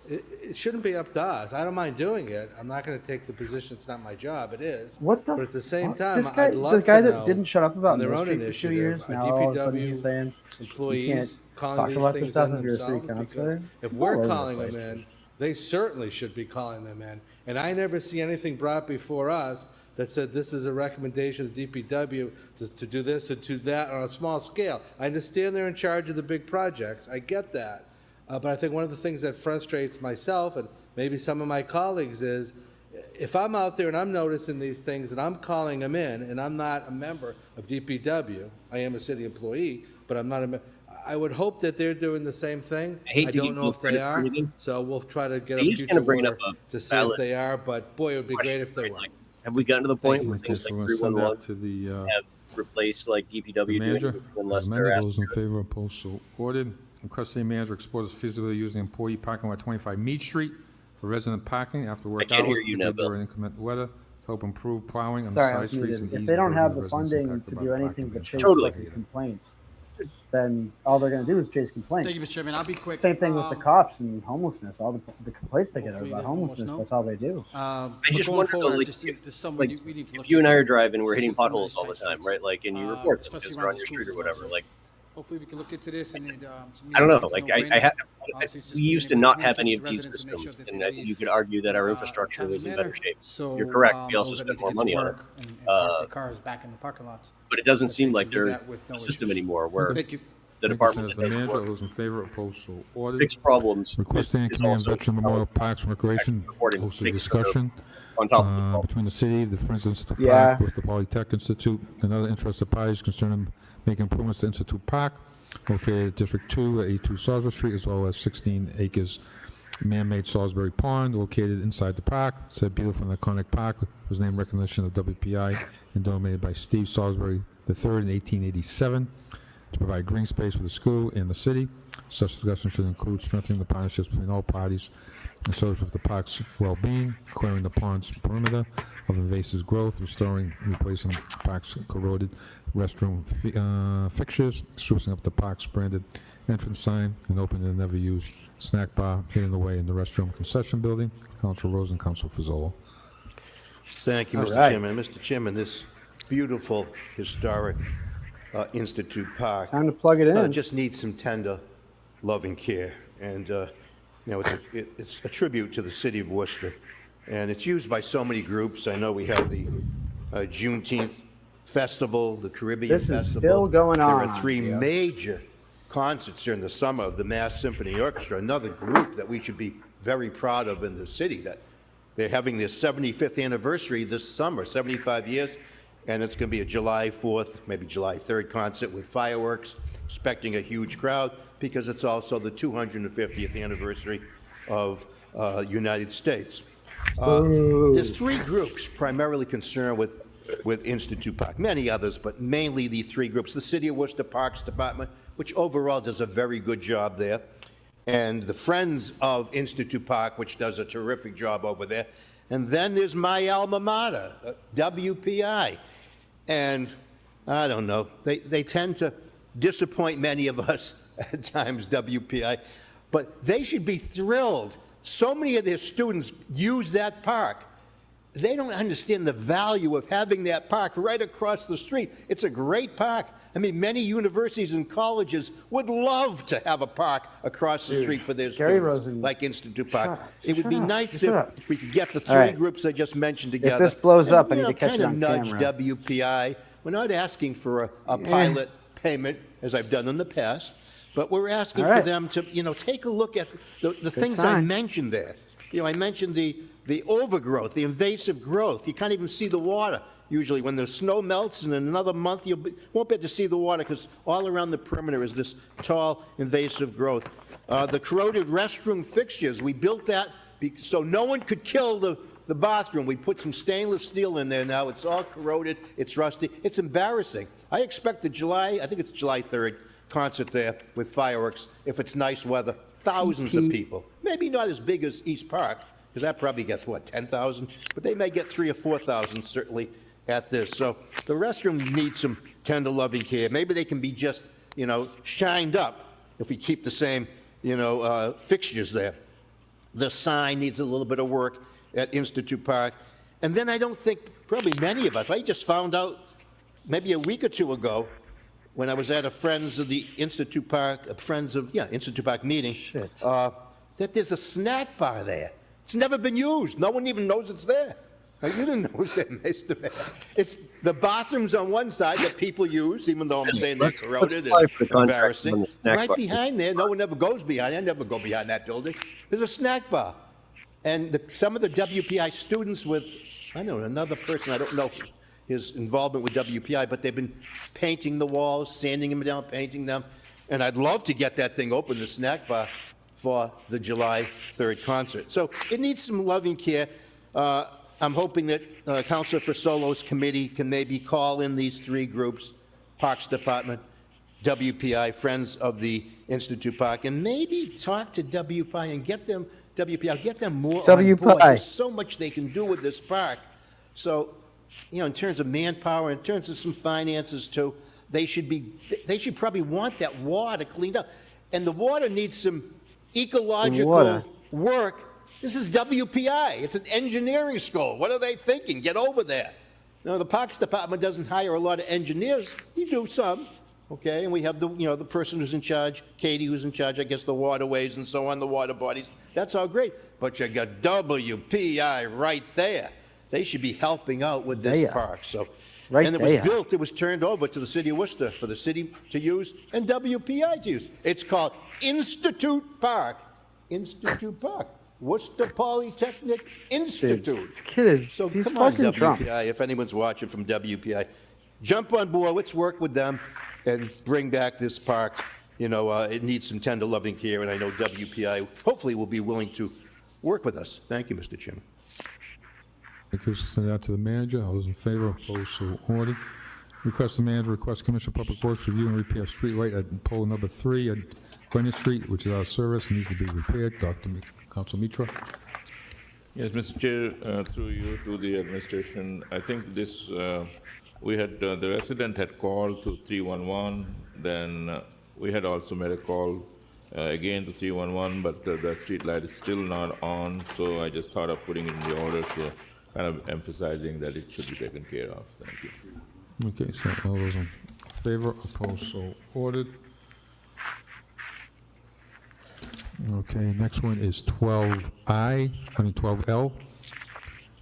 it shouldn't be up to us. I don't mind doing it. I'm not going to take the position it's not my job. It is. What the But at the same fuck? time, This guy, I'd love the guy to that know didn't shut up about on their Mill own Street for 2 initiative, years, a now all of a sudden he's DPW saying you can't employees calling talk these about this things stuff in if you're a city themselves, because councilor. if It's we're all over the calling them place. in, they certainly should be calling them in. And I never see anything brought before us that said this is a recommendation of the DPW to do this or do that on a small scale. I understand they're in charge of the big projects. I get that. But I think one of the things that frustrates myself and maybe some of my colleagues is if I'm out there and I'm noticing these things and I'm calling them in and I'm not a member of DPW, I am a city employee, but I'm not I would hope that they're doing the same thing. I don't know if they are, so we'll try to get a He's future gonna bring order up a to see if valid they are, but boy, it would be great question, if they right? were. Like, have we gotten to the point where Okay, things so like we're gonna send 311 that to the have replaced like DPW manager. doing unless As they're amended, asked? those in favor, opposed, so ordered. Request city manager explores feasibility using employee parking lot 25 Mead Street for resident parking after work can't hours, hear you now, particularly Bill. during inclement weather, to help improve plowing on Sorry, I the side was streets and muted. If ease they don't burden have of the residents funding impacted to by do the anything parking but ban. chase Totally. fucking complaints, then all they're gonna do is chase complaints. Thank you, Mr. Chairman. I'll be quick. Same thing with the cops and homelessness. All the complaints they get are Hopefully about there's no more homelessness. snow. that's all they do. I But just going wonder, though, forward, like, just some like, we need to look if you and at I are some- driving, we're hitting some of potholes these all the tight time, streets. right? Like, and you report them especially because around they're on the your schools street or as well. whatever. So Like, hopefully we can look into this and I don't know. it's a Like, no-brainer. I Obviously, it's just we being used to able not have communicate any with of these residents to make sure systems, that and they I leave, think you could argue that our in a infrastructure was in timely better shape. So, You're correct. We also those that spent need more to get money to on it. work and park their cars back in the parking lots. But it doesn't That seem they like can do there's that with no a system issues. anymore where Thank you. the Thank you, department that Senator does the Manager. All work. those in favor, opposed, so ordered. Fix problems Requesting is Command also Veteran Memorial Parks and Recreation reporting, host a making sure they're discussion on top of the problem. between the city, the Friends Institute Yeah. Park, with the Polytech Institute, and other interested parties concerning making improvements to Institute Park, located at District 2 at 82 Salisbury Street, as well as 16 acres man-made Salisbury Pond located inside the park. It's a beautiful and iconic park. It was named recognition of WPI and donated by Steve Salisbury III in 1887 to provide green space for the school and the city. Such discussion should include strengthening the partnerships between all parties and service with the park's well-being, clearing the pond's perimeter of invasive growth, restoring and replacing the park's corroded restroom fixtures, sprucing up the park's branded entrance sign, and opening the never-used snack bar hidden away in the restroom concession building. Council Rose and Council Fazzola. Thank you, All Mr. right. Chairman. Mr. Chairman, this beautiful historic Institute Park Time to plug it in. just needs some tender, loving care. And, it's a tribute to the city of Worcester. And it's used by so many groups. I know we have the Juneteenth Festival, the Caribbean This is Festival. still going There on, are three Leo. major concerts during the summer of the Mass Symphony Orchestra, another group that we should be very proud of in the city, that they're having their 75th anniversary this summer, 75 years, and it's going to be a July 4th, maybe July 3rd concert with fireworks, expecting a huge crowd, because it's also the 250th anniversary of United States. There's three groups primarily concerned with Institute Park, many others, but mainly the three groups. The City of Worcester Parks Department, which overall does a very good job there, and the Friends of Institute Park, which does a terrific job over there. And then there's my alma mater, WPI. And I don't know, they tend to disappoint many of us at times, WPI, but they should be thrilled. So many of their students use that park. They don't understand the value of having that park right across the street. It's a great park. I mean, many universities and colleges would love to have a park across the street for their Gary students, Rosen, like Institute Park. shut- It would be shut up, nice shut if up. we could get the All three right. groups I just mentioned If together. this blows and, up, I need to catch kind it of on nudge camera. WPI. We're not asking for a pilot payment, as I've done in the past, but we're asking All for right. them to, take a look at the things I sign. mentioned there. I mentioned the overgrowth, the invasive growth. You can't even see the water. Usually when the snow melts in another month, you won't be able to see the water because all around the perimeter is this tall invasive growth. The corroded restroom fixtures, we built that so no one could kill the bathroom. We put some stainless steel in there now. It's all corroded. It's rusty. It's embarrassing. I expect I think it's July 3rd, concert there with fireworks, if it's nice weather, thousands of people. Maybe not as big as East Park, because that probably gets, 10,000? But they may get 3,000 or 4,000 certainly at this. So the restroom needs some tender loving care. Maybe they can be just, shined up if we keep the same, fixtures there. The sign needs a little bit of work at Institute Park. And then I don't think, probably many of us, I just found out maybe a week or two ago when I was at a Friends of the Institute Park, Institute Park meeting, that there's a snack bar there. It's never been used. No one even knows it's there. Now, you didn't know it was there, Mr. Mayor. It's the bathrooms on one side that people use, even though I'm saying they're corroded apply and for the contract on embarrassing. the snack Right bar. behind there, no one ever goes behind. I never go behind that building. There's a snack bar. And some of the WPI students with, another person, I don't know his involvement with WPI, but they've been painting the walls, sanding them down, painting them. And I'd love to get that thing open, the snack bar, for the July 3rd concert. So it needs some loving care. I'm hoping that Councilor Fasolo's committee can maybe call in these three groups, Parks Department, WPI, Friends of the Institute Park, and maybe talk to WPI and get them more on board. There's so much they can do with this park. So, in terms of manpower, in terms of some finances too, they should probably want that water cleaned up. And the water needs some ecological work. This is WPI. It's an engineering school. What are they thinking? Get over there. No, the Parks Department doesn't hire a lot of engineers. We do some, okay? And we have the person who's in charge, Katie, who's in charge, I guess, the waterways and so on, the water bodies. That's all great. But you got WPI right there. They should be helping out with this park. So right And it was there. built, it was turned over to the city of Worcester for the city to use and WPI to use. It's called Institute Park. Institute Park. Worcester Polytechnic Institute. This kid is, So he's come on, fucking drunk. WPI, if anyone's watching from WPI, jump on board, let's work with them and bring back this park. You know, it needs some tender loving care, and I know WPI hopefully will be willing to work with us. Thank you, Mr. Chairman. Thank you. Send that to the manager. All those in favor, opposed, so ordered. Request the manager, request Commissioner of Public Works review and repair street light at pole number 3 at Glenn Street, which is out of service and needs to be repaired. Council Mitra. Yes, Mr. Chair, through you to the administration, I think this, we had, the resident had called to 311, then we had also made a call again to 311, but the street light is still not on, so I just thought of putting it in the order, so kind of emphasizing that it should be taken care of. Thank you. Okay, so all those in favor, opposed, so ordered. Okay, next one is 12L.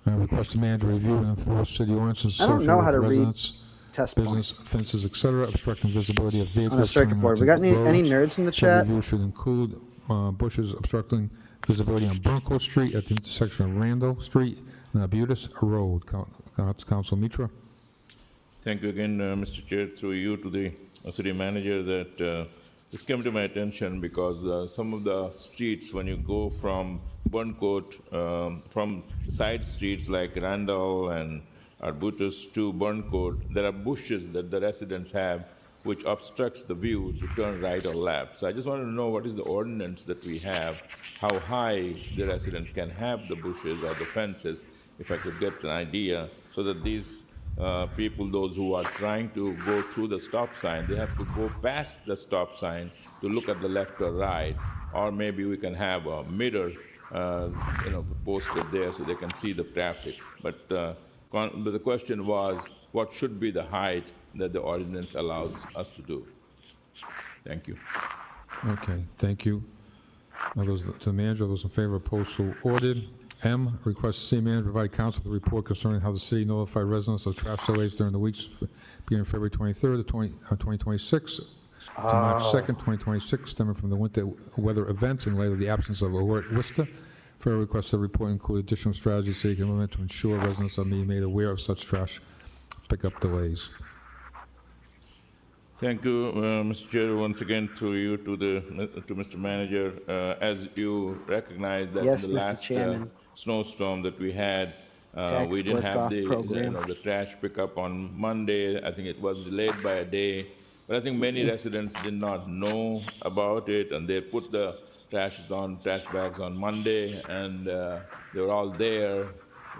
Request the manager review and enforce city ordinances I don't know associated how to with read residents, test business, fences, etc., obstructing visibility of vehicles. On a circuit turning board. onto We got any roads. nerds in the Said chat? review should include bushes obstructing visibility on Bronco Street at the intersection of Randall Street and Abutis Road. Council Mitra. Thank you again, Mr. Chair, through you to the city manager, that this came to my attention because some of the streets, when you go from Burncoat, from side streets like Randall and Arbutus to Burncoat, there are bushes that the residents have which obstructs the view to turn right or left. So I just wanted to know what is the ordinance that we have, how high the residents can have the bushes or the fences, if I could get an idea, so that these people, those who are trying to go through the stop sign, they have to go past the stop sign to look at the left or right, or maybe we can have a mirror, posted there so they can see the traffic. But the question was, what should be the height that the ordinance allows us to do? Thank you. Okay, thank you. All those to the manager, all those in favor, opposed, so ordered. M, request the city manager provide council with a report concerning how the city notified residents of trash delays during the weeks beginning February 23rd, 2026 to March 2nd, 2026, stemming from the winter weather events in light of the absence of alert Worcester. Further request the report include additional strategies city can implement to ensure residents are being made aware of such trash pickup delays. Thank you, Mr. Chair. Once again, through you to Mr. Manager, as you recognize that Yes, in the Mr. last Chairman. snowstorm that we had, Tax we didn't have flip-off program. the trash pickup on Monday. I think it was delayed by a day, but I think many residents did not know about it, and they put the trash bags on Monday, and they were all there.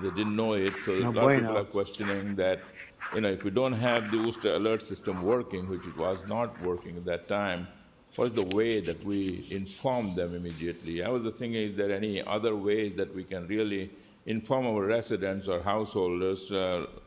They didn't know it, so a lot of people are questioning that. If we don't have the Worcester alert system working, which it was not working at that time, what's the way that we inform them immediately? I was thinking, is there any other ways that we can really inform our residents or householders,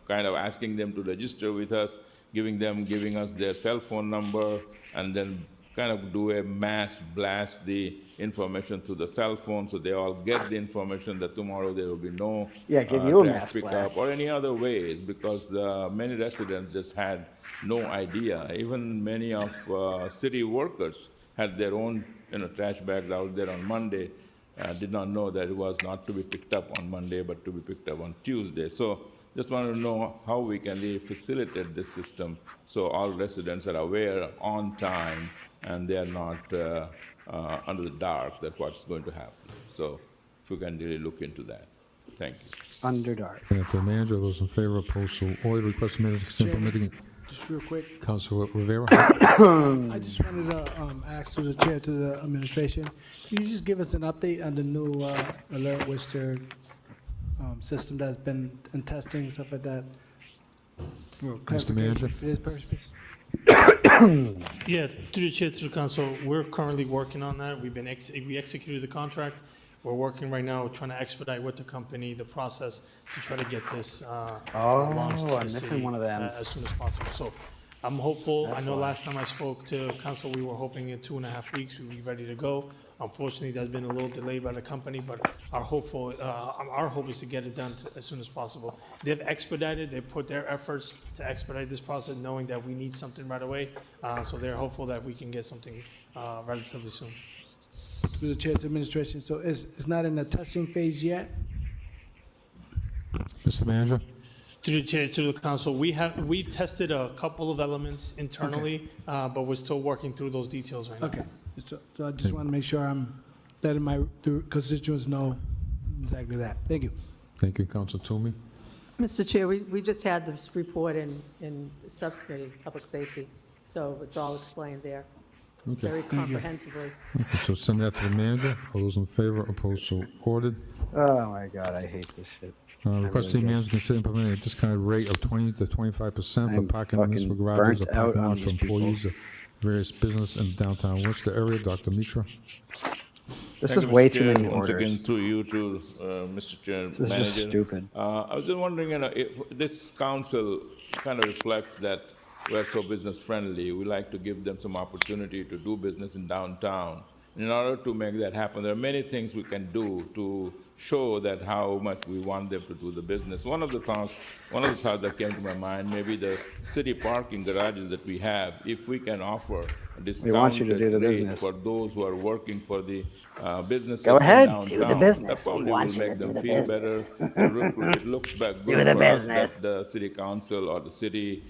kind of asking them to register with us, giving us their cell phone number, and then kind of do a mass blast the information to the cell phone so they all get the information that tomorrow there will be no give you a trash mass pickup blast. or any other ways, because many residents just had no idea. Even many of city workers had their own trash bags out there on Monday, did not know that it was not to be picked up on Monday but to be picked up on Tuesday. So just wanted to know how we can really facilitate this system so all residents are aware on time and they are not under the dark that what's going to happen. So if we can really look into that. Thank you. Underdark. And to the manager, those in favor, opposed, so ordered. Request the manager to implement. Just real quick. Councilor Rivera. I just wanted to ask to the chair, to the administration, can you just give us an update on the new Alert Worcester system that's been in testing, stuff like that? For Mr. Manager. For this purpose? Yeah, through the chair, to the council, we're currently working on that. We executed the contract. We're working right now, trying to expedite with the company the process to try to get this launched to I'm the missing city one of them. as soon as possible. So I'm hopeful. That's I know why. last time I spoke to council, we were hoping in 2.5 weeks we'd be ready to go. unfortunately, that's been a little delayed by the company, but our hope is to get it done as soon as possible. They've expedited, they put their efforts to expedite this process, knowing that we need something right away. So they're hopeful that we can get something relatively soon. Through the chair to administration, so it's not in the testing phase yet? Mr. Manager? Through the chair to the council, we've tested a couple of elements internally, but we're still working through those details right now. Okay, so I just want to make sure I'm letting the constituents know exactly that. Thank you. Thank you, Council Toomey. Mr. Chair, we just had this report in the subcommittee, Public Safety, so it's all explained there, Okay. very comprehensively. Okay, so send that to the manager. All those in favor, opposed, so ordered. Oh my God, I hate this shit. Request the manager consider implementing a discounted rate of 20 to 25% for I'm parking in municipal fucking garages or burnt out parking on lots for these people. employees of various business in downtown Worcester area. Dr. Mitra. This Thank is you, way Mr. too Chair. many Once again, orders. through you to Mr. Chair, This is Manager. just stupid. I was just wondering, if this council kind of reflects that we're so business friendly. We like to give them some opportunity to do business in downtown. In order to make that happen, there are many things we can do to show that how much we want them to do the business. One of the thoughts that came to my mind, maybe the city parking garages that we have, if we can offer a We want you to do the discounted rate business. for those who are working for the businesses Go in ahead, downtown. do the business. That probably We want will you to make do them the feel better. business. It looks back Do good the for us business. that the city council or the city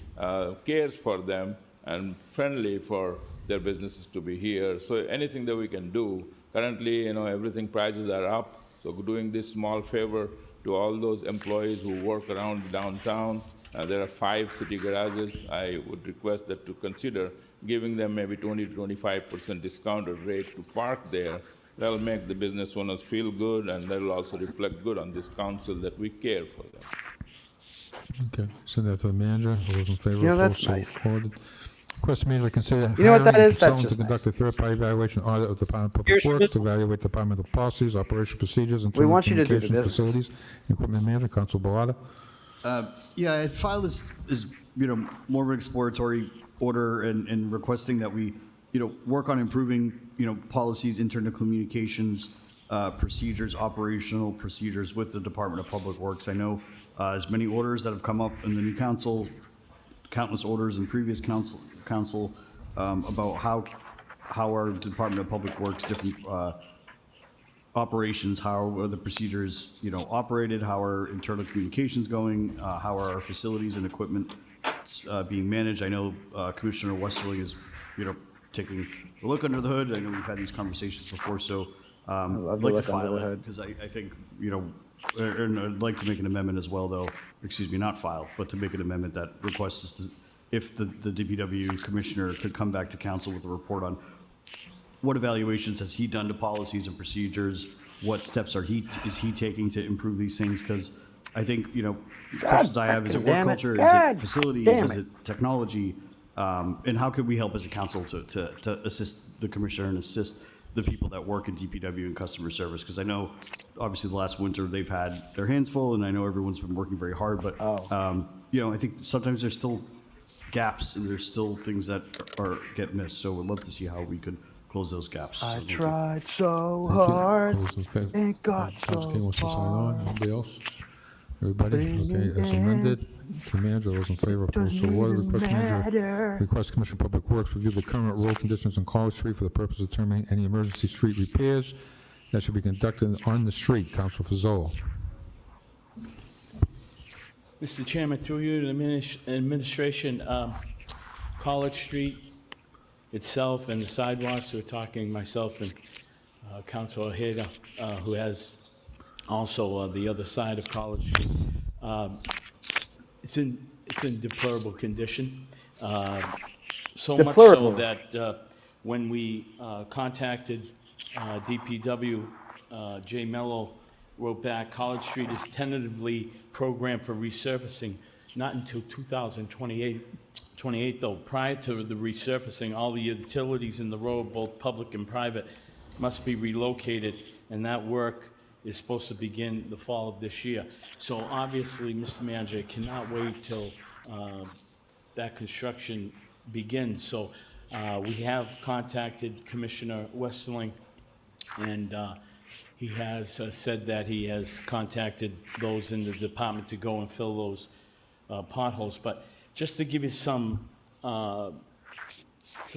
cares for them and friendly for their businesses to be here. So anything that we can do. Currently, everything prices are up. So doing this small favor to all those employees who work around downtown, there are 5 city garages. I would request that to consider giving them maybe 20 to 25% discounted rate to park there. That'll make the business owners feel good, and that'll also reflect good on this council that we care for them. Okay, send that to the manager. All those in favor, You know, that's opposed, so nice. ordered. Request the manager consider You know what that hiring a is? That's consultant to just conduct a third-party evaluation audit of the Department of Public Here's your Works, to business. evaluate departmental policies, operational procedures, and We want you to do the communication business. facilities, equipment manager, Council Bellata. Yeah, I filed this is more of an exploratory order and requesting that we work on improving policies, internal communications, procedures, operational procedures with the Department of Public Works. I know as many orders that have come up in the new council, countless orders in previous council about how our Department of Public Works different operations, how are the procedures, operated, how are internal communications going, how are our facilities and equipment being managed. I know Commissioner Westerling is, taking a look under the hood. I know we've had these conversations before, so love I'd the like to look under file the it hood. because I think, and I'd like to make an amendment as well, though, excuse me, not file, but to make an amendment that requests us to, if the DPW commissioner could come back to council with a report on what evaluations has he done to policies and procedures? What steps is he taking to improve these things? Because I think, questions I have, is it work damn it. culture? Is God it facilities? damn Is it. it technology? And how could we help as a council to assist the commissioner and assist the people that work in DPW and customer service? Because I know, obviously, the last winter, they've had their hands full, and I know everyone's been working very hard, but, I think sometimes there's still gaps and there's still things that get missed. So we'd love to see how we could close those gaps. So I thank you. tried so Thank you. hard All those in favor. and got Council King so wants to sign far. on. Anybody else? Everybody? Bring Okay, it as amended. To manager, all those in favor, opposed, so ordered. Request manager, matter. request Commissioner of Public Works review the current road conditions on College Street for the purpose of determining any emergency street repairs that should be conducted on the street. Council Fazzola. Mr. Chairman, through you to the administration, College Street itself and the sidewalks, we're talking myself and Councilor Ojeda, who has also the other side of College Street. It's in deplorable condition. So much so Deplorable. that when we contacted DPW, Jay Mello wrote back, College Street is tentatively programmed for resurfacing, not until 2028 though. Prior to the resurfacing, all the utilities in the road, both public and private, must be relocated, and that work is supposed to begin the fall of this year. So obviously, Mr. Manager, it cannot wait till that construction begins. So we have contacted Commissioner Westerling And he has said that he has contacted those in the department to go and fill those potholes. But just to give you some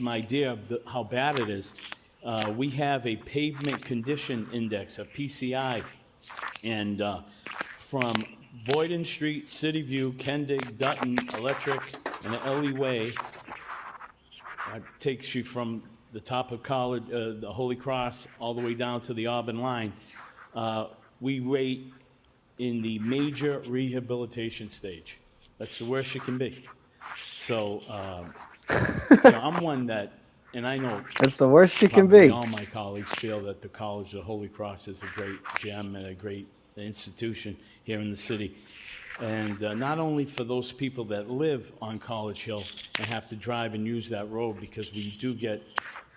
idea of how bad it is, we have a pavement condition index, a PCI, and from Boyden Street, City View, Kendig, Dutton, Electric, and Ellie Way, takes you from the top of College, the Holy Cross, all the way down to the Auburn line. We rate in the major rehabilitation stage. That's the worst you can be. So, I'm one that, and I know That's the worst you can probably be. all my colleagues feel that the College of Holy Cross is a great gem and a great institution here in the city. And not only for those people that live on College Hill and have to drive and use that road, because we do get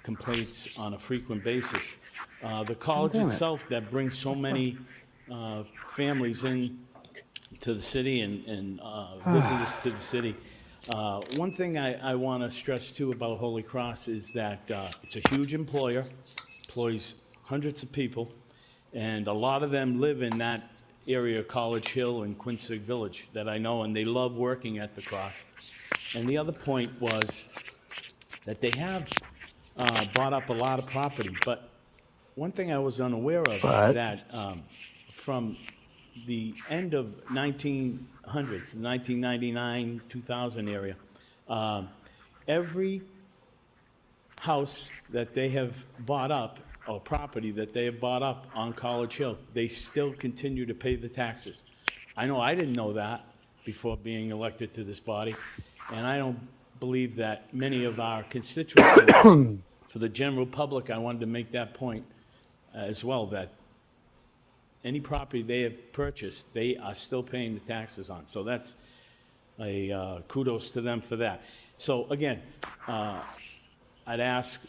complaints on a frequent basis. The college damn it. itself that brings so many families in to the city and visitors to the city. One thing I want to stress too about Holy Cross is that it's a huge employer, employs hundreds of people, and a lot of them live in that area, College Hill and Quincy Village, that I know, and they love working at the Cross. And the other point was that they have bought up a lot of property, but one thing I was unaware of, that from the end of 1900s, 1999, 2000 area, every house that they have bought up, or property that they have bought up on College Hill, they still continue to pay the taxes. I know I didn't know that before being elected to this body, and I don't believe that many of our constituents, for the general public, I wanted to make that point as well, that any property they have purchased, they are still paying the taxes on. So that's a kudos to them for that. So again, I'd ask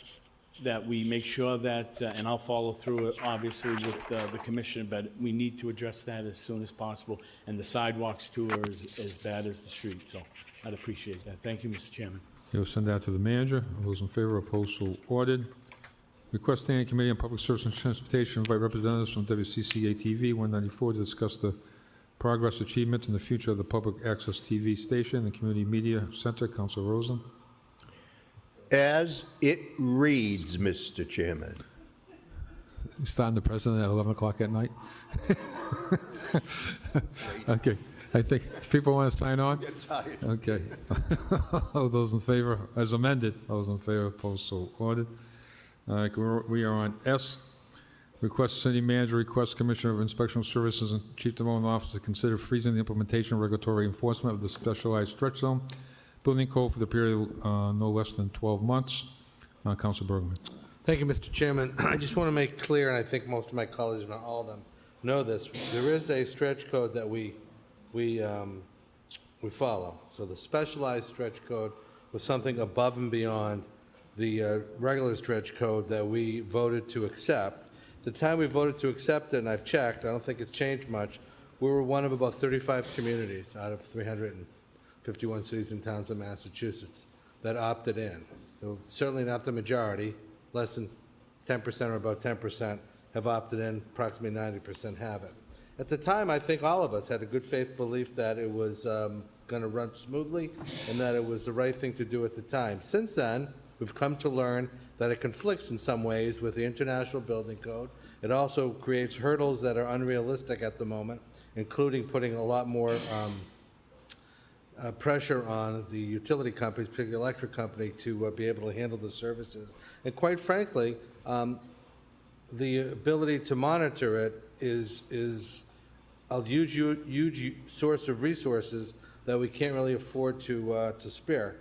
that we make sure that, and I'll follow through it, obviously, with the commissioner, but we need to address that as soon as possible. And the sidewalks too are as bad as the street. So I'd appreciate that. Thank you, Mr. Chairman. You'll send that to the manager. All those in favor, opposed, so ordered. Request standing committee on public service and transportation invite representatives from WCCA-TV 194 to discuss the progress, achievements, and the future of the public access TV station and community media center. Council Rosen. As it reads, Mr. Chairman. Starting the president at 11 o'clock at night. Okay. I think people want to sign on? Get tired. Okay. All those in favor, as amended, all those in favor, opposed, so ordered. We are on S. Request city manager, request commissioner of inspectional services and chief development officer to consider freezing the implementation of regulatory enforcement of the specialized stretch zone building code for the period no less than 12 months. Council Bergman. Thank you, Mr. Chairman. I just want to make clear, and I think most of my colleagues, if not all of them, know this. There is a stretch code that we follow. So the specialized stretch code was something above and beyond the regular stretch code that we voted to accept. The time we voted to accept it, and I've checked, I don't think it's changed much, we were one of about 35 communities out of 351 cities and towns in Massachusetts that opted in. Certainly not the majority, less than 10% or about 10% have opted in, approximately 90% haven't. At the time, I think all of us had a good faith belief that it was going to run smoothly and that it was the right thing to do at the time. Since then, we've come to learn that it conflicts in some ways with the International Building Code. It also creates hurdles that are unrealistic at the moment, including putting a lot more pressure on the utility companies, particularly the electric company, to be able to handle the services. And quite frankly, the ability to monitor it is a huge source of resources that we can't really afford to spare.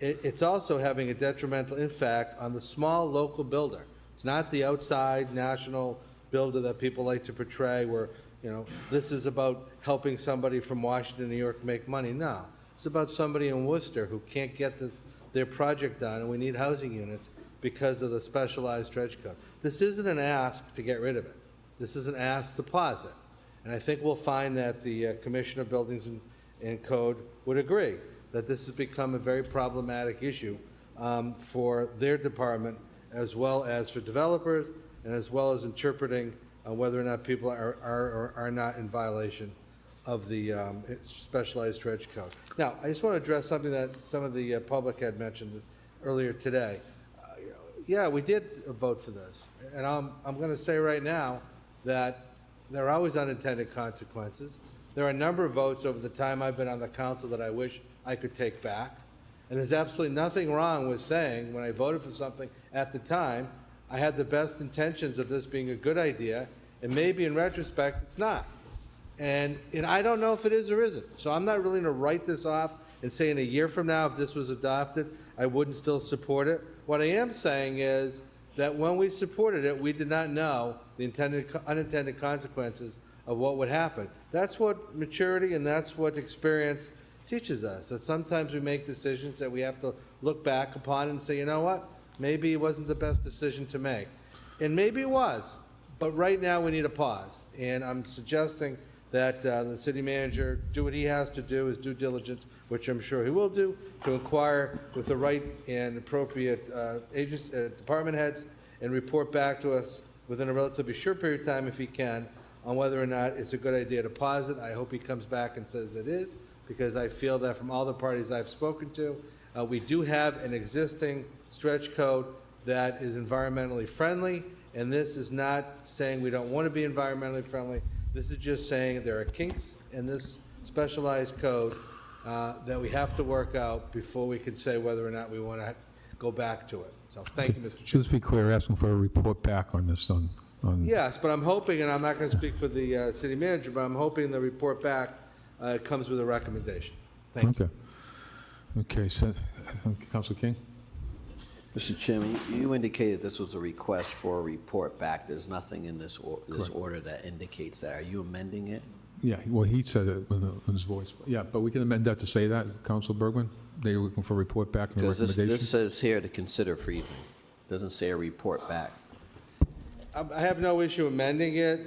It's also having a detrimental impact on the small local builder. It's not the outside national builder that people like to portray where, this is about helping somebody from Washington, New York make money. No, it's about somebody in Worcester who can't get their project done, and we need housing units because of the specialized stretch code. This isn't an ask to get rid of it. This is an ask to pause it. And I think we'll find that the Commissioner of Buildings and Code would agree that this has become a very problematic issue for their department, as well as for developers, and as well as interpreting whether or not people are or are not in violation of the specialized dredge code. Now, I just want to address something that some of the public had mentioned earlier today. Yeah, we did vote for this, and I'm going to say right now that there are always unintended consequences. There are a number of votes over the time I've been on the council that I wish I could take back, and there's absolutely nothing wrong with saying when I voted for something at the time, I had the best intentions of this being a good idea, and maybe in retrospect, it's not. And I don't know if it is or isn't. So I'm not really going to write this off and say in a year from now, if this was adopted, I wouldn't still support it. What I am saying is that when we supported it, we did not know the unintended consequences of what would happen. That's what maturity and that's what experience teaches us, that sometimes we make decisions that we have to look back upon and say, you know what, maybe it wasn't the best decision to make. And maybe it was, but right now we need a pause. And I'm suggesting that the city manager do what he has to do, his due diligence, which I'm sure he will do, to inquire with the right and appropriate department heads and report back to us within a relatively short period of time, if he can, on whether or not it's a good idea to pause it. I hope he comes back and says it is, because I feel that from all the parties I've spoken to, we do have an existing stretch code that is environmentally friendly, and this is not saying we don't want to be environmentally friendly. This is just saying there are kinks in this specialized code that we have to work out before we can say whether or not we want to go back to it. So thank you, Mr. Chairman. Just be clear, asking for a report back on this on Yes, but I'm hoping, and I'm not going to speak for the city manager, but I'm hoping the report back comes with a recommendation. Thank you. Okay, so, Councilor King? Mr. Chairman, you indicated this was a request for a report back. There's nothing in this order that indicates that. Are you amending it? Yeah, well, he said it in his voice. Yeah, but we can amend that to say that, Council Bergman? They're looking for a report back and a Because recommendation? this says here to consider freezing. Doesn't say a report back. I have no issue amending it.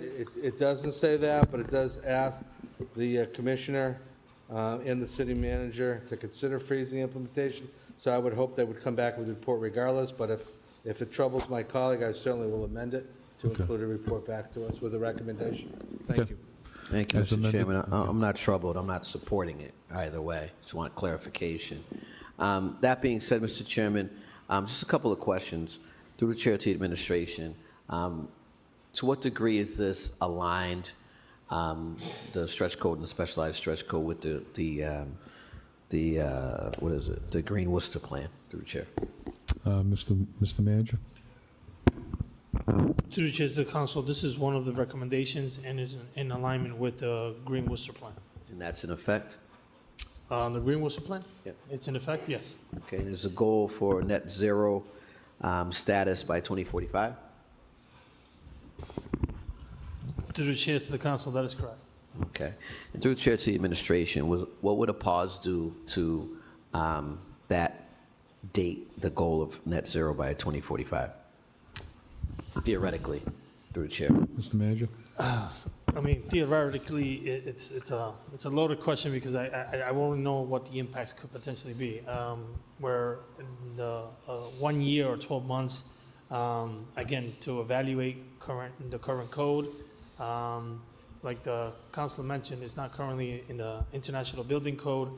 It doesn't say that, but it does ask the commissioner and the city manager to consider freezing implementation. So I would hope they would come back with a report regardless, but if it troubles my colleague, I certainly will amend it to include a report back to us with a recommendation. Thank you. Thank you, As Mr. amended? Chairman. I'm not troubled. I'm not supporting it either way. Just want clarification. That being said, Mr. Chairman, just a couple of questions through the chair to the administration. To what degree is this aligned, the stretch code and the specialized stretch code, with the Green Worcester plan, through the chair? Mr. Manager? Through the chair to the council, this is one of the recommendations and is in alignment with the Green Worcester plan. And that's in effect? The Green Worcester plan? Yeah. It's in effect, yes. Okay, and there's a goal for net zero status by 2045? Through the chair to the council, that is correct. Okay. And through the chair to the administration, what would a pause do to that date, the goal of net zero by 2045? Theoretically, through the chair. Mr. Manager? I mean, theoretically, it's a loaded question because I won't know what the impacts could potentially be. Where in the 1 year or 12 months, again, to evaluate the current code, like the councilor mentioned, it's not currently in the International Building Code.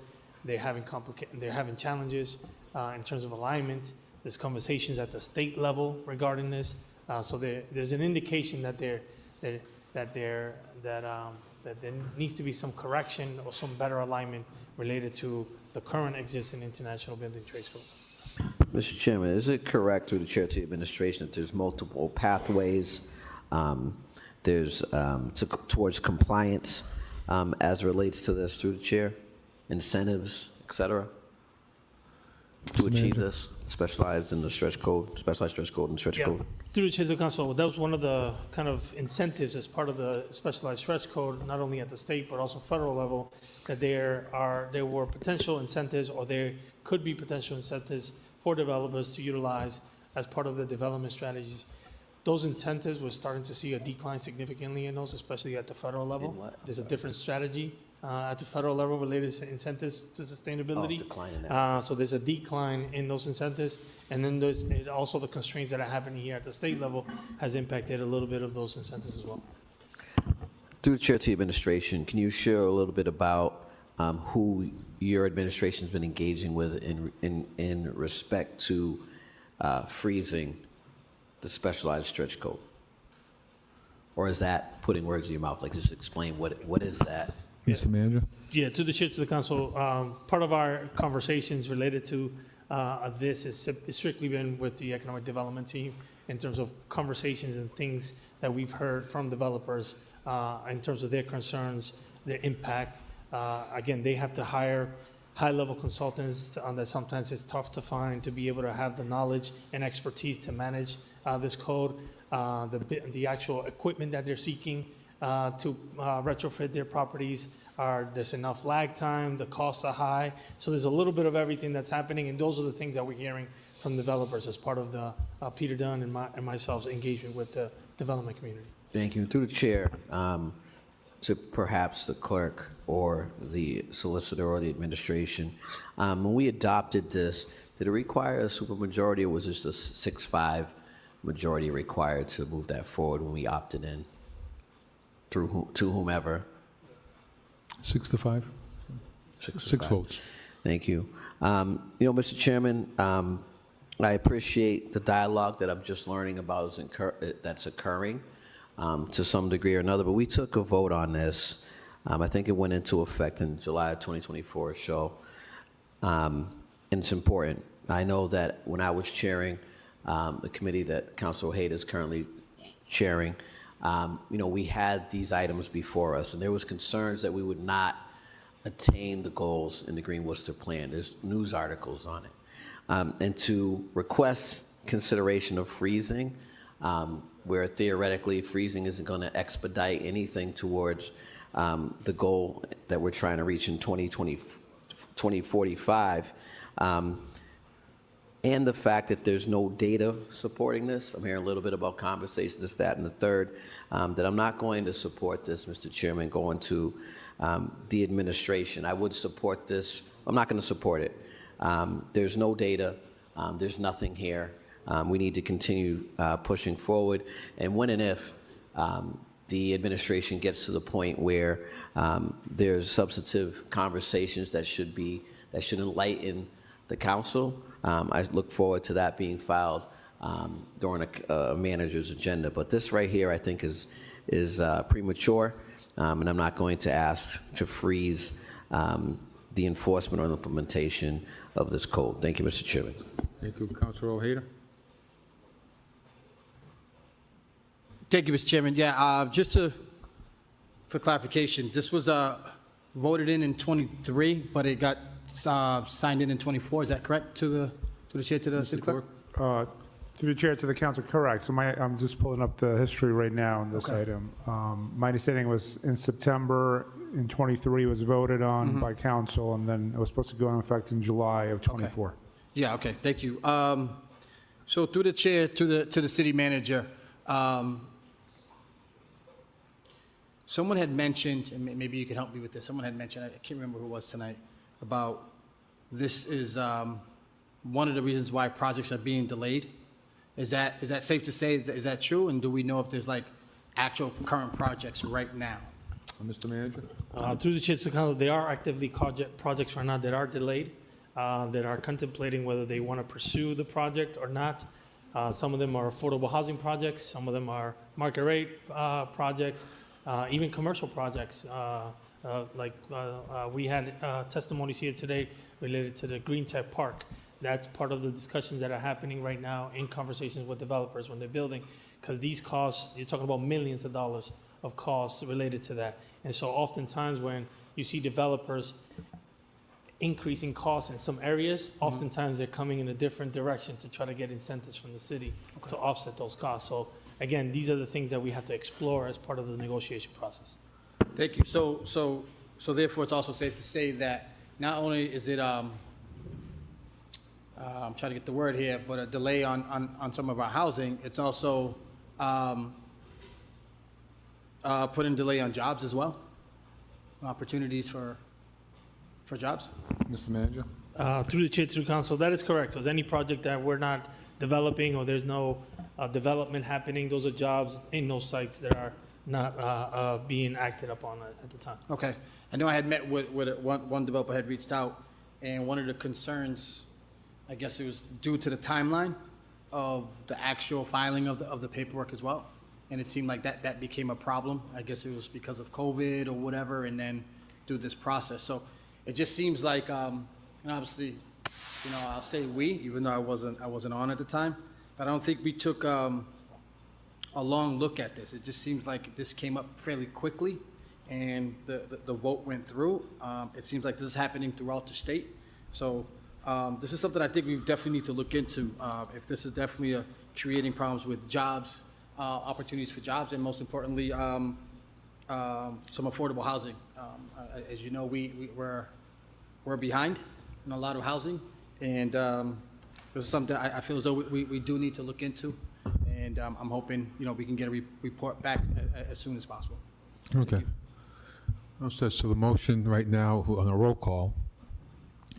They're having challenges in terms of alignment. There's conversations at the state level regarding this. So there's an indication that there needs to be some correction or some better alignment related to the current existing International Building Trades Code. Mr. Chairman, is it correct through the chair to the administration that there's multiple pathways there's towards compliance as relates to this through the chair, incentives, et cetera, to achieve this, specialized in the stretch code, specialized stretch code and stretch code? Through the chair to the council, that was one of the kind of incentives as part of the specialized stretch code, not only at the state but also federal level, that there were potential incentives, or there could be potential incentives for developers to utilize as part of the development strategies. Those incentives, we're starting to see a decline significantly in those, especially at the federal level. There's a different strategy at the federal level related to incentives to sustainability. Decline in that. So there's a decline in those incentives. And then there's also the constraints that are happening here at the state level has impacted a little bit of those incentives as well. Through the chair to the administration, can you share a little bit about who your administration's been engaging with in respect to freezing the specialized stretch code? Or is that putting words in your mouth? Like, just explain what is that? Mr. Manager? Yeah, to the chair, to the council, part of our conversations related to this has strictly been with the economic development team in terms of conversations and things that we've heard from developers in terms of their concerns, their impact. Again, they have to hire high-level consultants that sometimes it's tough to find to be able to have the knowledge and expertise to manage this code, the actual equipment that they're seeking to retrofit their properties. There's enough lag time, the costs are high. So there's a little bit of everything that's happening, and those are the things that we're hearing from developers as part of the Peter Dunn and myself's engagement with the development community. Thank you. Through the chair, to perhaps the clerk or the solicitor or the administration, when we adopted this, did it require a supermajority, or was this a 6-5 majority required to move that forward when we opted in to whomever? 6 to 5. 6 votes. Thank you. Mr. Chairman, I appreciate the dialogue that I'm just learning about that's occurring to some degree or another, but we took a vote on this. I think it went into effect in July of 2024, so and it's important. I know that when I was chairing the committee that Councilor Hayden is currently chairing, we had these items before us, and there was concerns that we would not attain the goals in the Green Worcester Plan. There's news articles on it. And to request consideration of freezing, where theoretically freezing isn't going to expedite anything towards the goal that we're trying to reach in 2045, and the fact that there's no data supporting this. I'm hearing a little bit about conversations, this, that, and the third, that I'm not going to support this, Mr. Chairman, going to the administration. I would support this. I'm not going to support it. There's no data. There's nothing here. We need to continue pushing forward. And when and if the administration gets to the point where there's substantive conversations that should enlighten the council, I look forward to that being filed during a manager's agenda. But this right here, I think, is premature, and I'm not going to ask to freeze the enforcement or implementation of this code. Thank you, Mr. Chairman. Thank you, Councilor Ojeda. Thank you, Mr. Chairman. Yeah, for clarification, this was voted in 23, but it got signed in 24. Is that correct? To the chair, to the city clerk? Through the chair to the council, correct. So I'm just pulling up the history right now on this item. My understanding was in September in 23 was voted on by council, and then it was supposed to go into effect in July of 24. Okay. Yeah, okay, thank you. So through the chair to the city manager, someone had mentioned, and maybe you can help me with this, someone had mentioned, I can't remember who it was tonight, about this is one of the reasons why projects are being delayed. Is that safe to say? Is that true? And do we know if there's like actual current projects right now? Mr. Manager? Through the chair to the council, there are actively projects right now that are delayed, that are contemplating whether they want to pursue the project or not. Some of them are affordable housing projects. Some of them are market rate projects, even commercial projects. We had testimonies here today related to the Green Tech Park. That's part of the discussions that are happening right now in conversations with developers when they're building, because these costs, you're talking about millions of dollars of costs related to that. And so oftentimes when you see developers increasing costs in some areas, oftentimes they're coming in a different direction to try to get incentives from the city to offset those costs. So again, these are the things that we have to explore as part of the negotiation process. Thank you. So therefore, it's also safe to say that not only is it, I'm trying to get the word here, but a delay on some of our housing, it's also putting delay on jobs as well. opportunities for jobs? Mr. Manager? Through the chair to the council, that is correct, because any project that we're not developing or there's no development happening, those are jobs in those sites that are not being acted upon at the time. Okay. I know I had met with one developer had reached out, and one of the concerns, I guess it was due to the timeline of the actual filing of the paperwork as well. And it seemed like that became a problem. I guess it was because of COVID or whatever, and then through this process. So it just seems like, and obviously, I'll say we, even though I wasn't on at the time, but I don't think we took a long look at this. It just seems like this came up fairly quickly, and the vote went through. It seems like this is happening throughout the state. So this is something I think we definitely need to look into. If this is definitely creating problems with jobs, opportunities for jobs, and most importantly, some affordable housing. As you know, we're behind in a lot of housing, and this is something I feel as though we do need to look into, and I'm hoping we can get a report back as soon as possible. Okay. So the motion right now on a roll call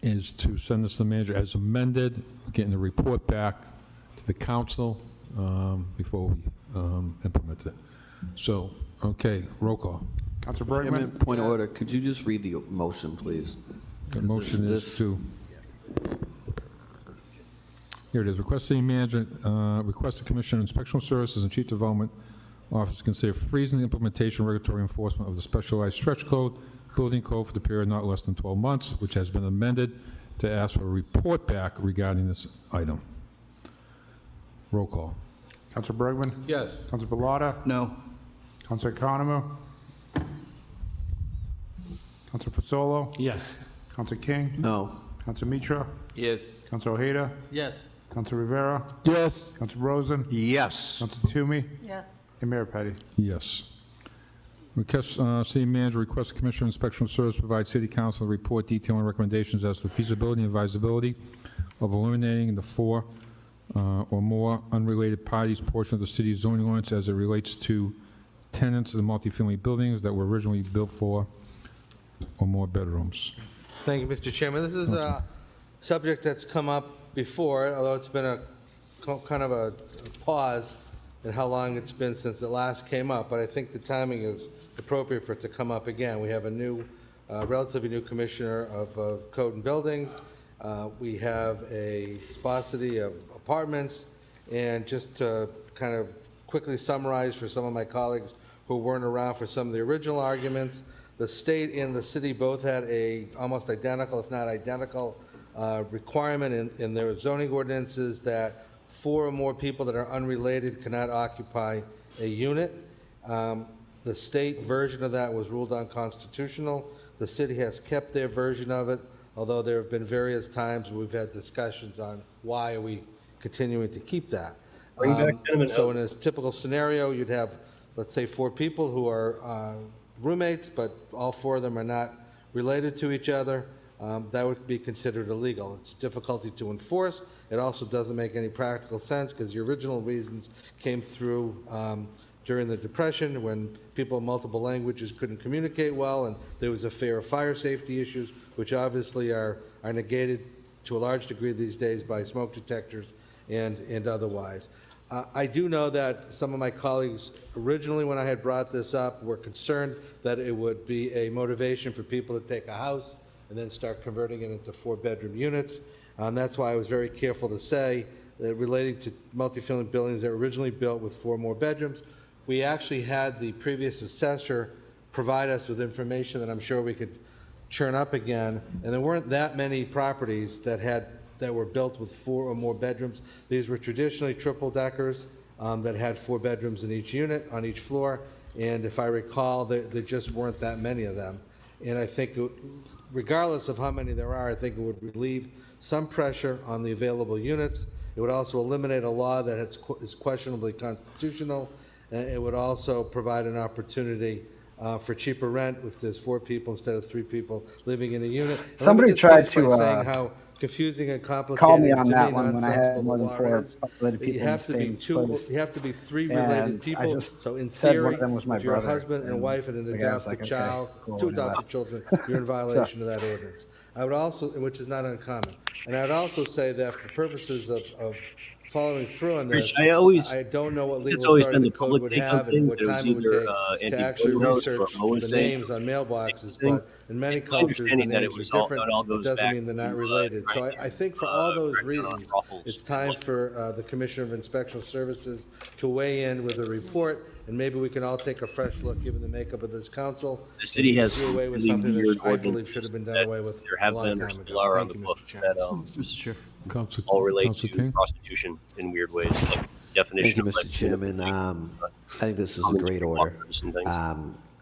is to send this to the manager as amended, getting the report back to the council before we implement it. So, okay, roll call. Councilor Bergman? Point of order, could you just read the motion, please? The motion is to, here it is, request city manager, request the Commissioner of Inspectional Services and Chief Development Office consider freezing the implementation regulatory enforcement of the specialized stretch code, building code for the period not less than 12 months, which has been amended to ask for a report back regarding this item. Roll call. Councilor Bergman? Yes. Councilor Pilata? No. Councilor Economou? Councilor Fasolo? Yes. Councilor King? No. Councilor Mitra? Yes. Councilor Ojeda? Yes. Councilor Rivera? Yes. Councilor Rosen? Yes. Councilor Toomey? Yes. And Mayor Petty. Yes. Request, city manager requests the Commissioner of Inspection Service provide city council a report detailing recommendations as to the feasibility and advisability of eliminating the 4 or more unrelated parties portion of the city's zoning ordinance as it relates to tenants of the multifamily buildings that were originally built for or more bedrooms. Thank you, Mr. Chairman. This is a subject that's come up before, although it's been a kind of a pause in how long it's been since it last came up, but I think the timing is appropriate for it to come up again. We have a new, relatively new Commissioner of Code and Buildings. We have a sparsity of apartments, and just to kind of quickly summarize for some of my colleagues who weren't around for some of the original arguments, the state and the city both had a almost identical, if not identical, requirement in their zoning ordinances that 4 or more people that are unrelated cannot occupy a unit. The state version of that was ruled unconstitutional. The city has kept their version of it, although there have been various times we've had discussions on why are we continuing to keep that. So in a typical scenario, you'd have, let's say, 4 people who are roommates, but all 4 of them are not related to each other. That would be considered illegal. It's difficulty to enforce. It also doesn't make any practical sense because the original reasons came through during the Depression when people in multiple languages couldn't communicate well, and there was a fear of fire safety issues, which obviously are negated to a large degree these days by smoke detectors and otherwise. I do know that some of my colleagues originally, when I had brought this up, were concerned that it would be a motivation for people to take a house and then start converting it into 4-bedroom units. That's why I was very careful to say that relating to multifamily buildings that were originally built with 4 more bedrooms, we actually had the previous assessor provide us with information that I'm sure we could churn up again, and there weren't that many properties that were built with 4 or more bedrooms. These were traditionally triple-deckers that had 4 bedrooms in each unit, on each floor, and if I recall, there just weren't that many of them. And I think, regardless of how many there are, I think it would relieve some pressure on the available units. It would also eliminate a law that is questionably constitutional. It would also provide an opportunity for cheaper rent if there's 4 people instead of 3 people living in a unit. And Somebody let me just tried finish by to, saying how confusing and complicated. Call me on to that me, one when I nonsensical had more the than law 4 is. populated people You in the have to be same two. place. You have to be 3 related And I people. just So in said one theory, of them was my if you're a brother, husband and a and wife and an the guy was adopted like, okay, child, cool, 2 and he adopted left. children, you're in violation of that ordinance. I would also, which is not uncommon, and I would also say that for purposes of following through on this, I don't know what It's legal always authority been the the code public would take on have and things. what It was time it would either take to actually anti-voting house or research what was the saying. names on mailboxes, Thing. but in many My cultures, the understanding that it names are was all, different. it all It goes doesn't back mean they're not to, related. So I think for all those crackdown on reasons, brothels. it's time for the Commissioner of Inspection Services to weigh in with a report, and maybe we can all take a fresh look, given the makeup of this council. The city and has do some away with really something that weird I believe ordinances should have been done that away with there a have long been or time still ago. are on Thank the you, Mr. books Chairman. that Mr. Chair. Council, all relate Council to King? prostitution in weird ways, like Thank definition you, of Mr. Chairman. I think this is a common great order. streetwalkers and things.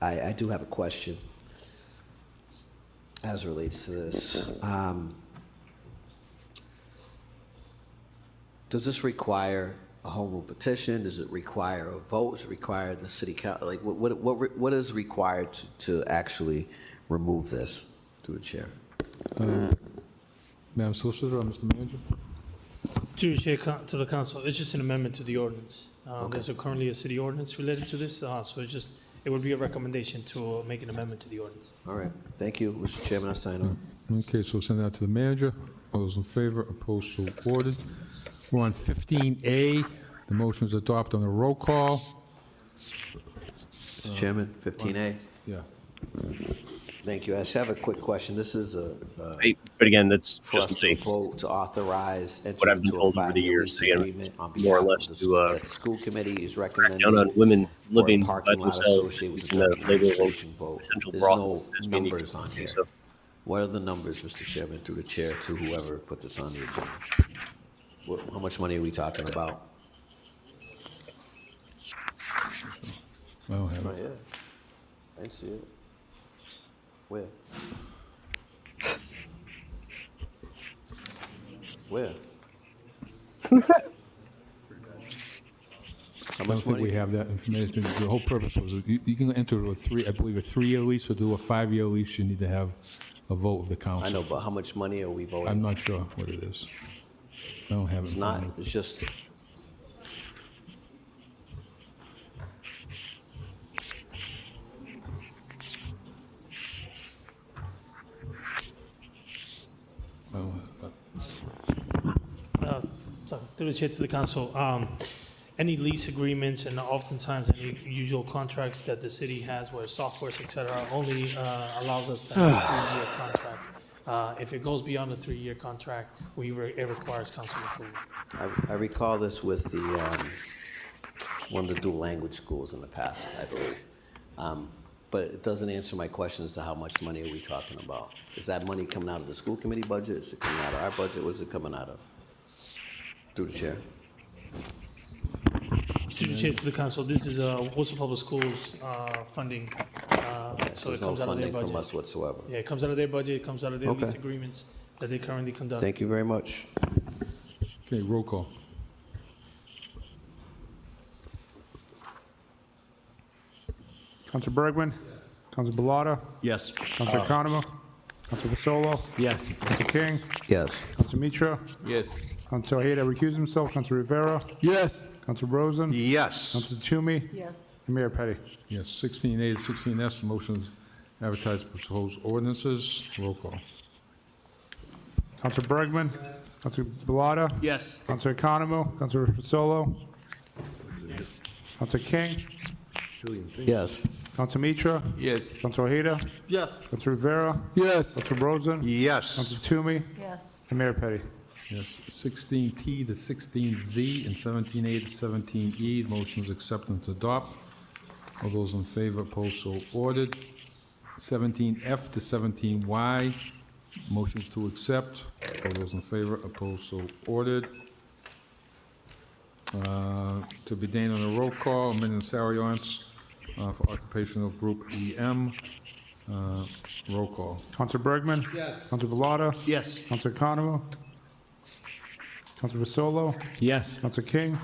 I do have a question as it relates to this. Does this require a home rule petition? Does it require a vote? Does it require the city council? Like, what is required to actually remove this through the chair? Madam Solicitor or Mr. Manager? To the council, it's just an amendment to the ordinance. There's currently a city ordinance related to this, so it would be a recommendation to make an amendment to the ordinance. All right. Thank you, Mr. Chairman. I sign on. Okay, so send that to the manager. All those in favor, opposed, so ordered. We're on 15A. The motion is adopted on a roll call. Mr. Chairman, 15A. Yeah. Thank you. I just have a quick question. This is But again, that's for us just to safe. vote to authorize What entering I've been into a told over the 5-year years, lease again, agreement on more or behalf less of to that the school committee is recommending down on women for a living by parking lot themselves associated with in the the Duncan labor of registration vote. potential There's brothel no as being numbers on here. so. What are the numbers, Mr. Chairman, through the chair to whoever put this on the agenda? How much money are we talking about? I don't have Not it. yet. I didn't see it. Where? Where? I don't think we have that information. The whole purpose was, you can enter with I believe a 3-year lease, or do a 5-year lease, you need to have a vote of the council. I know, but how much money are we voting? I'm not sure what it is. I don't have it. It's in front not, of me. it's just, Oh, So, through the chair to the council, any lease agreements and oftentimes any usual contracts that the city has where softwares, et cetera, only allows us to have a 3-year contract. If it goes beyond the 3-year contract, it requires council approval. I recall this with the, one of the dual language schools in the past, I believe. But it doesn't answer my question as to how much money are we talking about? Is that money coming out of the school committee budget? Is it coming out of our budget? What is it coming out of? Through the chair. Through the chair to the council, this is Worcester Public Schools funding, so There's it no comes out of their funding from budget. us whatsoever. Yeah, it comes out of their budget, it comes out of their lease Okay. agreements that they currently conduct. Thank you very much. Okay, roll call. Council Bergman? Council Bellata? Yes. Council Economo? Council Fasolo? Yes. Council King? Yes. Council Mitra? Yes. Council Ojeda recused himself. Council Rivera? Yes. Council Rosen? Yes. Council Toomey? Yes. And Mayor Petty. Yes, 16A to 16S, the motion is advertised proposed ordinances. Roll call. Council Bergman? Council Bellata? Yes. Council Economo? Council Fasolo? Council King? Yes. Council Mitra? Yes. Council Ojeda? Yes. Council Rivera? Yes. Council Rosen? Yes. Council Toomey? Yes. And Mayor Petty. Yes, 16T to 16Z and 17A to 17E, the motion is accept and to adopt. All those in favor, opposed, so ordered. 17F to 17Y, motions to accept. All those in favor, opposed, so ordered. To be done on a roll call, amending salary allowance for occupational group EM. Roll call. Council Bergman? Yes. Council Bellata? Yes. Council Economo? Council Fasolo? Yes. Council King?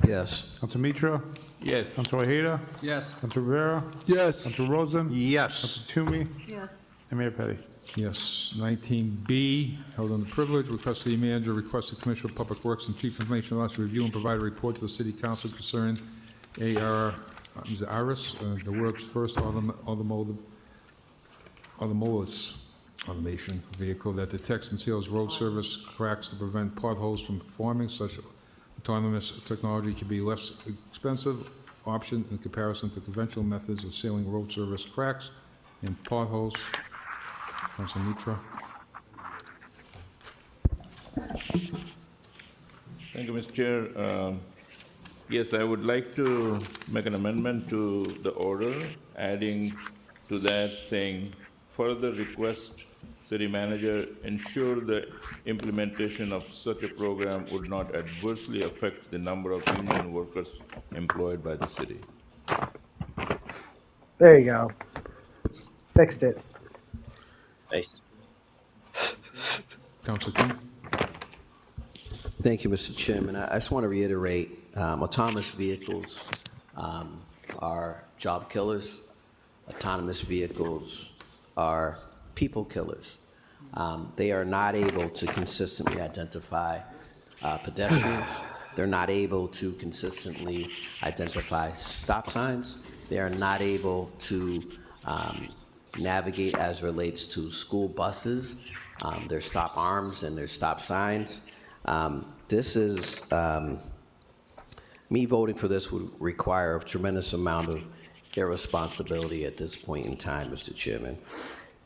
Yes. Council Mitra? Yes. Council Ojeda? Yes. Council Rivera? Yes. Council Rosen? Yes. Council Toomey? Yes. And Mayor Petty. Yes. 19B, held under privilege, request city manager, request the Commissioner of Public Works and Chief Information Officer review and provide a report to the city council concerning ARIS, the world's first autonomous automation vehicle that detects and seals road surface cracks to prevent potholes from forming. Such autonomous technology can be less expensive option in comparison to conventional methods of sealing road surface cracks and potholes. Councilor Mitra. Thank you, Mr. Chair. Yes, I would like to make an amendment to the order, adding to that saying, further request city manager ensure the implementation of such a program would not adversely affect the number of union workers employed by the city. There you go. Fixed it. Nice. Councilor King. Thank you, Mr. Chairman. I just want to reiterate, autonomous vehicles are job killers. Autonomous vehicles are people killers. They are not able to consistently identify pedestrians. They're not able to consistently identify stop signs. They are not able to navigate as relates to school buses, their stop arms and their stop signs. This is, me voting for this would require a tremendous amount of irresponsibility at this point in time, Mr. Chairman.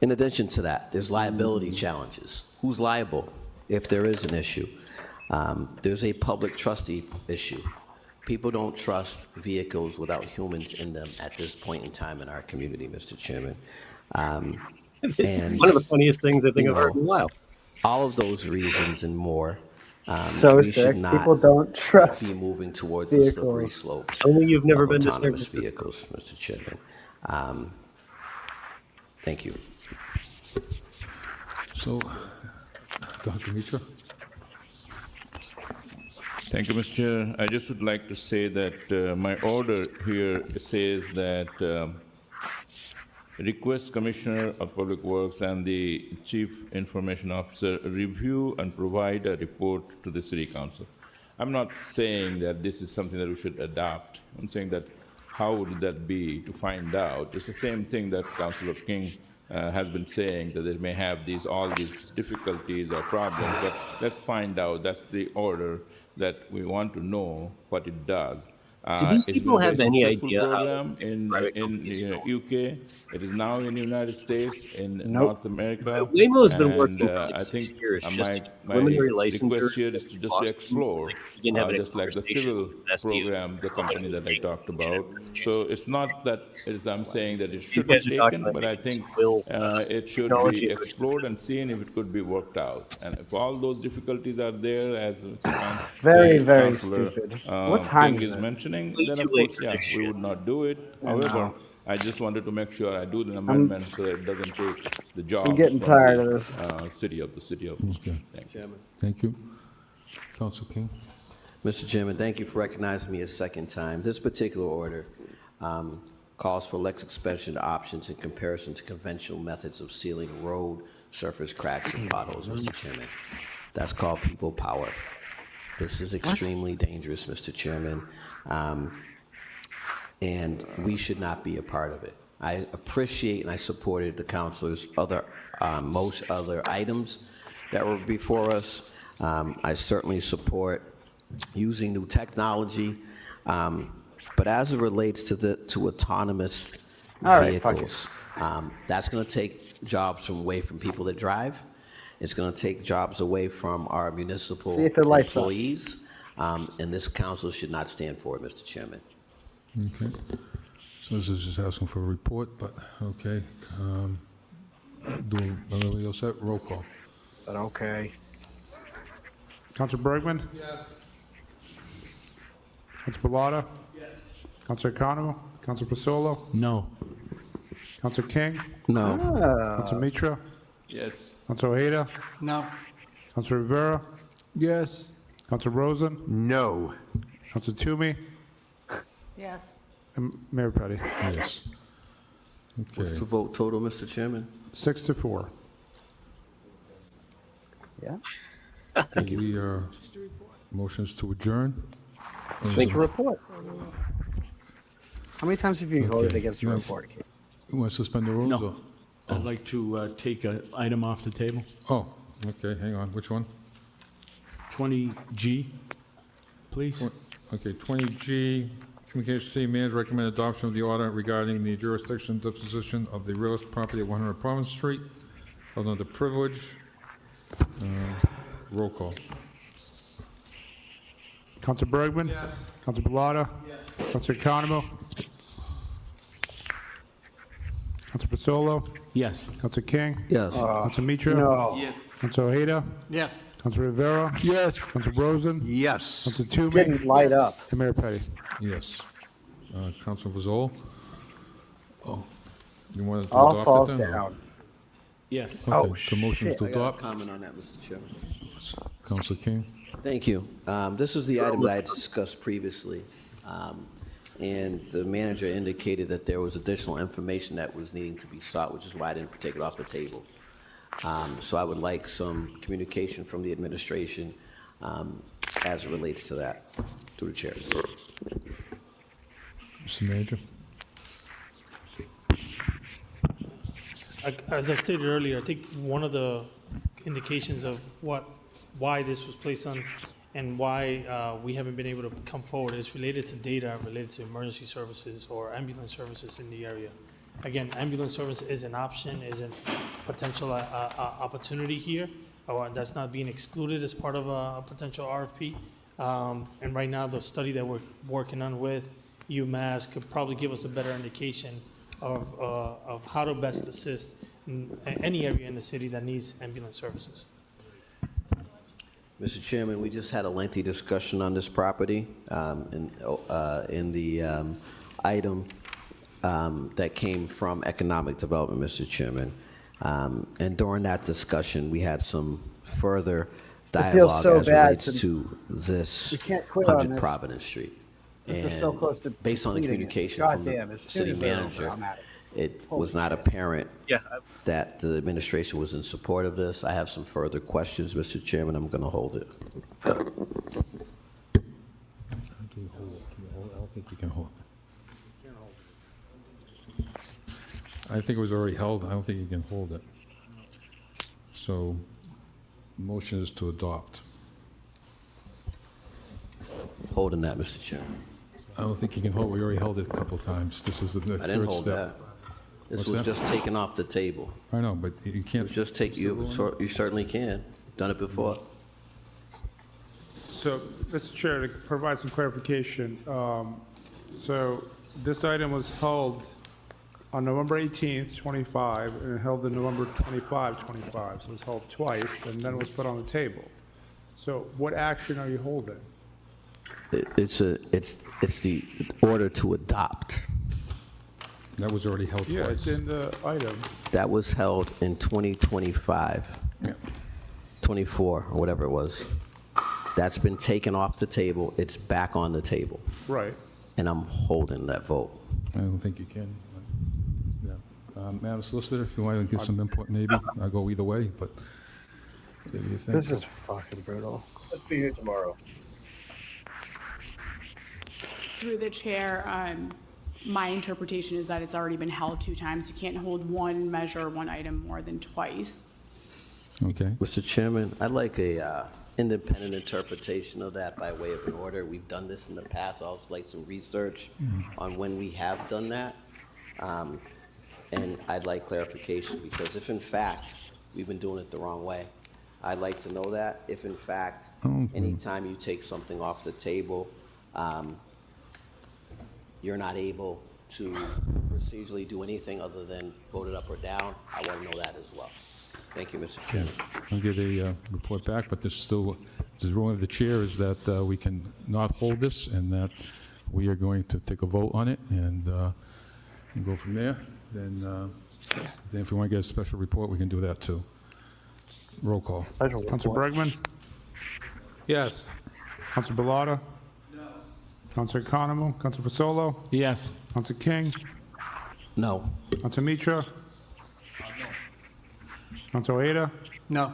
In addition to that, there's liability challenges. Who's liable if there is an issue? There's a public trust issue. People don't trust vehicles without humans in them at this point in time in our community, Mr. Chairman. This is one of the funniest things I think I've heard in a while. All of those reasons and more, So we sick. should not People don't trust be moving towards the slippery vehicles. slope. Only you've never of been to San autonomous Francisco. vehicles, Mr. Chairman. Thank you. So, Dr. Mitra. Thank you, Mr. Chair. I just would like to say that my order here says that request Commissioner of Public Works and the Chief Information Officer review and provide a report to the City Council. I'm not saying that this is something that we should adopt. I'm saying that how would that be to find out? It's the same thing that Councilor King has been saying, that they may have all these difficulties or problems, but let's find out. That's the order, that we want to know what it does. Do these people have any idea how program in the UK. It is now in the United States, in North America. Waymo's been working for I like think 6 years. Just my preliminary licensure. request here is to just to explore, just like the civil program, the company that I talked about. So it's not that I'm saying that it should be taken, but I think it should be explored and seen if it could be worked out. And if all those difficulties are there, as Mr. Very Councilor, stupid. What time King is is it? mentioning, then of course, we would not do it. However, I just wanted to make sure I do the amendment so that it doesn't take the job. I'm getting tired of this. City of. Okay. Thank you. Thank you. Councilor King. Mr. Chairman, thank you for recognizing me a second time. This particular order calls for less expensive options in comparison to conventional methods of sealing road surface cracks and potholes, Mr. Chairman. That's called people power. This is extremely dangerous, Mr. Chairman, and we should not be a part of it. I appreciate and I supported the councilor's most other items that were before us. I certainly support using new technology, but as it relates to autonomous vehicles, that's going to take jobs away from people that drive. It's going to take jobs away from our municipal employees, and this council should not stand for it, Mr. Chairman. Okay. So this is just asking for a report, but okay. Everybody else set? Roll call. But okay. Councilor Bergman? Yes. Councilor Pilata? Yes. Councilor Econo? Councilor Pasolo? No. Councilor King? No. Councilor Mitra? Yes. Councilor Ojeda? No. Councilor Rivera? Yes. Councilor Rosen? No. Councilor Toomey? Yes. And Mayor Petty. Yes. What's Okay. the vote total, Mr. Chairman? 6-4. Yeah. We are, motions to adjourn? Make a report. How many times have you voted Okay. against a Yes. report, Kate? You want to suspend the rules? No. or- I'd like to take an item off the table. Oh, okay, hang on, which one? 20G, please. Okay, 20G, Communication City Manager recommend adoption of the order regarding the jurisdiction disposition of the real estate property at 100 Province Street, held under privilege. Roll call. Council Bergman? Yes. Council Bellata? Yes. Council Economo? Council Fasolo? Yes. Council King? Yes. Council Mitra? No. Yes. Council Ojeda? Yes. Council Rivera? Yes. Council Rosen? Yes. Council Toomey? Didn't light up. And Mayor Petty. Yes. Council Vazol? Oh. You want to All adopt falls it then? or- down. Yes. Okay, Oh, so motion is shit. to I got a adopt. comment on that, Mr. Chairman. Council King? Thank you. This is the item that I had discussed previously, and the manager indicated that there was additional information that was needing to be sought, which is why I didn't take it off the table. So I would like some communication from the administration as it relates to that, through the chair. Mr. Manager? As I stated earlier, I think one of the indications of why this was placed on and why we haven't been able to come forward is related to data related to emergency services or ambulance services in the area. Again, ambulance service is an option, is a potential opportunity here, or that's not being excluded as part of a potential RFP. And right now, the study that we're working on with UMass could probably give us a better indication of how to best assist in any area in the city that needs ambulance services. Mr. Chairman, we just had a lengthy discussion on this property in the item that came from Economic Development, Mr. Chairman. And during that discussion, we had some further It feels dialogue so as bad relates to- to this We can't quit on 100 this. Providence Street. This is And so close to based on the completing it. communication from the Goddamn, as soon city as they're over, manager, I'm at it Holy was not shit. apparent Yeah, that the administration was in support of this. I have some further questions, Mr. Chairman. I'm going to hold it. I don't think you can hold it. I think it was already held. I don't think you can hold it. So, motion is to adopt. Holding that, Mr. Chairman. I don't think you can hold, we already held it a couple times. This is the I didn't third hold step. that. This What's was that? just taken off the table. I know, but you can't. Just take, you certainly can. Done it before. So, Mr. Chair, to provide some clarification, so this item was held on November 18th, 25, and held in November 25, 25. So it was held twice, and then it was put on the table. So what action are you holding? It's the order to adopt. That was already held Yeah, twice. it's in the item. That was held in 2025, 24, or whatever it was. That's been taken off the table. It's back on the table, Right. and I'm holding that vote. I don't think you can. Yeah. Madam Solicitor, if you want to give some input, maybe. I'll go either way, but if you think. This is fucking brutal. let's be here tomorrow. Through the chair, my interpretation is that it's already been held 2 times. You can't hold one measure, one item more than twice. Okay. Mr. Chairman, I'd like a independent interpretation of that by way of an order. We've done this in the past. I'd also like some research on when we have done that. And I'd like clarification, because if in fact we've been doing it the wrong way, I'd like to know that. If in fact, anytime you take something off the table, you're not able to procedurally do anything other than vote it up or down, I want to know that as well. Thank you, Mr. Yeah, Chairman. I'll get a report back, but there's still, the ruling of the chair is that we can not hold this, and that we are going to take a vote on it and go from there. Then if we want to get a special report, we can do that too. Roll call. Council Bergman? Yes. Council Bellata? No. Council Economo? Council Fasolo? Yes. Council King? No. Council Mitra? Council Ojeda? No.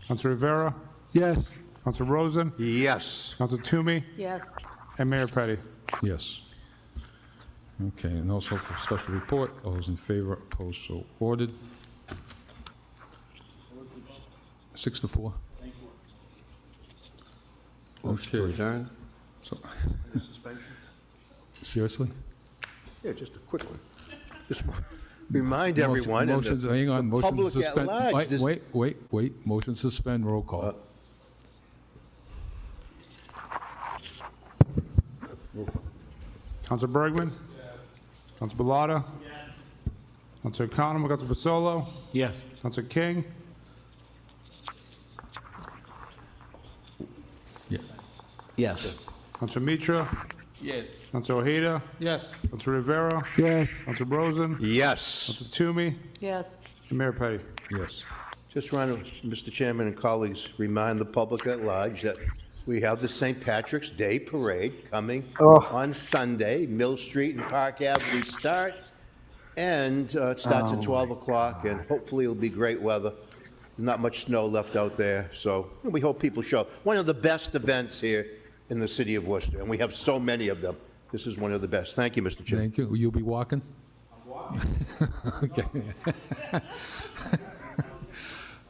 Council Rivera? Yes. Council Rosen? Yes. Council Toomey? Yes. And Mayor Petty. Yes. Okay, and also for special report, all those in favor, opposed, so ordered. 6-4. Motion to Okay. adjourn? So, Suspension? seriously? Yeah, just a quick one. Just remind everyone and Motions, the hang on, motion to public at suspend. large. this- Wait, motion to suspend, roll call. Council Bergman? Council Bellata? Yes. Council Economo, Council Fasolo? Yes. Council King? Yes. Council Mitra? Yes. Council Ojeda? Yes. Council Rivera? Yes. Council Rosen? Yes. Council Toomey? Yes. And Mayor Petty. Yes. Just want to, Mr. Chairman and colleagues, remind the public at large that we have the St. Patrick's Day Parade coming on Sunday. Mill Street and Park Avenue start, and it starts at 12 o'clock, and hopefully it'll be great weather. Not much snow left out there, so we hope people show. One of the best events here in the city of Worcester, and we have so many of them. This is one of the best. Thank you, Mr. Chairman. Thank you. You'll be walking? I'm walking. Okay.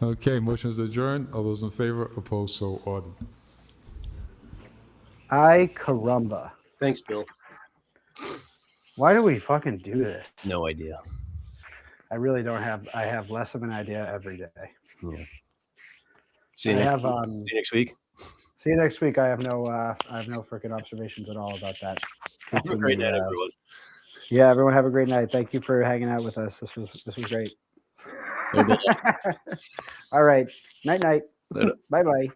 Okay, motion is adjourned. All those in favor, opposed, so ordered. Ay caramba. Thanks, Bill. Why do we fucking do this? No idea. I really don't have. I have less of an idea every day. Yeah. See you I next have, week. See you next week. See you next week. I have no freaking observations at all about that. Have a great night, everyone. Yeah, everyone have a great night. Thank you for hanging out with us. This was great. All right. Night night. Bye bye.